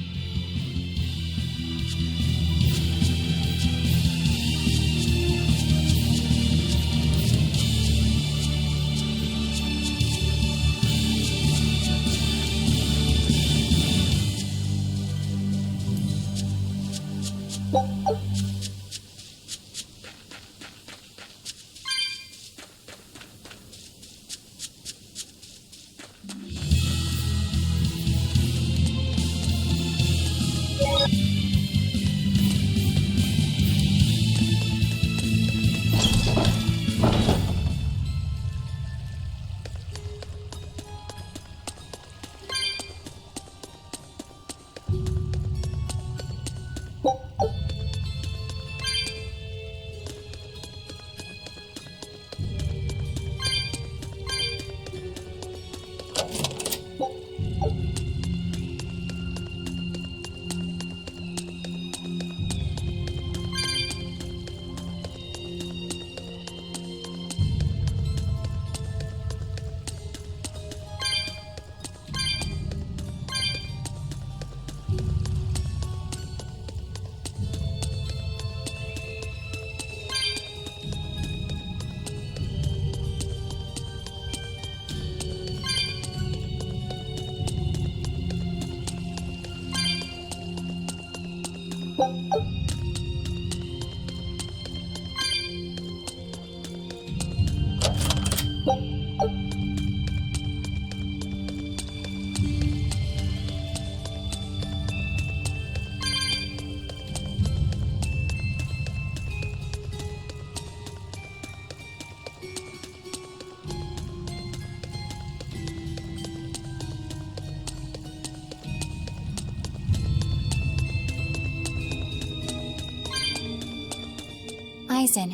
Eisen,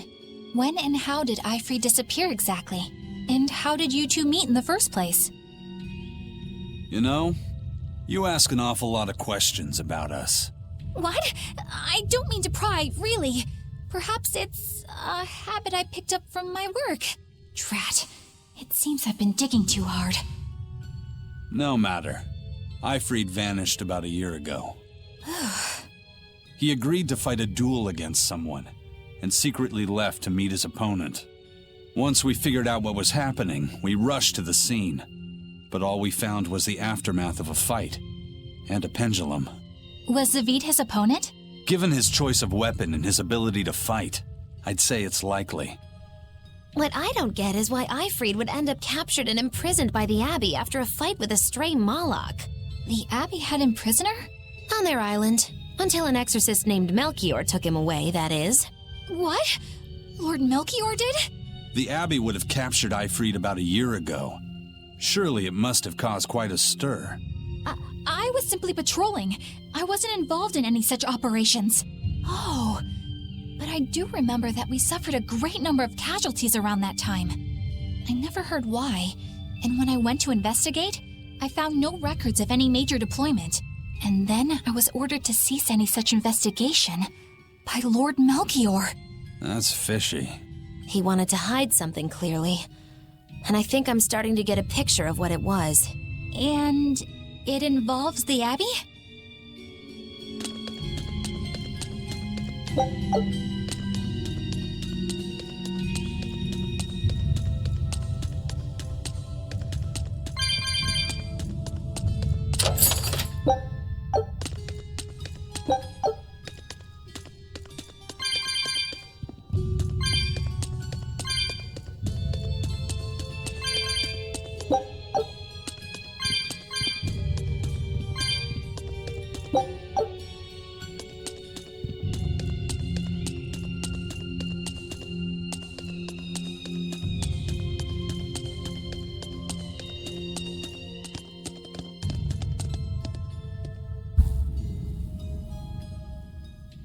when and how did Ifrid disappear exactly? And how did you two meet in the first place? You know, you ask an awful lot of questions about us. What? I don't mean to pry, really. Perhaps it's a habit I picked up from my work. Drat. It seems I've been digging too hard. No matter. Ifrid vanished about a year ago. He agreed to fight a duel against someone, and secretly left to meet his opponent. Once we figured out what was happening, we rushed to the scene. But all we found was the aftermath of a fight, and a pendulum. Was Zavid his opponent? Given his choice of weapon and his ability to fight, I'd say it's likely. What I don't get is why Ifrid would end up captured and imprisoned by the Abbey after a fight with a stray Moloch. The Abbey had him prisoner? On their island. Until an exorcist named Melchior took him away, that is. What? Lord Melchior did? The Abbey would have captured Ifrid about a year ago. Surely it must have caused quite a stir. I was simply patrolling. I wasn't involved in any such operations. Oh, but I do remember that we suffered a great number of casualties around that time. I never heard why, and when I went to investigate, I found no records of any major deployment. And then I was ordered to cease any such investigation by Lord Melchior. That's fishy. He wanted to hide something, clearly. And I think I'm starting to get a picture of what it was. And it involves the Abbey?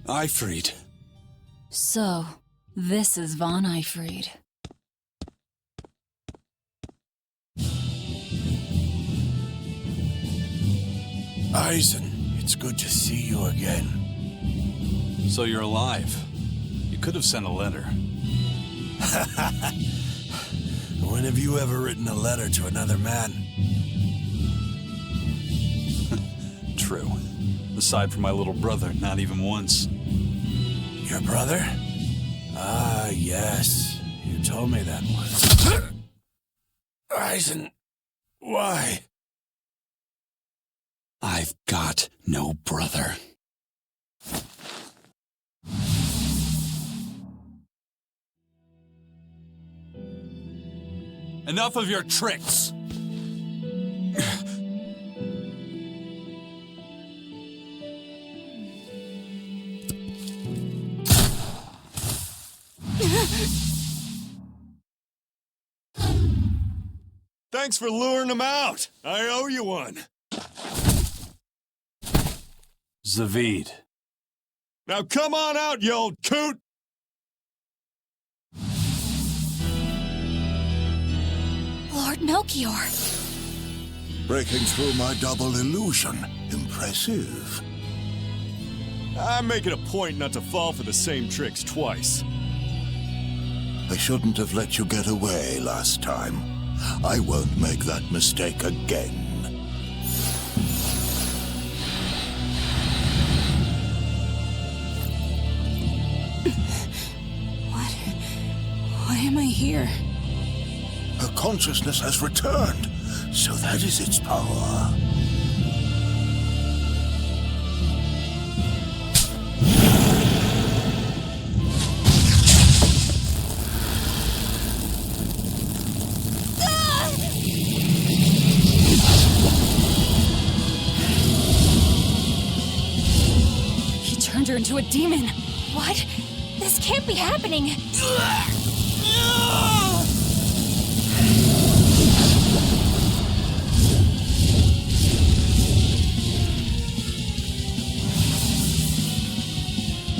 Ifrid. So, this is Von Ifrid. Eisen, it's good to see you again. So you're alive. You could have sent a letter. When have you ever written a letter to another man? True. Aside from my little brother, not even once. Your brother? Ah, yes. You told me that once. Eisen, why? I've got no brother. Enough of your tricks! Thanks for luring him out. I owe you one. Zavid. Now come on out, you old coot! Lord Melchior. Breaking through my double illusion. Impressive. I'm making a point not to fall for the same tricks twice. I shouldn't have let you get away last time. I won't make that mistake again. Why am I here? Her consciousness has returned, so that is its power. turned her into a demon. What? This can't be happening.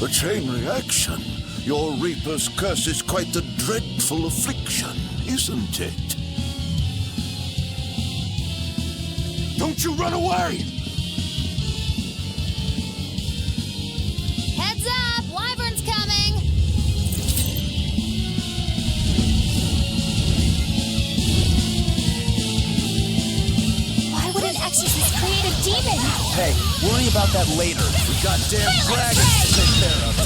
A chain reaction. Your Reaper's curse is quite the dreadful affliction, isn't it? Don't you run away! Heads up! Wyvern's coming! Why would an exorcist create a demon? Hey, worry about that later. We've got damn dragons to take care of.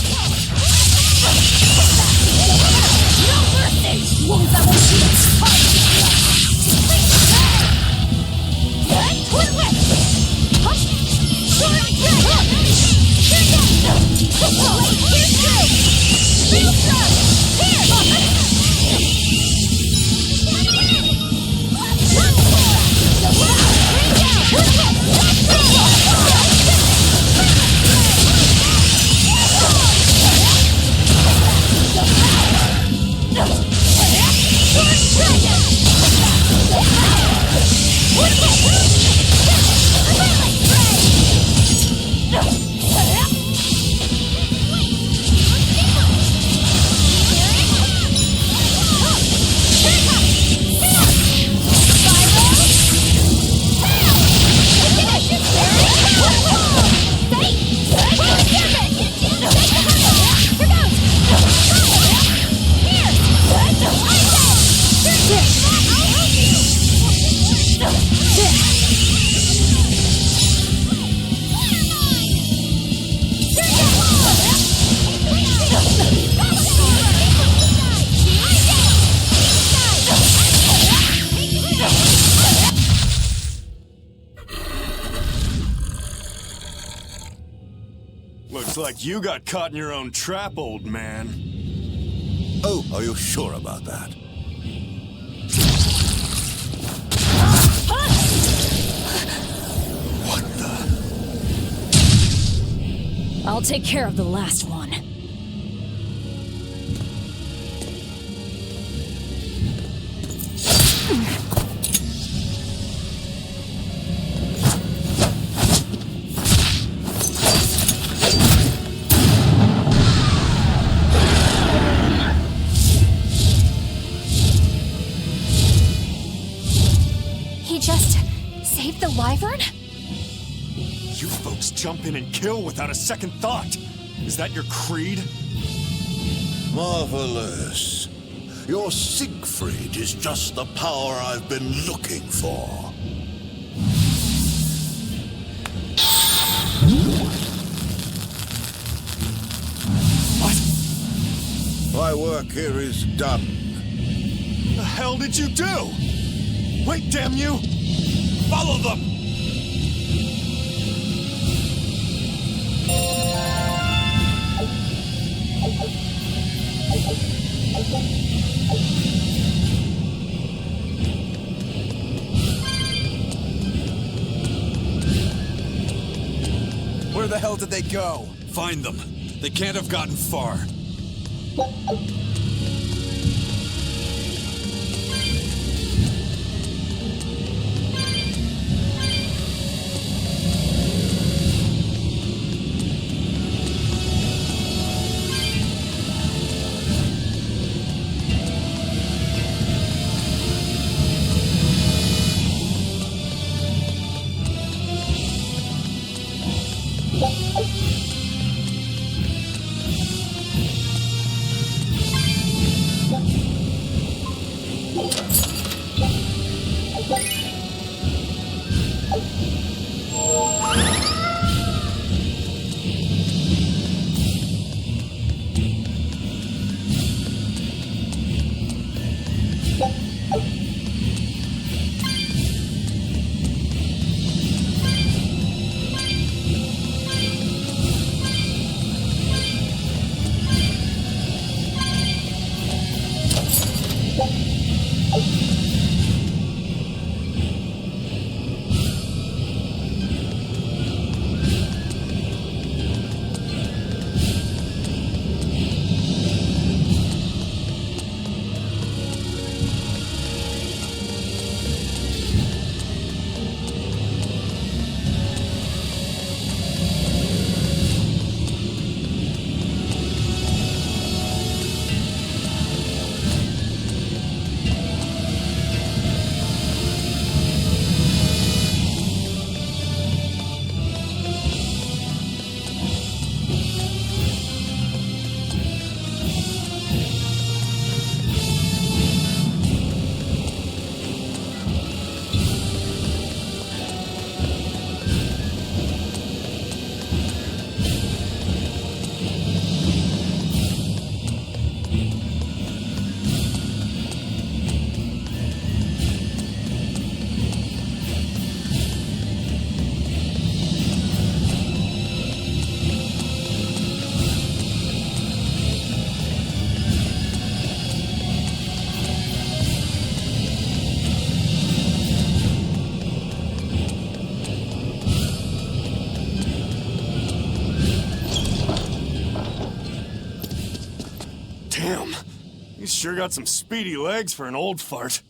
No mercy! Wounds that will shoot its Looks like you got caught in your own trap, old man. Oh, are you sure about that? What the? I'll take care of the last one. He just saved the wyvern? You folks jump in and kill without a second thought. Is that your creed? Marvelous. Your Siegfried is just the power I've been looking for. What? My work here is done. The hell did you do? Wait, damn you! Follow them! Where the hell did they go? Find them. They can't have gotten far. Damn. He's sure got some speedy legs for an old fart.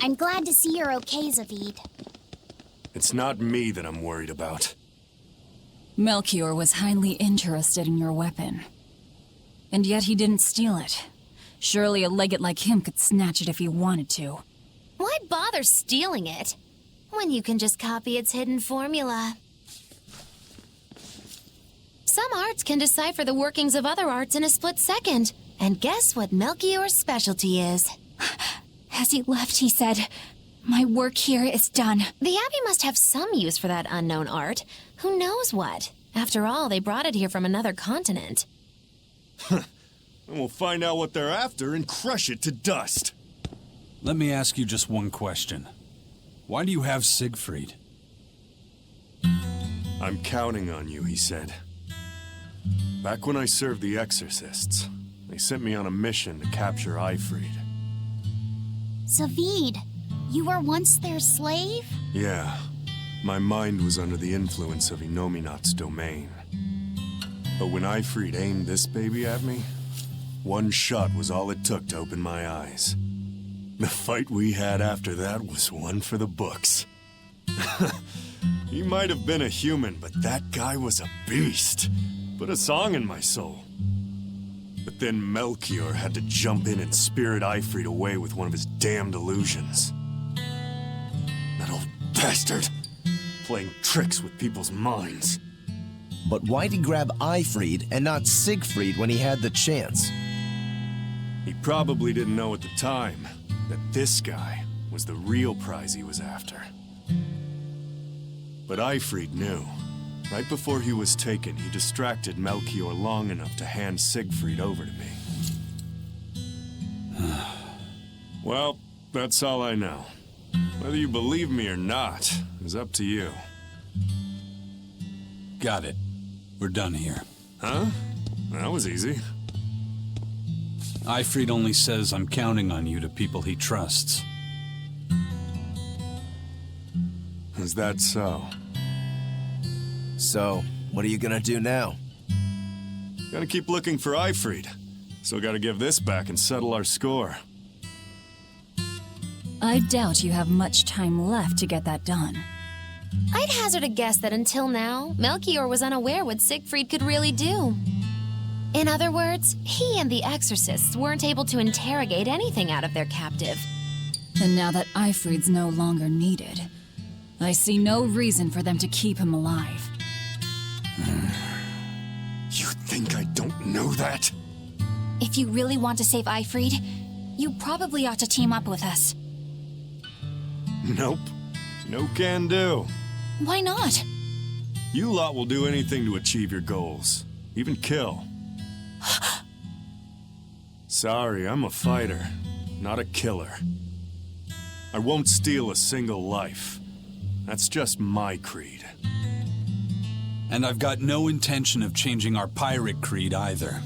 I'm glad to see you're okay, Zavid. It's not me that I'm worried about. Melchior was highly interested in your weapon. And yet he didn't steal it. Surely a legate like him could snatch it if he wanted to. Why bother stealing it when you can just copy its hidden formula? Some arts can decipher the workings of other arts in a split second. And guess what Melchior's specialty is? As he left, he said, "My work here is done." The Abbey must have some use for that unknown art. Who knows what? After all, they brought it here from another continent. And we'll find out what they're after and crush it to dust. Let me ask you just one question. Why do you have Siegfried? I'm counting on you, he said. Back when I served the Exorcists, they sent me on a mission to capture Eifried. Zavid, you were once their slave? Yeah. My mind was under the influence of Inominat's domain. But when Eifried aimed this baby at me, one shot was all it took to open my eyes. The fight we had after that was one for the books. He might have been a human, but that guy was a beast. Put a song in my soul. But then Melchior had to jump in and spirit Eifried away with one of his damned illusions. That old bastard! Playing tricks with people's minds. But why'd he grab Eifried and not Siegfried when he had the chance? He probably didn't know at the time that this guy was the real prize he was after. But Eifried knew. Right before he was taken, he distracted Melchior long enough to hand Siegfried over to me. Well, that's all I know. Whether you believe me or not is up to you. Got it. We're done here. Huh? That was easy. Eifried only says I'm counting on you to people he trusts. Is that so? So, what are you gonna do now? Gotta keep looking for Eifried. Still gotta give this back and settle our score. I doubt you have much time left to get that done. I'd hazard a guess that until now, Melchior was unaware what Siegfried could really do. In other words, he and the Exorcists weren't able to interrogate anything out of their captive. And now that Eifried's no longer needed, I see no reason for them to keep him alive. You think I don't know that? If you really want to save Eifried, you probably ought to team up with us. Nope. No can do. Why not? You lot will do anything to achieve your goals. Even kill. Sorry, I'm a fighter, not a killer. I won't steal a single life. That's just my creed. And I've got no intention of changing our pirate creed either.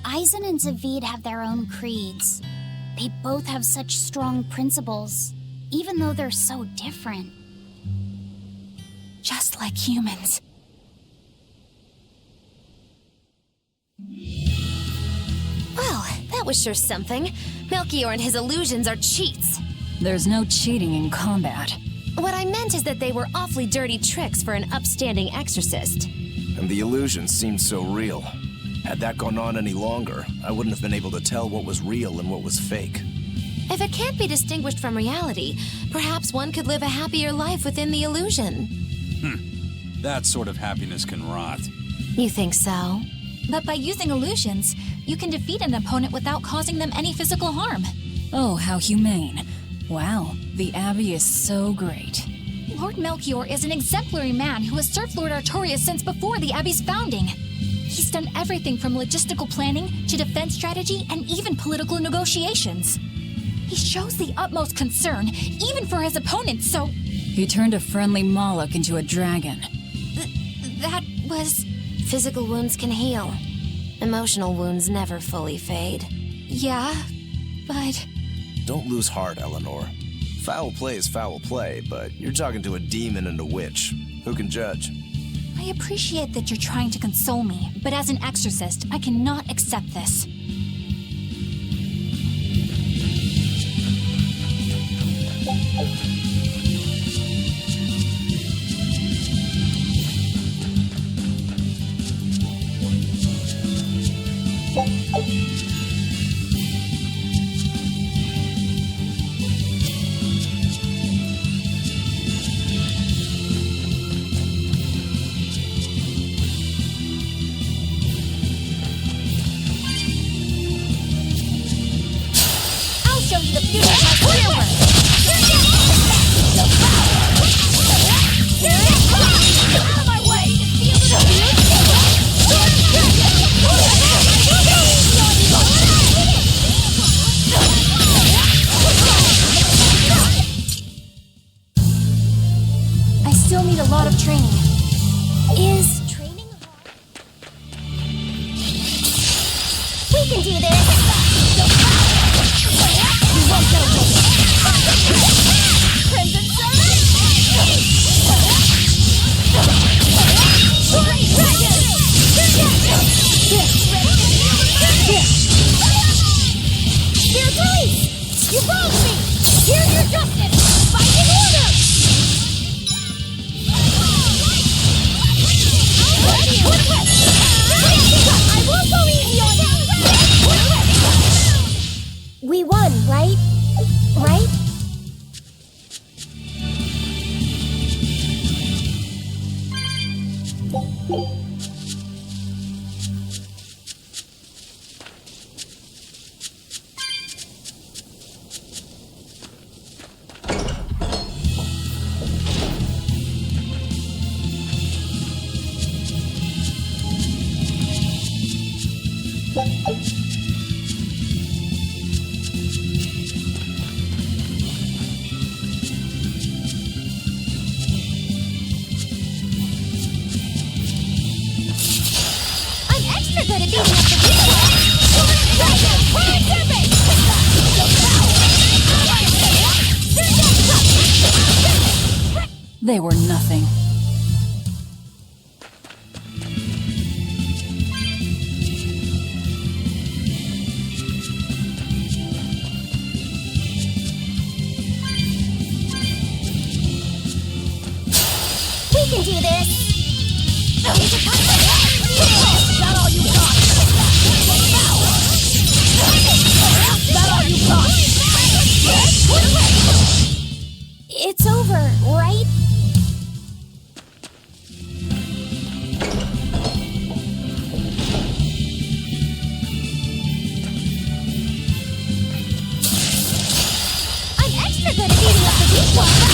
Eisen and Zavid have their own creeds. They both have such strong principles, even though they're so different. Just like humans. Well, that was sure something. Melchior and his illusions are cheats. There's no cheating in combat. What I meant is that they were awfully dirty tricks for an upstanding exorcist. And the illusions seemed so real. Had that gone on any longer, I wouldn't have been able to tell what was real and what was fake. If it can't be distinguished from reality, perhaps one could live a happier life within the illusion. That sort of happiness can rot. You think so? But by using illusions, you can defeat an opponent without causing them any physical harm. Oh, how humane. Wow, the Abbey is so great. Lord Melchior is an exemplary man who has served Lord Artorias since before the Abbey's founding. He's done everything from logistical planning to defense strategy and even political negotiations. He shows the utmost concern, even for his opponents, so... He turned a friendly Moloch into a dragon. That was... Physical wounds can heal. Emotional wounds never fully fade. Yeah, but... Don't lose heart, Eleanor. Foul play is foul play, but you're talking to a demon and a witch. Who can judge? I appreciate that you're trying to console me, but as an exorcist, I cannot accept this. I still need a lot of training. Is training hard? We can do this! You won't get away! Crimson Surge! Great Dragon! Spirit Release! You wronged me! Here's your justice! Fighting order! I won't go easy on you! We won, right? Right? They were nothing. We can do this! Not all you got! Not all you got! It's over, right? I'm extra good at beating up the weak ones!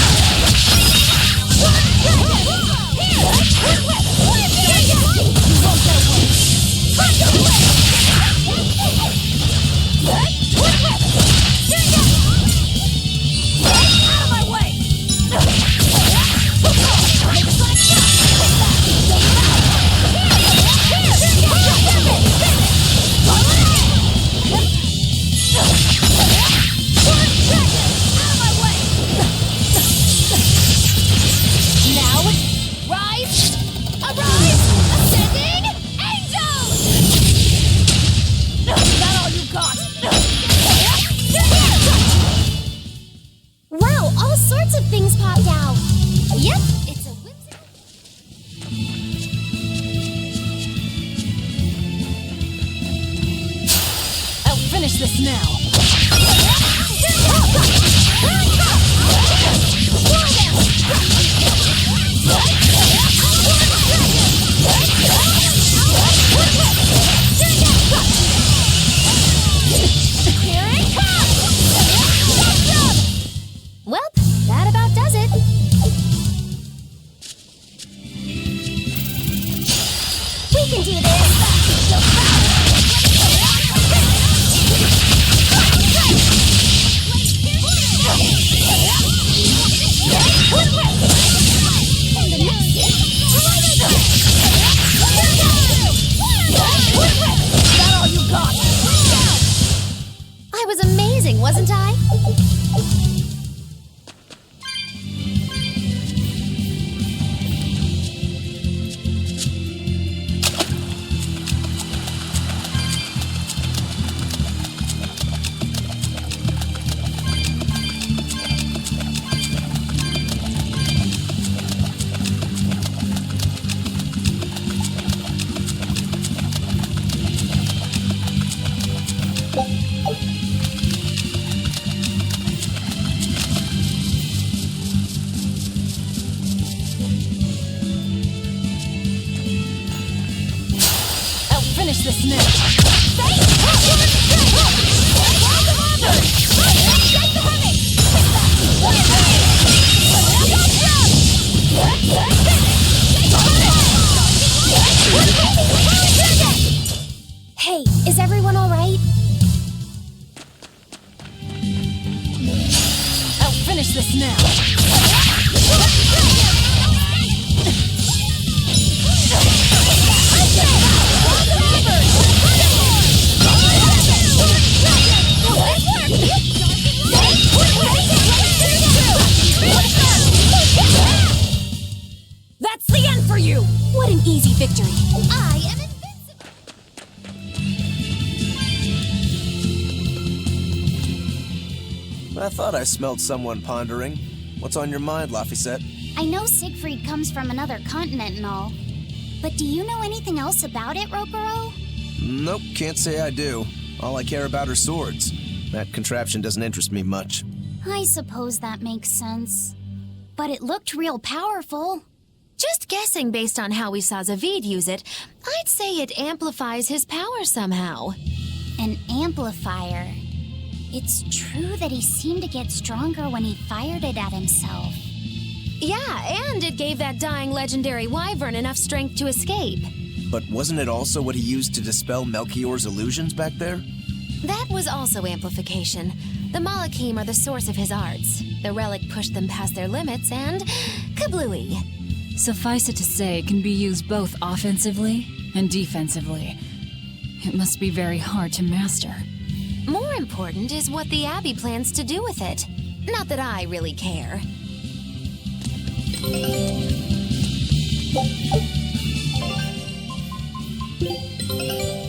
Wow, all sorts of things popped out. Yep, it's a whimsical... I'll finish this now. Here it comes! Well, that about does it. We can do this! this now! Hey, is everyone all right? I'll finish this now! That's the end for you! What an easy victory. I am I thought I smelled someone pondering. What's on your mind, Laphicet? I know Siegfried comes from another continent and all. But do you know anything else about it, Ropero? Nope, can't say I do. All I care about are swords. That contraption doesn't interest me much. I suppose that makes sense. But it looked real powerful. just guessing based on how we saw Zavid use it. I'd say it amplifies his power somehow. An amplifier. It's true that he seemed to get stronger when he fired it at himself. Yeah, and it gave that dying legendary wyvern enough strength to escape. But wasn't it also what he used to dispel Melchior's illusions back there? That was also amplification. The Malachim are the source of his arts. The relic pushed them past their limits, and kablooey. Suffice it to say, it can be used both offensively and defensively. It must be very hard to master. More important is what the Abbey plans to do with it. Not that I really care.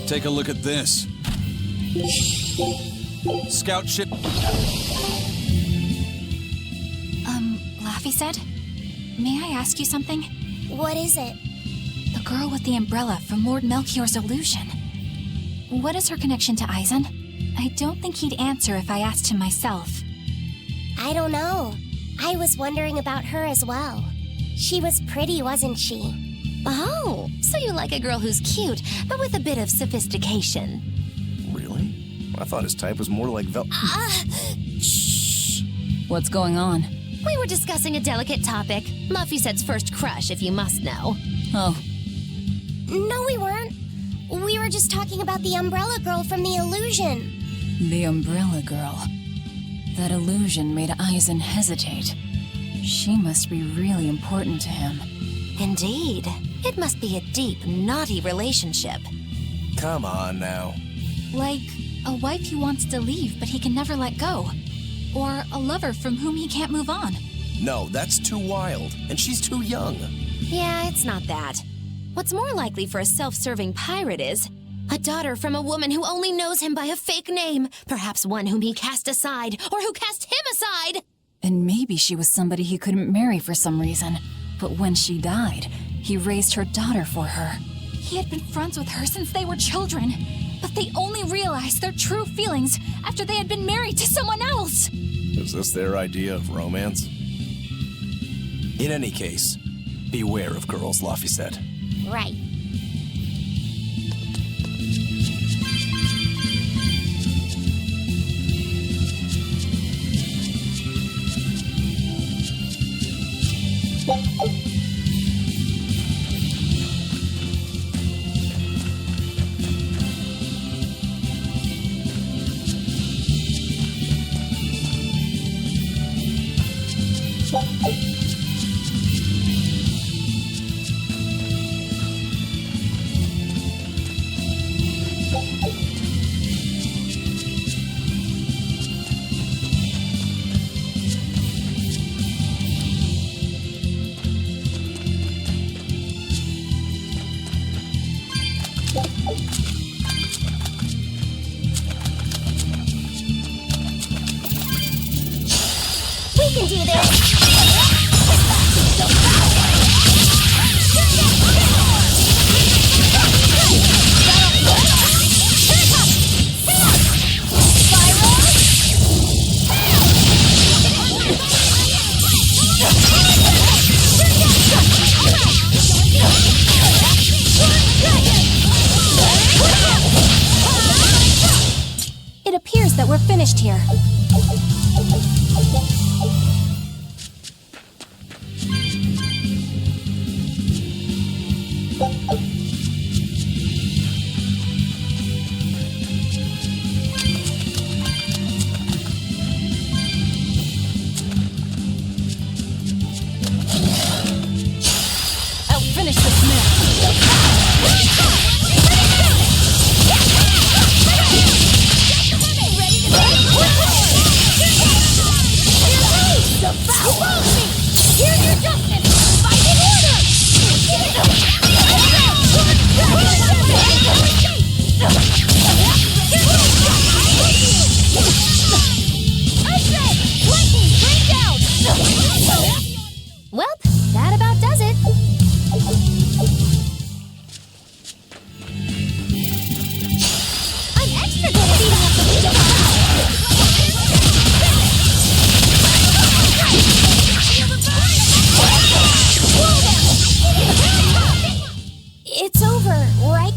Take a look at this. Scout ship. Laphicet? May I ask you something? What is it? The girl with the umbrella from Lord Melchior's illusion. What is her connection to Eisen? I don't think he'd answer if I asked him myself. I don't know. I was wondering about her as well. She was pretty, wasn't she? Oh, so you like a girl who's cute, but with a bit of sophistication. Really? I thought his type was more like Shh. What's going on? We were discussing a delicate topic. Laphicet's first crush, if you must know. Oh. No, we weren't. We were just talking about the umbrella girl from the illusion. The umbrella girl. That illusion made Eisen hesitate. She must be really important to him. Indeed. It must be a deep, naughty relationship. Come on now. Like a wife he wants to leave, but he can never let go. Or a lover from whom he can't move on. No, that's too wild, and she's too young. Yeah, it's not that. What's more likely for a self-serving pirate is a daughter from a woman who only knows him by a fake name, perhaps one whom he cast aside, or who cast him aside! And maybe she was somebody he couldn't marry for some reason. But when she died, he raised her daughter for her. He had been friends with her since they were children, but they only realized their true feelings after they had been married to someone else! Is this their idea of romance? In any case, beware of girls, Laphicet. Right. We can do this! finished here. I'll finish this now. Here's your justice! Fight in order! I said, lightning, bring down! Well, that about does it. I'm extra good at beating up the It's over, right?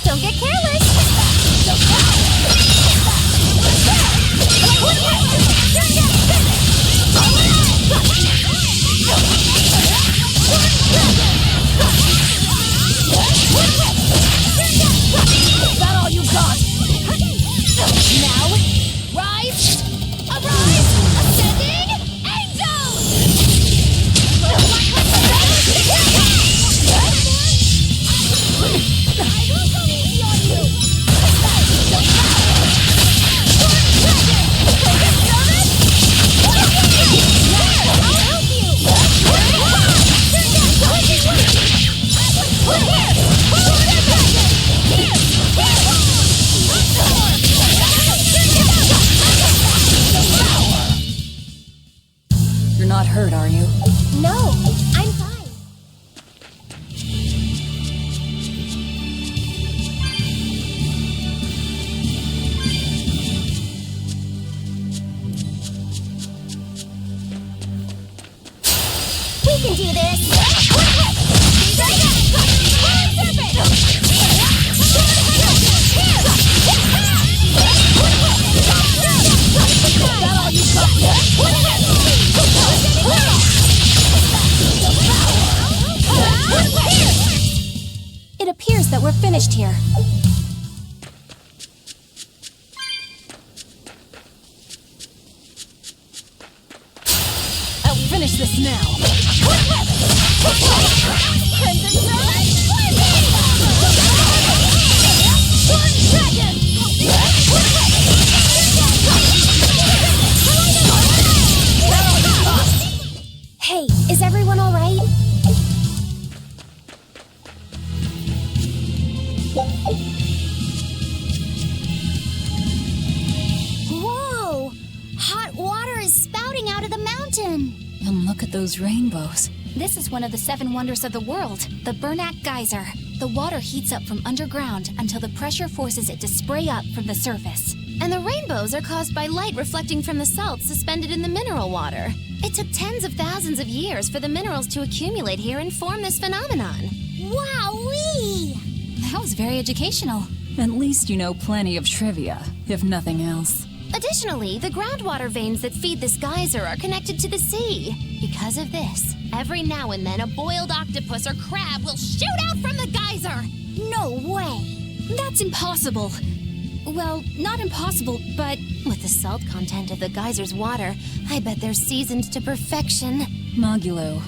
Don't get careless. Is that all you got? Now, rise! Arise! Ascending angels! I will go easy on you! I'll help you! You're not hurt, are you? No, I'm fine. We can do this! Is that all you got? It appears that we're finished here. I'll finish this now. Hey, is everyone all right? Whoa! Hot water is spouting out of the mountain. And look at those rainbows. This is one of the 7 wonders of the world, the Berseria Geyser. The water heats up from underground until the pressure forces it to spray up from the surface. And the rainbows are caused by light reflecting from the salts suspended in the mineral water. It took tens of thousands of years for the minerals to accumulate here and form this phenomenon. Wowee! That was very educational. At least you know plenty of trivia, if nothing else. Additionally, the groundwater veins that feed this geyser are connected to the sea. Because of this, every now and then a boiled octopus or crab will shoot out from the geyser. No way! That's impossible. Well, not impossible, but with the salt content of the geyser's water, I bet they're seasoned to perfection. Magilo,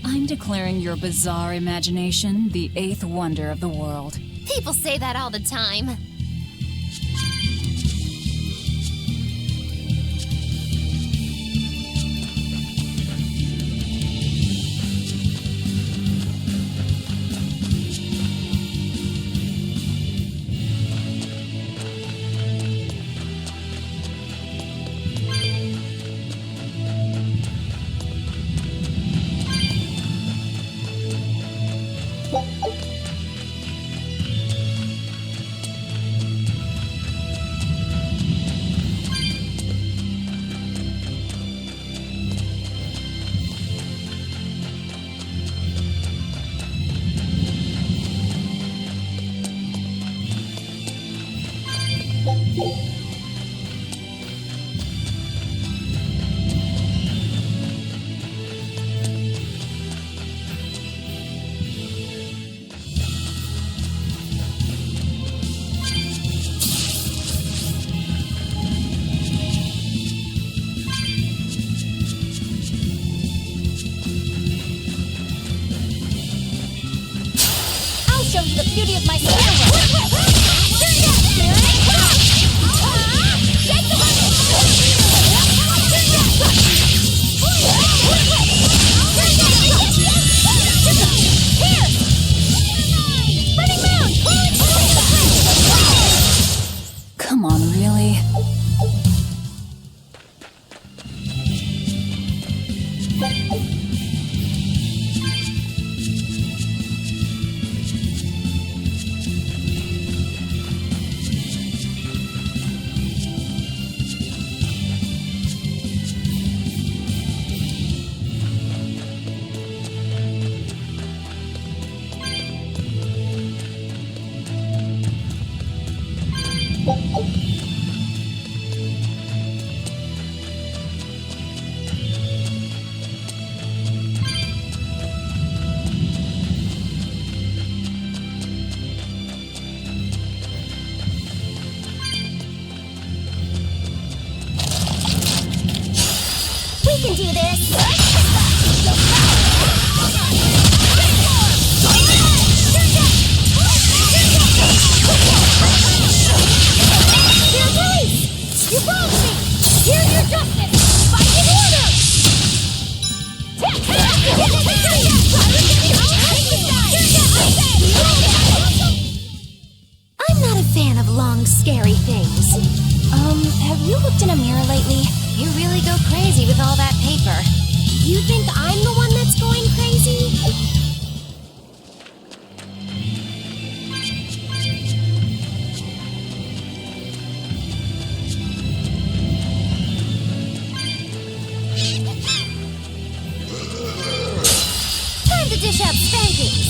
I'm declaring your bizarre imagination the 8th wonder of the world. People say that all the time. show you the beauty of my stairwell. Come on, really? We can do this! Dear police! You wronged me! Here's your justice! Fight in order! I'm not a fan of long, scary things. Have you looked in a mirror lately? You really go crazy with all that paper. You think I'm the one that's going crazy? Time to dish out spankings.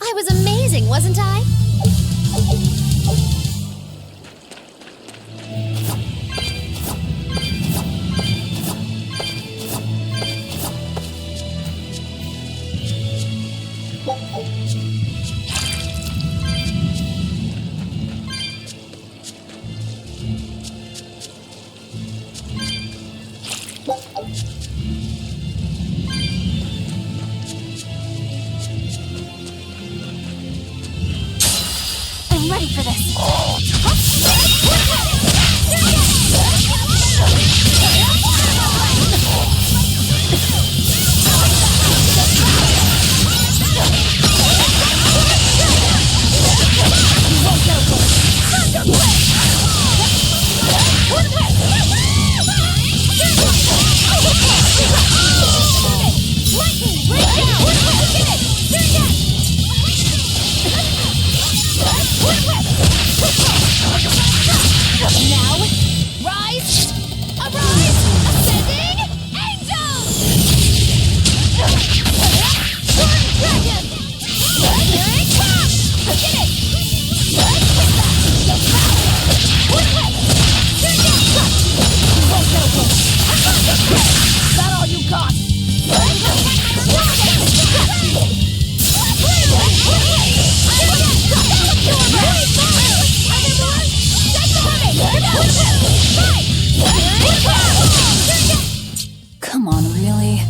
I was amazing, wasn't I? I'm ready for this. Now, rise, arise, ascending angels! Storm dragon! Here it comes! Get it! Is that all you got? Come on, really?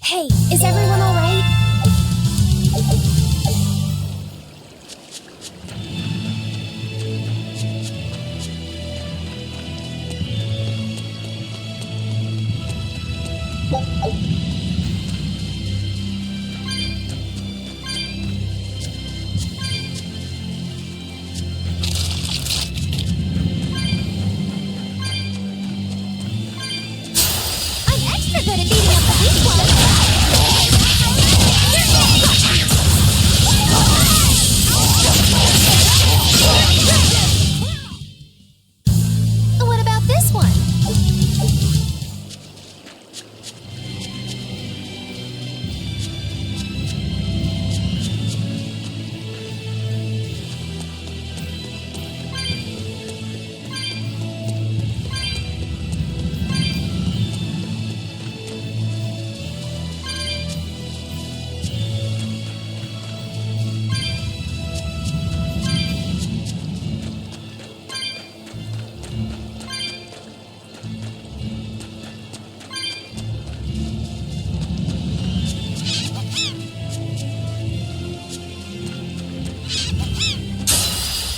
Hey, is everyone all right? I'm extra good at beating up the weak ones. What about this one?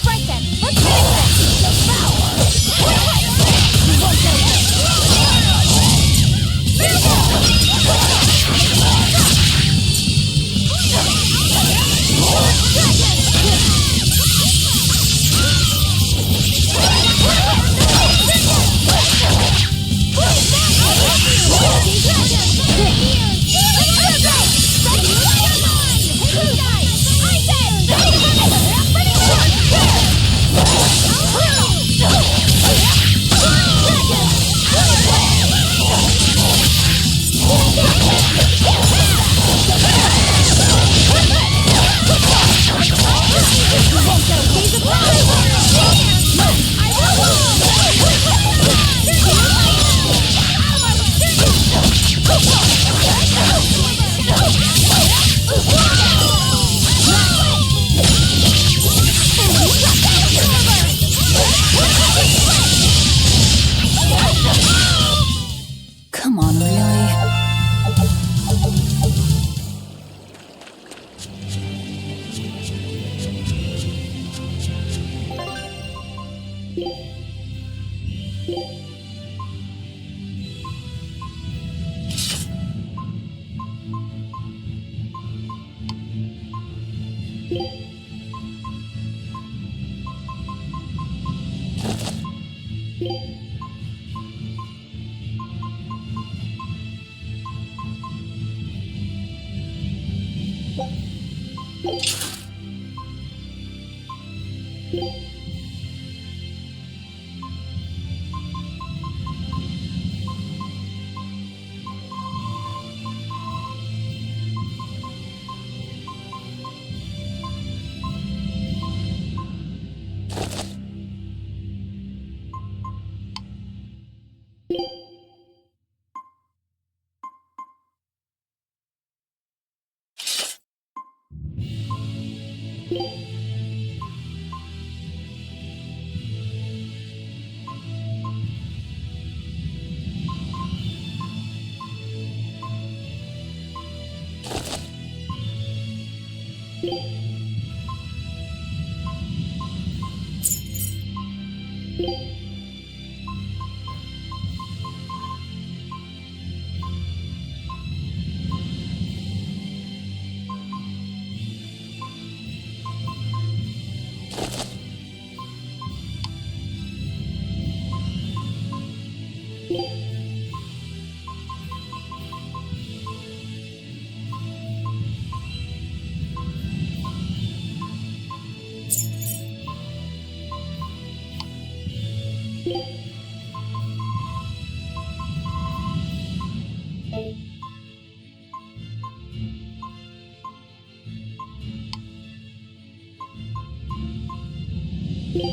Right then, let's finish this! Come on, really? We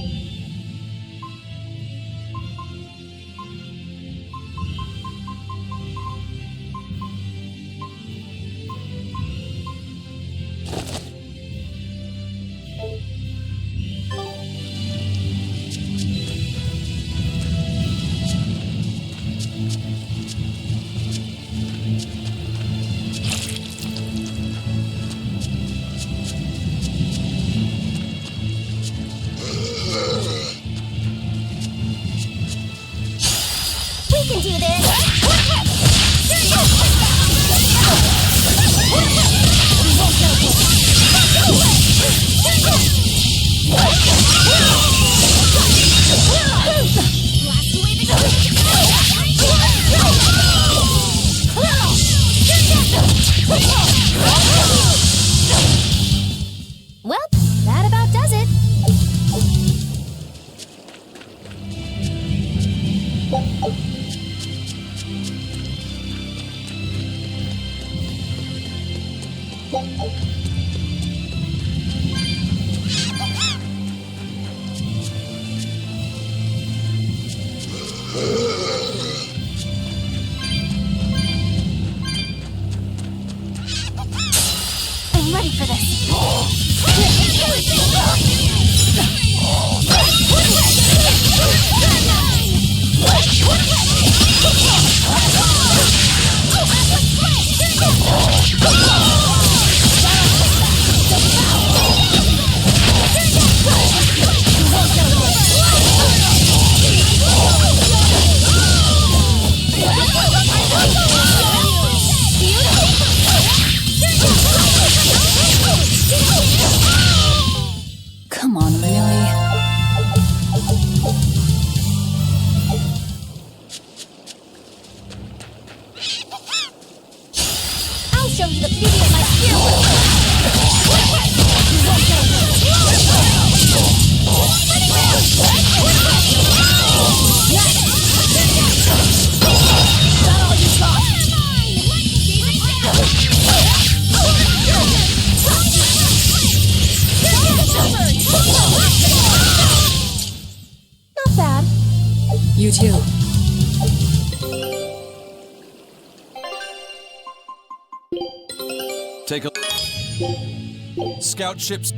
can do this! Well, that about does it. I'm ready for this. Come on, really? I'll show you the beauty of my Not bad. You too. Take a... Scout ships...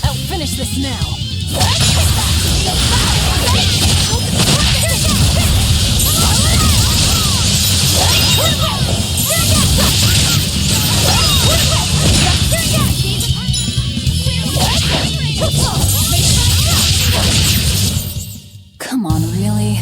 I'll finish this now. Come on, really?